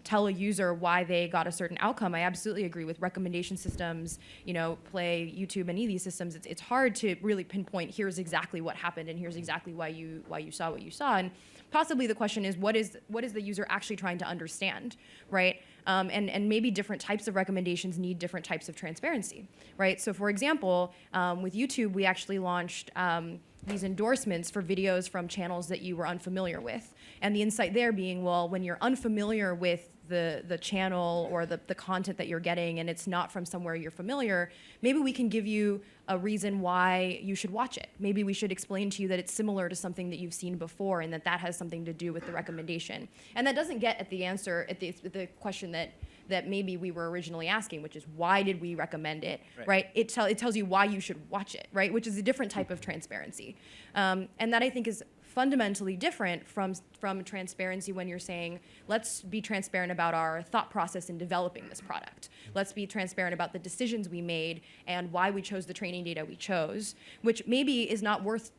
tell a user why they got a certain outcome, I absolutely agree with recommendation systems, Play, YouTube, any of these systems. It's hard to really pinpoint, here's exactly what happened and here's exactly why you saw what you saw. And possibly the question is, what is the user actually trying to understand, right? And maybe different types of recommendations need different types of transparency, right? So for example, with YouTube, we actually launched these endorsements for videos from channels that you were unfamiliar with. And the insight there being, well, when you're unfamiliar with the channel or the content that you're getting and it's not from somewhere you're familiar, maybe we can give you a reason why you should watch it. Maybe we should explain to you that it's similar to something that you've seen before and that has something to do with the recommendation. And that doesn't get at the answer, at the question that maybe we were originally asking, which is why did we recommend it, right? It tells you why you should watch it, right? Which is a different type of transparency. And that I think is fundamentally different from transparency when you're saying, let's be transparent about our thought process in developing this product. Let's be transparent about the decisions we made and why we chose the training data we chose, which maybe is not worth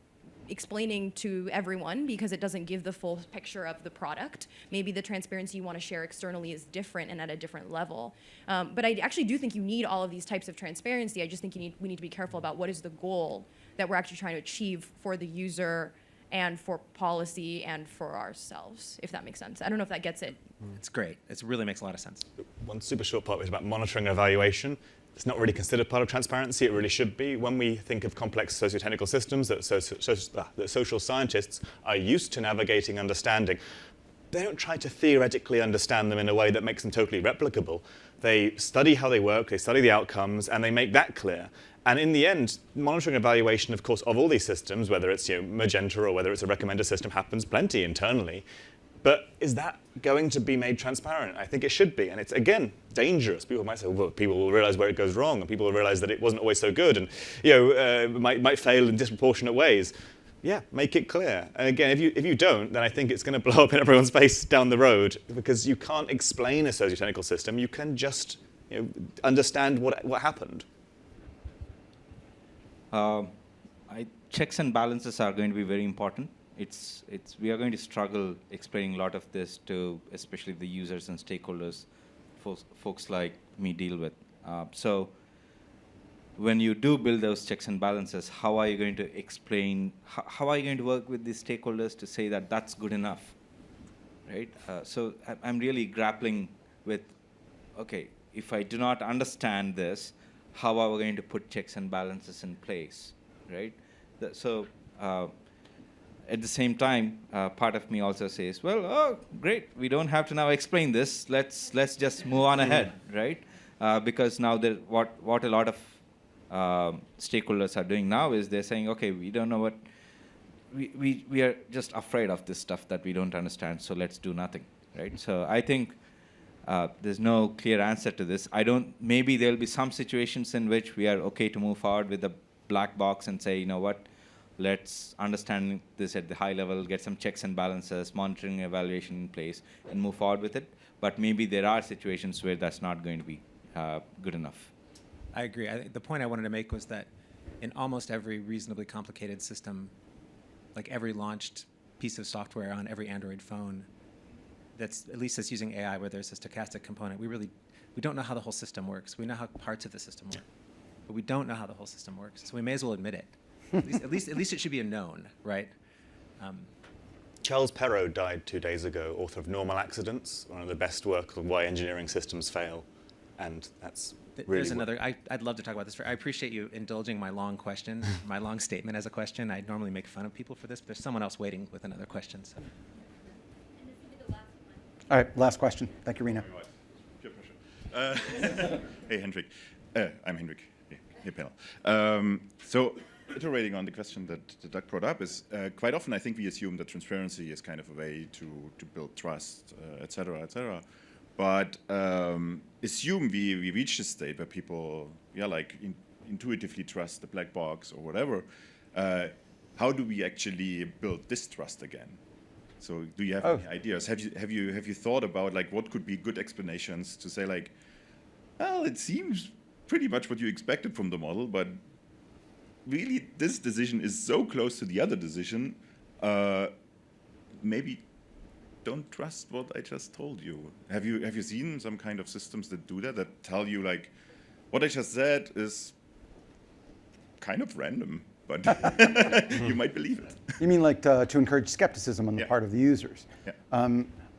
explaining to everyone because it doesn't give the full picture of the product. Maybe the transparency you want to share externally is different and at a different level. But I actually do think you need all of these types of transparency. I just think we need to be careful about what is the goal that we're actually trying to achieve for the user and for policy and for ourselves, if that makes sense. I don't know if that gets it. It's great. It really makes a lot of sense. One super short part was about monitoring and evaluation. It's not really considered part of transparency. It really should be. When we think of complex socio-technical systems that social scientists are used to navigating, understanding, they don't try to theoretically understand them in a way that makes them totally replicable. They study how they work, they study the outcomes, and they make that clear. And in the end, monitoring and evaluation, of course, of all these systems, whether it's Magenta or whether it's a recommender system, happens plenty internally. But is that going to be made transparent? I think it should be. And it's, again, dangerous. People might say, well, people will realize where it goes wrong, and people will realize that it wasn't always so good, and might fail in disproportionate ways. Yeah, make it clear. And again, if you don't, then I think it's going to blow up in everyone's face down the road, because you can't explain a socio-technical system. You can just understand what happened. Checks and balances are going to be very important. We are going to struggle explaining a lot of this to especially the users and stakeholders, folks like me deal with. So when you do build those checks and balances, how are you going to explain, how are you going to work with the stakeholders to say that that's good enough, right? So I'm really grappling with, okay, if I do not understand this, how are we going to put checks and balances in place, right? At the same time, part of me also says, well, oh, great, we don't have to now explain this. Let's just move on ahead, right? Because now what a lot of stakeholders are doing now is they're saying, okay, we don't know what, we are just afraid of this stuff that we don't understand, so let's do nothing, right? So I think There's no clear answer to this. Maybe there'll be some situations in which we are okay to move forward with the black box and say, you know what, let's understand this at the high level, get some checks and balances, monitoring, evaluation in place, and move forward with it. But maybe there are situations where that's not going to be good enough. I agree. The point I wanted to make was that in almost every reasonably complicated system, like every launched piece of software on every Android phone, that's at least that's using AI, where there's a stochastic component, we don't know how the whole system works. We know how parts of the system work, but we don't know how the whole system works. So we may as well admit it. At least it should be a known, right? Charles Perrow died 2 days ago, author of Normal Accidents, one of the best work of why engineering systems fail, and that's really. There's another. I'd love to talk about this. I appreciate you indulging my long question, my long statement as a question. I normally make fun of people for this, but there's someone else waiting with another question. So. All right, last question. Thank you, Rena. Hey, Hendrik. I'm Hendrik. Hey, panel. So, iterating on the question that Doug brought up is quite often I think we assume that transparency is kind of a way to build trust, et cetera, et cetera. But assume we reach this state where people, intuitively trust the black box or whatever. How do we actually build this trust again? So, do you have any ideas? Have you thought about what could be good explanations to say well, it seems pretty much what you expected from the model, but really this decision is so close to the other decision. Maybe don't trust what I just told you. Have you seen some kind of systems that do that? That tell you what I just said is kind of random, but you might believe it. You mean to encourage skepticism on the part of the users? Yeah.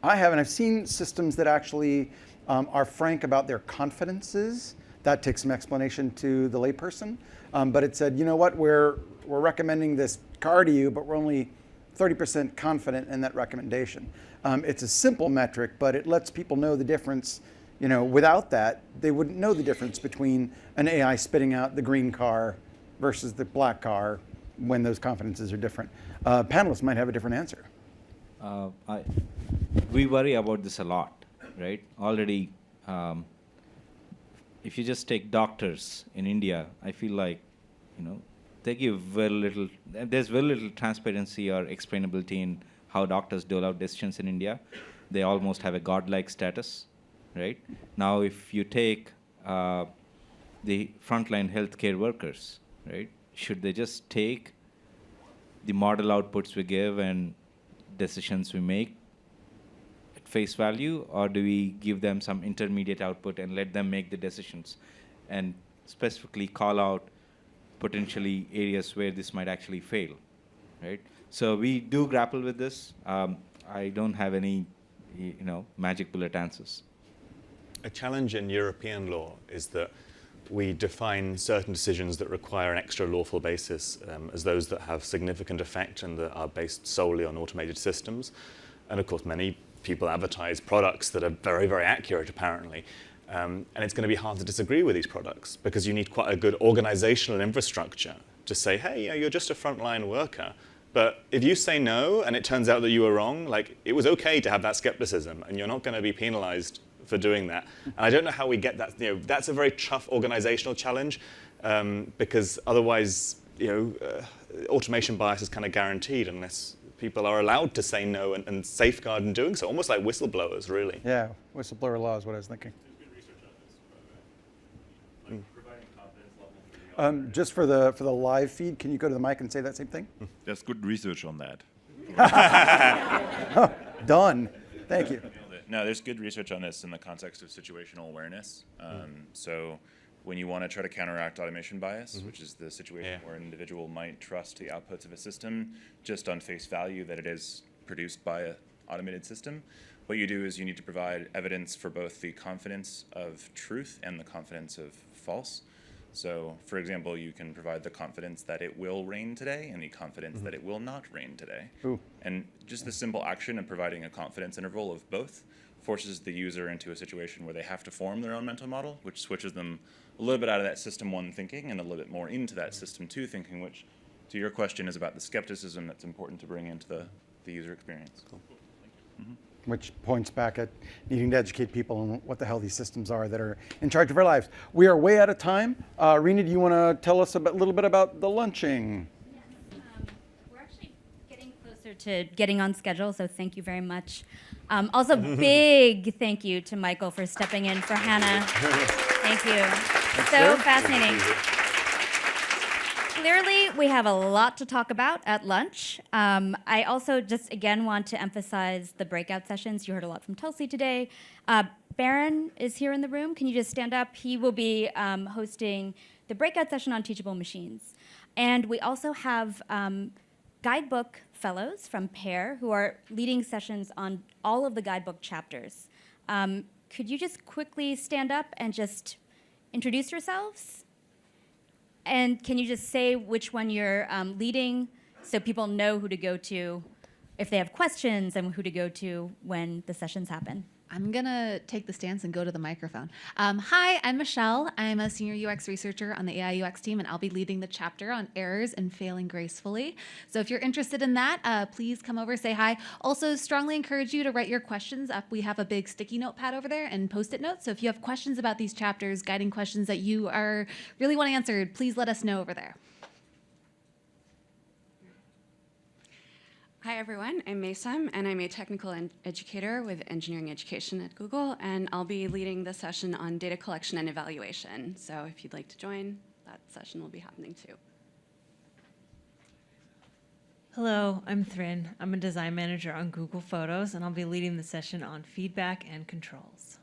I haven't. I've seen systems that actually are frank about their confidences. That takes some explanation to the layperson. But it said, you know what, we're recommending this car to you, but we're only 30% confident in that recommendation. It's a simple metric, but it lets people know the difference. Without that, they wouldn't know the difference between an AI spitting out the green car versus the black car when those confidences are different. Panelists might have a different answer. We worry about this a lot, right? Already, if you just take doctors in India, I feel like, they give there's very little transparency or explainability in how doctors dole out decisions in India. They almost have a godlike status, right? Now, if you take the frontline healthcare workers, right, should they just take the model outputs we give and decisions we make at face value, or do we give them some intermediate output and let them make the decisions and specifically call out potentially areas where this might actually fail, right? So we do grapple with this. I don't have any, magic bullet answers. A challenge in European law is that we define certain decisions that require an extra lawful basis as those that have significant effect and that are based solely on automated systems. And of course, many people advertise products that are very, very accurate, apparently. And it's going to be hard to disagree with these products because you need quite a good organizational infrastructure to say, hey, you're just a frontline worker. But if you say no and it turns out that you were wrong, it was okay to have that skepticism and you're not going to be penalized for doing that. And I don't know how we get that. That's a very tough organizational challenge because otherwise, automation bias is kind of guaranteed unless people are allowed to say no and safeguard in doing so, almost like whistleblowers, really. Yeah, whistleblower law is what I was thinking. Just for the live feed, can you go to the mic and say that same thing? There's good research on that. Done. Thank you. No, there's good research on this in the context of situational awareness. So when you want to try to counteract automation bias, which is the situation where an individual might trust the outputs of a system just on face value that it is produced by an automated system, what you do is you need to provide evidence for both the confidence of truth and the confidence of false. So, for example, you can provide the confidence that it will rain today and the confidence that it will not rain today. Ooh. And just the simple action of providing a confidence interval of both forces the user into a situation where they have to form their own mental model, which switches them a little bit out of that system one thinking and a little bit more into that system two thinking, which, to your question, is about the skepticism that's important to bring into the user experience. Cool. Mm-hmm. which points back at needing to educate people on what the hell these systems are that are in charge of our lives. We are way out of time. Rena, do you want to tell us a little bit about the lunching? We're actually getting closer to getting on schedule, so thank you very much. Also, big thank you to Michael for stepping in for Hannah. Thank you. So fascinating. Clearly, we have a lot to talk about at lunch. I also just, again, want to emphasize the breakout sessions. You heard a lot from Tulsi today. Baron is here in the room. Can you just stand up? He will be hosting the breakout session on teachable machines. And we also have guidebook fellows from PAIR who are leading sessions on all of the guidebook chapters. Could you just quickly stand up and just introduce yourselves? And can you just say which one you're leading so people know who to go to if they have questions and who to go to when the sessions happen? I'm going to take the stance and go to the microphone. Hi, I'm Michelle. I'm a senior UX researcher on the AI UX team, and I'll be leading the chapter on errors and failing gracefully. So if you're interested in that, please come over, say hi. Also, strongly encourage you to write your questions up. We have a big sticky notepad over there and Post-it notes. So if you have questions about these chapters, guiding questions that you are really want answered, please let us know over there. Hi everyone, I'm Maysam, and I'm a technical educator with engineering education at Google, and I'll be leading the session on data collection and evaluation. So if you'd like to join, that session will be happening too. Hello, I'm Thrin. I'm a design manager on Google Photos, and I'll be leading the session on feedback and controls.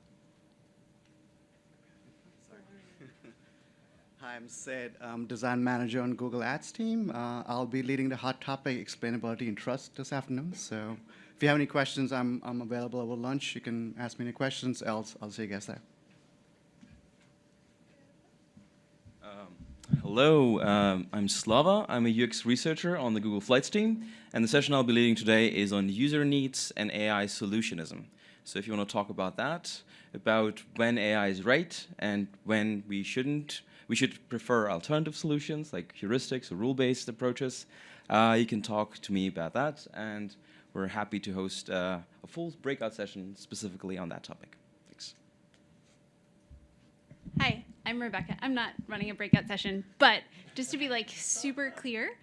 Hi, I'm Sid. I'm design manager on Google Ads team. I'll be leading the hot topic, explainability and trust this afternoon. So if you have any questions, I'm available over lunch. You can ask me any questions, else I'll see you guys there. Hello, I'm Slava. I'm a UX researcher on the Google Flights team, and the session I'll be leading today is on user needs and AI solutionism. So if you want to talk about that, about when AI is right and when we shouldn't, we should prefer alternative solutions like heuristics or rule-based approaches. You can talk to me about that, and we're happy to host a full breakout session specifically on that topic. Thanks. Hi, I'm Rebecca. I'm not running a breakout session, but just to be like super clear,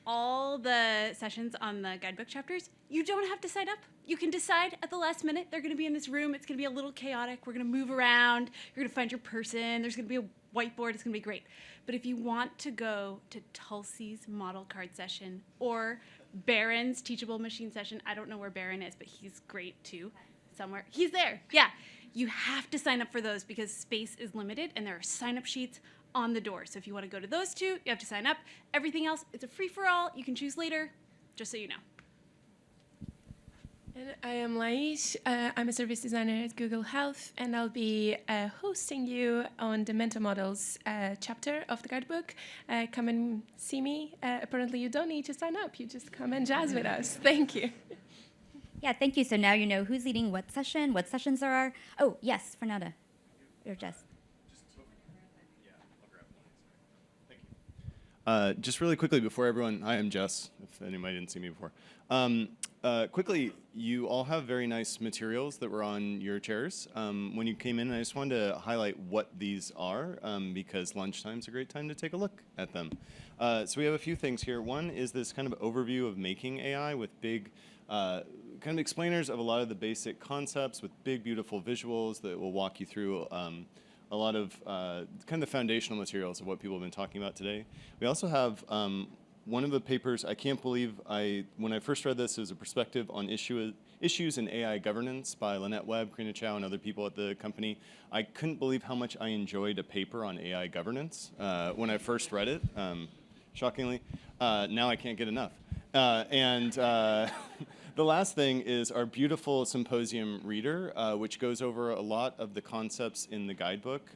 all the sessions on the guidebook chapters, you don't have to sign up. You can decide at the last minute. They're going to be in this room. It's going to be a little chaotic. We're going to move around. You're going to find your person. There's going to be a whiteboard. It's going to be great. But if you want to go to Tulsi's model card session or Baron's teachable machine session, I don't know where Baron is, but he's great too, somewhere. He's there. Yeah. You have to sign up for those because space is limited and there are sign-up sheets on the door. So if you want to go to those two, you have to sign up. Everything else, it's a free-for-all. You can choose later, just so you know. And I am Laish. I'm a service designer at Google Health, and I'll be hosting you on the Mentor Models chapter of the guidebook. Come and see me. Apparently, you don't need to sign up. You just come and jazz with us. Thank you. Yeah, thank you. So now you know who's leading what session, what sessions there are. Oh, yes, Fernanda or Jess. Just really quickly before everyone, hi, I'm Jess, if anybody didn't see me before. Quickly, you all have very nice materials that were on your chairs. When you came in, I just wanted to highlight what these are because lunchtime's a great time to take a look at them. So we have a few things here. One is this kind of overview of making AI with big kind of explainers of a lot of the basic concepts with big, beautiful visuals that will walk you through a lot of kind of the foundational materials of what people have been talking about today. We also have one of the papers, I can't believe when I first read this, it was a perspective on issues in AI governance by Lynette Webb, Karina Chow, and other people at the company. I couldn't believe how much I enjoyed a paper on AI governance when I first read it, shockingly. Now I can't get enough. The last thing is our beautiful symposium reader, which goes over a lot of the concepts in the guidebook,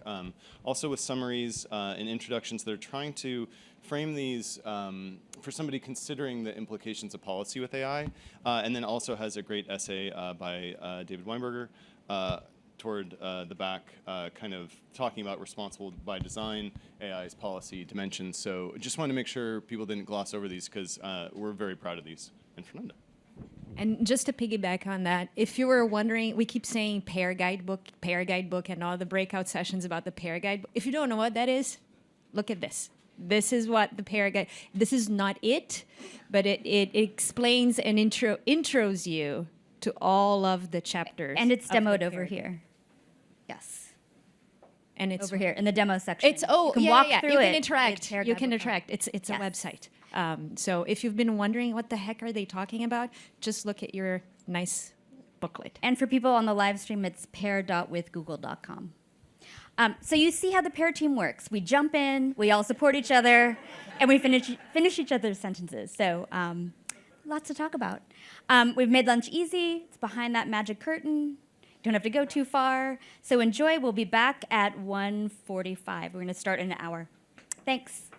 also with summaries and introductions that are trying to frame these for somebody considering the implications of policy with AI, and then also has a great essay by David Weinberger toward the back, kind of talking about responsible by design, AI's policy dimensions. So just wanted to make sure people didn't gloss over these because we're very proud of these. And Fernanda. And just to piggyback on that, if you were wondering, we keep saying pair guidebook, and all the breakout sessions about the pair guidebook. If you don't know what that is, look at this. This is what the pair guide, this is not it, but it explains and intros you to all of the chapters. And it's of the demoed pair over guide. here. Yes. And it's over here in the demo section. It's you can walk through you it. can interact. Pair You can guidebook. interact. It's Yes. a website. So if you've been wondering what the heck are they talking about, just look at your nice booklet. And for people on the live stream, it's pair.withgoogle.com. So you see how the pair team works. We jump in, we all support each other, and we finish each other's sentences. So lots to talk about. We've made lunch easy. It's behind that magic curtain. Don't have to go too far. So enjoy. We'll be back at 1:45. We're going to start in an hour. Thanks.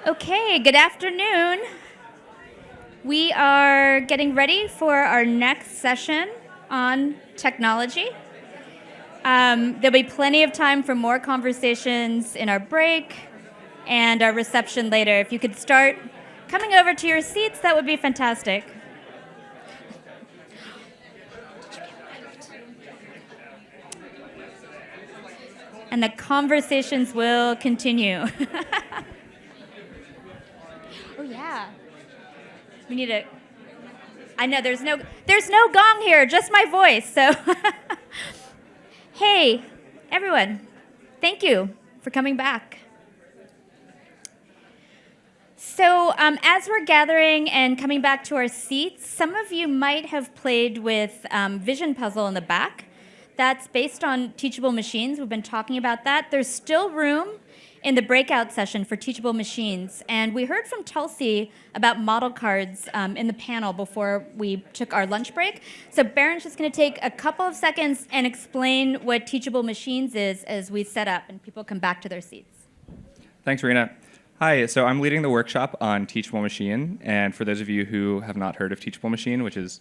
Okay, good afternoon. We are getting ready for our next session on technology. There'll be plenty of time for more conversations in our break and our reception later. If you could start coming over to your seats, that would be fantastic. And the conversations will continue. Oh yeah. We need a. I know there's no gong here, just my voice. So, hey, everyone, thank you for coming back. So, as we're gathering and coming back to our seats, some of you might have played with Vision Puzzle in the back. That's based on Teachable Machines. We've been talking about that. There's still room in the breakout session for Teachable Machines. And we heard from Tulsi about model cards in the panel before we took our lunch break. So Baron's just going to take a couple of seconds and explain what Teachable Machines is as we set up and people come back to their seats. Thanks, Rena. Hi, so I'm leading the workshop on Teachable Machine. And for those of you who have not heard of Teachable Machine, which is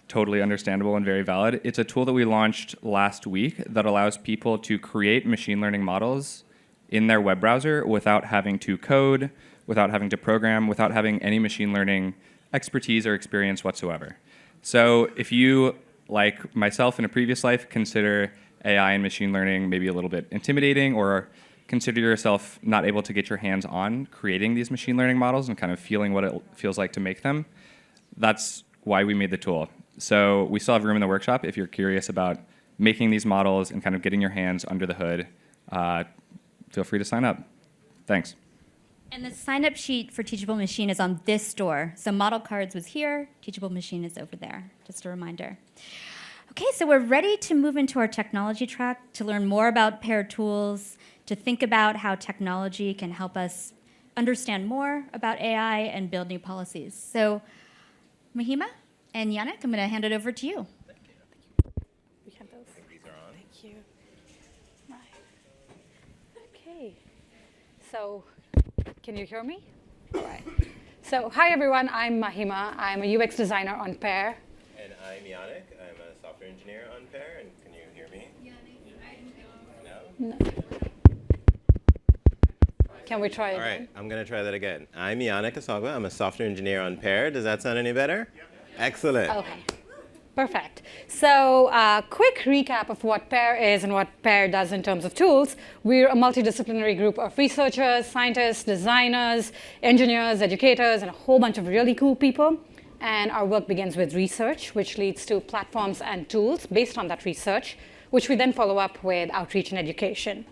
totally understandable and very valid, it's a tool that we launched last week that allows people to create machine learning models in their web browser without having to code, without having to program, without having any machine learning expertise or experience whatsoever. So if you, like myself in a previous life, consider AI and machine learning maybe a little bit intimidating, or consider yourself not able to get your hands on creating these machine learning models and kind of feeling what it feels like to make them, that's why we made the tool. So we still have room in the workshop if you're curious about making these models and kind of getting your hands under the hood. Feel free to sign up. Thanks. And the sign-up sheet for Teachable Machine is on this door. So Model Cards was here, Teachable Machine is over there. Just a reminder. Okay, so we're ready to move into our technology track to learn more about pair tools, to think about how technology can help us understand more about AI and build new policies. So Mahima and Yannick, I'm going to hand it over to you. We have those. These are on. Thank you. Right. Okay. So, can you hear me? All right. So, hi everyone. I'm Mahima. I'm a UX designer on Pair. And I'm Yannick. I'm a software engineer on Pair. And can you hear me? No. Can we try it? All right. I'm going to try that again. I'm Yannick Asagwa. I'm a software engineer on Pair. Does that sound any better? Yep. Excellent. Okay, perfect. So quick recap of what Pair is and what Pair does in terms of tools. We're a multidisciplinary group of researchers, scientists, designers, engineers, educators, and a whole bunch of really cool people. And our work begins with research, which leads to platforms and tools based on that research, which we then follow up with outreach and education.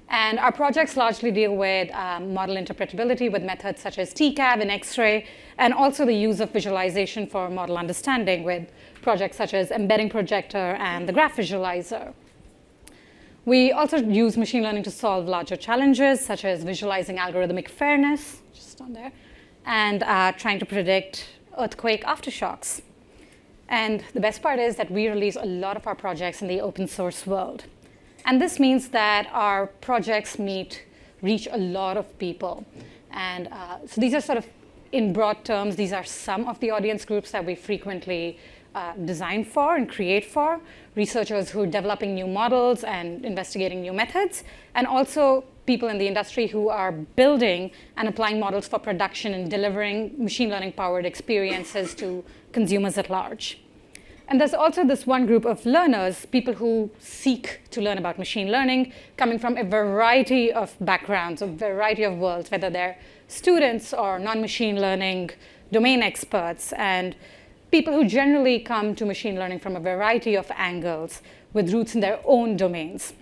And our projects largely deal with model interpretability with methods such as TCAV and X-ray, and also the use of visualization for model understanding with projects such as Embedding Projector and the Graph Visualizer. We also use machine learning to solve larger challenges, such as visualizing algorithmic fairness, just on there, and trying to predict earthquake aftershocks. And the best part is that we release a lot of our projects in the open source world. And this means that our projects reach a lot of people. And so these are sort of, in broad terms, these are some of the audience groups that we frequently design for and create for. Researchers who are developing new models and investigating new methods, and also people in the industry who are building and applying models for production and delivering machine learning-powered experiences to consumers at large. And there's also this one group of learners, people who seek to learn about machine learning, coming from a variety of backgrounds, a variety of worlds, whether they're students or non-machine learning domain experts, and people who generally come to machine learning from a variety of angles with roots in their own domains.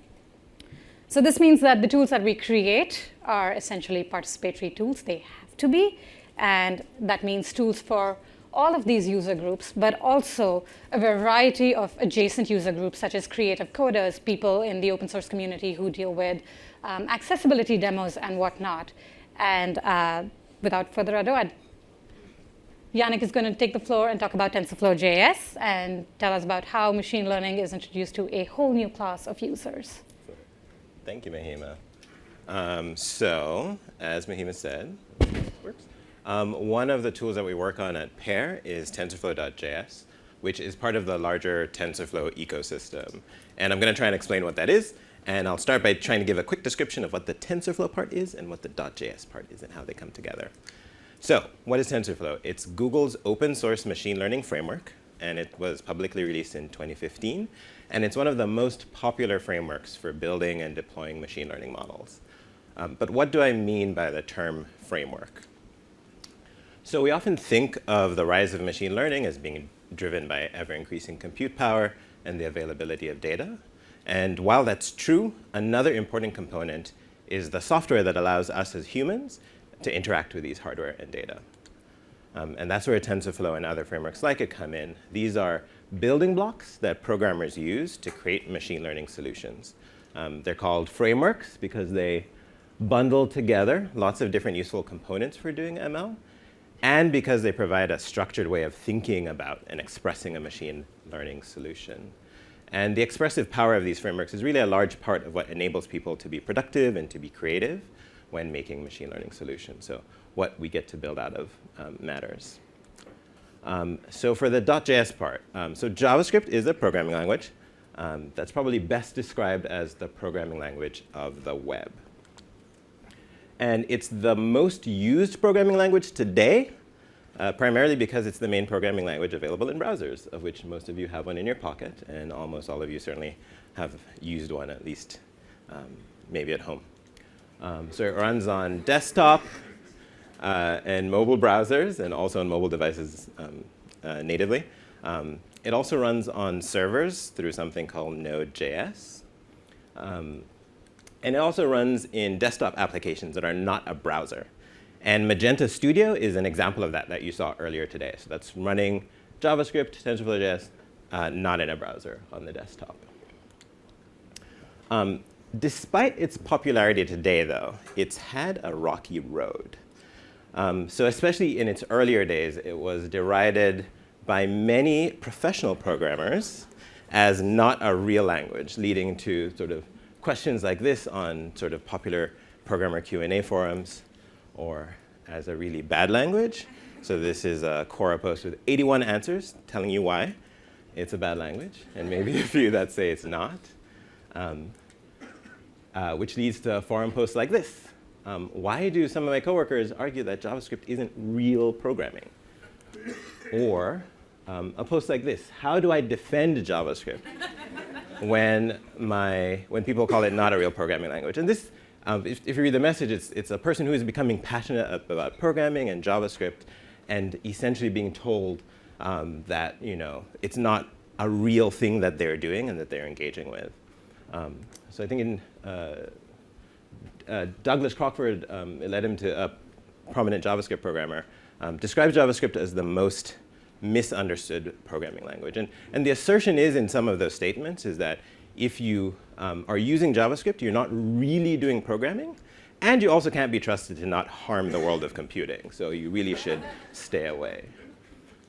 So this means that the tools that we create are essentially participatory tools. They have to be. And that means tools for all of these user groups, but also a variety of adjacent user groups, such as creative coders, people in the open source community who deal with accessibility demos and whatnot. And without further ado, Yannick is going to take the floor and talk about TensorFlow.js and tell us about how machine learning is introduced to a whole new class of users. Thank you, Mahima. So, as Mahima said, One of the tools that we work on at Pair is TensorFlow.js, which is part of the larger TensorFlow ecosystem. And I'm going to try and explain what that is. And I'll start by trying to give a quick description of what the TensorFlow part is and what the .js part is and how they come together. So what is TensorFlow? It's Google's open source machine learning framework, and it was publicly released in 2015. And it's one of the most popular frameworks for building and deploying machine learning models. But what do I mean by the term framework? So we often think of the rise of machine learning as being driven by ever-increasing compute power and the availability of data. And while that's true, another important component is the software that allows us as humans to interact with these hardware and data. And that's where TensorFlow and other frameworks like it come in. These are building blocks that programmers use to create machine learning solutions. They're called frameworks because they bundle together lots of different useful components for doing ML, and because they provide a structured way of thinking about and expressing a machine learning solution. And the expressive power of these frameworks is really a large part of what enables people to be productive and to be creative when making machine learning solutions. So what we get to build out of matters. So for the .js part, so JavaScript is a programming language that's probably best described as the programming language of the web. And it's the most used programming language today, primarily because it's the main programming language available in browsers, of which most of you have one in your pocket, and almost all of you certainly have used one, at least maybe at home. So it runs on desktop and mobile browsers, and also on mobile devices natively. It also runs on servers through something called Node.js. And it also runs in desktop applications that are not a browser. And Magenta Studio is an example of that you saw earlier today. So that's running JavaScript, TensorFlow.js, not in a browser on the desktop. Despite its popularity today, though, it's had a rocky road. So especially in its earlier days, it was derided by many professional programmers as not a real language, leading to sort of questions like this on sort of popular programmer Q&A forums, or as a really bad language. So this is a Quora post with 81 answers telling you why it's a bad language, and maybe a few that say it's not, which leads to forum posts like this. Why do some of my coworkers argue that JavaScript isn't real programming? Or a post like this: how do I defend JavaScript when people call it not a real programming language? And this, if you read the message, it's a person who is becoming passionate about programming and JavaScript, and essentially being told that it's not a real thing that they're doing and that they're engaging with. So I think in Douglas Crockford, it led him to a prominent JavaScript programmer, describes JavaScript as the most misunderstood programming language. And the assertion is in some of those statements is that if you are using JavaScript, you're not really doing programming, and you also can't be trusted to not harm the world of computing. So you really should stay away.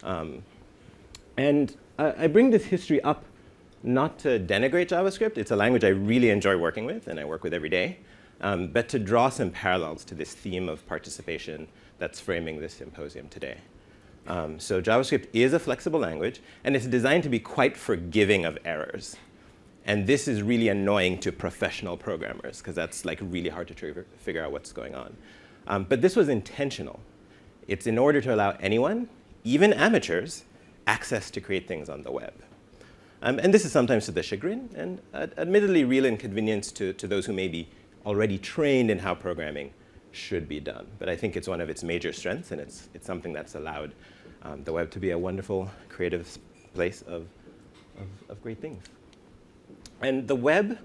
And I bring this history up not to denigrate JavaScript. It's a language I really enjoy working with and I work with every day, but to draw some parallels to this theme of participation that's framing this symposium today. So JavaScript is a flexible language, and it's designed to be quite forgiving of errors. And this is really annoying to professional programmers, because that's like really hard to figure out what's going on. But this was intentional. It's in order to allow anyone, even amateurs, access to create things on the web. And this is sometimes to the chagrin and admittedly real inconvenience to those who may be already trained in how programming should be done. But I think it's one of its major strengths, and it's something that's allowed the web to be a wonderful, creative place of great things. And the web,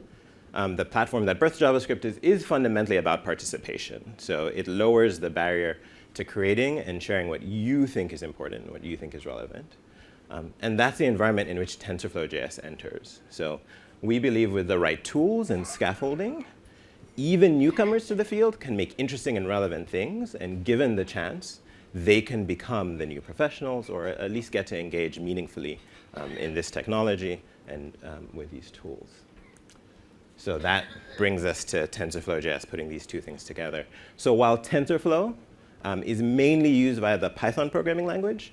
the platform that birthed JavaScript, is fundamentally about participation. So it lowers the barrier to creating and sharing what you think is important and what you think is relevant. And that's the environment in which TensorFlow.js enters. So we believe with the right tools and scaffolding, even newcomers to the field can make interesting and relevant things, and given the chance, they can become the new professionals, or at least get to engage meaningfully in this technology and with these tools. So that brings us to TensorFlow.js, putting these two things together. So while TensorFlow is mainly used by the Python programming language,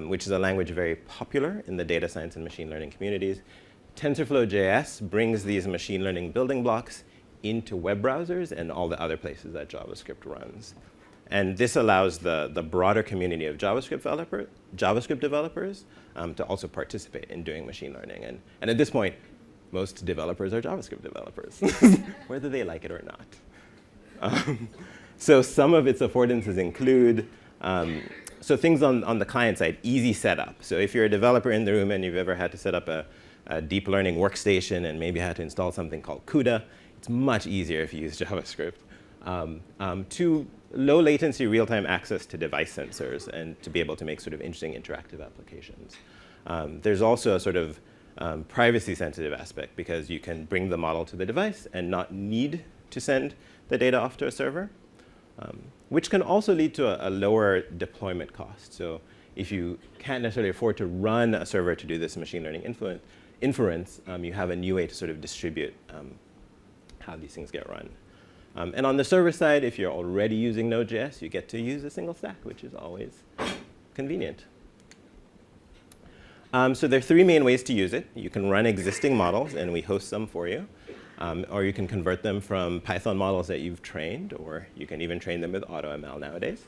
which is a language very popular in the data science and machine learning communities. TensorFlow.js brings these machine learning building blocks into web browsers and all the other places that JavaScript runs. And this allows the broader community of JavaScript developers to also participate in doing machine learning. And at this point, most developers are JavaScript developers, whether they like it or not. So some of its affordances include, so things on the client side, easy setup. So if you're a developer in the room and you've ever had to set up a deep learning workstation and maybe had to install something called CUDA, it's much easier if you use JavaScript. To low latency real-time access to device sensors and to be able to make sort of interesting interactive applications. There's also a sort of privacy sensitive aspect because you can bring the model to the device and not need to send the data off to a server, which can also lead to a lower deployment cost. So if you can't necessarily afford to run a server to do this machine learning inference, you have a new way to sort of distribute how these things get run. And on the server side, if you're already using Node.js, you get to use a single stack, which is always convenient. So there are three main ways to use it. You can run existing models, and we host some for you. Or you can convert them from Python models that you've trained, or you can even train them with AutoML nowadays.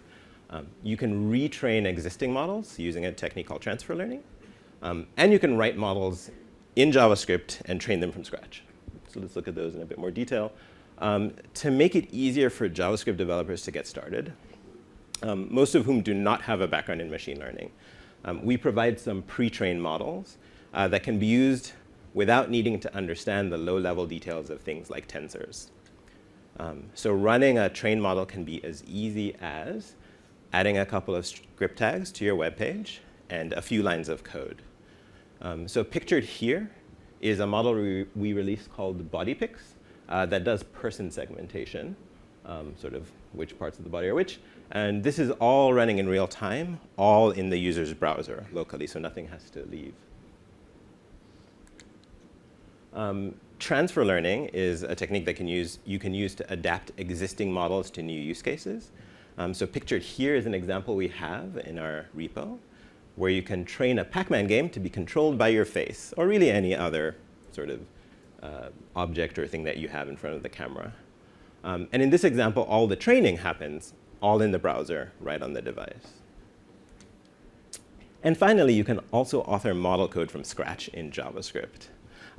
You can retrain existing models using a technique called transfer learning. And you can write models in JavaScript and train them from scratch. So let's look at those in a bit more detail. To make it easier for JavaScript developers to get started, most of whom do not have a background in machine learning, we provide some pre-trained models that can be used without needing to understand the low-level details of things like tensors. So running a trained model can be as easy as adding a couple of script tags to your web page and a few lines of code. So pictured here is a model we released called BodyPix that does person segmentation, sort of which parts of the body are which. And this is all running in real time, all in the user's browser locally, so nothing has to leave. Transfer learning is a technique that you can use to adapt existing models to new use cases. So pictured here is an example we have in our repo, where you can train a Pac-Man game to be controlled by your face, or really any other sort of object or thing that you have in front of the camera. And in this example, all the training happens all in the browser, right on the device. And finally, you can also author model code from scratch in JavaScript.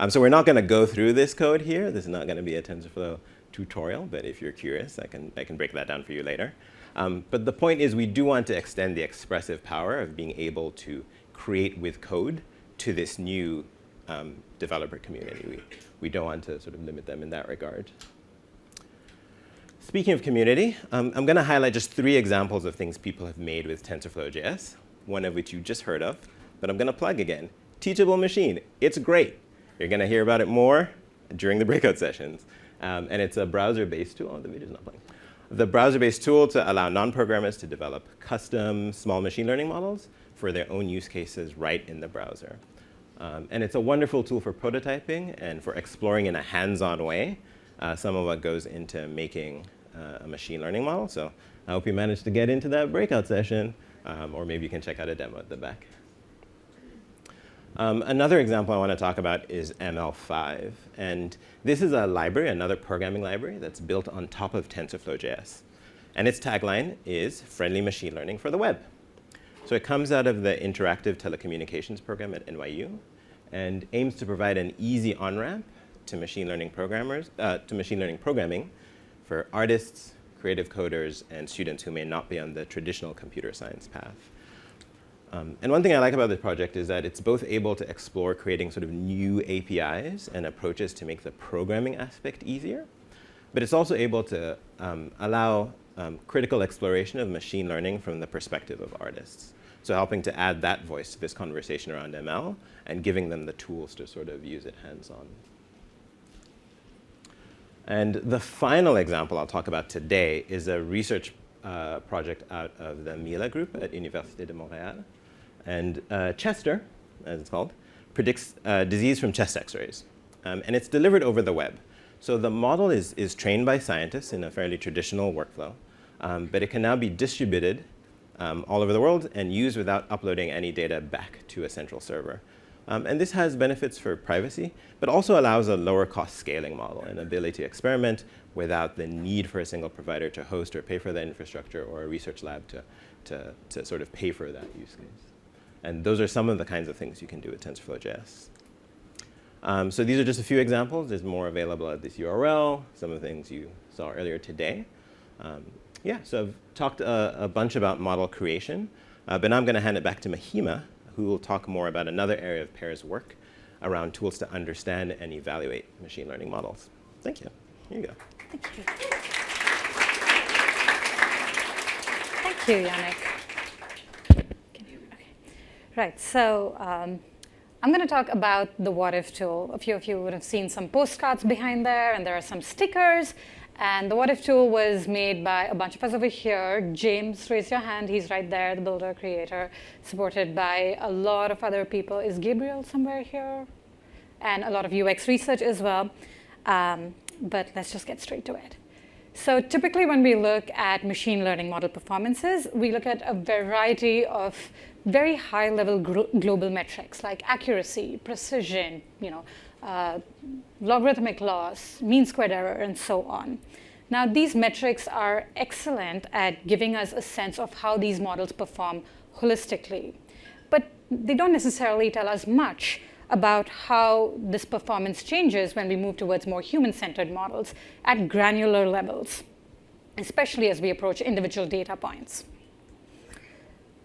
So we're not going to go through this code here. This is not going to be a TensorFlow tutorial, but if you're curious, I can break that down for you later. But the point is we do want to extend the expressive power of being able to create with code to this new developer community. We don't want to sort of limit them in that regard. Speaking of community, I'm going to highlight just 3 examples of things people have made with TensorFlow.js, one of which you just heard of, but I'm going to plug again. Teachable Machine. It's great. You're going to hear about it more during the breakout sessions. And it's a browser-based tool. Oh, the video's not playing. The browser-based tool to allow non-programmers to develop custom small machine learning models for their own use cases right in the browser. And it's a wonderful tool for prototyping and for exploring in a hands-on way some of what goes into making a machine learning model. So I hope you managed to get into that breakout session, or maybe you can check out a demo at the back. Another example I want to talk about is ML5. And this is a library, another programming library, that's built on top of TensorFlow.js. And its tagline is friendly machine learning for the web. So it comes out of the Interactive Telecommunications program at NYU and aims to provide an easy on-ramp to machine learning programming for artists, creative coders, and students who may not be on the traditional computer science path. And one thing I like about this project is that it's both able to explore creating sort of new APIs and approaches to make the programming aspect easier, but it's also able to allow critical exploration of machine learning from the perspective of artists. So helping to add that voice to this conversation around ML and giving them the tools to sort of use it hands-on. And the final example I'll talk about today is a research project out of the Mila group at Université de Montréal. And Chester, as it's called, predicts disease from chest x-rays. And it's delivered over the web. So the model is trained by scientists in a fairly traditional workflow. but it can now be distributed all over the world and used without uploading any data back to a central server. And this has benefits for privacy, but also allows a lower cost scaling model and ability to experiment without the need for a single provider to host or pay for the infrastructure or a research lab to sort of pay for that use case. And those are some of the kinds of things you can do with TensorFlow.js. So these are just a few examples. There's more available at this URL, some of the things you saw earlier today. Yeah, so I've talked a bunch about model creation, but now I'm going to hand it back to Mahima, who will talk more about another area of Pear's work around tools to understand and evaluate machine learning models. Thank you. Here you go. Thank you. Thank you, Yannick. Right, so I'm going to talk about the What If tool. A few of you would have seen some postcards behind there, and there are some stickers. And the What If tool was made by a bunch of us over here. James, raise your hand. He's right there, the builder, creator, supported by a lot of other people. Is Gabriel somewhere here? And a lot of UX research as well. But let's just get straight to it. So typically when we look at machine learning model performances, we look at a variety of very high-level global metrics like accuracy, precision, logarithmic loss, mean squared error, and so on. Now, these metrics are excellent at giving us a sense of how these models perform holistically. But they don't necessarily tell us much about how this performance changes when we move towards more human-centered models at granular levels, especially as we approach individual data points.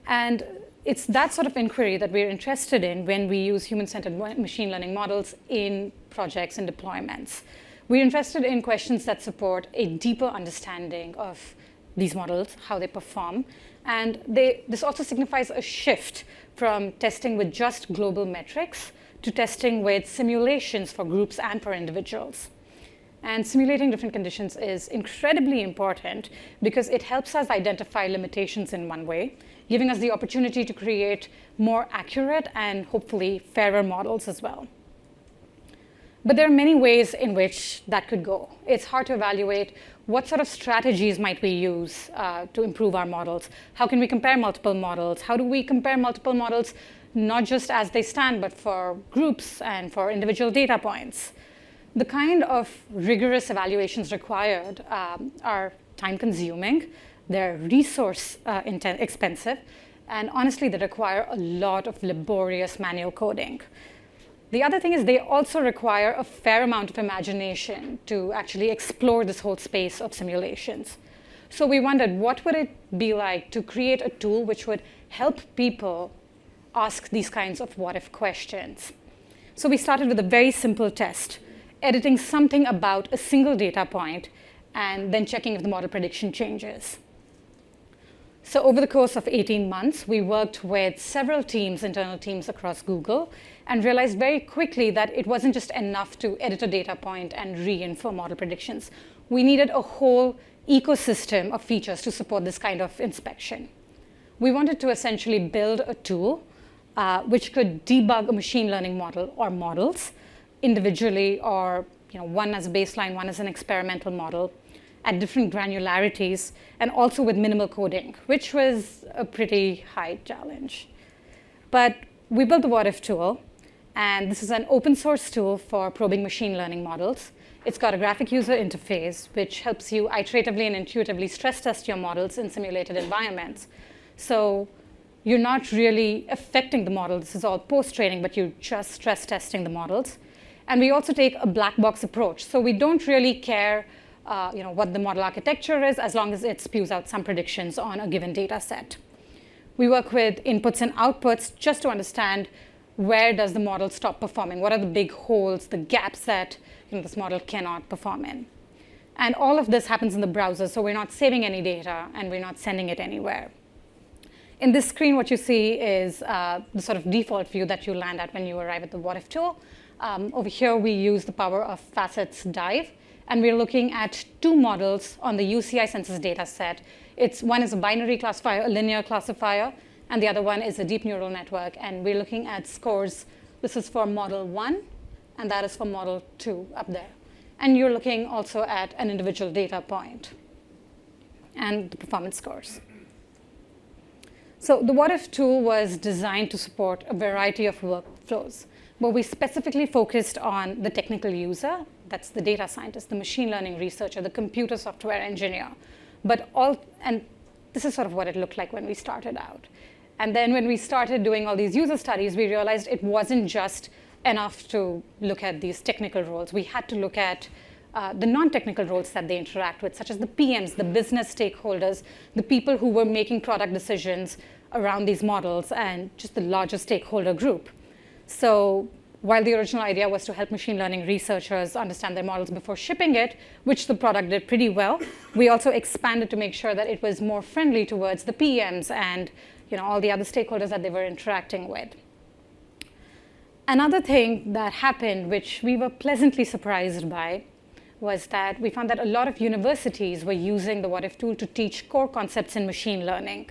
And it's that sort of inquiry that we're interested in when we use human-centered machine learning models in projects and deployments. We're interested in questions that support a deeper understanding of these models, how they perform. And this also signifies a shift from testing with just global metrics to testing with simulations for groups and for individuals. And simulating different conditions is incredibly important because it helps us identify limitations in one way, giving us the opportunity to create more accurate and hopefully fairer models as well. But there are many ways in which that could go. It's hard to evaluate what sort of strategies might we use to improve our models. How can we compare multiple models? How do we compare multiple models, not just as they stand, but for groups and for individual data points? The kind of rigorous evaluations required are time-consuming, they're resource expensive, and honestly, they require a lot of laborious manual coding. The other thing is they also require a fair amount of imagination to actually explore this whole space of simulations. So we wondered, what would it be like to create a tool which would help people ask these kinds of what-if questions? So we started with a very simple test, editing something about a single data point, and then checking if the model prediction changes. So over the course of 18 months, we worked with several teams, internal teams across Google, and realized very quickly that it wasn't just enough to edit a data point and reinfer model predictions. We needed a whole ecosystem of features to support this kind of inspection. We wanted to essentially build a tool which could debug a machine learning model or models individually, or one as a baseline, one as an experimental model, at different granularities, and also with minimal coding, which was a pretty high challenge. But we built the What If tool, and this is an open source tool for probing machine learning models. It's got a graphic user interface, which helps you iteratively and intuitively stress test your models in simulated environments. So you're not really affecting the model. This is all post-training, but you're just stress testing the models. And we also take a black box approach. So we don't really care what the model architecture is, as long as it spews out some predictions on a given data set. We work with inputs and outputs just to understand where does the model stop performing, what are the big holes, the gaps that this model cannot perform in. And all of this happens in the browser, so we're not saving any data and we're not sending it anywhere. In this screen, what you see is the sort of default view that you land at when you arrive at the What If tool. Over here, we use the power of Facets Dive, and we're looking at two models on the UCI census data set. One is a binary classifier, a linear classifier, and the other one is a deep neural network. And we're looking at scores. This is for model 1, and that is for model 2 up there. And you're looking also at an individual data point. and the performance scores. So the What If tool was designed to support a variety of workflows, but we specifically focused on the technical user, that's the data scientist, the machine learning researcher, the computer software engineer. And this is sort of what it looked like when we started out. And then when we started doing all these user studies, we realized it wasn't just enough to look at these technical roles. We had to look at the non-technical roles that they interact with, such as the PMs, the business stakeholders, the people who were making product decisions around these models, and just the larger stakeholder group. So while the original idea was to help machine learning researchers understand their models before shipping it, which the product did pretty well, we also expanded to make sure that it was more friendly towards the PMs and all the other stakeholders that they were interacting with. Another thing that happened, which we were pleasantly surprised by, was that we found that a lot of universities were using the What If tool to teach core concepts in machine learning.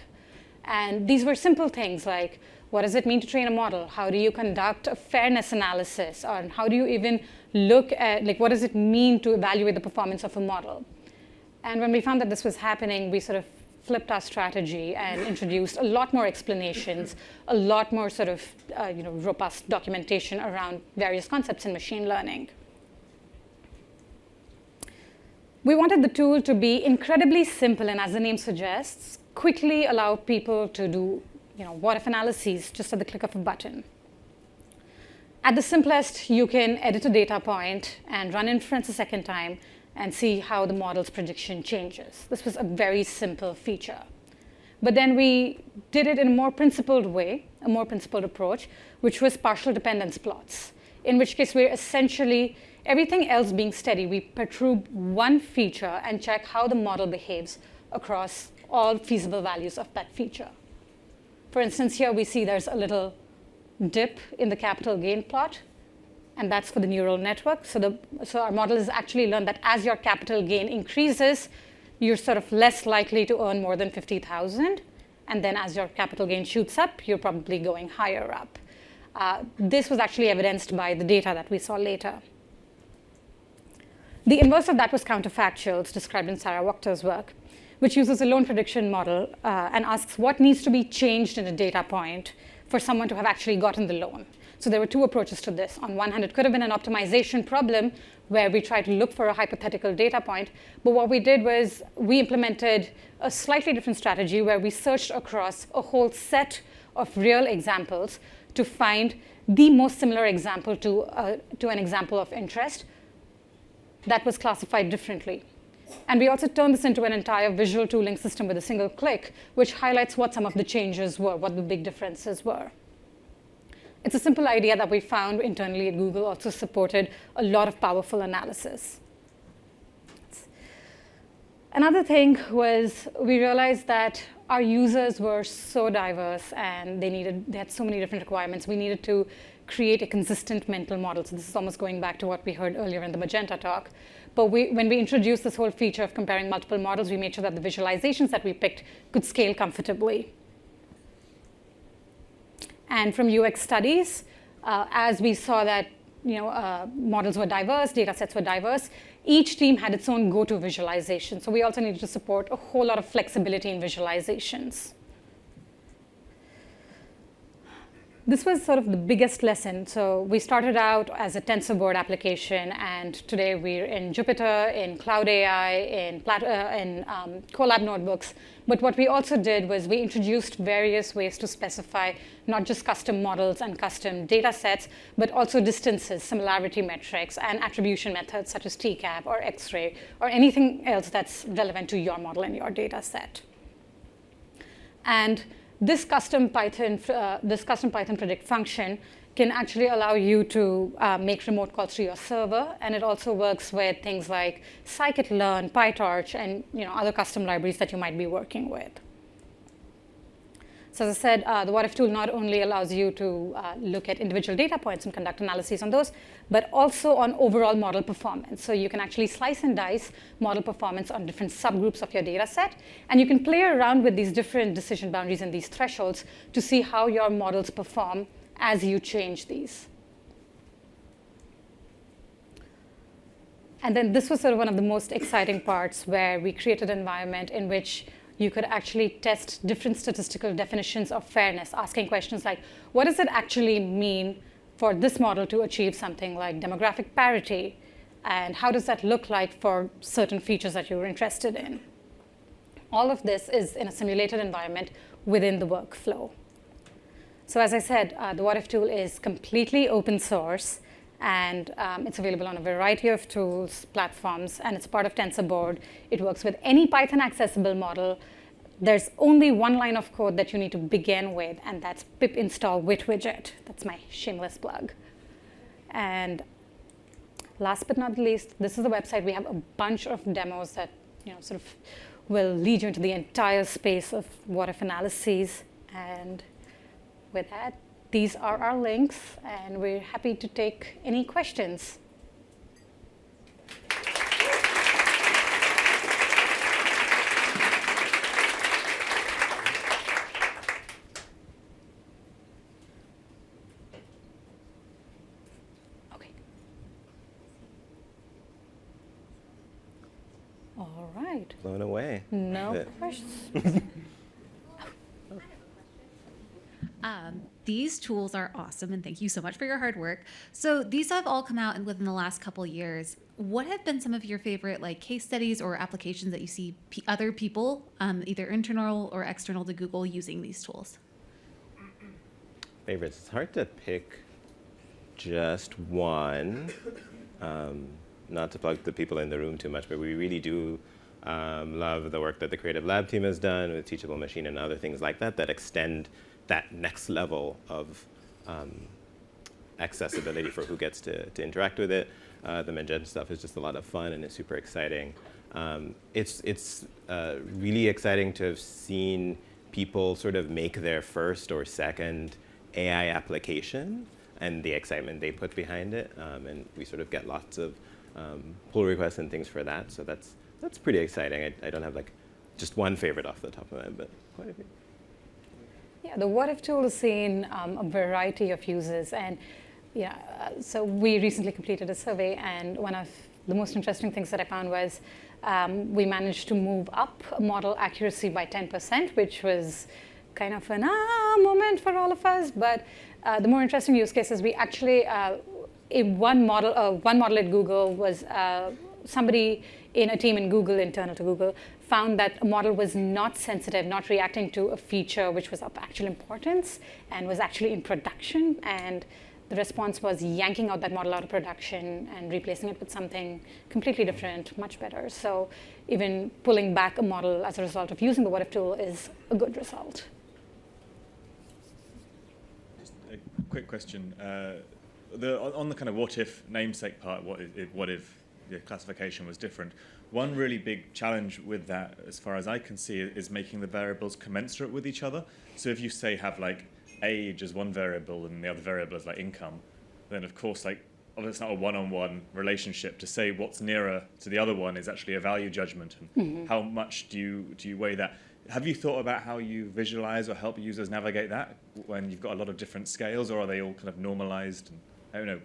And these were simple things like, what does it mean to train a model? How do you conduct a fairness analysis? Or how do you even look at, what does it mean to evaluate the performance of a model? And when we found that this was happening, we sort of flipped our strategy and introduced a lot more explanations, a lot more sort of robust documentation around various concepts in machine learning. We wanted the tool to be incredibly simple and, as the name suggests, quickly allow people to do what if analyses just at the click of a button. At the simplest, you can edit a data point and run inference a second time and see how the model's prediction changes. This was a very simple feature. But then we did it in a more principled way, a more principled approach, which was partial dependence plots, in which case we're essentially, everything else being steady, we perturb one feature and check how the model behaves across all feasible values of that feature. For instance, here we see there's a little dip in the capital gain plot, and that's for the neural network. So our model has actually learned that as your capital gain increases, you're sort of less likely to earn more than 50,000. And then as your capital gain shoots up, you're probably going higher up. This was actually evidenced by the data that we saw later. The inverse of that was counterfactuals, described in Sarah Wachters' work, which uses a loan prediction model and asks what needs to be changed in a data point for someone to have actually gotten the loan. So there were two approaches to this. On one hand, it could have been an optimization problem where we tried to look for a hypothetical data point. But what we did was we implemented a slightly different strategy where we searched across a whole set of real examples to find the most similar example to an example of interest that was classified differently. And we also turned this into an entire visual tooling system with a single click, which highlights what some of the changes were, what the big differences were. It's a simple idea that we found internally at Google also supported a lot of powerful analysis. Another thing was we realized that our users were so diverse and they had so many different requirements. We needed to create a consistent mental model. So this is almost going back to what we heard earlier in the Magenta talk. But when we introduced this whole feature of comparing multiple models, we made sure that the visualizations that we picked could scale comfortably. And from UX studies, as we saw that models were diverse, data sets were diverse, each team had its own go-to visualization. So we also needed to support a whole lot of flexibility in visualizations. This was sort of the biggest lesson. So we started out as a TensorBoard application, and today we're in Jupyter, in Cloud AI, in Colab notebooks. But what we also did was we introduced various ways to specify not just custom models and custom data sets, but also distances, similarity metrics, and attribution methods such as TCAP or X-ray, or anything else that's relevant to your model and your data set. And this custom Python predict function can actually allow you to make remote calls to your server, and it also works with things like scikit-learn, PyTorch, and other custom libraries that you might be working with. So as I said, the What If tool not only allows you to look at individual data points and conduct analyses on those, but also on overall model performance. So you can actually slice and dice model performance on different subgroups of your data set, and you can play around with these different decision boundaries and these thresholds to see how your models perform as you change these. And then this was sort of one of the most exciting parts where we created an environment in which you could actually test different statistical definitions of fairness, asking questions like, what does it actually mean for this model to achieve something like demographic parity? And how does that look like for certain features that you're interested in? All of this is in a simulated environment within the workflow. So as I said, the What If tool is completely open source, and it's available on a variety of tools, platforms, and it's part of TensorBoard. It works with any Python accessible model. There's only one line of code that you need to begin with, and that's pip install WitWidget. That's my shameless plug. And last but not least, this is the website. We have a bunch of demos that sort of will lead you into the entire space of what if analyses. And with that, these are our links, and we're happy to take any questions. Okay. All right. Blown away. No questions. These tools are awesome, and thank you so much for your hard work. So these have all come out within the last couple years. What have been some of your favorite case studies or applications that you see other people, either internal or external to Google, using these tools? Favorites. It's hard to pick just one. Not to plug the people in the room too much, but we really do love the work that the Creative Lab team has done with Teachable Machine and other things like that that extend that next level of accessibility for who gets to interact with it. The Magenta stuff is just a lot of fun and it's super exciting. It's really exciting to have seen people sort of make their first or second AI application and the excitement they put behind it. And we sort of get lots of pull requests and things for that. So that's pretty exciting. I don't have just one favorite off the top of my head, but quite a few. Yeah, the What If tool has seen a variety of uses, and so we recently completed a survey, and one of the most interesting things that I found was we managed to move up model accuracy by 10%, which was kind of an moment for all of us. But the more interesting use case is we actually one model at Google was somebody in a team in Google, internal to Google, found that a model was not sensitive, not reacting to a feature which was of actual importance and was actually in production. And the response was yanking out that model out of production and replacing it with something completely different, much better. So even pulling back a model as a result of using the What If tool is a good result. Just a quick question. On the kind of what if namesake part, what if the classification was different? One really big challenge with that, as far as I can see, is making the variables commensurate with each other. So if you say have age as one variable and the other variable is income, then of course it's not a one-on-one relationship. To say what's nearer to the other one is actually a value judgment. And how much do you weigh that? Have you thought about how you visualize or help users navigate that when you've got a lot of different scales, or are they all kind of normalized? And, I don't know.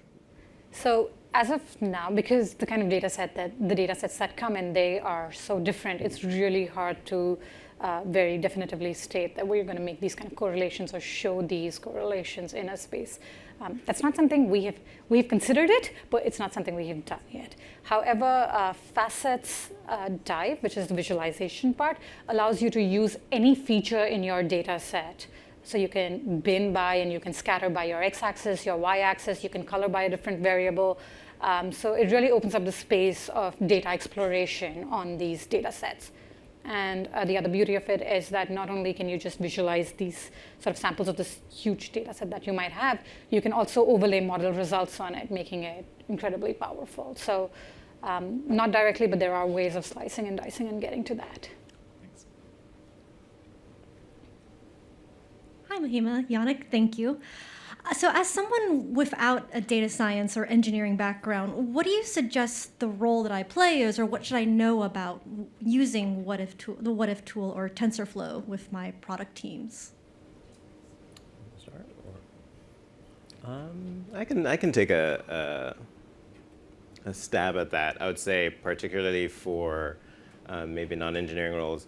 So as of now, because the kind of data sets that come in, they are so different, it's really hard to very definitively state that we're going to make these kind of correlations or show these correlations in a space. That's not something we've considered it, but it's not something we have done yet. However, Facets Dive, which is the visualization part, allows you to use any feature in your data set. So you can bin by and you can scatter by your x-axis, your y-axis, you can color by a different variable. So it really opens up the space of data exploration on these data sets. And the other beauty of it is that not only can you just visualize these sort of samples of this huge data set that you might have, you can also overlay model results on it, making it incredibly powerful. So not directly, but there are ways of slicing and dicing and getting to that. Hi, Mahima. Yannick, thank you. So as someone without a data science or engineering background, what do you suggest the role that I play is, or what should I know about using the What If tool or TensorFlow with my product teams? I can take a a stab at that. I would say particularly for maybe non-engineering roles,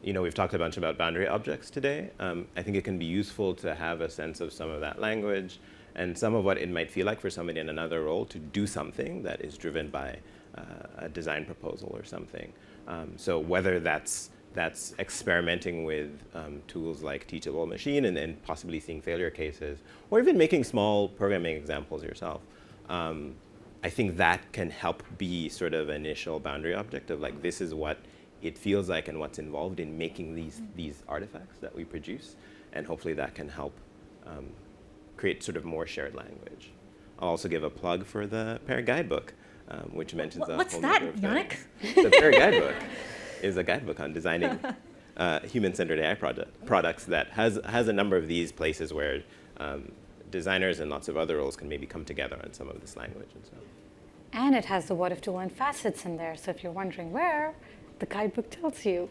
we've talked a bunch about boundary objects today. I think it can be useful to have a sense of some of that language and some of what it might feel like for somebody in another role to do something that is driven by a design proposal or something. So whether that's experimenting with tools like Teachable Machine and possibly seeing failure cases, or even making small programming examples yourself. I think that can help be sort of an initial boundary object of like, this is what it feels like and what's involved in making these artifacts that we produce. And hopefully that can help create sort of more shared language. I'll also give a plug for the Pair Guidebook, which mentions a What's whole that, number of Yannick? things. The Pair Guidebook is a guidebook on designing human-centered AI products that has a number of these places where designers and lots of other roles can maybe come together on some of this language and so. And it has the what if tool and facets in there. So if you're wondering where, the guidebook tells you.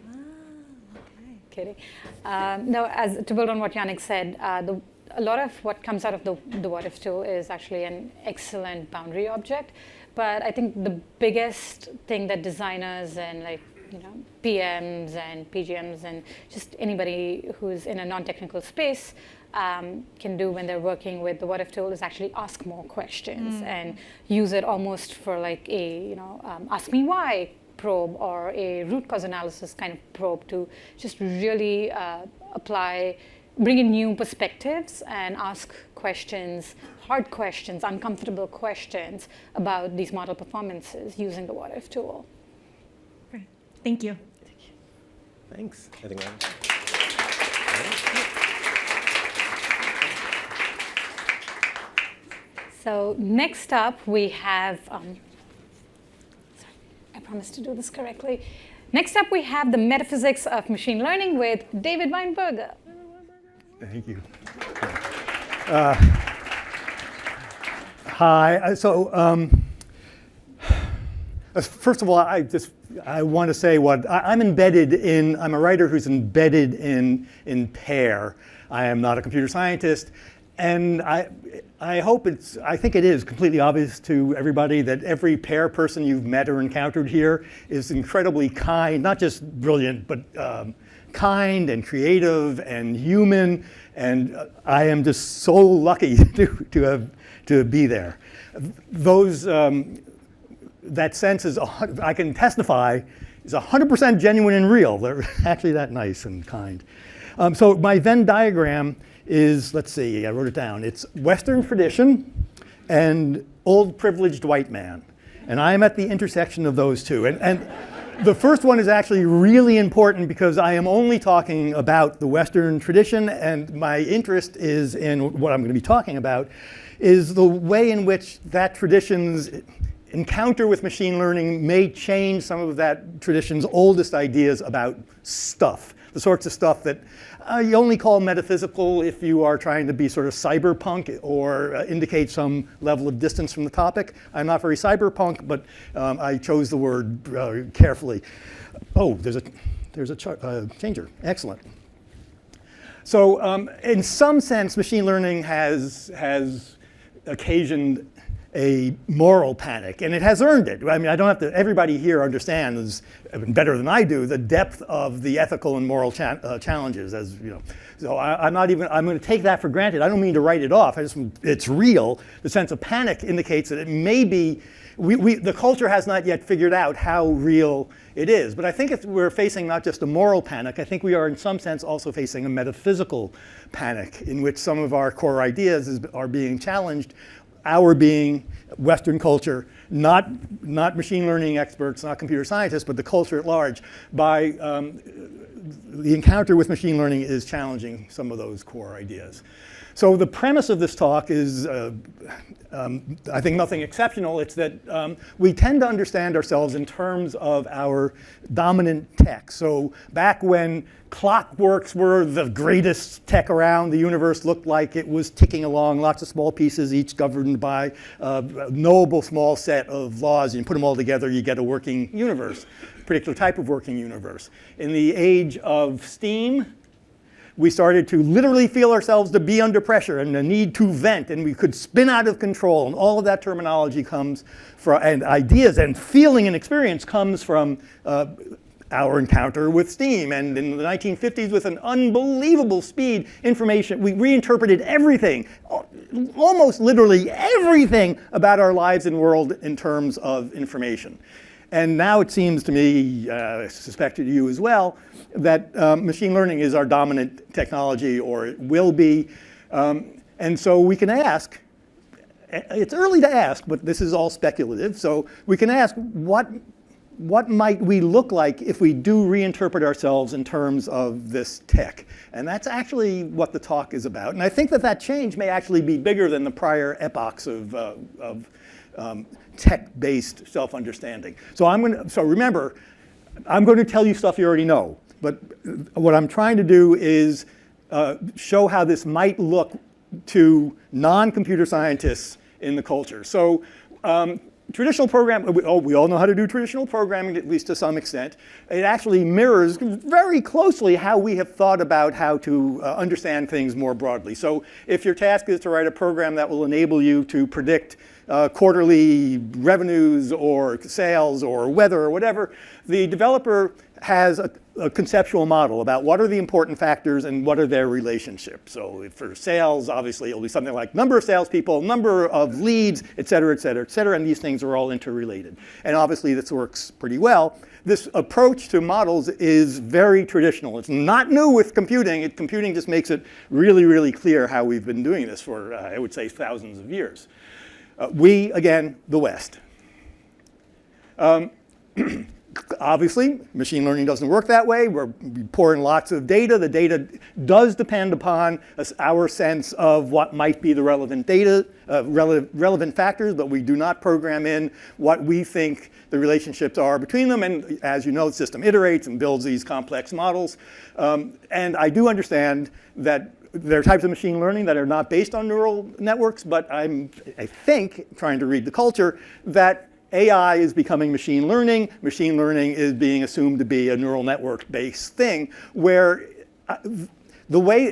Kidding. No, to build on what Yannick said, a lot of what comes out of the what if tool is actually an excellent boundary object. But I think the biggest thing that designers and PMs and PGMs and just anybody who's in a non-technical space can do when they're working with the what if tool is actually ask more questions and use it almost for like a ask me why probe or a root cause analysis kind of probe to just really bring in new perspectives and ask questions, hard questions, uncomfortable questions about these model performances using the what if tool. Great. Thank you. Thanks. I think So next up we have, sorry, I promised to do this correctly. Next up we have the metaphysics of machine learning with David Weinberger. Thank you. Hi. First of all, I want to say I'm embedded in. I'm a writer who's embedded in Pair. I am not a computer scientist, and I think it is completely obvious to everybody that every Pair person you've met or encountered here is incredibly kind, not just brilliant, but kind and creative and human, and I am just so lucky to be there. That sense is, I can testify, is 100% genuine and real. They're actually that nice and kind. So my Venn diagram is, let's see, I wrote it down. It's Western tradition and old privileged white man, and I am at the intersection of those two. And the first one is actually really important because I am only talking about the Western tradition, and my interest is in what I'm going to be talking about is the way in which that tradition's encounter with machine learning may change some of that tradition's oldest ideas about stuff, the sorts of stuff that you only call metaphysical if you are trying to be sort of cyberpunk or indicate some level of distance from the topic. I'm not very cyberpunk, but I chose the word carefully. Oh, there's a changer. Excellent. So in some sense, machine learning has occasioned a moral panic, and it has earned it. I mean, I don't have to, everybody here understands better than I do the depth of the ethical and moral challenges, as you know. So I'm going to take that for granted. I don't mean to write it off. It's real. The sense of panic indicates that it may be, the culture has not yet figured out how real it is. But I think we're facing not just a moral panic, I think we are in some sense also facing a metaphysical panic in which some of our core ideas are being challenged. Our being Western culture, not machine learning experts, not computer scientists, but the culture at large, by the encounter with machine learning is challenging some of those core ideas. So the premise of this talk is, I think, nothing exceptional. It's that we tend to understand ourselves in terms of our dominant tech. So back when clockworks were the greatest tech around, the universe looked like it was ticking along, lots of small pieces, each governed by a knowable small set of laws. You put them all together, you get a working universe, a particular type of working universe. In the age of steam, we started to literally feel ourselves to be under pressure and the need to vent, and we could spin out of control. And all of that terminology comes from, and ideas and feeling and experience comes from our encounter with steam. And in the 1950s, with an unbelievable speed, information, we reinterpreted everything, almost literally everything about our lives and world in terms of information. And now it seems to me, I suspect to you as well, that machine learning is our dominant technology, or it will be. And so we can ask, it's early to ask, but this is all speculative. So we can ask, what might we look like if we do reinterpret ourselves in terms of this tech? And that's actually what the talk is about. And I think that that change may actually be bigger than the prior epochs of tech-based self-understanding. So remember, I'm going to tell you stuff you already know. But what I'm trying to do is show how this might look to non-computer scientists in the culture. So traditional programming, we all know how to do traditional programming, at least to some extent. It actually mirrors very closely how we have thought about how to understand things more broadly. So if your task is to write a program that will enable you to predict quarterly revenues or sales or weather or whatever, the developer has a conceptual model about what are the important factors and what are their relationships. So for sales, obviously, it'll be something like number of salespeople, number of leads, et cetera, et cetera, et cetera, and these things are all interrelated. And obviously, this works pretty well. This approach to models is very traditional. It's not new with computing. Computing just makes it really, really clear how we've been doing this for, I would say, thousands of years. We, again, the West. Obviously, machine learning doesn't work that way. We pour in lots of data. The data does depend upon our sense of what might be the relevant data, relevant factors, but we do not program in what we think the relationships are between them. And as you know, the system iterates and builds these complex models. And I do understand that there are types of machine learning that are not based on neural networks, but I think, trying to read the culture, that AI is becoming machine learning. Machine learning is being assumed to be a neural network-based thing, where the way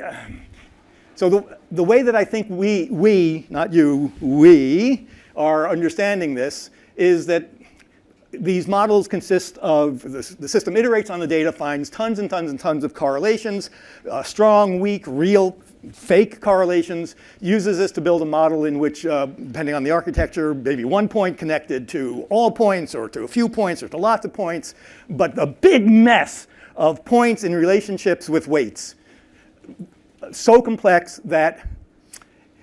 that I think we, not you, we are understanding this is that these models consist of, the system iterates on the data, finds tons and tons and tons of correlations, strong, weak, real, fake correlations, uses this to build a model in which, depending on the architecture, maybe one point connected to all points or to a few points or to lots of points, but a big mess of points in relationships with weights. So complex that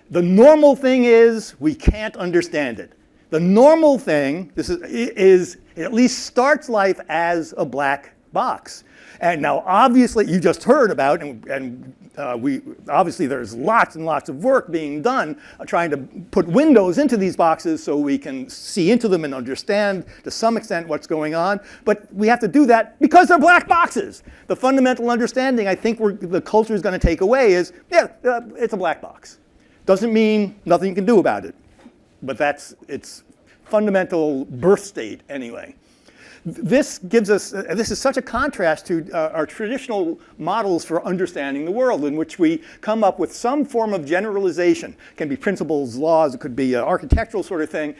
the normal thing is we can't understand it. The normal thing, this is it at least starts life as a black box. And now, obviously, you just heard about, obviously there's lots and lots of work being done trying to put windows into these boxes so we can see into them and understand to some extent what's going on. But we have to do that because they're black boxes. The fundamental understanding I think the culture is going to take away is, it's a black box. Doesn't mean nothing you can do about it. But that's its fundamental birth state anyway. This gives us, this is such a contrast to our traditional models for understanding the world, in which we come up with some form of generalization. It can be principles, laws, it could be an architectural sort of thing.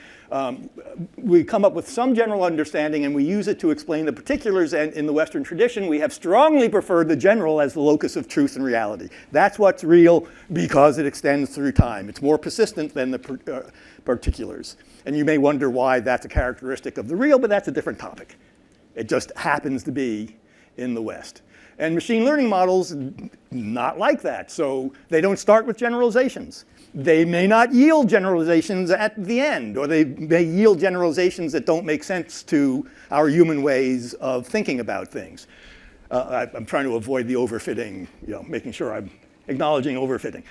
We come up with some general understanding and we use it to explain the particulars, and in the Western tradition we have strongly preferred the general as the locus of truth and reality. That's what's real because it extends through time. It's more persistent than the particulars. And you may wonder why that's a characteristic of the real, but that's a different topic. It just happens to be in the West. And machine learning models, not like that. So they don't start with generalizations. They may not yield generalizations at the end, or they may yield generalizations that don't make sense to our human ways of thinking about things. I'm trying to avoid the overfitting, making sure I'm acknowledging overfitting.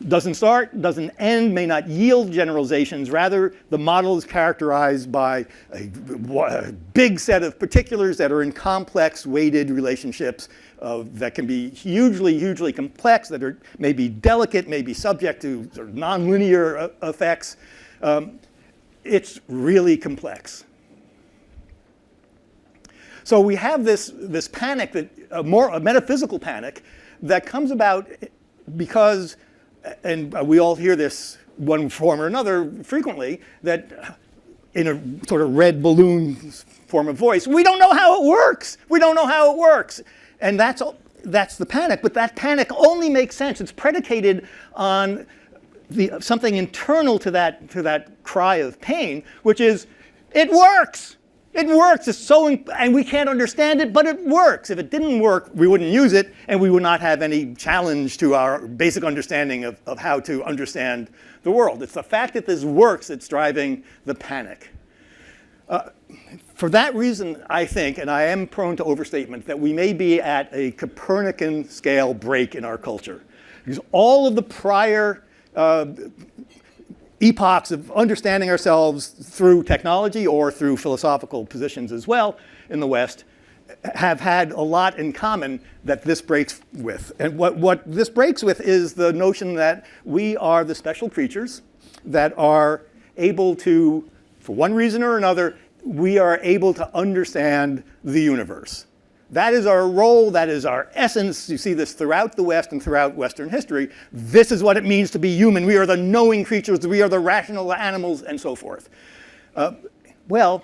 Doesn't start, doesn't end, may not yield generalizations. Rather, the model is characterized by a big set of particulars that are in complex, weighted relationships that can be hugely, hugely complex, that are maybe delicate, maybe subject to sort of nonlinear effects. It's really complex. So we have this panic, that a metaphysical panic, that comes about because, and we all hear this one form or another frequently, that in a sort of red balloon form of voice, we don't know how it works. We don't know how it works. And that's the panic, but that panic only makes sense. It's predicated on something internal to that cry of pain, which is, it works. It works. It's and we can't understand it, but it works. If it didn't work, we wouldn't use it, and we would not have any challenge to our basic understanding of how to understand the world. It's the fact that this works that's driving the panic. For that reason, I think, and I am prone to overstatement, that we may be at a Copernican scale break in our culture. Because all of the prior epochs of understanding ourselves through technology or through philosophical positions as well in the West have had a lot in common that this breaks with. And what this breaks with is the notion that we are the special creatures that are able to, for one reason or another, we are able to understand the universe. That is our role, that is our essence. You see this throughout the West and throughout Western history. This is what it means to be human. We are the knowing creatures, we are the rational animals, and so forth. Well,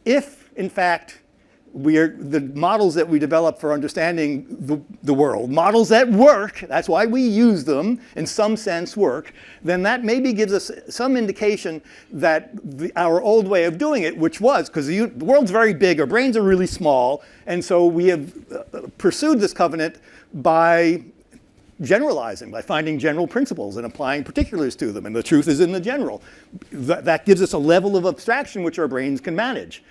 if in fact we are the models that we develop for understanding the world, models that work, that's why we use them, in some sense work, then that maybe gives us some indication that our old way of doing it, which was, because the world's very big, our brains are really small, and so we have pursued this covenant by generalizing, by finding general principles and applying particulars to them, and the truth is in the general. That gives us a level of abstraction which our brains can manage.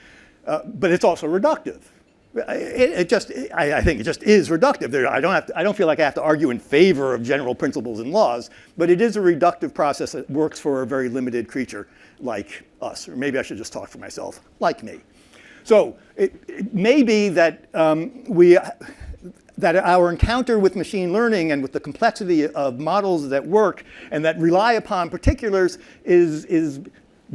But it's also reductive. I think it just is reductive. I don't feel like I have to argue in favor of general principles and laws, but it is a reductive process that works for a very limited creature like us. Or maybe I should just talk for myself, like me. So it may be that that our encounter with machine learning and with the complexity of models that work and that rely upon particulars is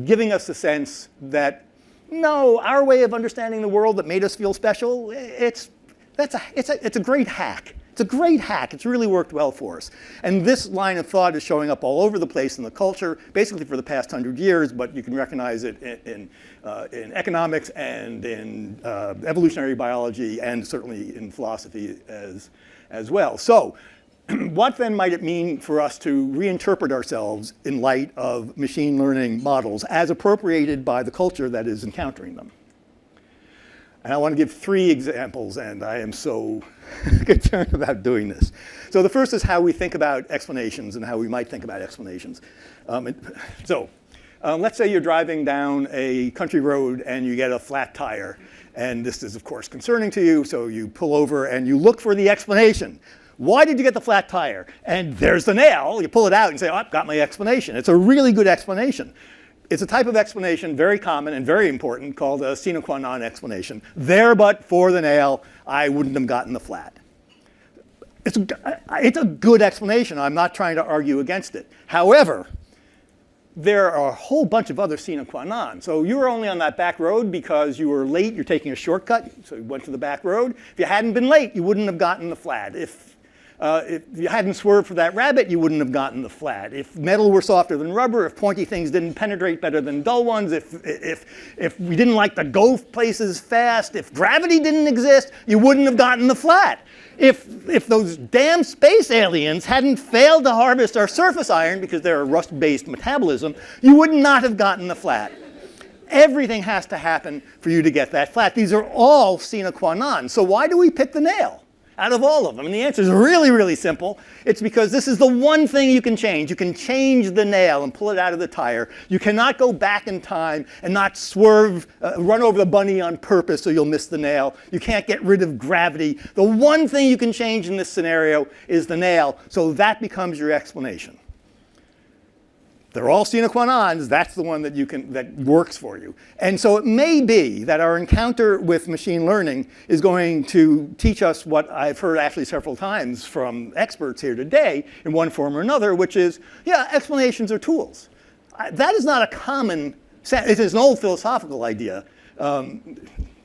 giving us a sense that no, our way of understanding the world that made us feel special, it's a great hack. It's a great hack. It's really worked well for us. And this line of thought is showing up all over the place in the culture, basically for the past 100 years, but you can recognize it in economics and in evolutionary biology and certainly in philosophy as well. So what then might it mean for us to reinterpret ourselves in light of machine learning models as appropriated by the culture that is encountering them? And I want to give 3 examples, and I am so concerned about doing this. So the first is how we think about explanations and how we might think about explanations. Let's say you're driving down a country road and you get a flat tire. And this is, of course, concerning to you, so you pull over and you look for the explanation. Why did you get the flat tire? And there's the nail. You pull it out and say, oh, I've got my explanation. It's a really good explanation. It's a type of explanation, very common and very important, called a sine qua non explanation. There but for the nail, I wouldn't have gotten the flat. It's a good explanation. I'm not trying to argue against it. However, there are a whole bunch of other sine qua non. So you were only on that back road because you were late. You're taking a shortcut, so you went to the back road. If you hadn't been late, you wouldn't have gotten the flat. If you hadn't swerved for that rabbit, you wouldn't have gotten the flat. If metal were softer than rubber, if pointy things didn't penetrate better than dull ones, if we didn't like to go places fast, if gravity didn't exist, you wouldn't have gotten the flat. If those damn space aliens hadn't failed to harvest our surface iron because they're a rust-based metabolism, you would not have gotten the flat. Everything has to happen for you to get that flat. These are all sine qua non. So why do we pick the nail out of all of them? And the answer is really, really simple. It's because this is the one thing you can change. You can change the nail and pull it out of the tire. You cannot go back in time and not swerve, run over the bunny on purpose so you'll miss the nail. You can't get rid of gravity. The one thing you can change in this scenario is the nail, so that becomes your explanation. They're all sine qua nons. That's the one that works for you. And so it may be that our encounter with machine learning is going to teach us what I've heard actually several times from experts here today in one form or another, which is, yeah, explanations are tools. That is not a common sense. It is an old philosophical idea.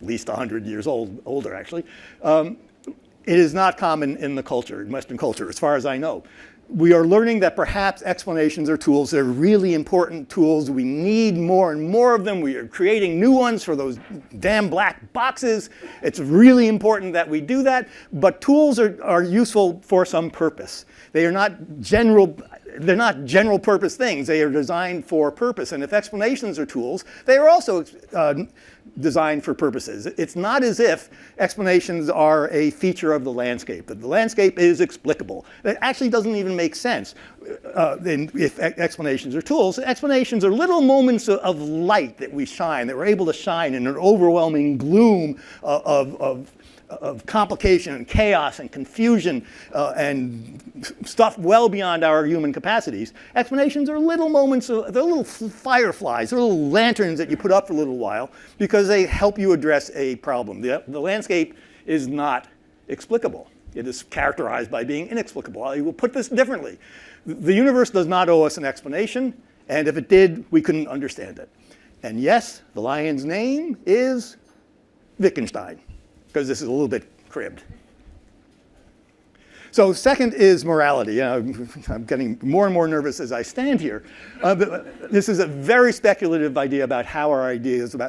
least 100 years older actually. It is not common in the culture, in Western culture, as far as I know. We are learning that perhaps explanations are tools. They're really important tools. We need more and more of them. We are creating new ones for those damn black boxes. It's really important that we do that. But tools are useful for some purpose. They are not they're not general purpose things. They are designed for purpose. And if explanations are tools, they are also designed for purposes. It's not as if explanations are a feature of the landscape, that the landscape is explicable. It actually doesn't even make sense if explanations are tools. Explanations are little moments of light that we shine, that we're able to shine in an overwhelming gloom of complication and chaos and confusion and stuff well beyond our human capacities. Explanations are little moments, they're little fireflies, they're little lanterns that you put up for a little while because they help you address a problem. The landscape is not explicable. It is characterized by being inexplicable. I will put this differently. The universe does not owe us an explanation, and if it did, we couldn't understand it. And yes, the lion's name is Wittgenstein, because this is a little bit cribbed. So second is morality. I'm getting more and more nervous as I stand here. But this is a very speculative idea about how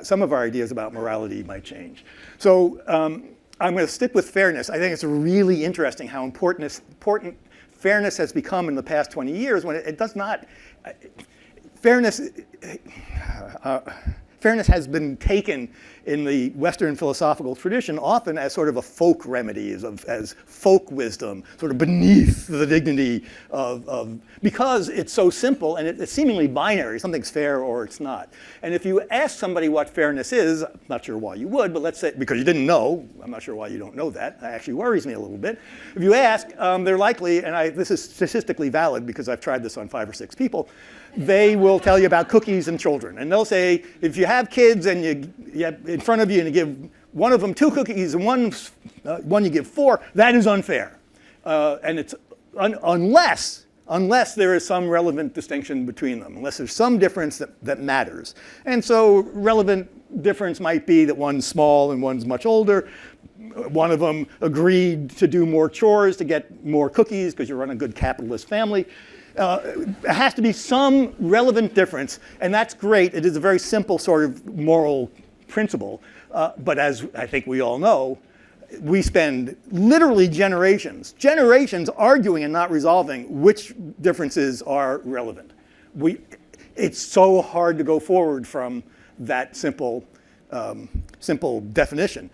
some of our ideas about morality might change. So I'm going to stick with fairness. I think it's really interesting how important fairness has become in the past 20 years when it does not. Fairness has been taken in the Western philosophical tradition often as sort of a folk remedy, as folk wisdom, sort of beneath the dignity of because it's so simple and it's seemingly binary. Something's fair or it's not. And if you ask somebody what fairness is, I'm not sure why you would, but let's say, because you didn't know, I'm not sure why you don't know that. That actually worries me a little bit. If you ask, they're likely, and this is statistically valid because I've tried this on 5 or 6 people, they will tell you about cookies and children. And they'll say, if you have kids and you have in front of you and you give one of them 2 cookies and one you give 4, that is unfair. And it's unless there is some relevant distinction between them, unless there's some difference that matters. And so relevant difference might be that one's small and one's much older. One of them agreed to do more chores to get more cookies because you run a good capitalist family. It has to be some relevant difference, and that's great. It is a very simple sort of moral principle. But as I think we all know, we spend literally generations arguing and not resolving which differences are relevant. It's so hard to go forward from that simple definition.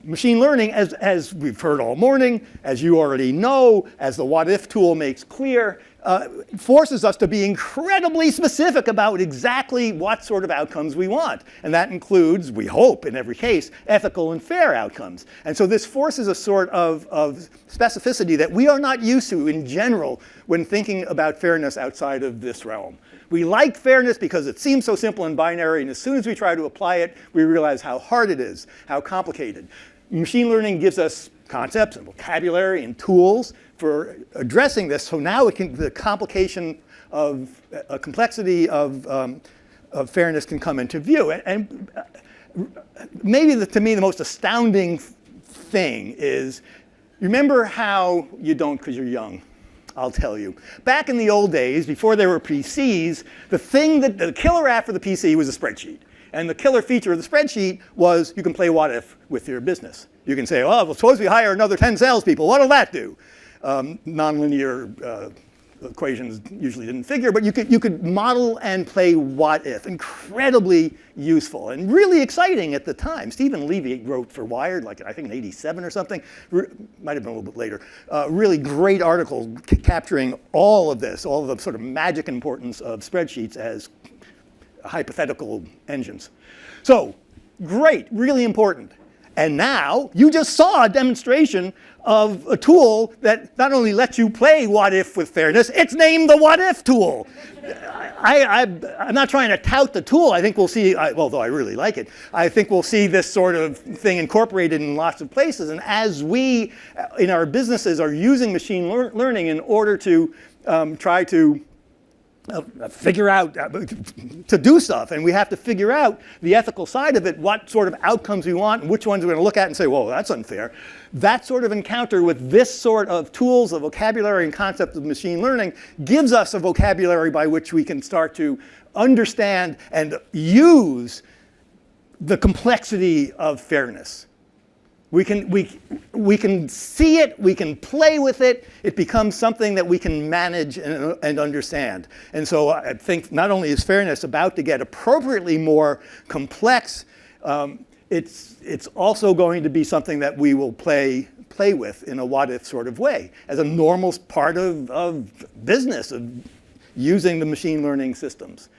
Machine learning, as we've heard all morning, as you already know, as the what-if tool makes clear, forces us to be incredibly specific about exactly what sort of outcomes we want. And that includes, we hope in every case, ethical and fair outcomes. And so this forces a sort of specificity that we are not used to in general when thinking about fairness outside of this realm. We like fairness because it seems so simple and binary, and as soon as we try to apply it, we realize how hard it is, how complicated. Machine learning gives us concepts and vocabulary and tools for addressing this. So now the complication of complexity of fairness can come into view. And maybe to me the most astounding thing is, remember how you don't because you're young. I'll tell you. Back in the old days, before there were PCs, the killer app for the PC was a spreadsheet. And the killer feature of the spreadsheet was you can play what if with your business. You can say, well, suppose we hire another 10 salespeople. What'll that do? Nonlinear equations usually didn't figure, but you could model and play what if. Incredibly useful and really exciting at the time. Stephen Levy wrote for Wired, like I think in '87 or something. Might have been a little bit later. Really great article capturing all of this, all of the sort of magic importance of spreadsheets as hypothetical engines. So great, really important. And now you just saw a demonstration of a tool that not only lets you play what if with fairness, it's named the what if tool. I'm not trying to tout the tool. I think we'll see, although I really like it, I think we'll see this sort of thing incorporated in lots of places. And as we, in our businesses, are using machine learning in order to try to figure out to do stuff, and we have to figure out the ethical side of it, what sort of outcomes we want, and which ones we're going to look at and say, whoa, that's unfair. That sort of encounter with this sort of tools, the vocabulary and concept of machine learning, gives us a vocabulary by which we can start to understand and use the complexity of fairness. We can see it, we can play with it, it becomes something that we can manage and understand. And so I think not only is fairness about to get appropriately more complex, it's also going to be something that we will play with in a what-if sort of way, as a normal part of business, of using the machine learning systems.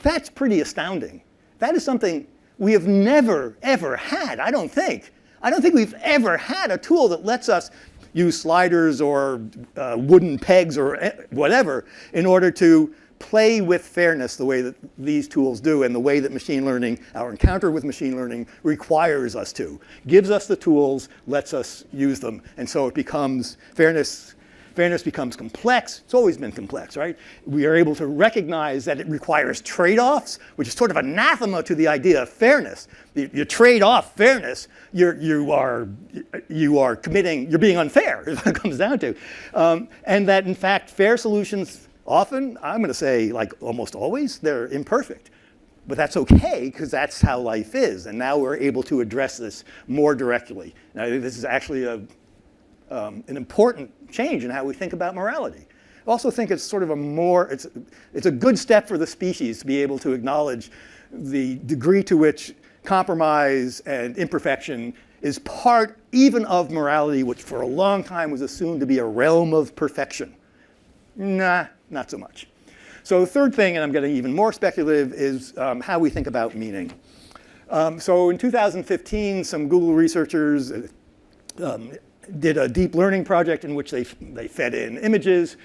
That's pretty astounding. That is something we have never, ever had, I don't think. I don't think we've ever had a tool that lets us use sliders or wooden pegs or whatever in order to play with fairness the way that these tools do and the way that machine learning, our encounter with machine learning, requires us to. Gives us the tools, lets us use them, and so it becomes fairness becomes complex. It's always been complex, right? We are able to recognize that it requires trade-offs, which is sort of anathema to the idea of fairness. You trade off fairness, you are being unfair, is what it comes down to. And that, in fact, fair solutions often, I'm going to say like almost always, they're imperfect. But that's okay, because that's how life is. And now we're able to address this more directly. Now, this is actually an important change in how we think about morality. I also think it's sort of it's a good step for the species to be able to acknowledge the degree to which compromise and imperfection is part even of morality, which for a long time was assumed to be a realm of perfection. Nah, not so much. So the third thing, and I'm getting even more speculative, is how we think about meaning. So in 2015, some Google researchers did a deep learning project in which they fed in images.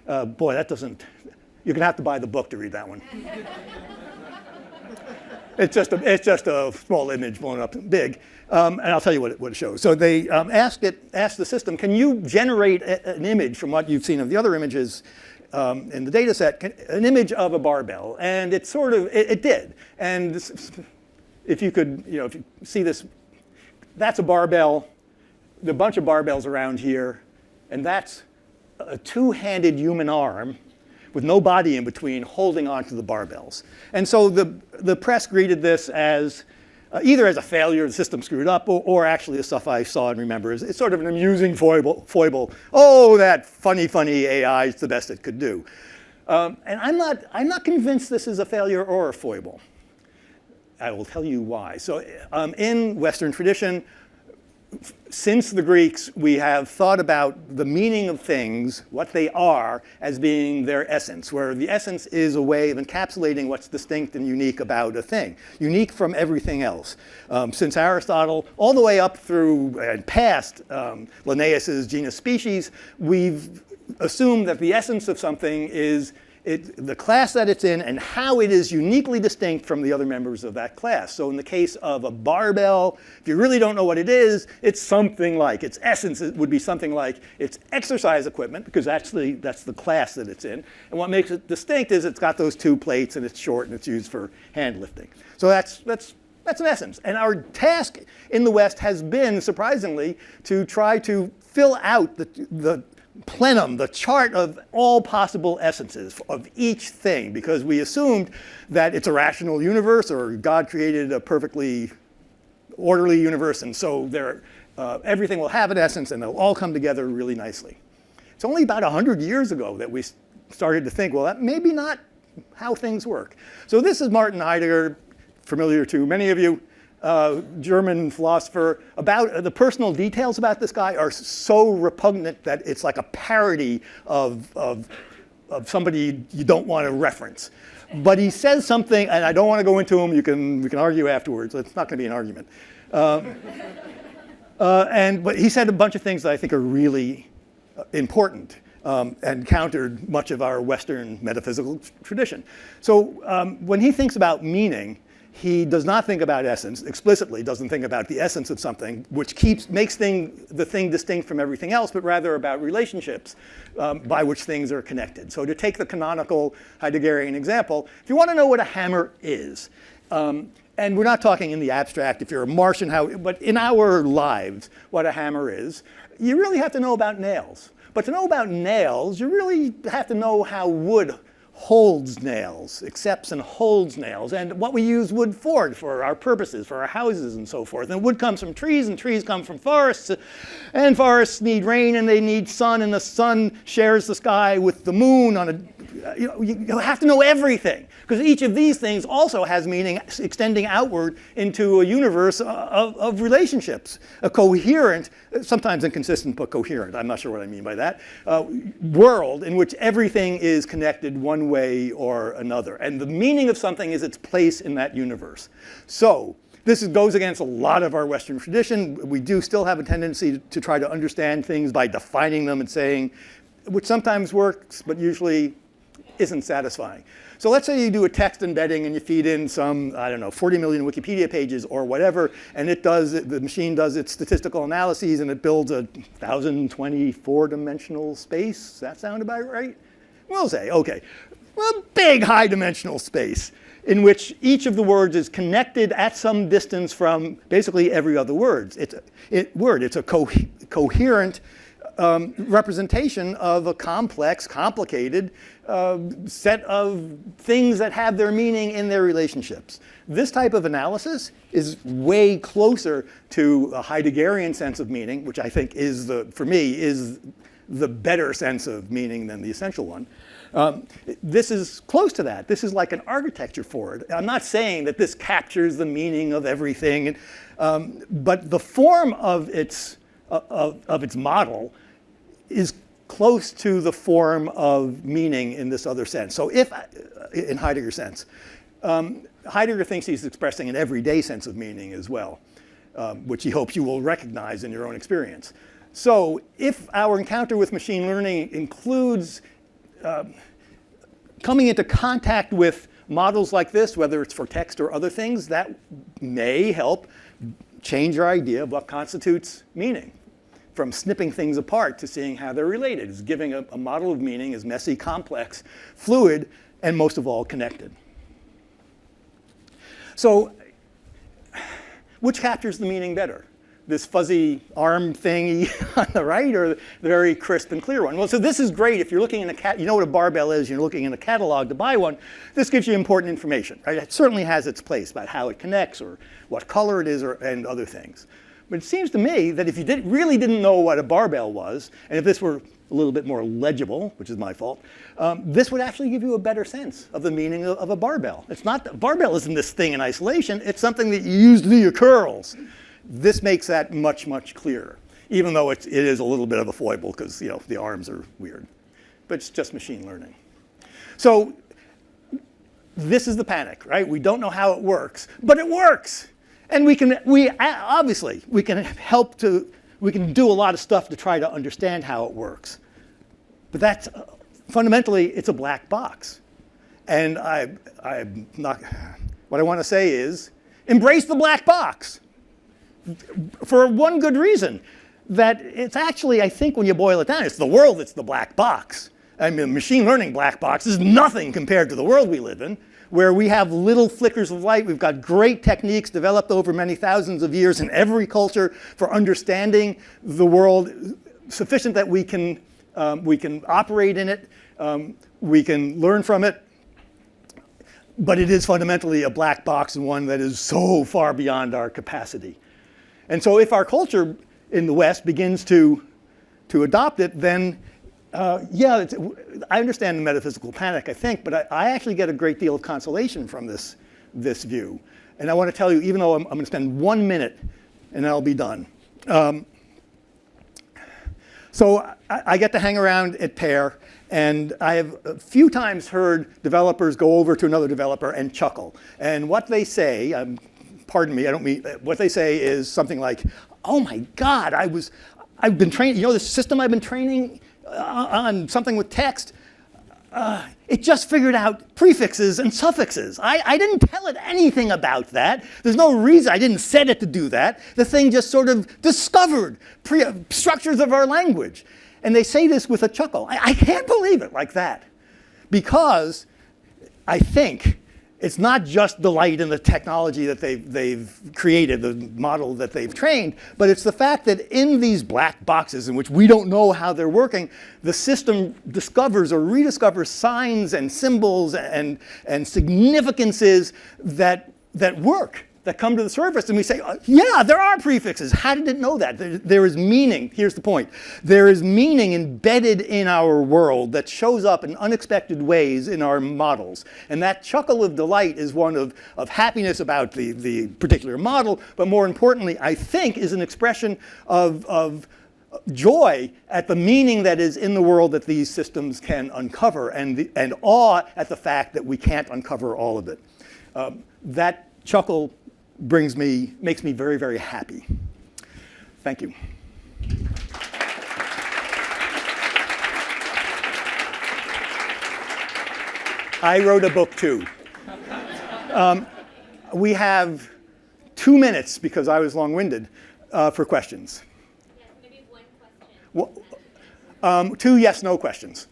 Boy, that doesn't, you're going to have to buy the book to read that one. It's just a small image blown up big. And I'll tell you what it shows. So they asked the system, can you generate an image from what you've seen of the other images in the data set, an image of a barbell? And it did. And if you could, if you see this, that's a barbell. There are a bunch of barbells around here, and that's a two-handed human arm with no body in between holding onto the barbells. And so the press greeted this as either as a failure, the system screwed up, or actually the stuff I saw and remember is it's sort of an amusing foible. Oh, that funny AI is the best it could do. And I'm not convinced this is a failure or a foible. I will tell you why. So in Western tradition, since the Greeks, we have thought about the meaning of things, what they are, as being their essence, where the essence is a way of encapsulating what's distinct and unique about a thing, unique from everything else. Since Aristotle, all the way up through and past Linnaeus's Genus Species, we've assumed that the essence of something is the class that it's in and how it is uniquely distinct from the other members of that class. So in the case of a barbell, if you really don't know what it is, it's something like, its essence would be something like its exercise equipment, because that's the class that it's in. And what makes it distinct is it's got those two plates and it's short and it's used for hand lifting. So that's an essence. And our task in the West has been, surprisingly, to try to fill out the plenum, the chart of all possible essences of each thing, because we assumed that it's a rational universe or God created a perfectly orderly universe, and so everything will have an essence and they'll all come together really nicely. It's only about 100 years ago that we started to think, well, that may be not how things work. So this is Martin Heidegger, familiar to many of you, German philosopher. About the personal details about this guy are so repugnant that it's like a parody of somebody you don't want to reference. But he says something, and I don't want to go into him. We can argue afterwards. It's not going to be an argument. But he said a bunch of things that I think are really important and countered much of our Western metaphysical tradition. So when he thinks about meaning, he does not think about essence, explicitly doesn't think about the essence of something, which makes the thing distinct from everything else, but rather about relationships by which things are connected. So to take the canonical Heideggerian example, if you want to know what a hammer is, and we're not talking in the abstract, if you're a Martian, but in our lives, what a hammer is, you really have to know about nails. But to know about nails, you really have to know how wood holds nails, accepts and holds nails, and what we use wood for our purposes, for our houses and so forth. And wood comes from trees, and trees come from forests, and forests need rain, and they need sun, and the sun shares the sky with the moon on a, you have to know everything, because each of these things also has meaning extending outward into a universe of relationships, a coherent, sometimes inconsistent, but coherent, I'm not sure what I mean by that, world in which everything is connected one way or another. And the meaning of something is its place in that universe. So this goes against a lot of our Western tradition. We do still have a tendency to try to understand things by defining them and saying, which sometimes works, but usually isn't satisfying. So let's say you do a text embedding and you feed in some, I don't know, 40 million Wikipedia pages or whatever, and the machine does its statistical analyses and it builds a 1,024-dimensional space. Does that sound about right? We'll say, okay, a big high-dimensional space in which each of the words is connected at some distance from basically every other word. It's a coherent representation of a complex, complicated set of things that have their meaning in their relationships. This type of analysis is way closer to a Heideggerian sense of meaning, which I think is, for me, is the better sense of meaning than the essential one. This is close to that. This is like an architecture for it. I'm not saying that this captures the meaning of everything, but the form of its model is close to the form of meaning in this other sense. So if, in Heidegger's sense, Heidegger thinks he's expressing an everyday sense of meaning as well, which he hopes you will recognize in your own experience. So if our encounter with machine learning includes coming into contact with models like this, whether it's for text or other things, that may help change our idea of what constitutes meaning. From snipping things apart to seeing how they're related. It's giving a model of meaning as messy, complex, fluid, and most of all, connected. So which captures the meaning better? This fuzzy arm thingy on the right, or the very crisp and clear one? Well, so this is great if you're looking in you know what a barbell is, you're looking in a catalog to buy one. This gives you important information, right? It certainly has its place about how it connects or what color it is and other things. But it seems to me that if you really didn't know what a barbell was, and if this were a little bit more legible, which is my fault, this would actually give you a better sense of the meaning of a barbell. It's not, barbell isn't this thing in isolation, it's something that you use to do your curls. This makes that much, much clearer, even though it is a little bit of a foible because the arms are weird. But it's just machine learning. So this is the panic, right? We don't know how it works, but it works. And we can help we can do a lot of stuff to try to understand how it works. But that's, fundamentally, it's a black box. And what I want to say is, embrace the black box. For one good reason, that it's actually, I think when you boil it down, it's the world that's the black box. I mean, machine learning black box is nothing compared to the world we live in, where we have little flickers of light. We've got great techniques developed over many thousands of years in every culture for understanding the world, sufficient that we can operate in it, we can learn from it. But it is fundamentally a black box, and one that is so far beyond our capacity. And so if our culture in the West begins to adopt it, then I understand the metaphysical panic, I think, but I actually get a great deal of consolation from this view. And I want to tell you, even though I'm going to spend 1 minute and I'll be done. So I get to hang around at Pair, and I have a few times heard developers go over to another developer and chuckle. And what they say, pardon me, I don't mean, what they say is something like, oh my God, I've been training, this system I've been training on something with text, it just figured out prefixes and suffixes. I didn't tell it anything about that. There's no reason. I didn't set it to do that. The thing just sort of discovered structures of our language. And they say this with a chuckle. I can't believe it like that. Because I think it's not just the light and the technology that they've created, the model that they've trained, but it's the fact that in these black boxes in which we don't know how they're working, the system discovers or rediscovers signs and symbols and significances that work, that come to the surface. And we say, yeah, there are prefixes. How did it know that? There is meaning. Here's the point. There is meaning embedded in our world that shows up in unexpected ways in our models. And that chuckle of delight is one of happiness about the particular model, but more importantly, I think, is an expression of joy at the meaning that is in the world that these systems can uncover, and awe at the fact that we can't uncover all of it. That chuckle makes me very, very happy. Thank you. I wrote a book too. We have 2 minutes, because I was long-winded, for questions. Yes, maybe one question. 2 yes/no questions.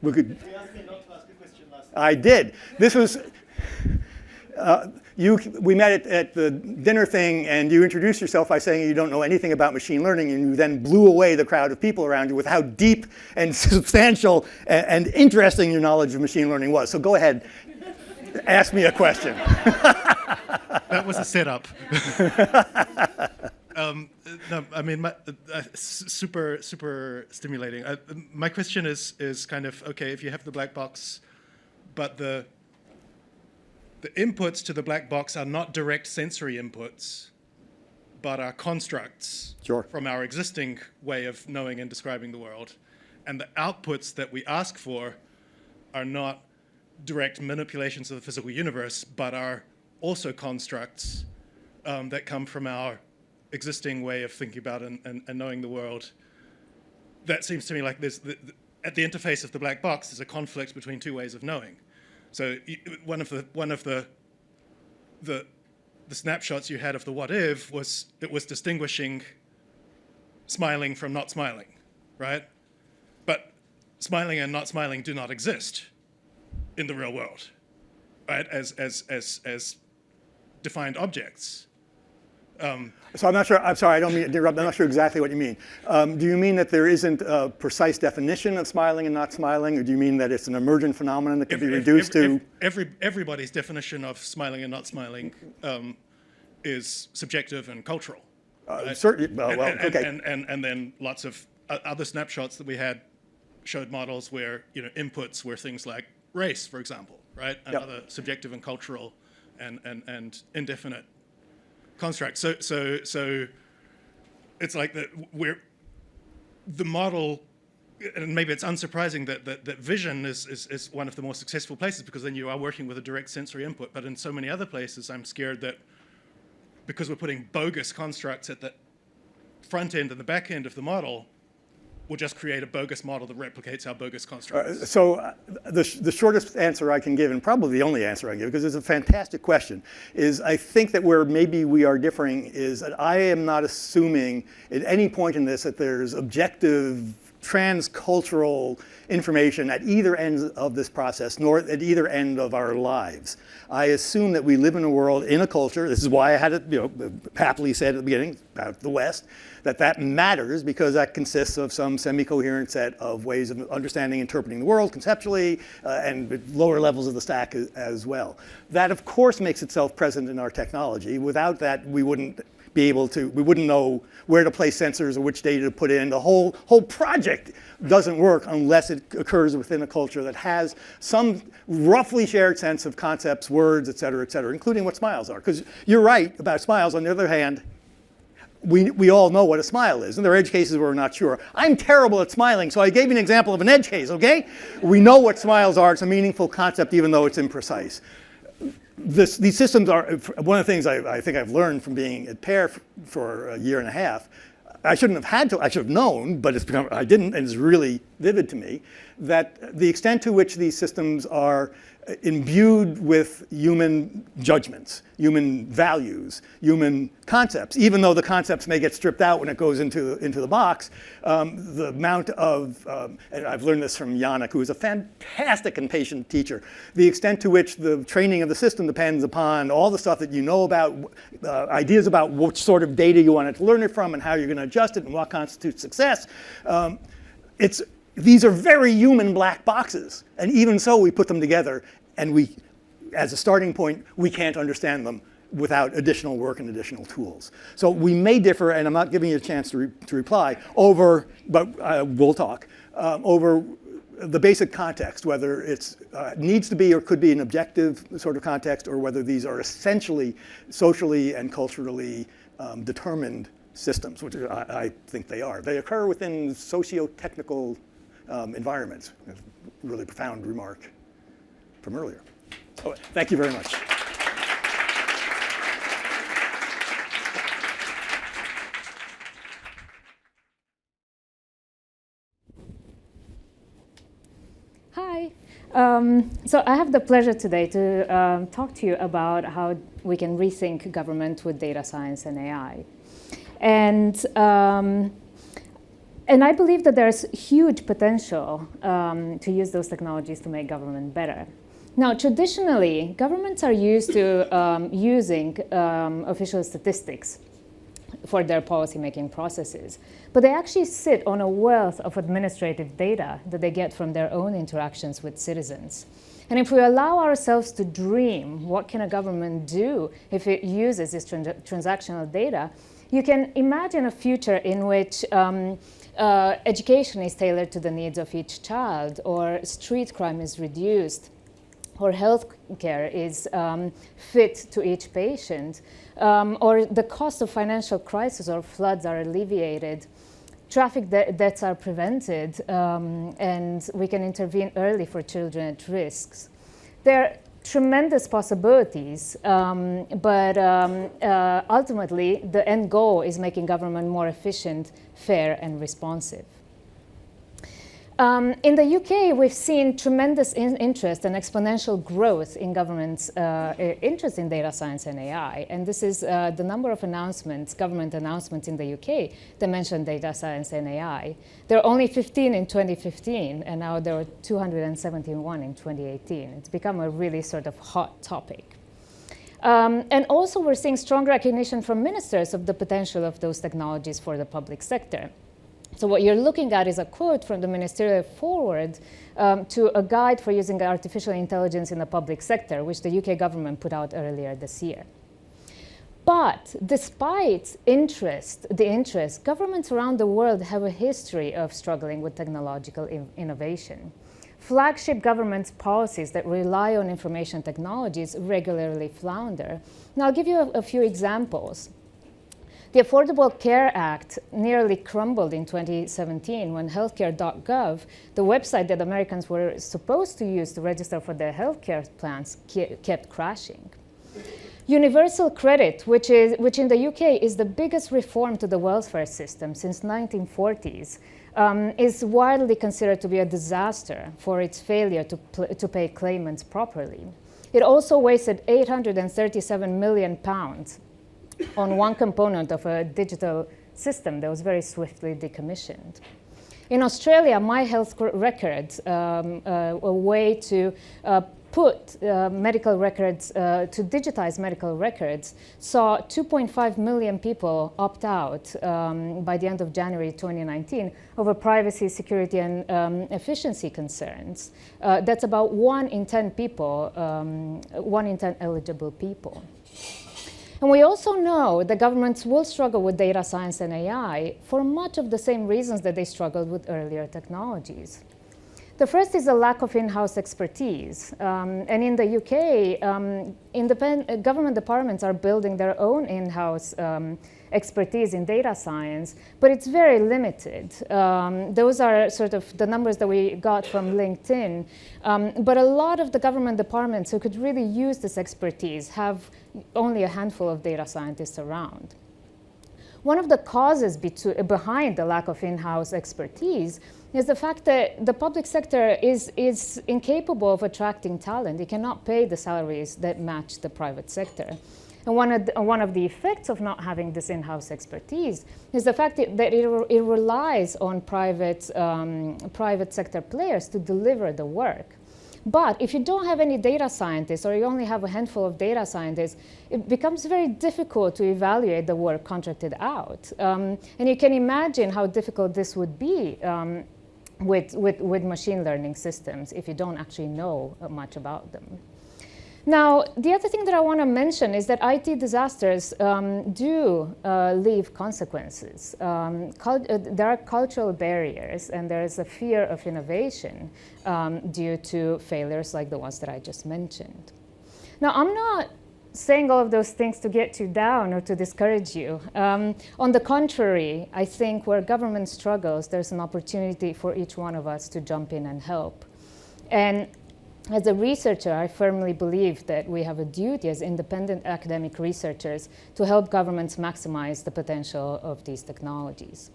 We could. I did. This was. We met at the dinner thing, and you introduced yourself by saying you don't know anything about machine learning, and you then blew away the crowd of people around you with how deep and substantial and interesting your knowledge of machine learning was. So go ahead, ask me a question. That was a setup. No, I mean, super stimulating. My question is kind of, okay, if you have the black box, but the inputs to the black box are not direct sensory inputs, but are constructs from our existing way of knowing and describing the world. And the outputs that we ask for are not direct manipulations of the physical universe, but are also constructs that come from our existing way of thinking about and knowing the world. That seems to me like there's at the interface of the black box, there's a conflict between 2 ways of knowing. So one of the snapshots you had of the what if was distinguishing smiling from not smiling, right? But smiling and not smiling do not exist in the real world, right? As defined objects. So I'm not sure, I'm sorry, I don't mean to interrupt, I'm not sure exactly what you mean. Do you mean that there isn't a precise definition of smiling and not smiling, or do you mean that it's an emergent phenomenon that can be reduced to? Everybody's definition of smiling and not smiling is subjective and cultural. Right? Certainly, okay. And then lots of other snapshots that we had showed models where inputs were things like race, for example, right? And other subjective and cultural and indefinite construct. So it's like that the model, and maybe it's unsurprising that vision is one of the more successful places, because then you are working with a direct sensory input. But in so many other places, I'm scared that because we're putting bogus constructs at the front end and the back end of the model, we'll just create a bogus model that replicates our bogus constructs. So the shortest answer I can give, and probably the only answer I give, because it's a fantastic question, is I think that where maybe we are differing is that I am not assuming at any point in this that there's objective transcultural information at either end of this process, nor at either end of our lives. I assume that we live in a world, in a culture, this is why I had it, happily said at the beginning about the West, that matters, because that consists of some semi-coherent set of ways of understanding, interpreting the world conceptually, and lower levels of the stack as well. That, of course, makes itself present in our technology. Without that, we wouldn't be able to, we wouldn't know where to place sensors or which data to put in. The whole project doesn't work unless it occurs within a culture that has some roughly shared sense of concepts, words, et cetera, including what smiles are. Because you're right about smiles. On the other hand, we all know what a smile is, and there are edge cases where we're not sure. I'm terrible at smiling, so I gave you an example of an edge case, okay? We know what smiles are. It's a meaningful concept, even though it's imprecise. these systems are, one of the things I think I've learned from being at Pair for a year and a half, I shouldn't have had to, I should have known, but I didn't, and it's really vivid to me, that the extent to which these systems are imbued with human judgments, human values, human concepts, even though the concepts may get stripped out when it goes into the box, the amount of, and I've learned this from Yannick, who is a fantastic and patient teacher, the extent to which the training of the system depends upon all the stuff that you know about, ideas about which sort of data you want it to learn it from and how you're going to adjust it and what constitutes success. These are very human black boxes, and even so, we put them together, and we, as a starting point, we can't understand them without additional work and additional tools. So we may differ, and I'm not giving you a chance to reply, over, but we'll talk, over the basic context, whether it's needs to be or could be an objective sort of context, or whether these are essentially socially and culturally determined systems, which I think they are. They occur within socio-technical environments. A really profound remark from earlier. So thank you very much. Hi. So I have the pleasure today to talk to you about how we can rethink government with data science and AI. And I believe that there's huge potential to use those technologies to make government better. Now, traditionally, governments are used to using official statistics for their policymaking processes. But they actually sit on a wealth of administrative data that they get from their own interactions with citizens. And if we allow ourselves to dream, what can a government do if it uses this transactional data, you can imagine a future in which education is tailored to the needs of each child, or street crime is reduced, or health care is fit to each patient, or the cost of financial crisis or floods are alleviated, traffic deaths are prevented, and we can intervene early for children at risks. There are tremendous possibilities, but ultimately the end goal is making government more efficient, fair, and responsive. In the UK, we've seen tremendous interest and exponential growth in government's interest in data science and AI. And this is the number of announcements, government announcements in the UK that mention data science and AI. There were only 15 in 2015, and now there were 271 in 2018. It's become a really sort of hot topic. And also, we're seeing strong recognition from ministers of the potential of those technologies for the public sector. So what you're looking at is a quote from the ministerial foreword to a guide for using artificial intelligence in the public sector, which the UK government put out earlier this year. But despite the interest, governments around the world have a history of struggling with technological innovation. Flagship government policies that rely on information technologies regularly flounder. Now, I'll give you a few examples. The Affordable Care Act nearly crumbled in 2017 when healthcare.gov, the website that Americans were supposed to use to register for their healthcare plans, kept crashing. Universal credit, which in the UK is the biggest reform to the welfare system since 1940s, is widely considered to be a disaster for its failure to pay claimants properly. It also wasted £837 million on one component of a digital system that was very swiftly decommissioned. In Australia, My Health Records, a way to put medical records, to digitize medical records, saw 2.5 million people opt out by the end of January 2019 over privacy, security, and efficiency concerns. That's about 1 in 10 people, 1 in 10 eligible people. And we also know that governments will struggle with data science and AI for much of the same reasons that they struggled with earlier technologies. The first is a lack of in-house expertise. And in the UK, independent government departments are building their own in-house expertise in data science, but it's very limited. Those are sort of the numbers that we got from LinkedIn. But a lot of the government departments who could really use this expertise have only a handful of data scientists around. One of the causes behind the lack of in-house expertise is the fact that the public sector is incapable of attracting talent. It cannot pay the salaries that match the private sector. And one of the effects of not having this in-house expertise is the fact that it relies on private sector players to deliver the work. But if you don't have any data scientists, or you only have a handful of data scientists, it becomes very difficult to evaluate the work contracted out. And you can imagine how difficult this would be with machine learning systems if you don't actually know much about them. Now, the other thing that I want to mention is that IT disasters do leave consequences. There are cultural barriers, and there is a fear of innovation due to failures like the ones that I just mentioned. Now, I'm not saying all of those things to get you down or to discourage you. On the contrary, I think where government struggles, there's an opportunity for each one of us to jump in and help. And as a researcher, I firmly believe that we have a duty as independent academic researchers to help governments maximize the potential of these technologies.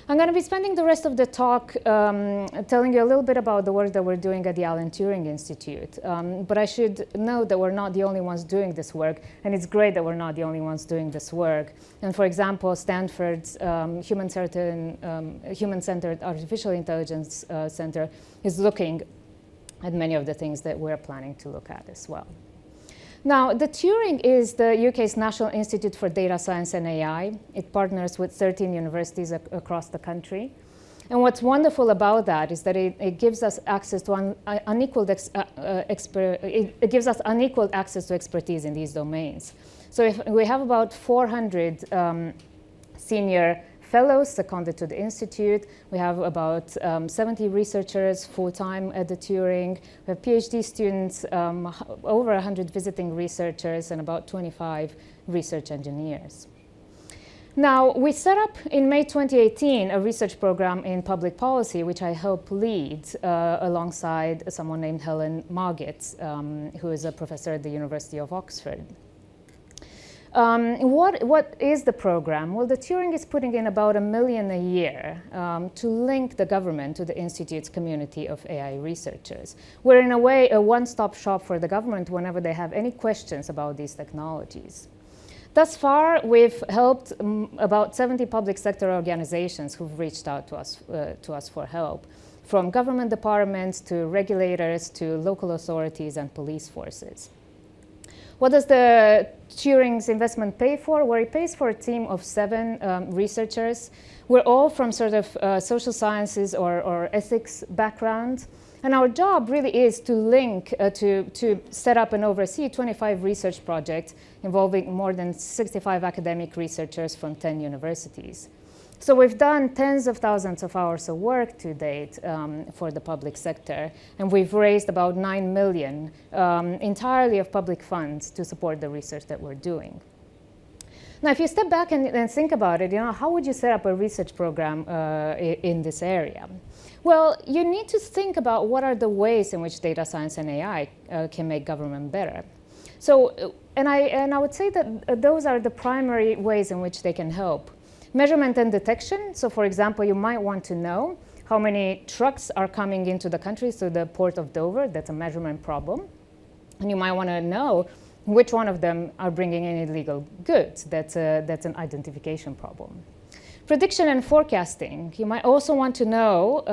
I'm going to be spending the rest of the talk telling you a little bit about the work that we're doing at the Alan Turing Institute. But I should note that we're not the only ones doing this work, and it's great that we're not the only ones doing this work. And for example, Stanford's Human-Centered Artificial Intelligence Center is looking at many of the things that we're planning to look at as well. Now, the Turing is the UK's National Institute for Data Science and AI. It partners with 13 universities across the country. And what's wonderful about that is that it gives us access to unequaled access to expertise in these domains. So if we have about 400 senior fellows seconded to the Institute. We have about 70 researchers full-time at the Turing. We have PhD students, over 100 visiting researchers, and about 25 research engineers. Now, we set up in May 2018 a research program in public policy, which I helped lead alongside someone named Helen Margit, who is a professor at the University of Oxford. What is the program? Well, the Turing is putting in about $1 million a year to link the government to the Institute's community of AI researchers. We're in a way a one-stop shop for the government whenever they have any questions about these technologies. Thus far, we've helped about 70 public sector organizations who've reached out to us for help, from government departments to regulators to local authorities and police forces. What does the Turing's investment pay for? Well, it pays for a team of 7 researchers. We're all from sort of social sciences or ethics background. And our job really is to link, to set up and oversee 25 research projects involving more than 65 academic researchers from 10 universities. So we've done tens of thousands of hours of work to date for the public sector, and we've raised about $9 million entirely of public funds to support the research that we're doing. Now, if you step back and think about it, how would you set up a research program in this area? Well, you need to think about what are the ways in which data science and AI can make government better. So, and I would say that those are the primary ways in which they can help. Measurement and detection. So, for example, you might want to know how many trucks are coming into the country through the port of Dover. That's a measurement problem. And you might want to know which one of them are bringing in illegal goods. That's an identification problem. Prediction and forecasting. You might also want to know,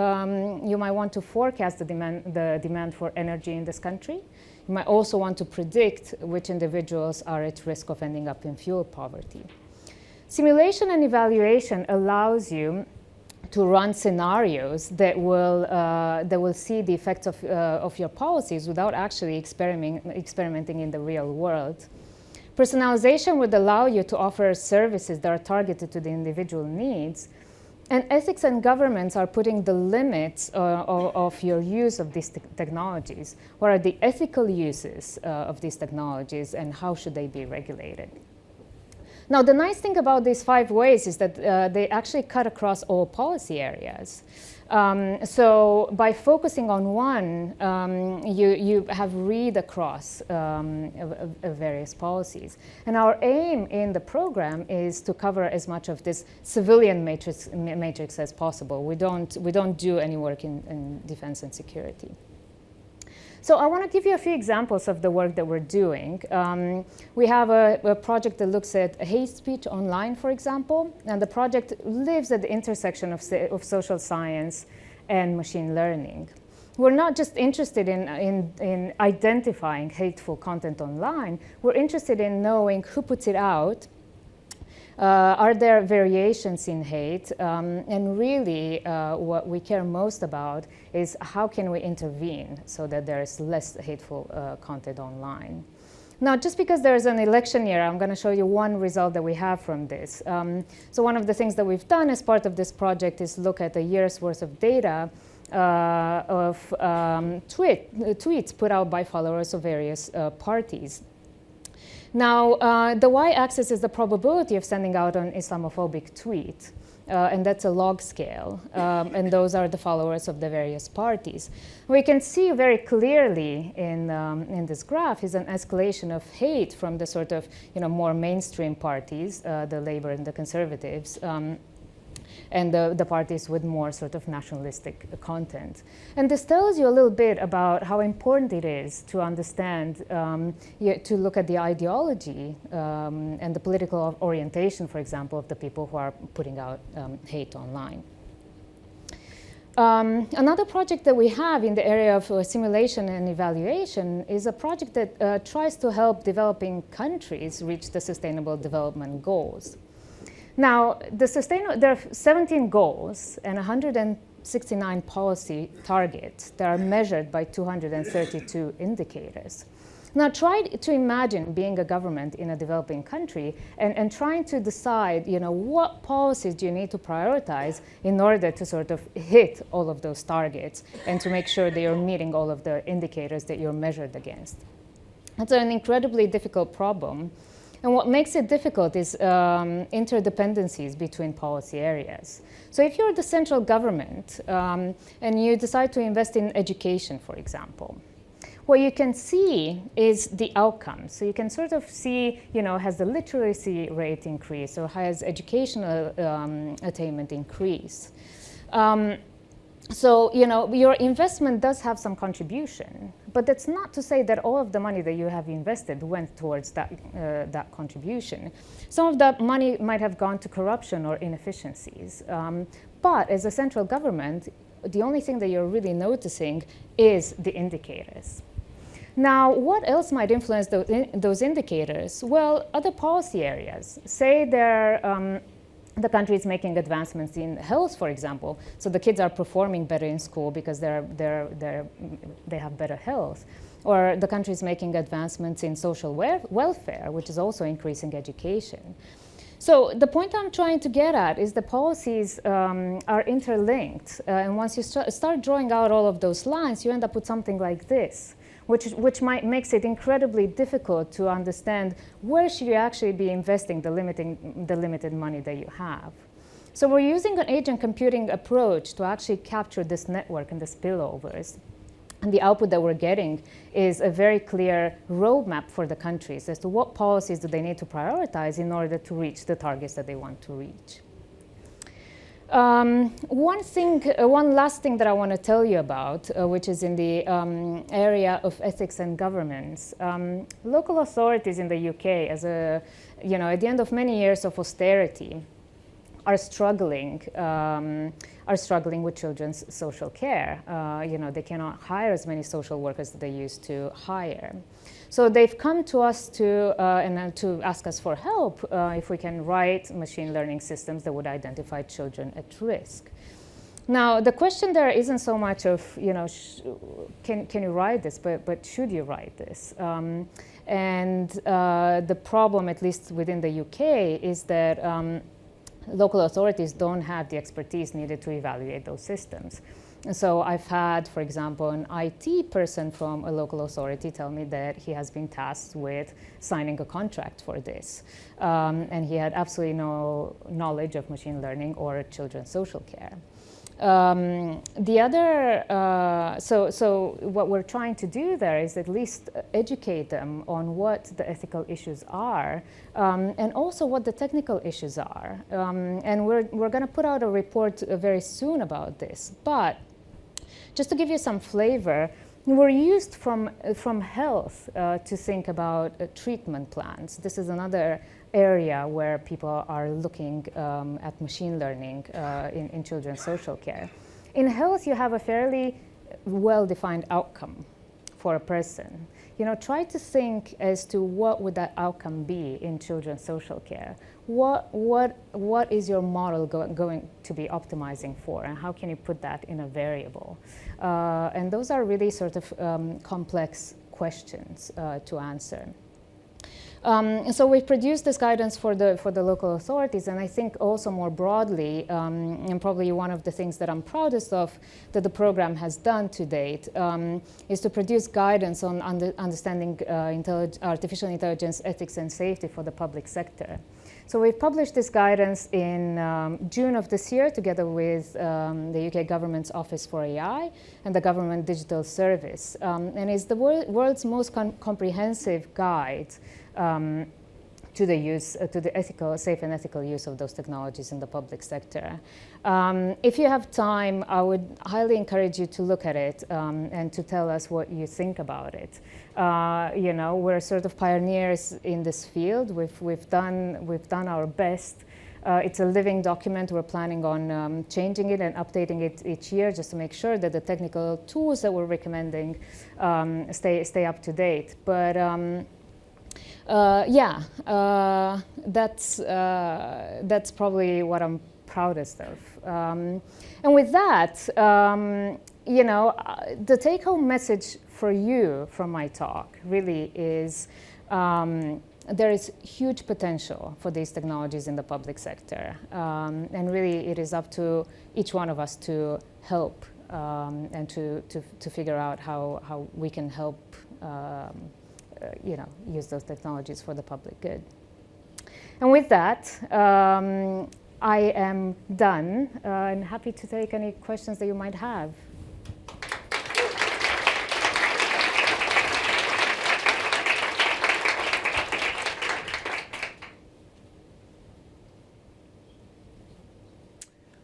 you might want to forecast the demand for energy in this country. You might also want to predict which individuals are at risk of ending up in fuel poverty. Simulation and evaluation allows you to run scenarios that will see the effects of your policies without actually experimenting in the real world. Personalization would allow you to offer services that are targeted to the individual needs. And ethics and governments are putting the limits of your use of these technologies. What are the ethical uses of these technologies, and how should they be regulated? Now, the nice thing about these 5 ways is that they actually cut across all policy areas. So by focusing on one, you have read across various policies. And our aim in the program is to cover as much of this civilian matrix as possible. We don't do any work in defense and security. So I want to give you a few examples of the work that we're doing. We have a project that looks at hate speech online, for example, and the project lives at the intersection of social science and machine learning. We're not just interested in identifying hateful content online, we're interested in knowing who puts it out. Are there variations in hate? And really, what we care most about is how can we intervene so that there is less hateful content online. Now, just because there's an election year, I'm going to show you one result that we have from this. So one of the things that we've done as part of this project is look at a year's worth of data of tweets put out by followers of various parties. Now, the y-axis is the probability of sending out an Islamophobic tweet, and that's a log scale, and those are the followers of the various parties. We can see very clearly in this graph is an escalation of hate from the sort of more mainstream parties, the Labour and the Conservatives, and the parties with more sort of nationalistic content. And this tells you a little bit about how important it is to understand, to look at the ideology and the political orientation, for example, of the people who are putting out hate online. Another project that we have in the area of simulation and evaluation is a project that tries to help developing countries reach the Sustainable Development Goals. Now, there are 17 goals and 169 policy targets that are measured by 232 indicators. Now, try to imagine being a government in a developing country and trying to decide, what policies do you need to prioritize in order to sort of hit all of those targets and to make sure that you're meeting all of the indicators that you're measured against. That's an incredibly difficult problem. And what makes it difficult is interdependencies between policy areas. So if you're the central government and you decide to invest in education, for example, what you can see is the outcomes. So you can sort of see, has the literacy rate increased or has educational attainment increased? So, your investment does have some contribution, but that's not to say that all of the money that you have invested went towards that contribution. Some of that money might have gone to corruption or inefficiencies. But as a central government, the only thing that you're really noticing is the indicators. Now, what else might influence those indicators? Well, other policy areas. Say the country is making advancements in health, for example, so the kids are performing better in school because they have better health. Or the country is making advancements in social welfare, which is also increasing education. So the point I'm trying to get at is the policies are interlinked. And once you start drawing out all of those lines, you end up with something like this, which makes it incredibly difficult to understand where should you actually be investing the limited money that you have. So we're using an agent computing approach to actually capture this network and the spillovers. And the output that we're getting is a very clear roadmap for the countries as to what policies do they need to prioritize in order to reach the targets that they want to reach. One last thing that I want to tell you about, which is in the area of ethics and governance. Local authorities in the UK, at the end of many years of austerity, are struggling with children's social care. They cannot hire as many social workers that they used to hire. So they've come to us to ask us for help if we can write machine learning systems that would identify children at risk. Now, the question there isn't so much of, can you write this, but should you write this? And the problem, at least within the UK, is that local authorities don't have the expertise needed to evaluate those systems. And so I've had, for example, an IT person from a local authority tell me that he has been tasked with signing a contract for this. And he had absolutely no knowledge of machine learning or children's social care. So what we're trying to do there is at least educate them on what the ethical issues are, and also what the technical issues are. And we're going to put out a report very soon about this. But just to give you some flavor, we're used from health to think about treatment plans. This is another area where people are looking at machine learning in children's social care. In health, you have a fairly well-defined outcome for a person. Try to think as to what would that outcome be in children's social care. What is your model going to be optimizing for, and how can you put that in a variable? And those are really sort of complex questions to answer. So we've produced this guidance for the local authorities, and I think also more broadly, and probably one of the things that I'm proudest of that the program has done to date, is to produce guidance on understanding artificial intelligence ethics and safety for the public sector. So we've published this guidance in June of this year together with the UK government's Office for AI and the Government Digital Service, and it's the world's most comprehensive guide to the safe and ethical use of those technologies in the public sector. If you have time, I would highly encourage you to look at it and to tell us what you think about it. We're sort of pioneers in this field. We've done our best. It's a living document. We're planning on changing it and updating it each year just to make sure that the technical tools that we're recommending stay up to date. But that's probably what I'm proudest of. And with that, the take-home message for you from my talk really is there is huge potential for these technologies in the public sector. And really, it is up to each one of us to help and to figure out how we can help use those technologies for the public good. And with that, I am done and happy to take any questions that you might have.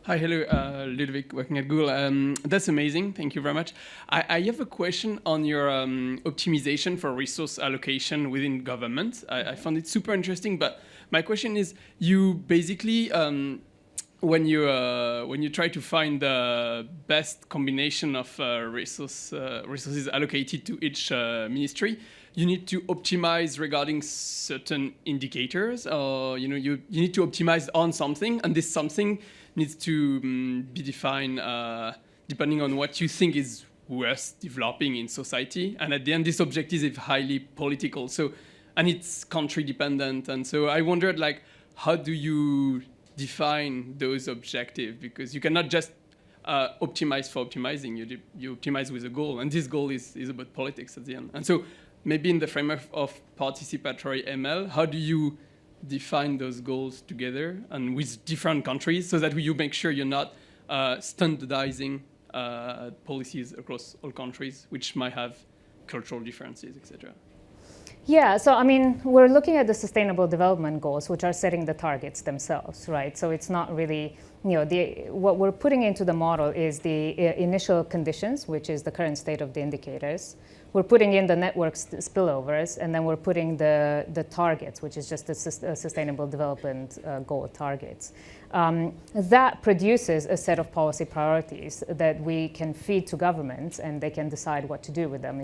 Hi, hello, Ludovic, working at Google. That's amazing. Thank you very much. I have a question on your optimization for resource allocation within government. I found it super interesting, but my question is, you basically, when you try to find the best combination of resources allocated to each ministry, you need to optimize regarding certain indicators, or you need to optimize on something, and this something needs to be defined depending on what you think is worth developing in society. And at the end, this objective is highly political. So, and it's country dependent. And so I wondered, how do you define those objectives? Because you cannot just optimize for optimizing. You optimize with a goal. And this goal is about politics at the end. And so maybe in the framework of participatory ML, how do you define those goals together and with different countries so that you make sure you're not standardizing policies across all countries, which might have cultural differences, etc.? Yeah, so I mean, we're looking at the Sustainable Development Goals, which are setting the targets themselves, right? So it's not really, what we're putting into the model is the initial conditions, which is the current state of the indicators. We're putting in the network spillovers, and then we're putting the targets, which is just the Sustainable Development Goal targets. That produces a set of policy priorities that we can feed to governments, and they can decide what to do with them.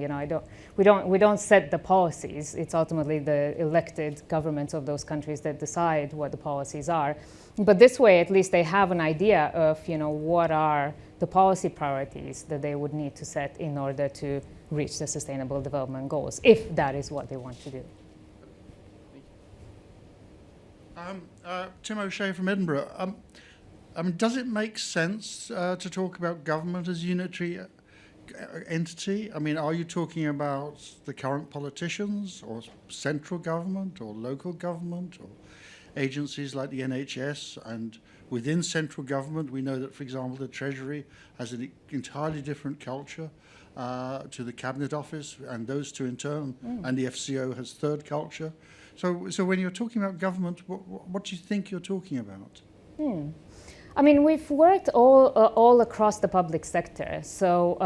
We don't set the policies. It's ultimately the elected governments of those countries that decide what the policies are. But this way, at least they have an idea of what are the policy priorities that they would need to set in order to reach the Sustainable Development Goals, if that is what they want to do. Tim O'Shea from Edinburgh. Does it make sense to talk about government as unitary entity? Are you talking about the current politicians, or central government, or local government, or agencies like the NHS? And within central government, we know that, for example, the Treasury has an entirely different culture to the Cabinet Office, and those two in turn, and the FCO has third culture. So when you're talking about government, what do you think you're talking about? We've worked all across the public sector. So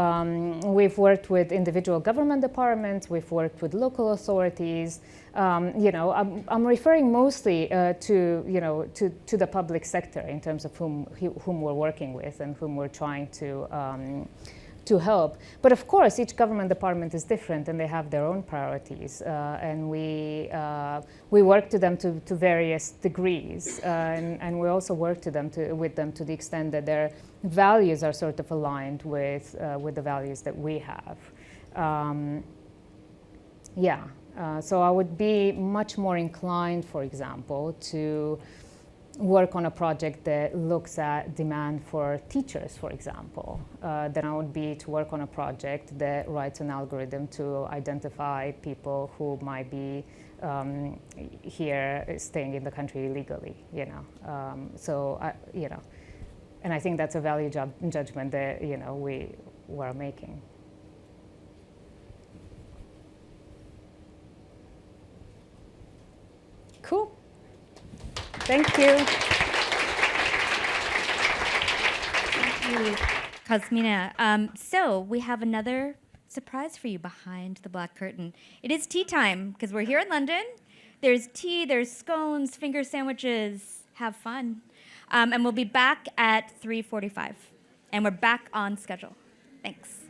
we've worked with individual government departments, we've worked with local authorities. I'm referring mostly to the public sector in terms of whom we're working with and whom we're trying to help. But of course, each government department is different and they have their own priorities. And we work to them to various degrees. And we also work with them to the extent that their values are sort of aligned with the values that we have. So I would be much more inclined, for example, to work on a project that looks at demand for teachers, for example, than I would be to work on a project that writes an algorithm to identify people who might be here staying in the country illegally, and I think that's a value judgment that, we're making. Cool. Thank you. Thank you, Cosmina. So we have another surprise for you behind the black curtain. It is tea time, because we're here in London. There's tea, there's scones, finger sandwiches. Have fun. And we'll be back at 3:45. And we're back on schedule. Thanks.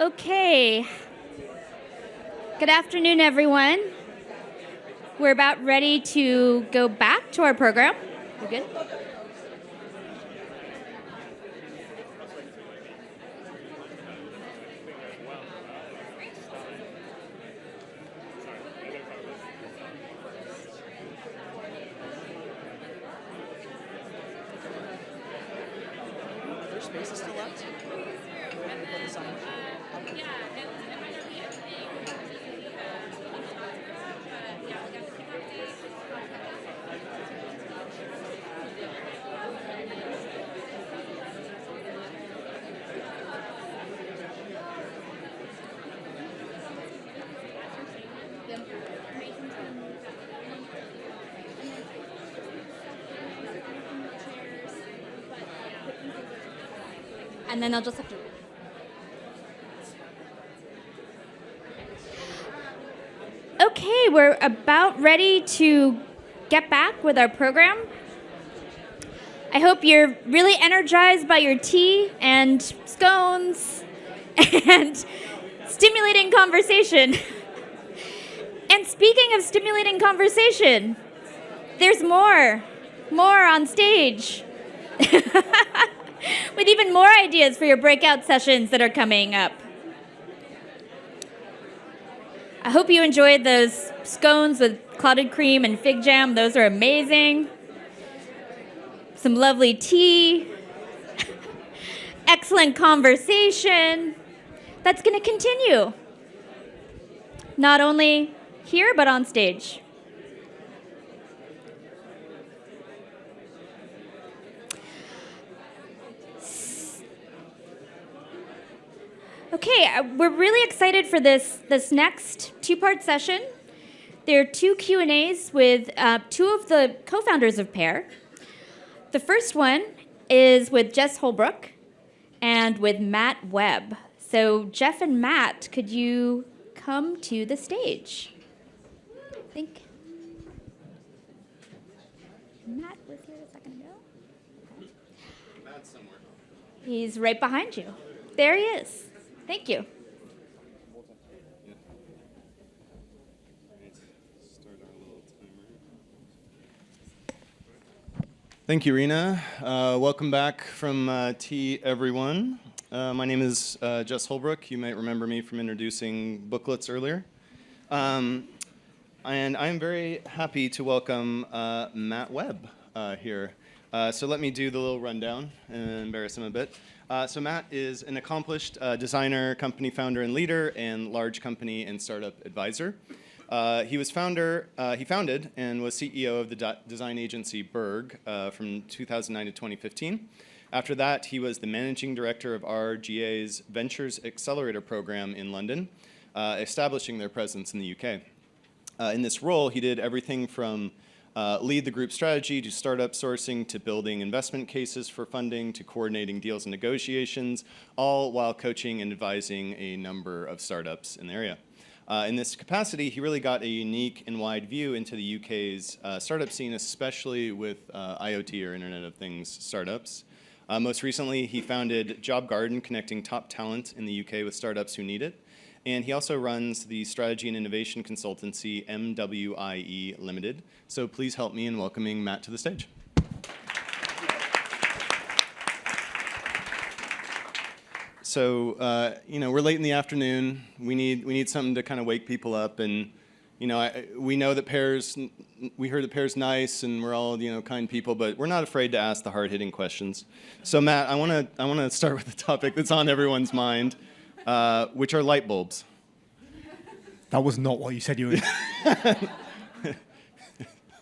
Okay. Good afternoon, everyone. We're about ready to go back to our program. You good? There's spaces still left? And then I'll just have to. Okay, we're about ready to get back with our program. I hope you're really energized by your tea and scones and stimulating conversation. And speaking of stimulating conversation, there's more on stage. With even more ideas for your breakout sessions that are coming up. I hope you enjoyed those scones with clotted cream and fig jam. Those are amazing. Some lovely tea. Excellent conversation. That's going to continue. Not only here, but on stage. Okay, we're really excited for this next two-part session. There are two Q&As with two of the co-founders of Pair. The first one is with Jess Holbrook and with Matt Webb. So Jeff and Matt, could you come to the stage? I think Matt was here a second ago. Okay. Matt's somewhere. He's right behind you. There he is. Thank you. Thank you, Rena. Welcome back from tea, everyone. My name is Jess Holbrook. You might remember me from introducing booklets earlier. And I'm very happy to welcome Matt Webb here. So let me do the little rundown and embarrass him a bit. So Matt is an accomplished designer, company founder and leader, and large company and startup advisor. He founded and was CEO of the design agency Berg from 2009 to 2015. After that, he was the managing director of RGA's Ventures Accelerator program in London, establishing their presence in the UK. In this role, he did everything from lead the group strategy to startup sourcing to building investment cases for funding to coordinating deals and negotiations, all while coaching and advising a number of startups in the area. In this capacity, he really got a unique and wide view into the UK's startup scene, especially with IoT or Internet of Things startups. Most recently, he founded Job Garden, connecting top talent in the UK with startups who need it. And he also runs the strategy and innovation consultancy MWIE Limited. So please help me in welcoming Matt to the stage. So we're late in the afternoon. We need something to kind of wake people up. And we know that we heard that Pair's nice, and we're all kind people, but we're not afraid to ask the hard-hitting questions. So Matt, I want to start with the topic that's on everyone's mind. Which are light bulbs. That was not what you said you were.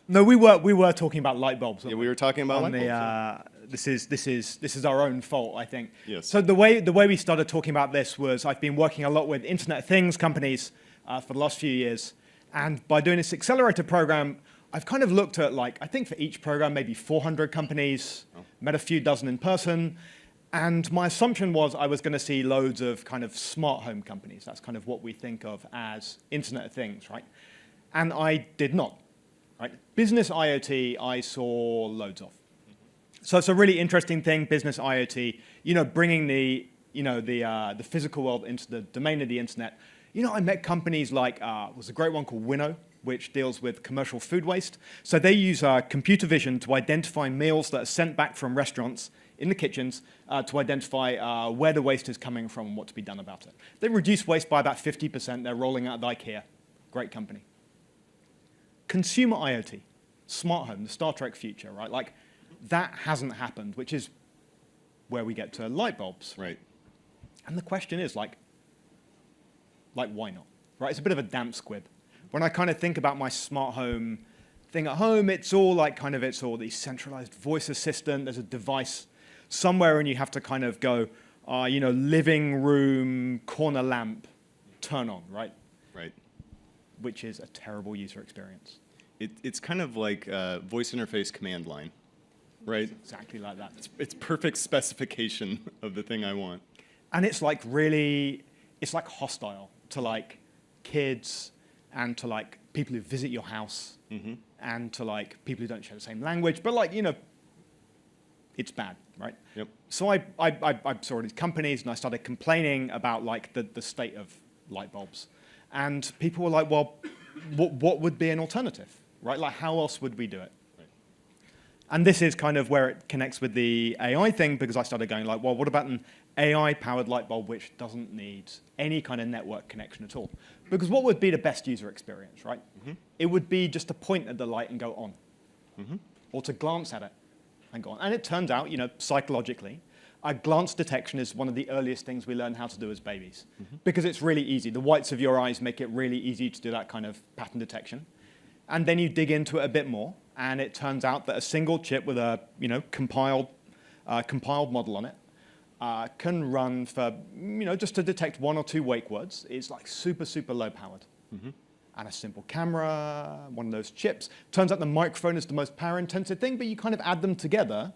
No, we were talking about light bulbs. Yeah, we were talking about light bulbs. This is our own fault, I think. Yes. So the way we started talking about this was I've been working a lot with Internet of Things companies for the last few years, and by doing this accelerator program, I've kind of looked at I think for each program maybe 400 companies, met a few dozen in person. And my assumption was I was going to see loads of kind of smart home companies. That's kind of what we think of as Internet of Things, right? And I did not, right? Business IoT, I saw loads of. So it's a really interesting thing, business IoT, bringing the you know, the physical world into the domain of the internet, you know, I met companies like, was a great one called Winnow, which deals with commercial food waste. So they use computer vision to identify meals that are sent back from restaurants in the kitchens to identify where the waste is coming from and what to be done about it. They reduce waste by about 50%. They're rolling out at IKEA. Great company. Consumer IoT, smart home, the Star Trek future, right? Like, that hasn't happened, which is where we get to light bulbs. Right. And the question is, like, why not? Right? It's a bit of a damp squib. When I kind of think about my smart home thing at home, it's all the centralized voice assistant. There's a device somewhere, and you have to kind of go, you know, living room, corner lamp, turn on, right? Right. Which is a terrible user experience. It's kind of like voice interface command line, right? It's exactly like that. It's perfect specification of the thing I want. And it's like really, it's like hostile to like kids and to like people who visit your house and to like people who don't share the same language. But like, you know, it's bad, right? Yep. So I saw these companies and I started complaining about like the state of light bulbs. And people were like, well, what would be an alternative, right? Like, how else would we do it? Right. And this is kind of where it connects with the AI thing, because I started going like, well, what about an AI-powered light bulb which doesn't need any kind of network connection at all? Because what would be the best user experience, right? It would be just to point at the light and go on, or to glance at it and go on. And it turns out, you know, psychologically, glance detection is one of the earliest things we learn how to do as babies, because it's really easy. The whites of your eyes make it really easy to do that kind of pattern detection. And then you dig into it a bit more, and it turns out that a single chip with a, you know, compiled model on it can run for, you know, just to detect 1 or 2 wake words. It's like super, super low powered. And a simple camera, one of those chips. Turns out the microphone is the most power intensive thing, but you kind of add them together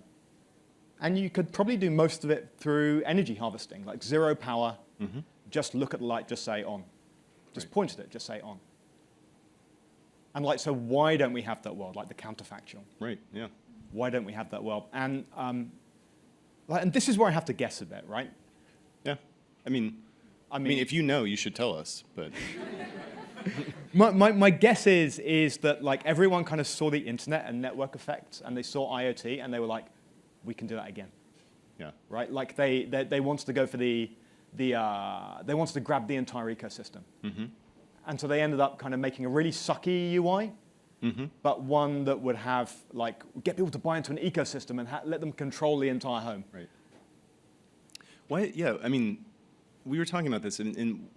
and you could probably do most of it through energy harvesting, like 0 power, just look at the light, just say on. Just point at it, just say on. And like, so why don't we have that world, like the counterfactual? Right, yeah. Why don't we have that world? And this is where I have to guess a bit, right? Yeah. I mean, if you know, you should tell us, but. my guess is that like everyone kind of saw the internet and network effects, and they saw IoT, and they were like, we can do that again. Yeah. Right? Like they wanted to go for they wanted to grab the entire ecosystem. And so they ended up kind of making a really sucky UI, but one that would have like get people to buy into an ecosystem and let them control the entire home. Right. Why? Yeah. I mean, we were talking about this, and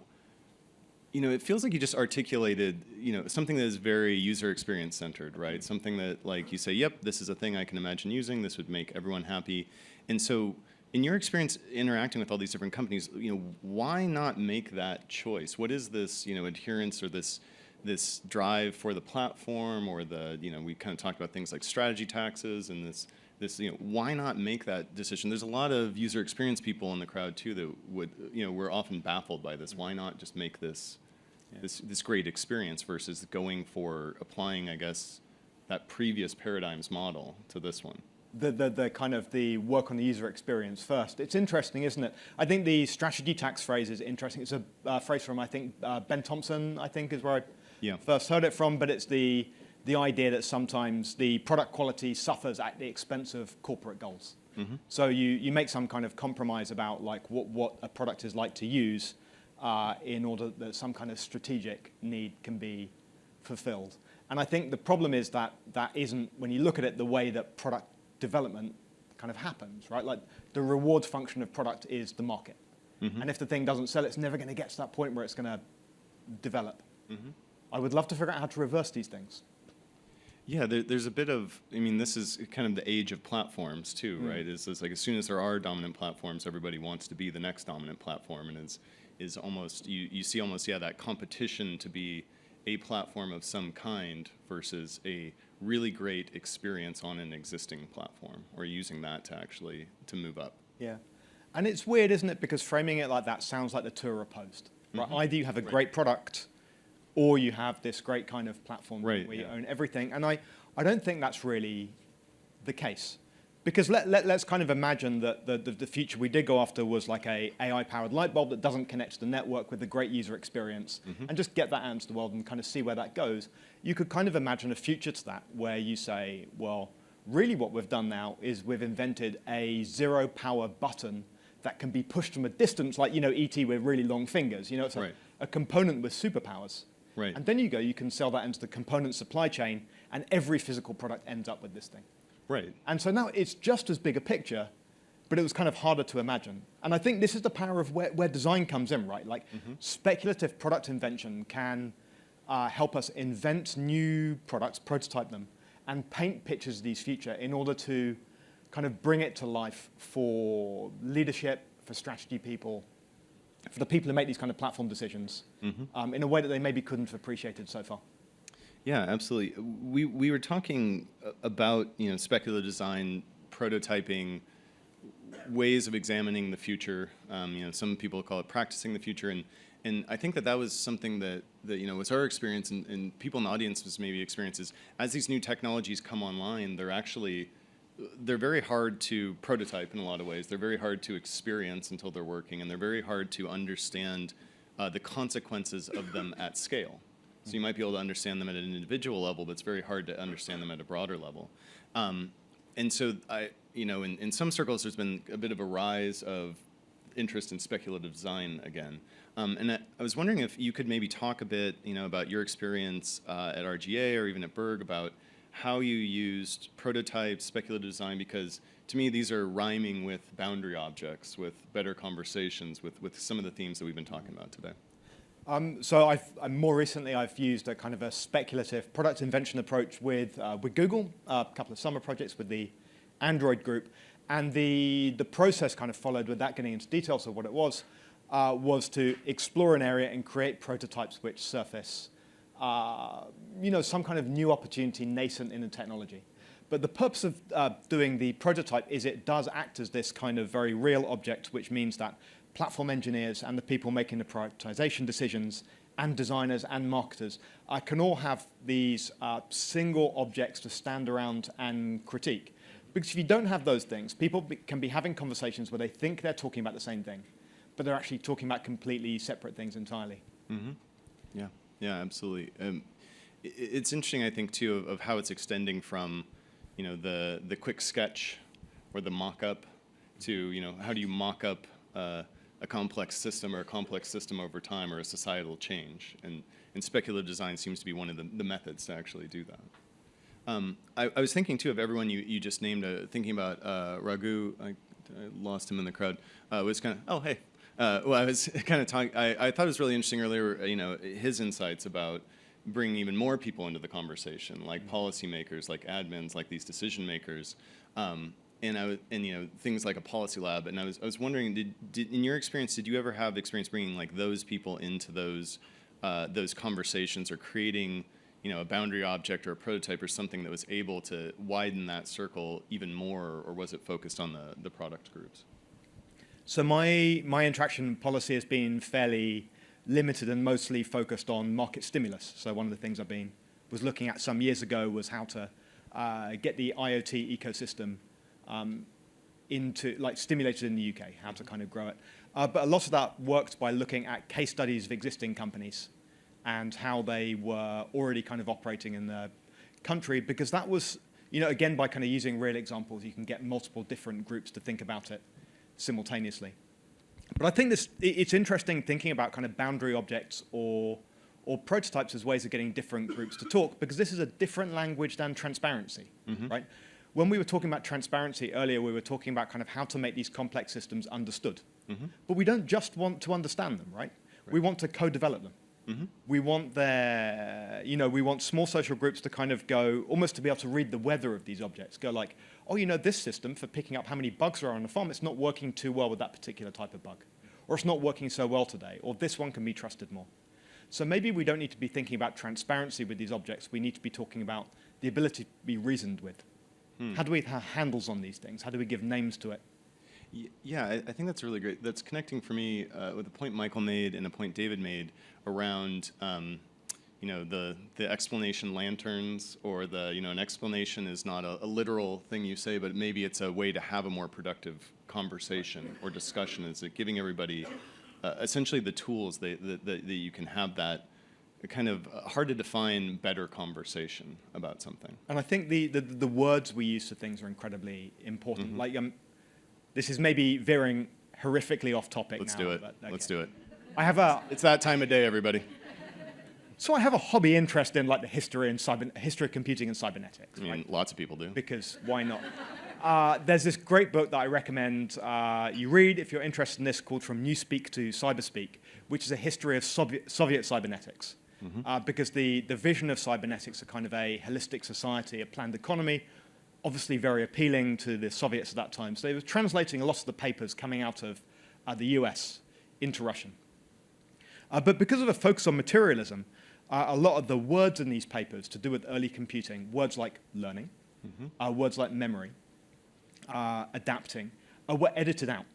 you know, it feels like you just articulated, you know, something that is very user experience centered, right? Something that, like, you say, yep, this is a thing I can imagine using. This would make everyone happy. And so, in your experience interacting with all these different companies, you know, why not make that choice? What is this, you know, adherence or this drive for the platform, or the, you know, we kind of talked about things like strategy taxes and this, you know, why not make that decision? There's a lot of user experience people in the crowd too that would, you know, we're often baffled by this. Why not just make this, this great experience versus going for applying, I guess, that previous paradigm's model to this one? The kind of the work on the user experience first. It's interesting, isn't it? I think the strategy tax phrase is interesting. It's a phrase from, I think, Ben Thompson, I think, is where I first heard it from, but it's the idea that sometimes the product quality suffers at the expense of corporate goals. So you make some kind of compromise about like what a product is like to use in order that some kind of strategic need can be fulfilled. And I think the problem is that that isn't, when you look at it, the way that product development kind of happens, right? Like the reward function of product is the market. And if the thing doesn't sell, it's never going to get to that point where it's going to develop. I would love to figure out how to reverse these things. Yeah, there's a bit of, I mean, this is kind of the age of platforms too, right? It's like as soon as there are dominant platforms, everybody wants to be the next dominant platform, and is almost, you see almost, that competition to be a platform of some kind versus a really great experience on an existing platform, or using that to actually to move up. Yeah, and it's weird, isn't it? Because framing it like that sounds like the two are opposed. Right? Either you have a great product, or you have this great kind of platform where you own everything. And I don't think that's really the case. Because let's kind of imagine that the future we did go after was like a AI-powered light bulb that doesn't connect to the network with a great user experience, and just get that out into the world and kind of see where that goes. You could kind of imagine a future to that where you say, well, really what we've done now is we've invented a zero-power button that can be pushed from a distance, like, you know, E.T. with really long fingers. You know, it's a component with superpowers. Right. And then you can sell that into the component supply chain, and every physical product ends up with this thing. Right. And so now it's just as big a picture, but it was kind of harder to imagine. And I think this is the power of where design comes in, right? Like speculative product invention can help us invent new products, prototype them, and paint pictures of these future in order to kind of bring it to life for leadership, for strategy people, for the people who make these kind of platform decisions in a way that they maybe couldn't have appreciated so far. Yeah, absolutely. We were talking about, you know, speculative design, prototyping, ways of examining the future. You know, some people call it practicing the future, and I think that was something that you know was our experience, and people in the audience was maybe experiences. As these new technologies come online, they're very hard to prototype in a lot of ways. They're very hard to experience until they're working, and they're very hard to understand the consequences of them at scale. So you might be able to understand them at an individual level, but it's very hard to understand them at a broader level. And so you know, in some circles, there's been a bit of a rise of interest in speculative design again. And I was wondering if you could maybe talk a bit, you know, about your experience at RGA or even at Berg about how you used prototypes, speculative design, because to me these are rhyming with boundary objects, with better conversations, with some of the themes that we've been talking about today. So more recently I've used a kind of a speculative product invention approach with Google, a couple of summer projects with the Android group, and the process kind of followed with that, getting into details of what it was to explore an area and create prototypes which surface you know, some kind of new opportunity nascent in the technology. But the purpose of doing the prototype is it does act as this kind of very real object, which means that platform engineers and the people making the prioritization decisions and designers and marketers can all have these single objects to stand around and critique. Because if you don't have those things, people can be having conversations where they think they're talking about the same thing, but they're actually talking about completely separate things entirely. Yeah. Yeah, absolutely. It's interesting, I think, too, of how it's extending from, you know, the quick sketch or the mock-up to, you know, how do you mock up a complex system or a complex system over time or a societal change? And speculative design seems to be one of the methods to actually do that. I was thinking, too, of everyone you just named, thinking about Raghu. I lost him in the crowd. Was kind of, oh, hey. Well, I was kind of talking. I thought it was really interesting earlier. You know, his insights about bringing even more people into the conversation, like policymakers, like admins, like these decision makers, and you know, things like a policy lab. And I was wondering, did in your experience, did you ever have experience bringing like those people into those conversations, or creating, you know, a boundary object or a prototype or something that was able to widen that circle even more, or was it focused on the product groups? So my interaction policy has been fairly limited and mostly focused on market stimulus. So one of the things was looking at some years ago was how to get the IoT ecosystem stimulated in the UK, how to kind of grow it. But a lot of that worked by looking at case studies of existing companies and how they were already kind of operating in the country, because that was, you know, again, by kind of using real examples, you can get multiple different groups to think about it simultaneously. But I think it's interesting thinking about kind of boundary objects or prototypes as ways of getting different groups to talk, because this is a different language than transparency, right? When we were talking about transparency earlier, we were talking about kind of how to make these complex systems understood. But we don't just want to understand them, right? We want to co-develop them. We want we want small social groups to kind of go, almost to be able to read the weather of these objects, go like, oh, you know, this system for picking up how many bugs are on the farm, it's not working too well with that particular type of bug. Or it's not working so well today, or this one can be trusted more. So maybe we don't need to be thinking about transparency with these objects, we need to be talking about the ability to be reasoned with. How do we have handles on these things? How do we give names to it? Yeah, I think that's really great. That's connecting for me with a point Michael made and a point David made around the explanation lanterns, or an explanation is not a literal thing you say, but maybe it's a way to have a more productive conversation or discussion. Is it giving everybody essentially the tools that you can have that kind of hard to define better conversation about something. And I think the words we use for things are incredibly important. Like this is maybe veering horrifically off topic. Let's now, do it. but, okay. Let's do it. It's that time of day, everybody. So I have a hobby interest in like the history of computing and cybernetics. I mean, lots of people do. Because why not? There's this great book that I recommend you read if you're interested in this, called From Newspeak to Cyberspeak, which is a history of Soviet cybernetics. Because the vision of cybernetics, a kind of a holistic society, a planned economy, obviously very appealing to the Soviets at that time. So they were translating a lot of the papers coming out of the US into Russian. But because of a focus on materialism, a lot of the words in these papers to do with early computing, words like learning, words like memory, adapting, were edited out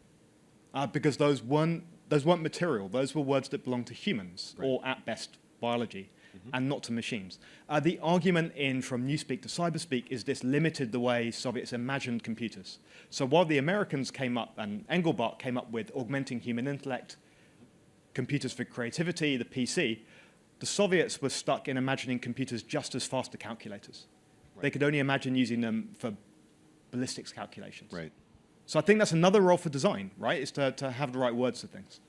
because those weren't material. Those were words that belonged to humans, or at best biology, and not to machines. The argument in From Newspeak to Cyberspeak is this limited the way Soviets imagined computers. So while the Americans came up, and Engelbart came up with augmenting human intellect, computers for creativity, the PC, the Soviets were stuck in imagining computers just as fast as calculators. They could only imagine using them for ballistics calculations. Right. So I think that's another role for design, right? Is to have the right words for things.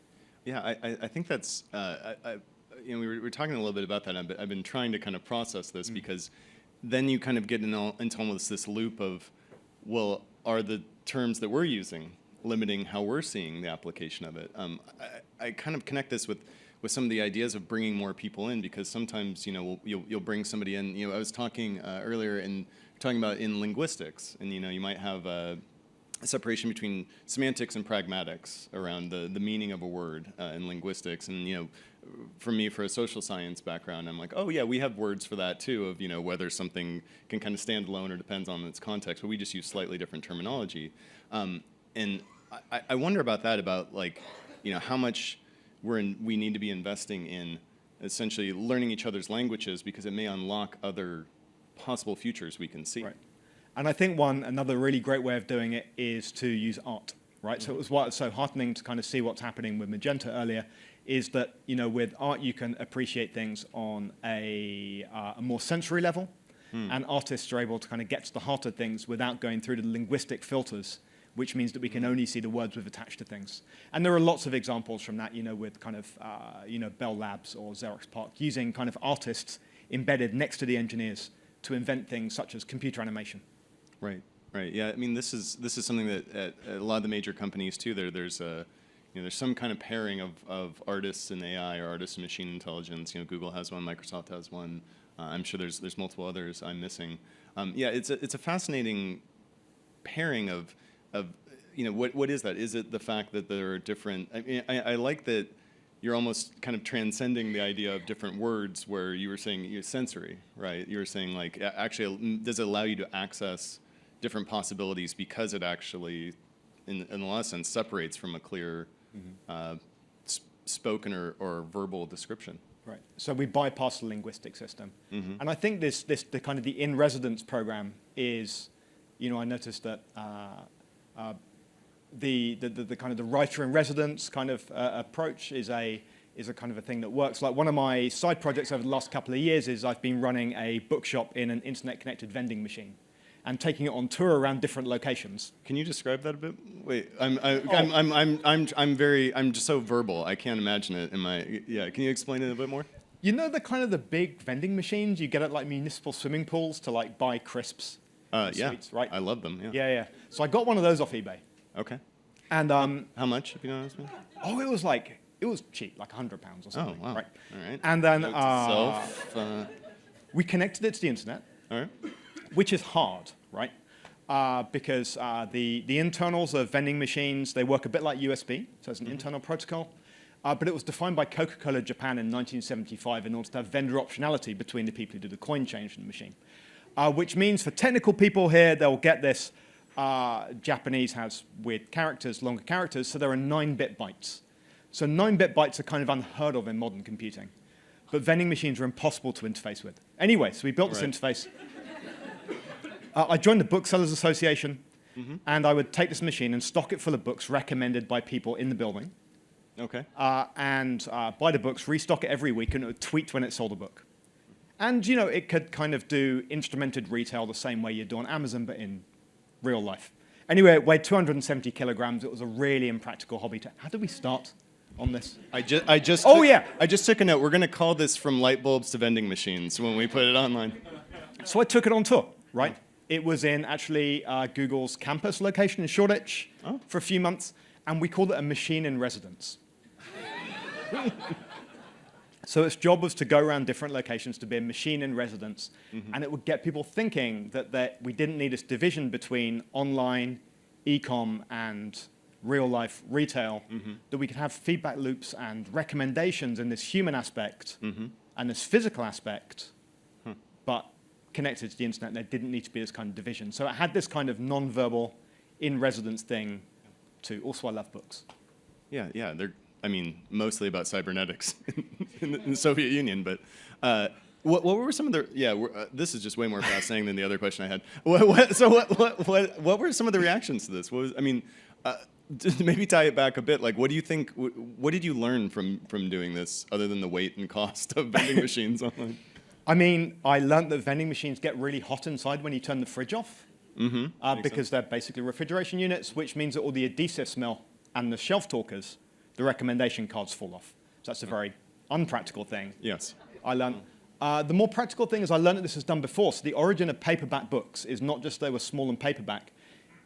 Yeah, I think that's, we were talking a little bit about that. I've been trying to kind of process this because then you kind of get into almost this loop of, well, are the terms that we're using limiting how we're seeing the application of it? I kind of connect this with some of the ideas of bringing more people in, because sometimes you'll bring somebody in. I was talking earlier talking about in linguistics, and you might have a separation between semantics and pragmatics around the meaning of a word in linguistics. And for me, for a social science background, I'm like, oh yeah, we have words for that too, of whether something can kind of stand alone or depends on its context, but we just use slightly different terminology. And I wonder about that, about how much we need to be investing in essentially learning each other's languages, because it may unlock other possible futures we can see. Right. And I think another really great way of doing it is to use art, right? So it was why it's so heartening to kind of see what's happening with Magenta earlier, is that with art you can appreciate things on a more sensory level, and artists are able to kind of get to the heart of things without going through the linguistic filters, which means that we can only see the words we've attached to things. And there are lots of examples from that, with kind of, Bell Labs or Xerox PARC using kind of artists embedded next to the engineers to invent things such as computer animation. Right, right. Yeah, I mean, this is something that at a lot of the major companies too, there's some kind of pairing of artists and AI, or artists and machine intelligence. Google has one, Microsoft has one. I'm sure there's multiple others I'm missing. Yeah, it's a fascinating pairing of what is that? Is it the fact that there are different? I mean, I like that you're almost kind of transcending the idea of different words, where you were saying you're sensory, right? You were saying actually, does it allow you to access different possibilities, because it actually, in a lot of sense, separates from a clear spoken or verbal description. Right. So we bypass the linguistic system, and I think the kind of the in-residence program is, I noticed that the kind of the writer in residence kind of approach is a kind of a thing that works. Like, one of my side projects over the last couple of years is I've been running a bookshop in an internet-connected vending machine, and taking it on tour around different locations. Can you describe that a bit? Wait, I'm just so verbal. I can't imagine it in my. Yeah, can you explain it a bit more? The kind of the big vending machines you get at like municipal swimming pools to like buy crisps. Yeah, sweets, right? I love them. Yeah. Yeah. So I got one of those off eBay. Okay. And how much, if you don't ask me? Oh, it was cheap, like £100 or something. Oh, wow. Right. All right. And then we connected it to the internet. All right. Which is hard, right? Because the internals of vending machines, they work a bit like USB, so it's an internal protocol. But it was defined by Coca-Cola Japan in 1975 in order to have vendor optionality between the people who do the coin change in the machine. Which means for technical people here, they'll get this. Japanese has weird characters, longer characters, so there are 9-bit bytes. So 9-bit bytes are kind of unheard of in modern computing. but vending machines are impossible to interface with. Anyway, so we built this interface. I joined the Booksellers Association, and I would take this machine and stock it full of books recommended by people in the building. Okay. And buy the books, restock it every week, and it would tweet when it sold a book. And, you know, it could kind of do instrumented retail the same way you do on Amazon, but in real life. Anyway, it weighed 270 kilograms. It was a really impractical hobby. How did we start on this? I just took a note. We're going to call this From Light Bulbs to Vending Machines when we put it online. So I took it on tour, right? It was in actually Google's campus location in Shoreditch for a few months, and we called it a machine in residence. So its job was to go around different locations to be a machine in residence, and it would get people thinking that we didn't need this division between online, e-com, and real-life retail, that we could have feedback loops and recommendations in this human aspect and this physical aspect, but connected to the internet. There didn't need to be this kind of division. So it had this kind of non-verbal, in-residence thing too. Also, I love books. Yeah, they're, I mean, mostly about cybernetics in the Soviet Union, but what were some of the, this is just way more fascinating than the other question I had. What were some of the reactions to this? To maybe tie it back a bit, like, what do you think, what did you learn from doing this, other than the weight and cost of vending machines online? I mean, I learned that vending machines get really hot inside when you turn the fridge off, because they're basically refrigeration units, which means that all the adhesive smell and the shelf talkers, the recommendation cards fall off. So that's a very unpractical thing. Yes. I learned. The more practical thing is I learned that this was done before. So the origin of paperback books is not just they were small and paperback.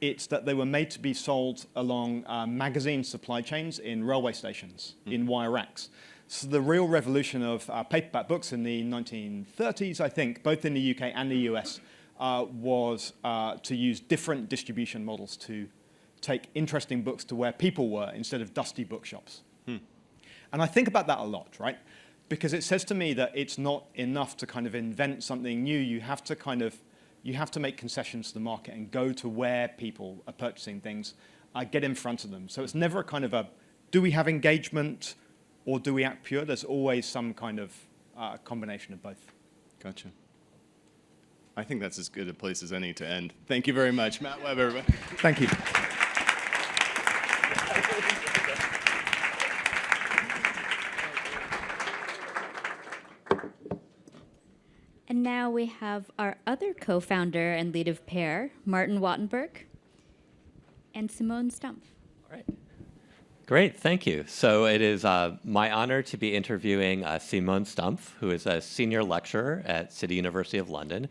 It's that they were made to be sold along magazine supply chains in railway stations, in wire racks. So the real revolution of paperback books in the 1930s, I think, both in the UK and the US, was to use different distribution models to take interesting books to where people were instead of dusty bookshops. And I think about that a lot, right? Because it says to me that it's not enough to kind of invent something new. You have to make concessions to the market and go to where people are purchasing things, get in front of them. So it's never a kind of do we have engagement or do we act pure? There's always some kind of combination of both. Gotcha. I think that's as good a place as any to end. Thank you very much, Matt Webb, everybody. Thank you. And now we have our other co-founder and lead of PAIR, Martin Wattenberg, and Simone Stumpf. All right. Great, thank you. So it is my honor to be interviewing Simone Stumpf, who is a senior lecturer at City University of London.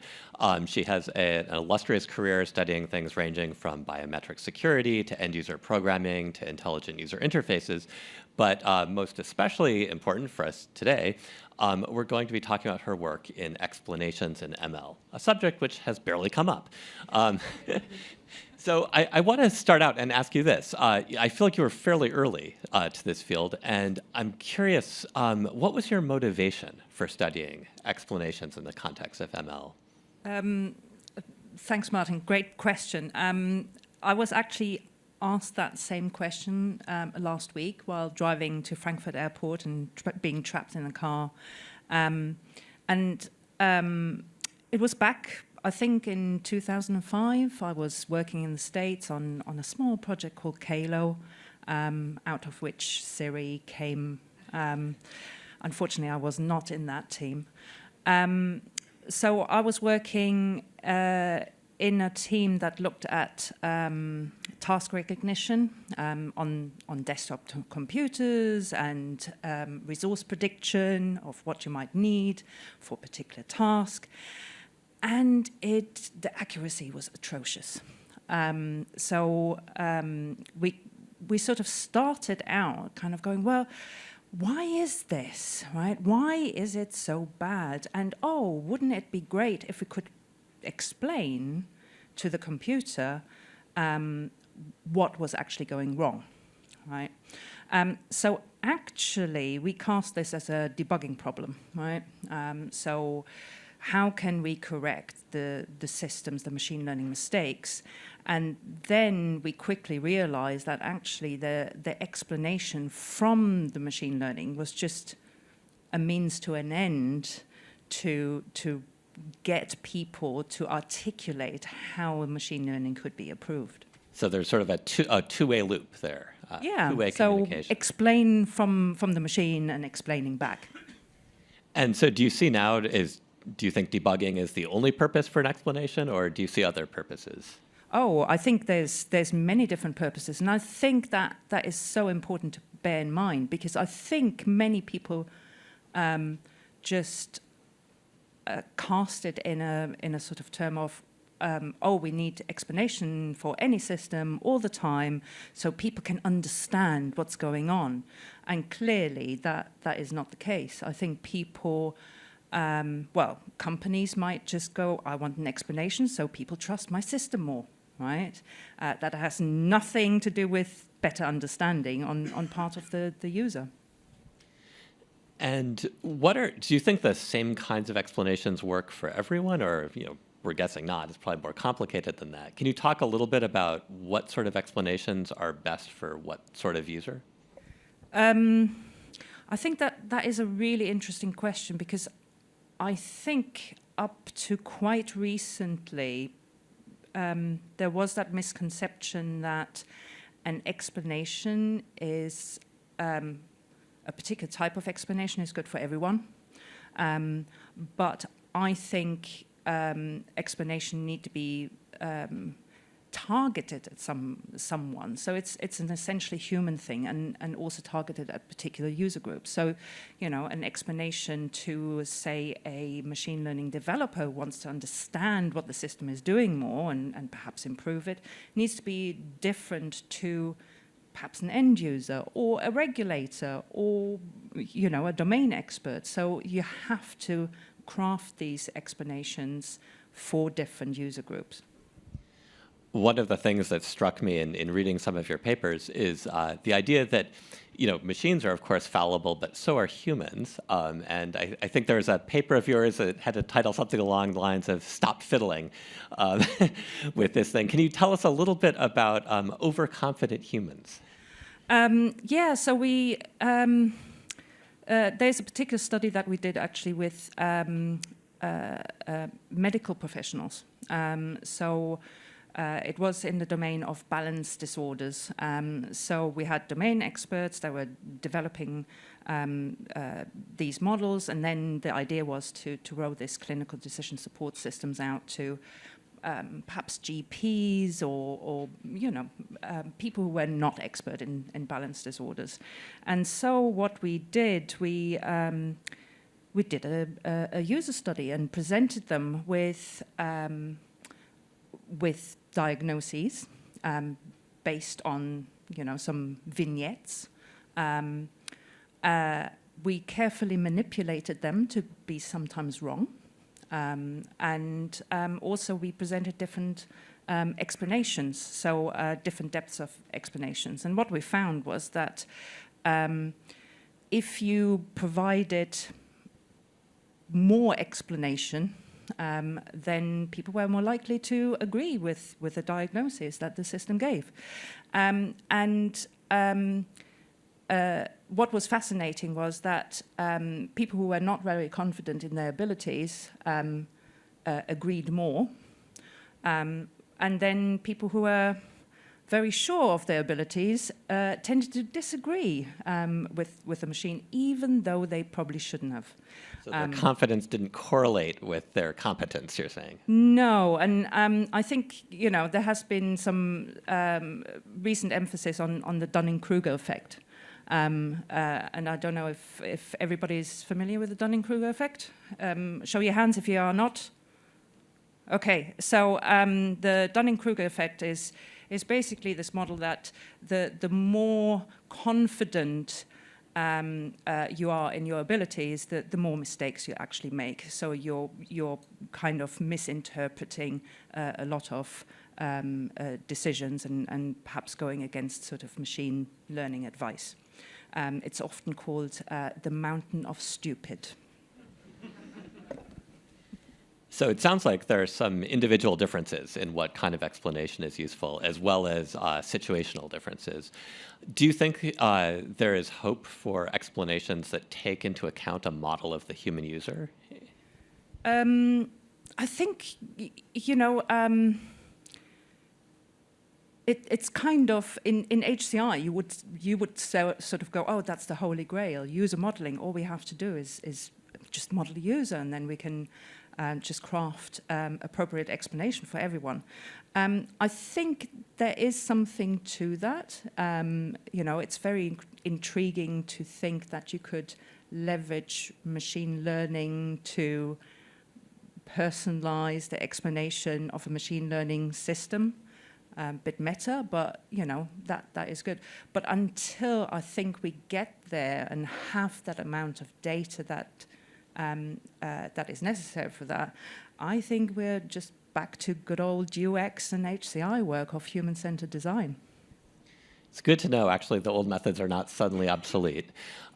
She has an illustrious career studying things ranging from biometric security to end-user programming to intelligent user interfaces. But most especially important for us today, we're going to be talking about her work in explanations in ML, a subject which has barely come up. So I want to start out and ask you this. I feel like you were fairly early to this field, and I'm curious, what was your motivation for studying explanations in the context of ML? Thanks, Martin. Great question. I was actually asked that same question last week while driving to Frankfurt Airport and being trapped in a car. It was back, I think, in 2005. I was working in the States on a small project called Kalo, out of which Siri came. Unfortunately, I was not in that team. So I was working in a team that looked at task recognition on desktop computers and resource prediction of what you might need for a particular task. And the accuracy was atrocious. We sort of started out kind of going, well, why is this, right? Why is it so bad? And wouldn't it be great if we could explain to the computer what was actually going wrong, right? So actually, we cast this as a debugging problem, right? So how can we correct the systems, the machine learning mistakes? And then we quickly realized that actually the explanation from the machine learning was just a means to an end to get people to articulate how machine learning could be approved. So there's sort of a two-way loop there. Yeah, Two-way so communication. explain from the machine and explaining back. And so do you see now, do you think debugging is the only purpose for an explanation, or do you see other purposes? Oh, I think there's many different purposes, and I think that is so important to bear in mind, because I think many people just cast it in a sort of term of we need explanation for any system all the time so people can understand what's going on. And clearly that is not the case. I think people, companies might just go, I want an explanation so people trust my system more, right? That has nothing to do with better understanding on part of the user. And do you think the same kinds of explanations work for everyone, or, we're guessing not, it's probably more complicated than that. Can you talk a little bit about what sort of explanations are best for what sort of user? I think that is a really interesting question, because I think up to quite recently, there was that misconception that an explanation is, a particular type of explanation is good for everyone. But I think explanation need to be targeted at someone. So it's an essentially human thing, and also targeted at particular user groups. So, an explanation to, say, a machine learning developer who wants to understand what the system is doing more and perhaps improve it, needs to be different to perhaps an end user or a regulator or, a domain expert. So you have to craft these explanations for different user groups. One of the things that struck me in reading some of your papers is the idea that, machines are, of course, fallible, but so are humans. And I think there was a paper of yours that had a title something along the lines of "Stop Fiddling" with this thing. Can you tell us a little bit about overconfident humans? So we there's a particular study that we did actually with medical professionals. It was in the domain of balance disorders. So we had domain experts that were developing these models, and then the idea was to roll this clinical decision support systems out to perhaps GPs or people who were not expert in balance disorders. And so what we did, we did a user study and presented them with diagnoses based on some vignettes. We carefully manipulated them to be sometimes wrong. And also we presented different explanations, so different depths of explanations. And what we found was that if you provided more explanation, then people were more likely to agree with the diagnosis that the system gave. What was fascinating was that people who were not very confident in their abilities agreed more. And then people who were very sure of their abilities tended to disagree with the machine, even though they probably shouldn't have. So their confidence didn't correlate with their competence, you're saying? No, and I think, there has been some recent emphasis on the Dunning-Kruger effect. And I don't know if everybody's familiar with the Dunning-Kruger effect. Show your hands if you are not. Okay, so the Dunning-Kruger effect is basically this model that the more confident you are in your abilities, the more mistakes you actually make. So you're kind of misinterpreting a lot of decisions and perhaps going against sort of machine learning advice. It's often called the mountain of stupid. So it sounds like there are some individual differences in what kind of explanation is useful, as well as situational differences. Do you think there is hope for explanations that take into account a model of the human user? I think, it's kind of, in HCI, you would sort of go, oh, that's the holy grail, user modeling. All we have to do is just model the user, and then we can just craft appropriate explanation for everyone. I think there is something to that. It's very intriguing to think that you could leverage machine learning to personalize the explanation of a machine learning system. Bit meta, but that is good. But until I think we get there and have that amount of data that that is necessary for that, I think we're just back to good old UX and HCI work of human-centered design. It's good to know, actually, the old methods are not suddenly obsolete.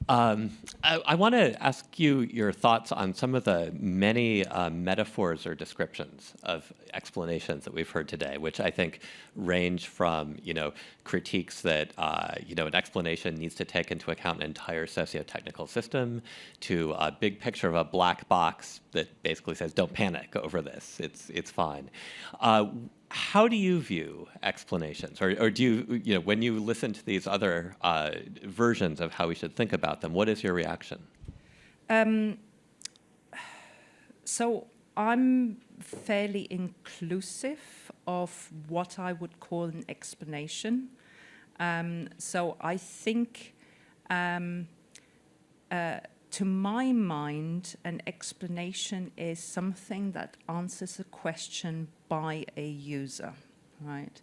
I want to ask you your thoughts on some of the many metaphors or descriptions of explanations that we've heard today, which I think range from, critiques that, an explanation needs to take into account an entire socio-technical system, to a big picture of a black box that basically says, don't panic over this, it's fine. How do you view explanations, or do you, when you listen to these other versions of how we should think about them, what is your reaction? So I'm fairly inclusive of what I would call an explanation. So I think, to my mind, an explanation is something that answers a question by a user, right?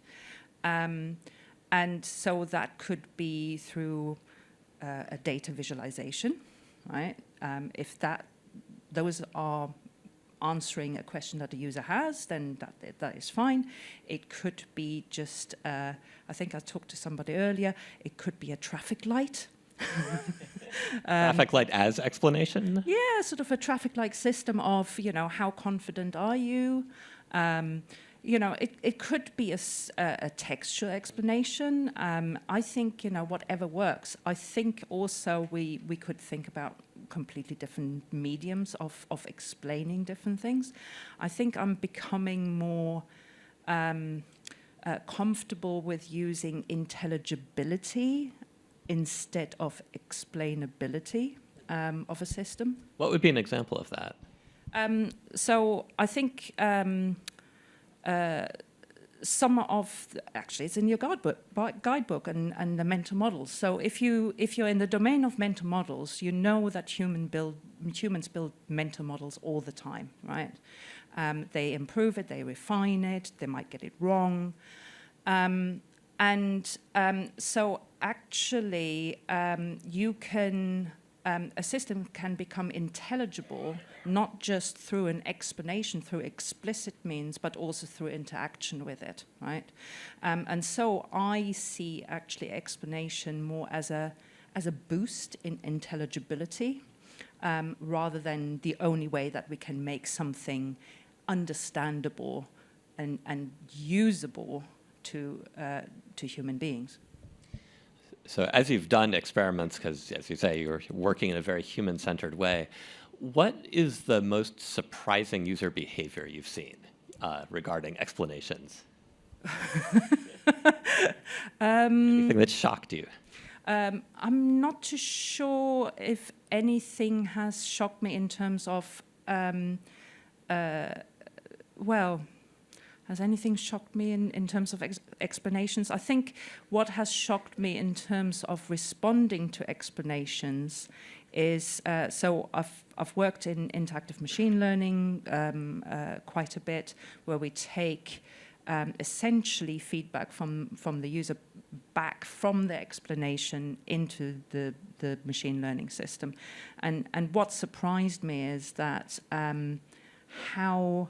And so that could be through a data visualization, right? If those are answering a question that the user has, then that is fine. It could be just, I think I talked to somebody earlier, it could be a traffic light. Traffic light as explanation? Yeah, sort of a traffic light system of, how confident are you? It could be a textual explanation. I think, whatever works. I think also we could think about completely different mediums of explaining different things. I think I'm becoming more comfortable with using intelligibility instead of explainability of a system. What would be an example of that? So I think some of actually it's in your guidebook and the mental models. So if you're in the domain of mental models, you know that humans build mental models all the time, right? They improve it, they refine it, they might get it wrong, so actually you can. A system can become intelligible not just through an explanation, through explicit means, but also through interaction with it, right? And so I see actually explanation more as a boost in intelligibility, rather than the only way that we can make something understandable and usable to human beings. So as you've done experiments, because as you say, you're working in a very human-centered way, what is the most surprising user behavior you've seen regarding explanations? Anything that shocked you? I'm not too sure if anything has shocked me in terms of, has anything shocked me in terms of explanations? I think what has shocked me in terms of responding to explanations is, so I've worked in interactive machine learning quite a bit, where we take essentially feedback from the user back from the explanation into the machine learning system. And what surprised me is that how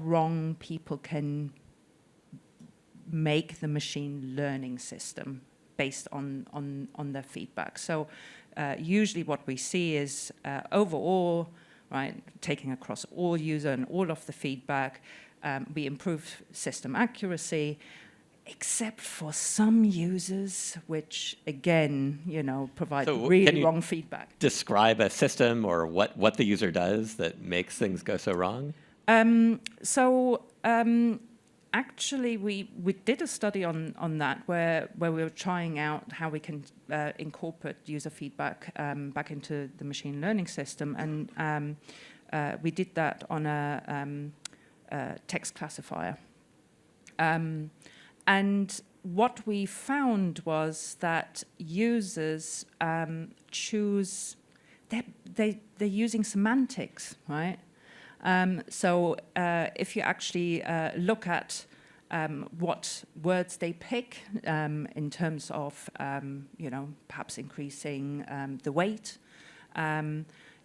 wrong people can make the machine learning system based on their feedback. So usually what we see is overall right? Taking across all user and all of the feedback. We improve system accuracy, except for some users, which again, provide So can really you wrong feedback. describe a system or what the user does that makes things go so wrong? Actually, we did a study on that where we were trying out how we can incorporate user feedback back into the machine learning system, and we did that on a text classifier. And what we found was that users choose, they're using semantics, right? So if you actually look at what words they pick in terms of, perhaps increasing the weight,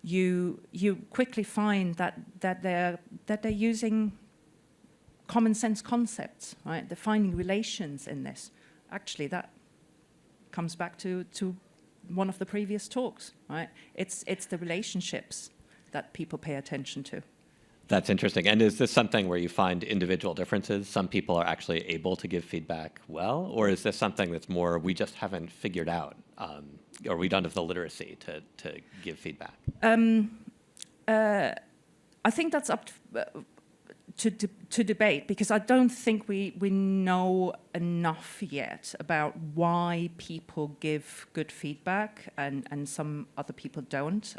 you quickly find that they're using common sense concepts, right? They're finding relations in this. Actually, that comes back to one of the previous talks, right? It's the relationships that people pay attention to. That's interesting. And is this something where you find individual differences? Some people are actually able to give feedback well, or is this something that's more we just haven't figured out, or we don't have the literacy to give feedback? I think that's up to debate, because I don't think we know enough yet about why people give good feedback and some other people don't.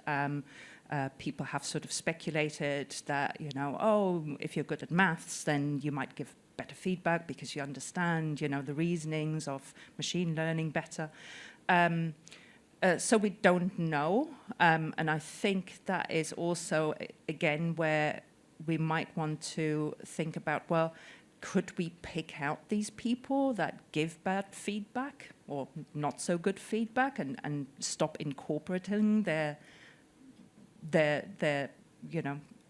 People have sort of speculated that, if you're good at maths, then you might give better feedback because you understand, the reasonings of machine learning better. So we don't know. And I think that is also, again, where we might want to think about, well, could we pick out these people that give bad feedback or not so good feedback and stop incorporating their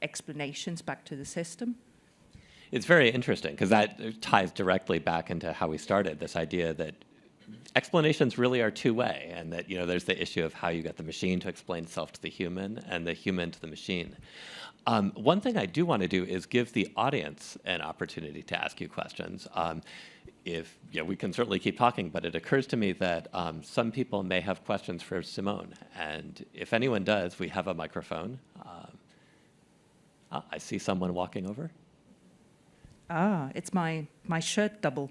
explanations back to the system? It's very interesting because that ties directly back into how we started, this idea that explanations really are two-way, and that there's the issue of how you get the machine to explain itself to the human and the human to the machine. One thing I do want to do is give the audience an opportunity to ask you questions. We can certainly keep talking, but it occurs to me that some people may have questions for Simone. And if anyone does, we have a microphone. I see someone walking over. It's my shirt double.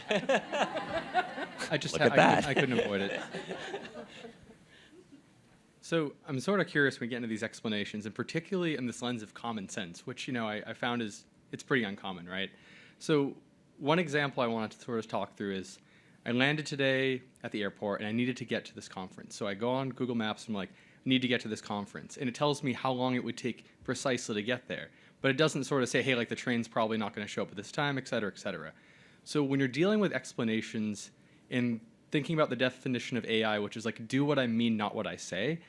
Look at that. I couldn't avoid it. So I'm sort of curious when we get into these explanations, and particularly in this lens of common sense, which I found it's pretty uncommon, right? So one example I wanted to sort of talk through is I landed today at the airport and I needed to get to this conference. So I go on Google Maps and I'm like, I need to get to this conference. And it tells me how long it would take precisely to get there. But it doesn't sort of say, hey, the train's probably not going to show up at this time, et cetera, et cetera. So when you're dealing with explanations and thinking about the definition of AI, which is do what I mean, not what I say,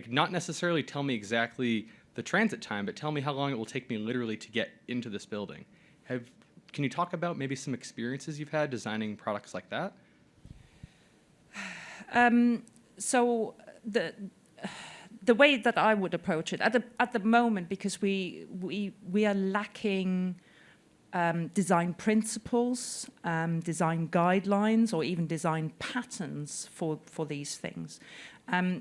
not necessarily tell me exactly the transit time, but tell me how long it will take me literally to get into this building. Can you talk about maybe some experiences you've had designing products like that? So the way that I would approach it at the moment, because we are lacking design principles, design guidelines, or even design patterns for these things.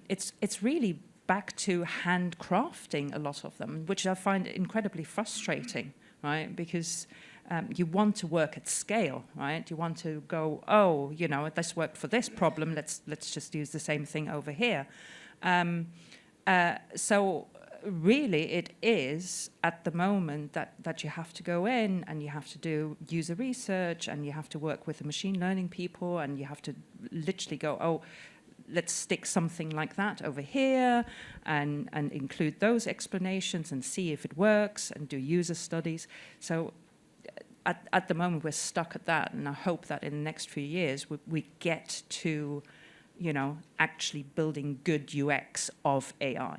It's really back to handcrafting a lot of them, which I find incredibly frustrating, right? Because you want to work at scale, right? You want to go, this worked for this problem. Let's just use the same thing over here. So really, it is at the moment that you have to go in and you have to do user research and you have to work with the machine learning people and you have to literally go, let's stick something like that over here and include those explanations and see if it works and do user studies. So at the moment, we're stuck at that, and I hope that in the next few years we get to, actually building good UX of AI.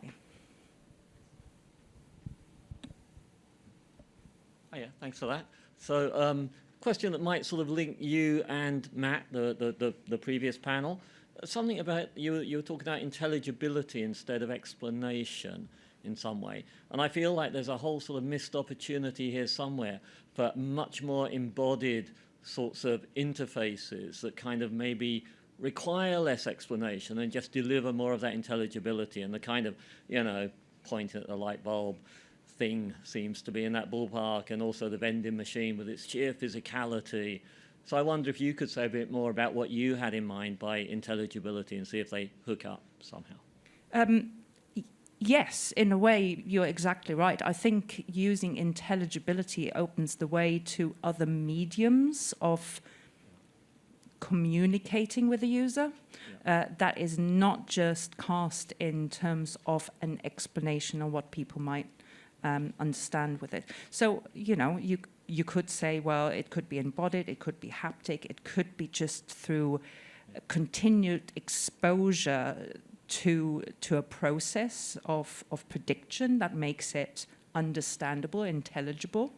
Oh, yeah, thanks for that. So, question that might sort of link you and Matt, the previous panel. Something about you were talking about intelligibility instead of explanation. in some way. And I feel like there's a whole sort of missed opportunity here somewhere for much more embodied sorts of interfaces that kind of maybe require less explanation and just deliver more of that intelligibility, and the kind of, you know, point at the light bulb thing seems to be in that ballpark, and also the vending machine with its sheer physicality. So I wonder if you could say a bit more about what you had in mind by intelligibility and see if they hook up somehow. Yes, in a way, you're exactly right. I think using intelligibility opens the way to other mediums of communicating with the user. That is not just cast in terms of an explanation of what people might understand with it. So, you know, you could say, well, it could be embodied, it could be haptic, it could be just through continued exposure to a process of prediction that makes it understandable, intelligible.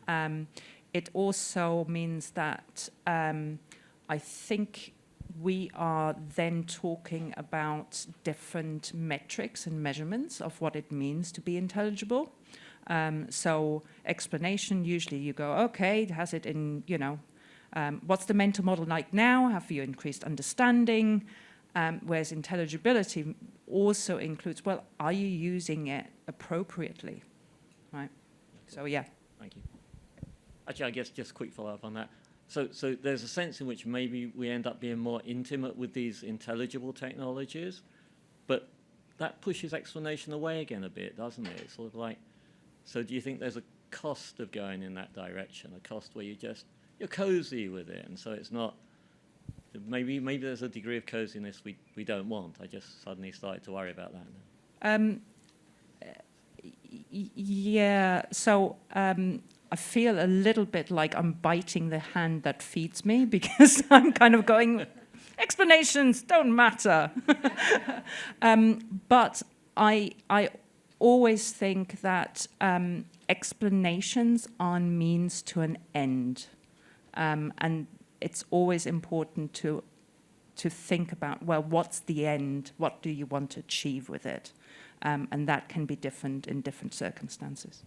It also means that I think we are then talking about different metrics and measurements of what it means to be intelligible. So explanation, usually you go, okay, has it in, you know, what's the mental model like now? Have you increased understanding? Whereas intelligibility also includes, well, are you using it appropriately, right? So yeah. Thank you. Actually, I guess just quick follow-up on that. So there's a sense in which maybe we end up being more intimate with these intelligible technologies, but that pushes explanation away again a bit, doesn't it? It's sort of like, so do you think there's a cost of going in that direction, a cost where you're cozy with it, and so it's not, maybe there's a degree of coziness we don't want. I just suddenly started to worry about that now. Yeah, so I feel a little bit like I'm biting the hand that feeds me, because I'm kind of going, explanations don't matter. But I always think that explanations are means to an end. And it's always important to think about, well, what's the end? What do you want to achieve with it? And that can be different in different circumstances.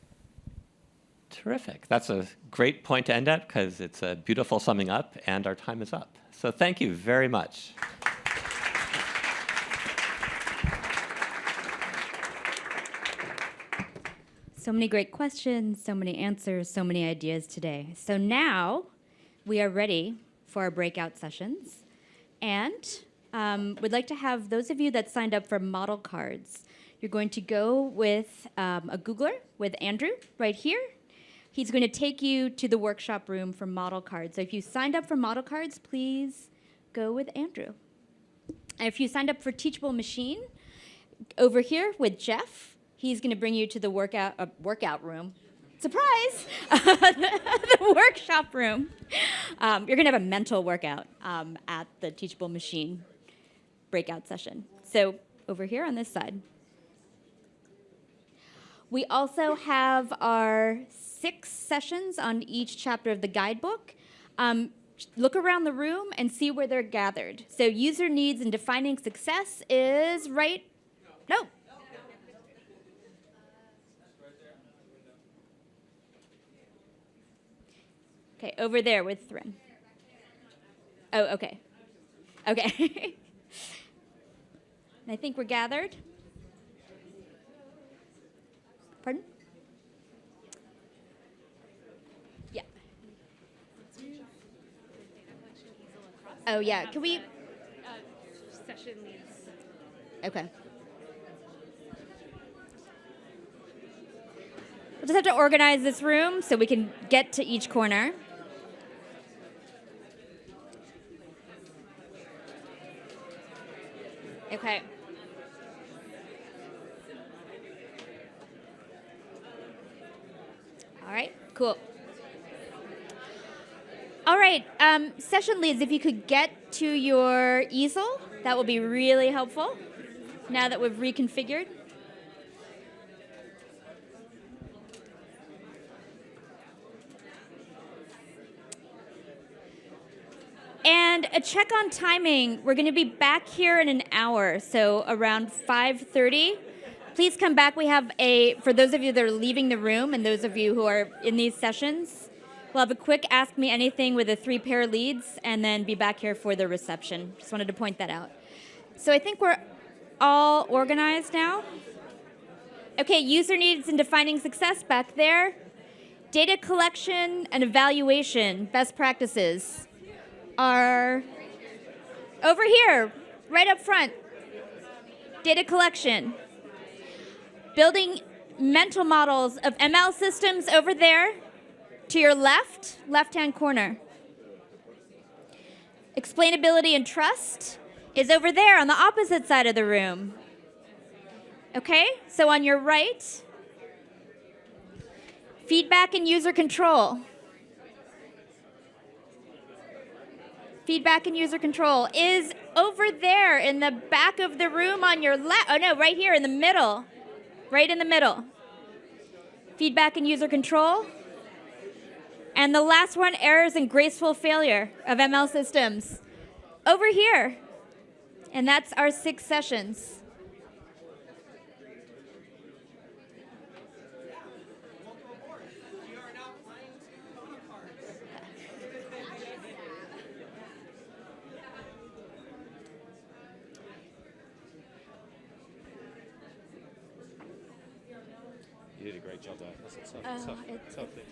Terrific. That's a great point to end at, because it's a beautiful summing up, and our time is up. So thank you very much. So many great questions, so many answers, so many ideas today. So now we are ready for our breakout sessions. And we'd like to have those of you that signed up for model cards, you're going to go with a Googler, with Andrew, right here. He's going to take you to the workshop room for model cards. So if you signed up for model cards, please go with Andrew. And if you signed up for Teachable Machine, over here with Jeff, he's going to bring you to the workout room. Surprise! The workshop room. You're going to have a mental workout at the Teachable Machine breakout session. So over here on this side. We also have our 6 sessions on each chapter of the guidebook. Look around the room and see where they're gathered. So user needs and defining success is right. No. Okay, over there with Thrin. Oh, okay. Okay. I think we're gathered. Pardon? Yeah. Oh, yeah. Can we? Session leads. Okay. We'll just have to organize this room so we can get to each corner. Okay. All right, cool. All right, session leads, if you could get to your easel, that will be really helpful now that we've reconfigured. And a check on timing. We're going to be back here in an hour, so around 5:30. please come back. We have for those of you that are leaving the room and those of you who are in these sessions, we'll have a quick Ask Me Anything with the 3 pair leads and then be back here for the reception. Just wanted to point that out. So I think we're all organized now. Okay, user needs and defining success back there. Data collection and evaluation best practices are over here, right up front. Data collection. Building mental models of ML systems over there to your left-hand corner. Explainability and trust is over there on the opposite side of the room. Okay, so on your right, feedback and user control. Feedback and user control is over there in the back of the room on your left. Oh no, right here in the middle. Right in the middle. Feedback and user control. And the last one, errors and graceful failure of ML systems. Over here. And that's our 6 sessions. You did a great job there. That's so Oh, thick.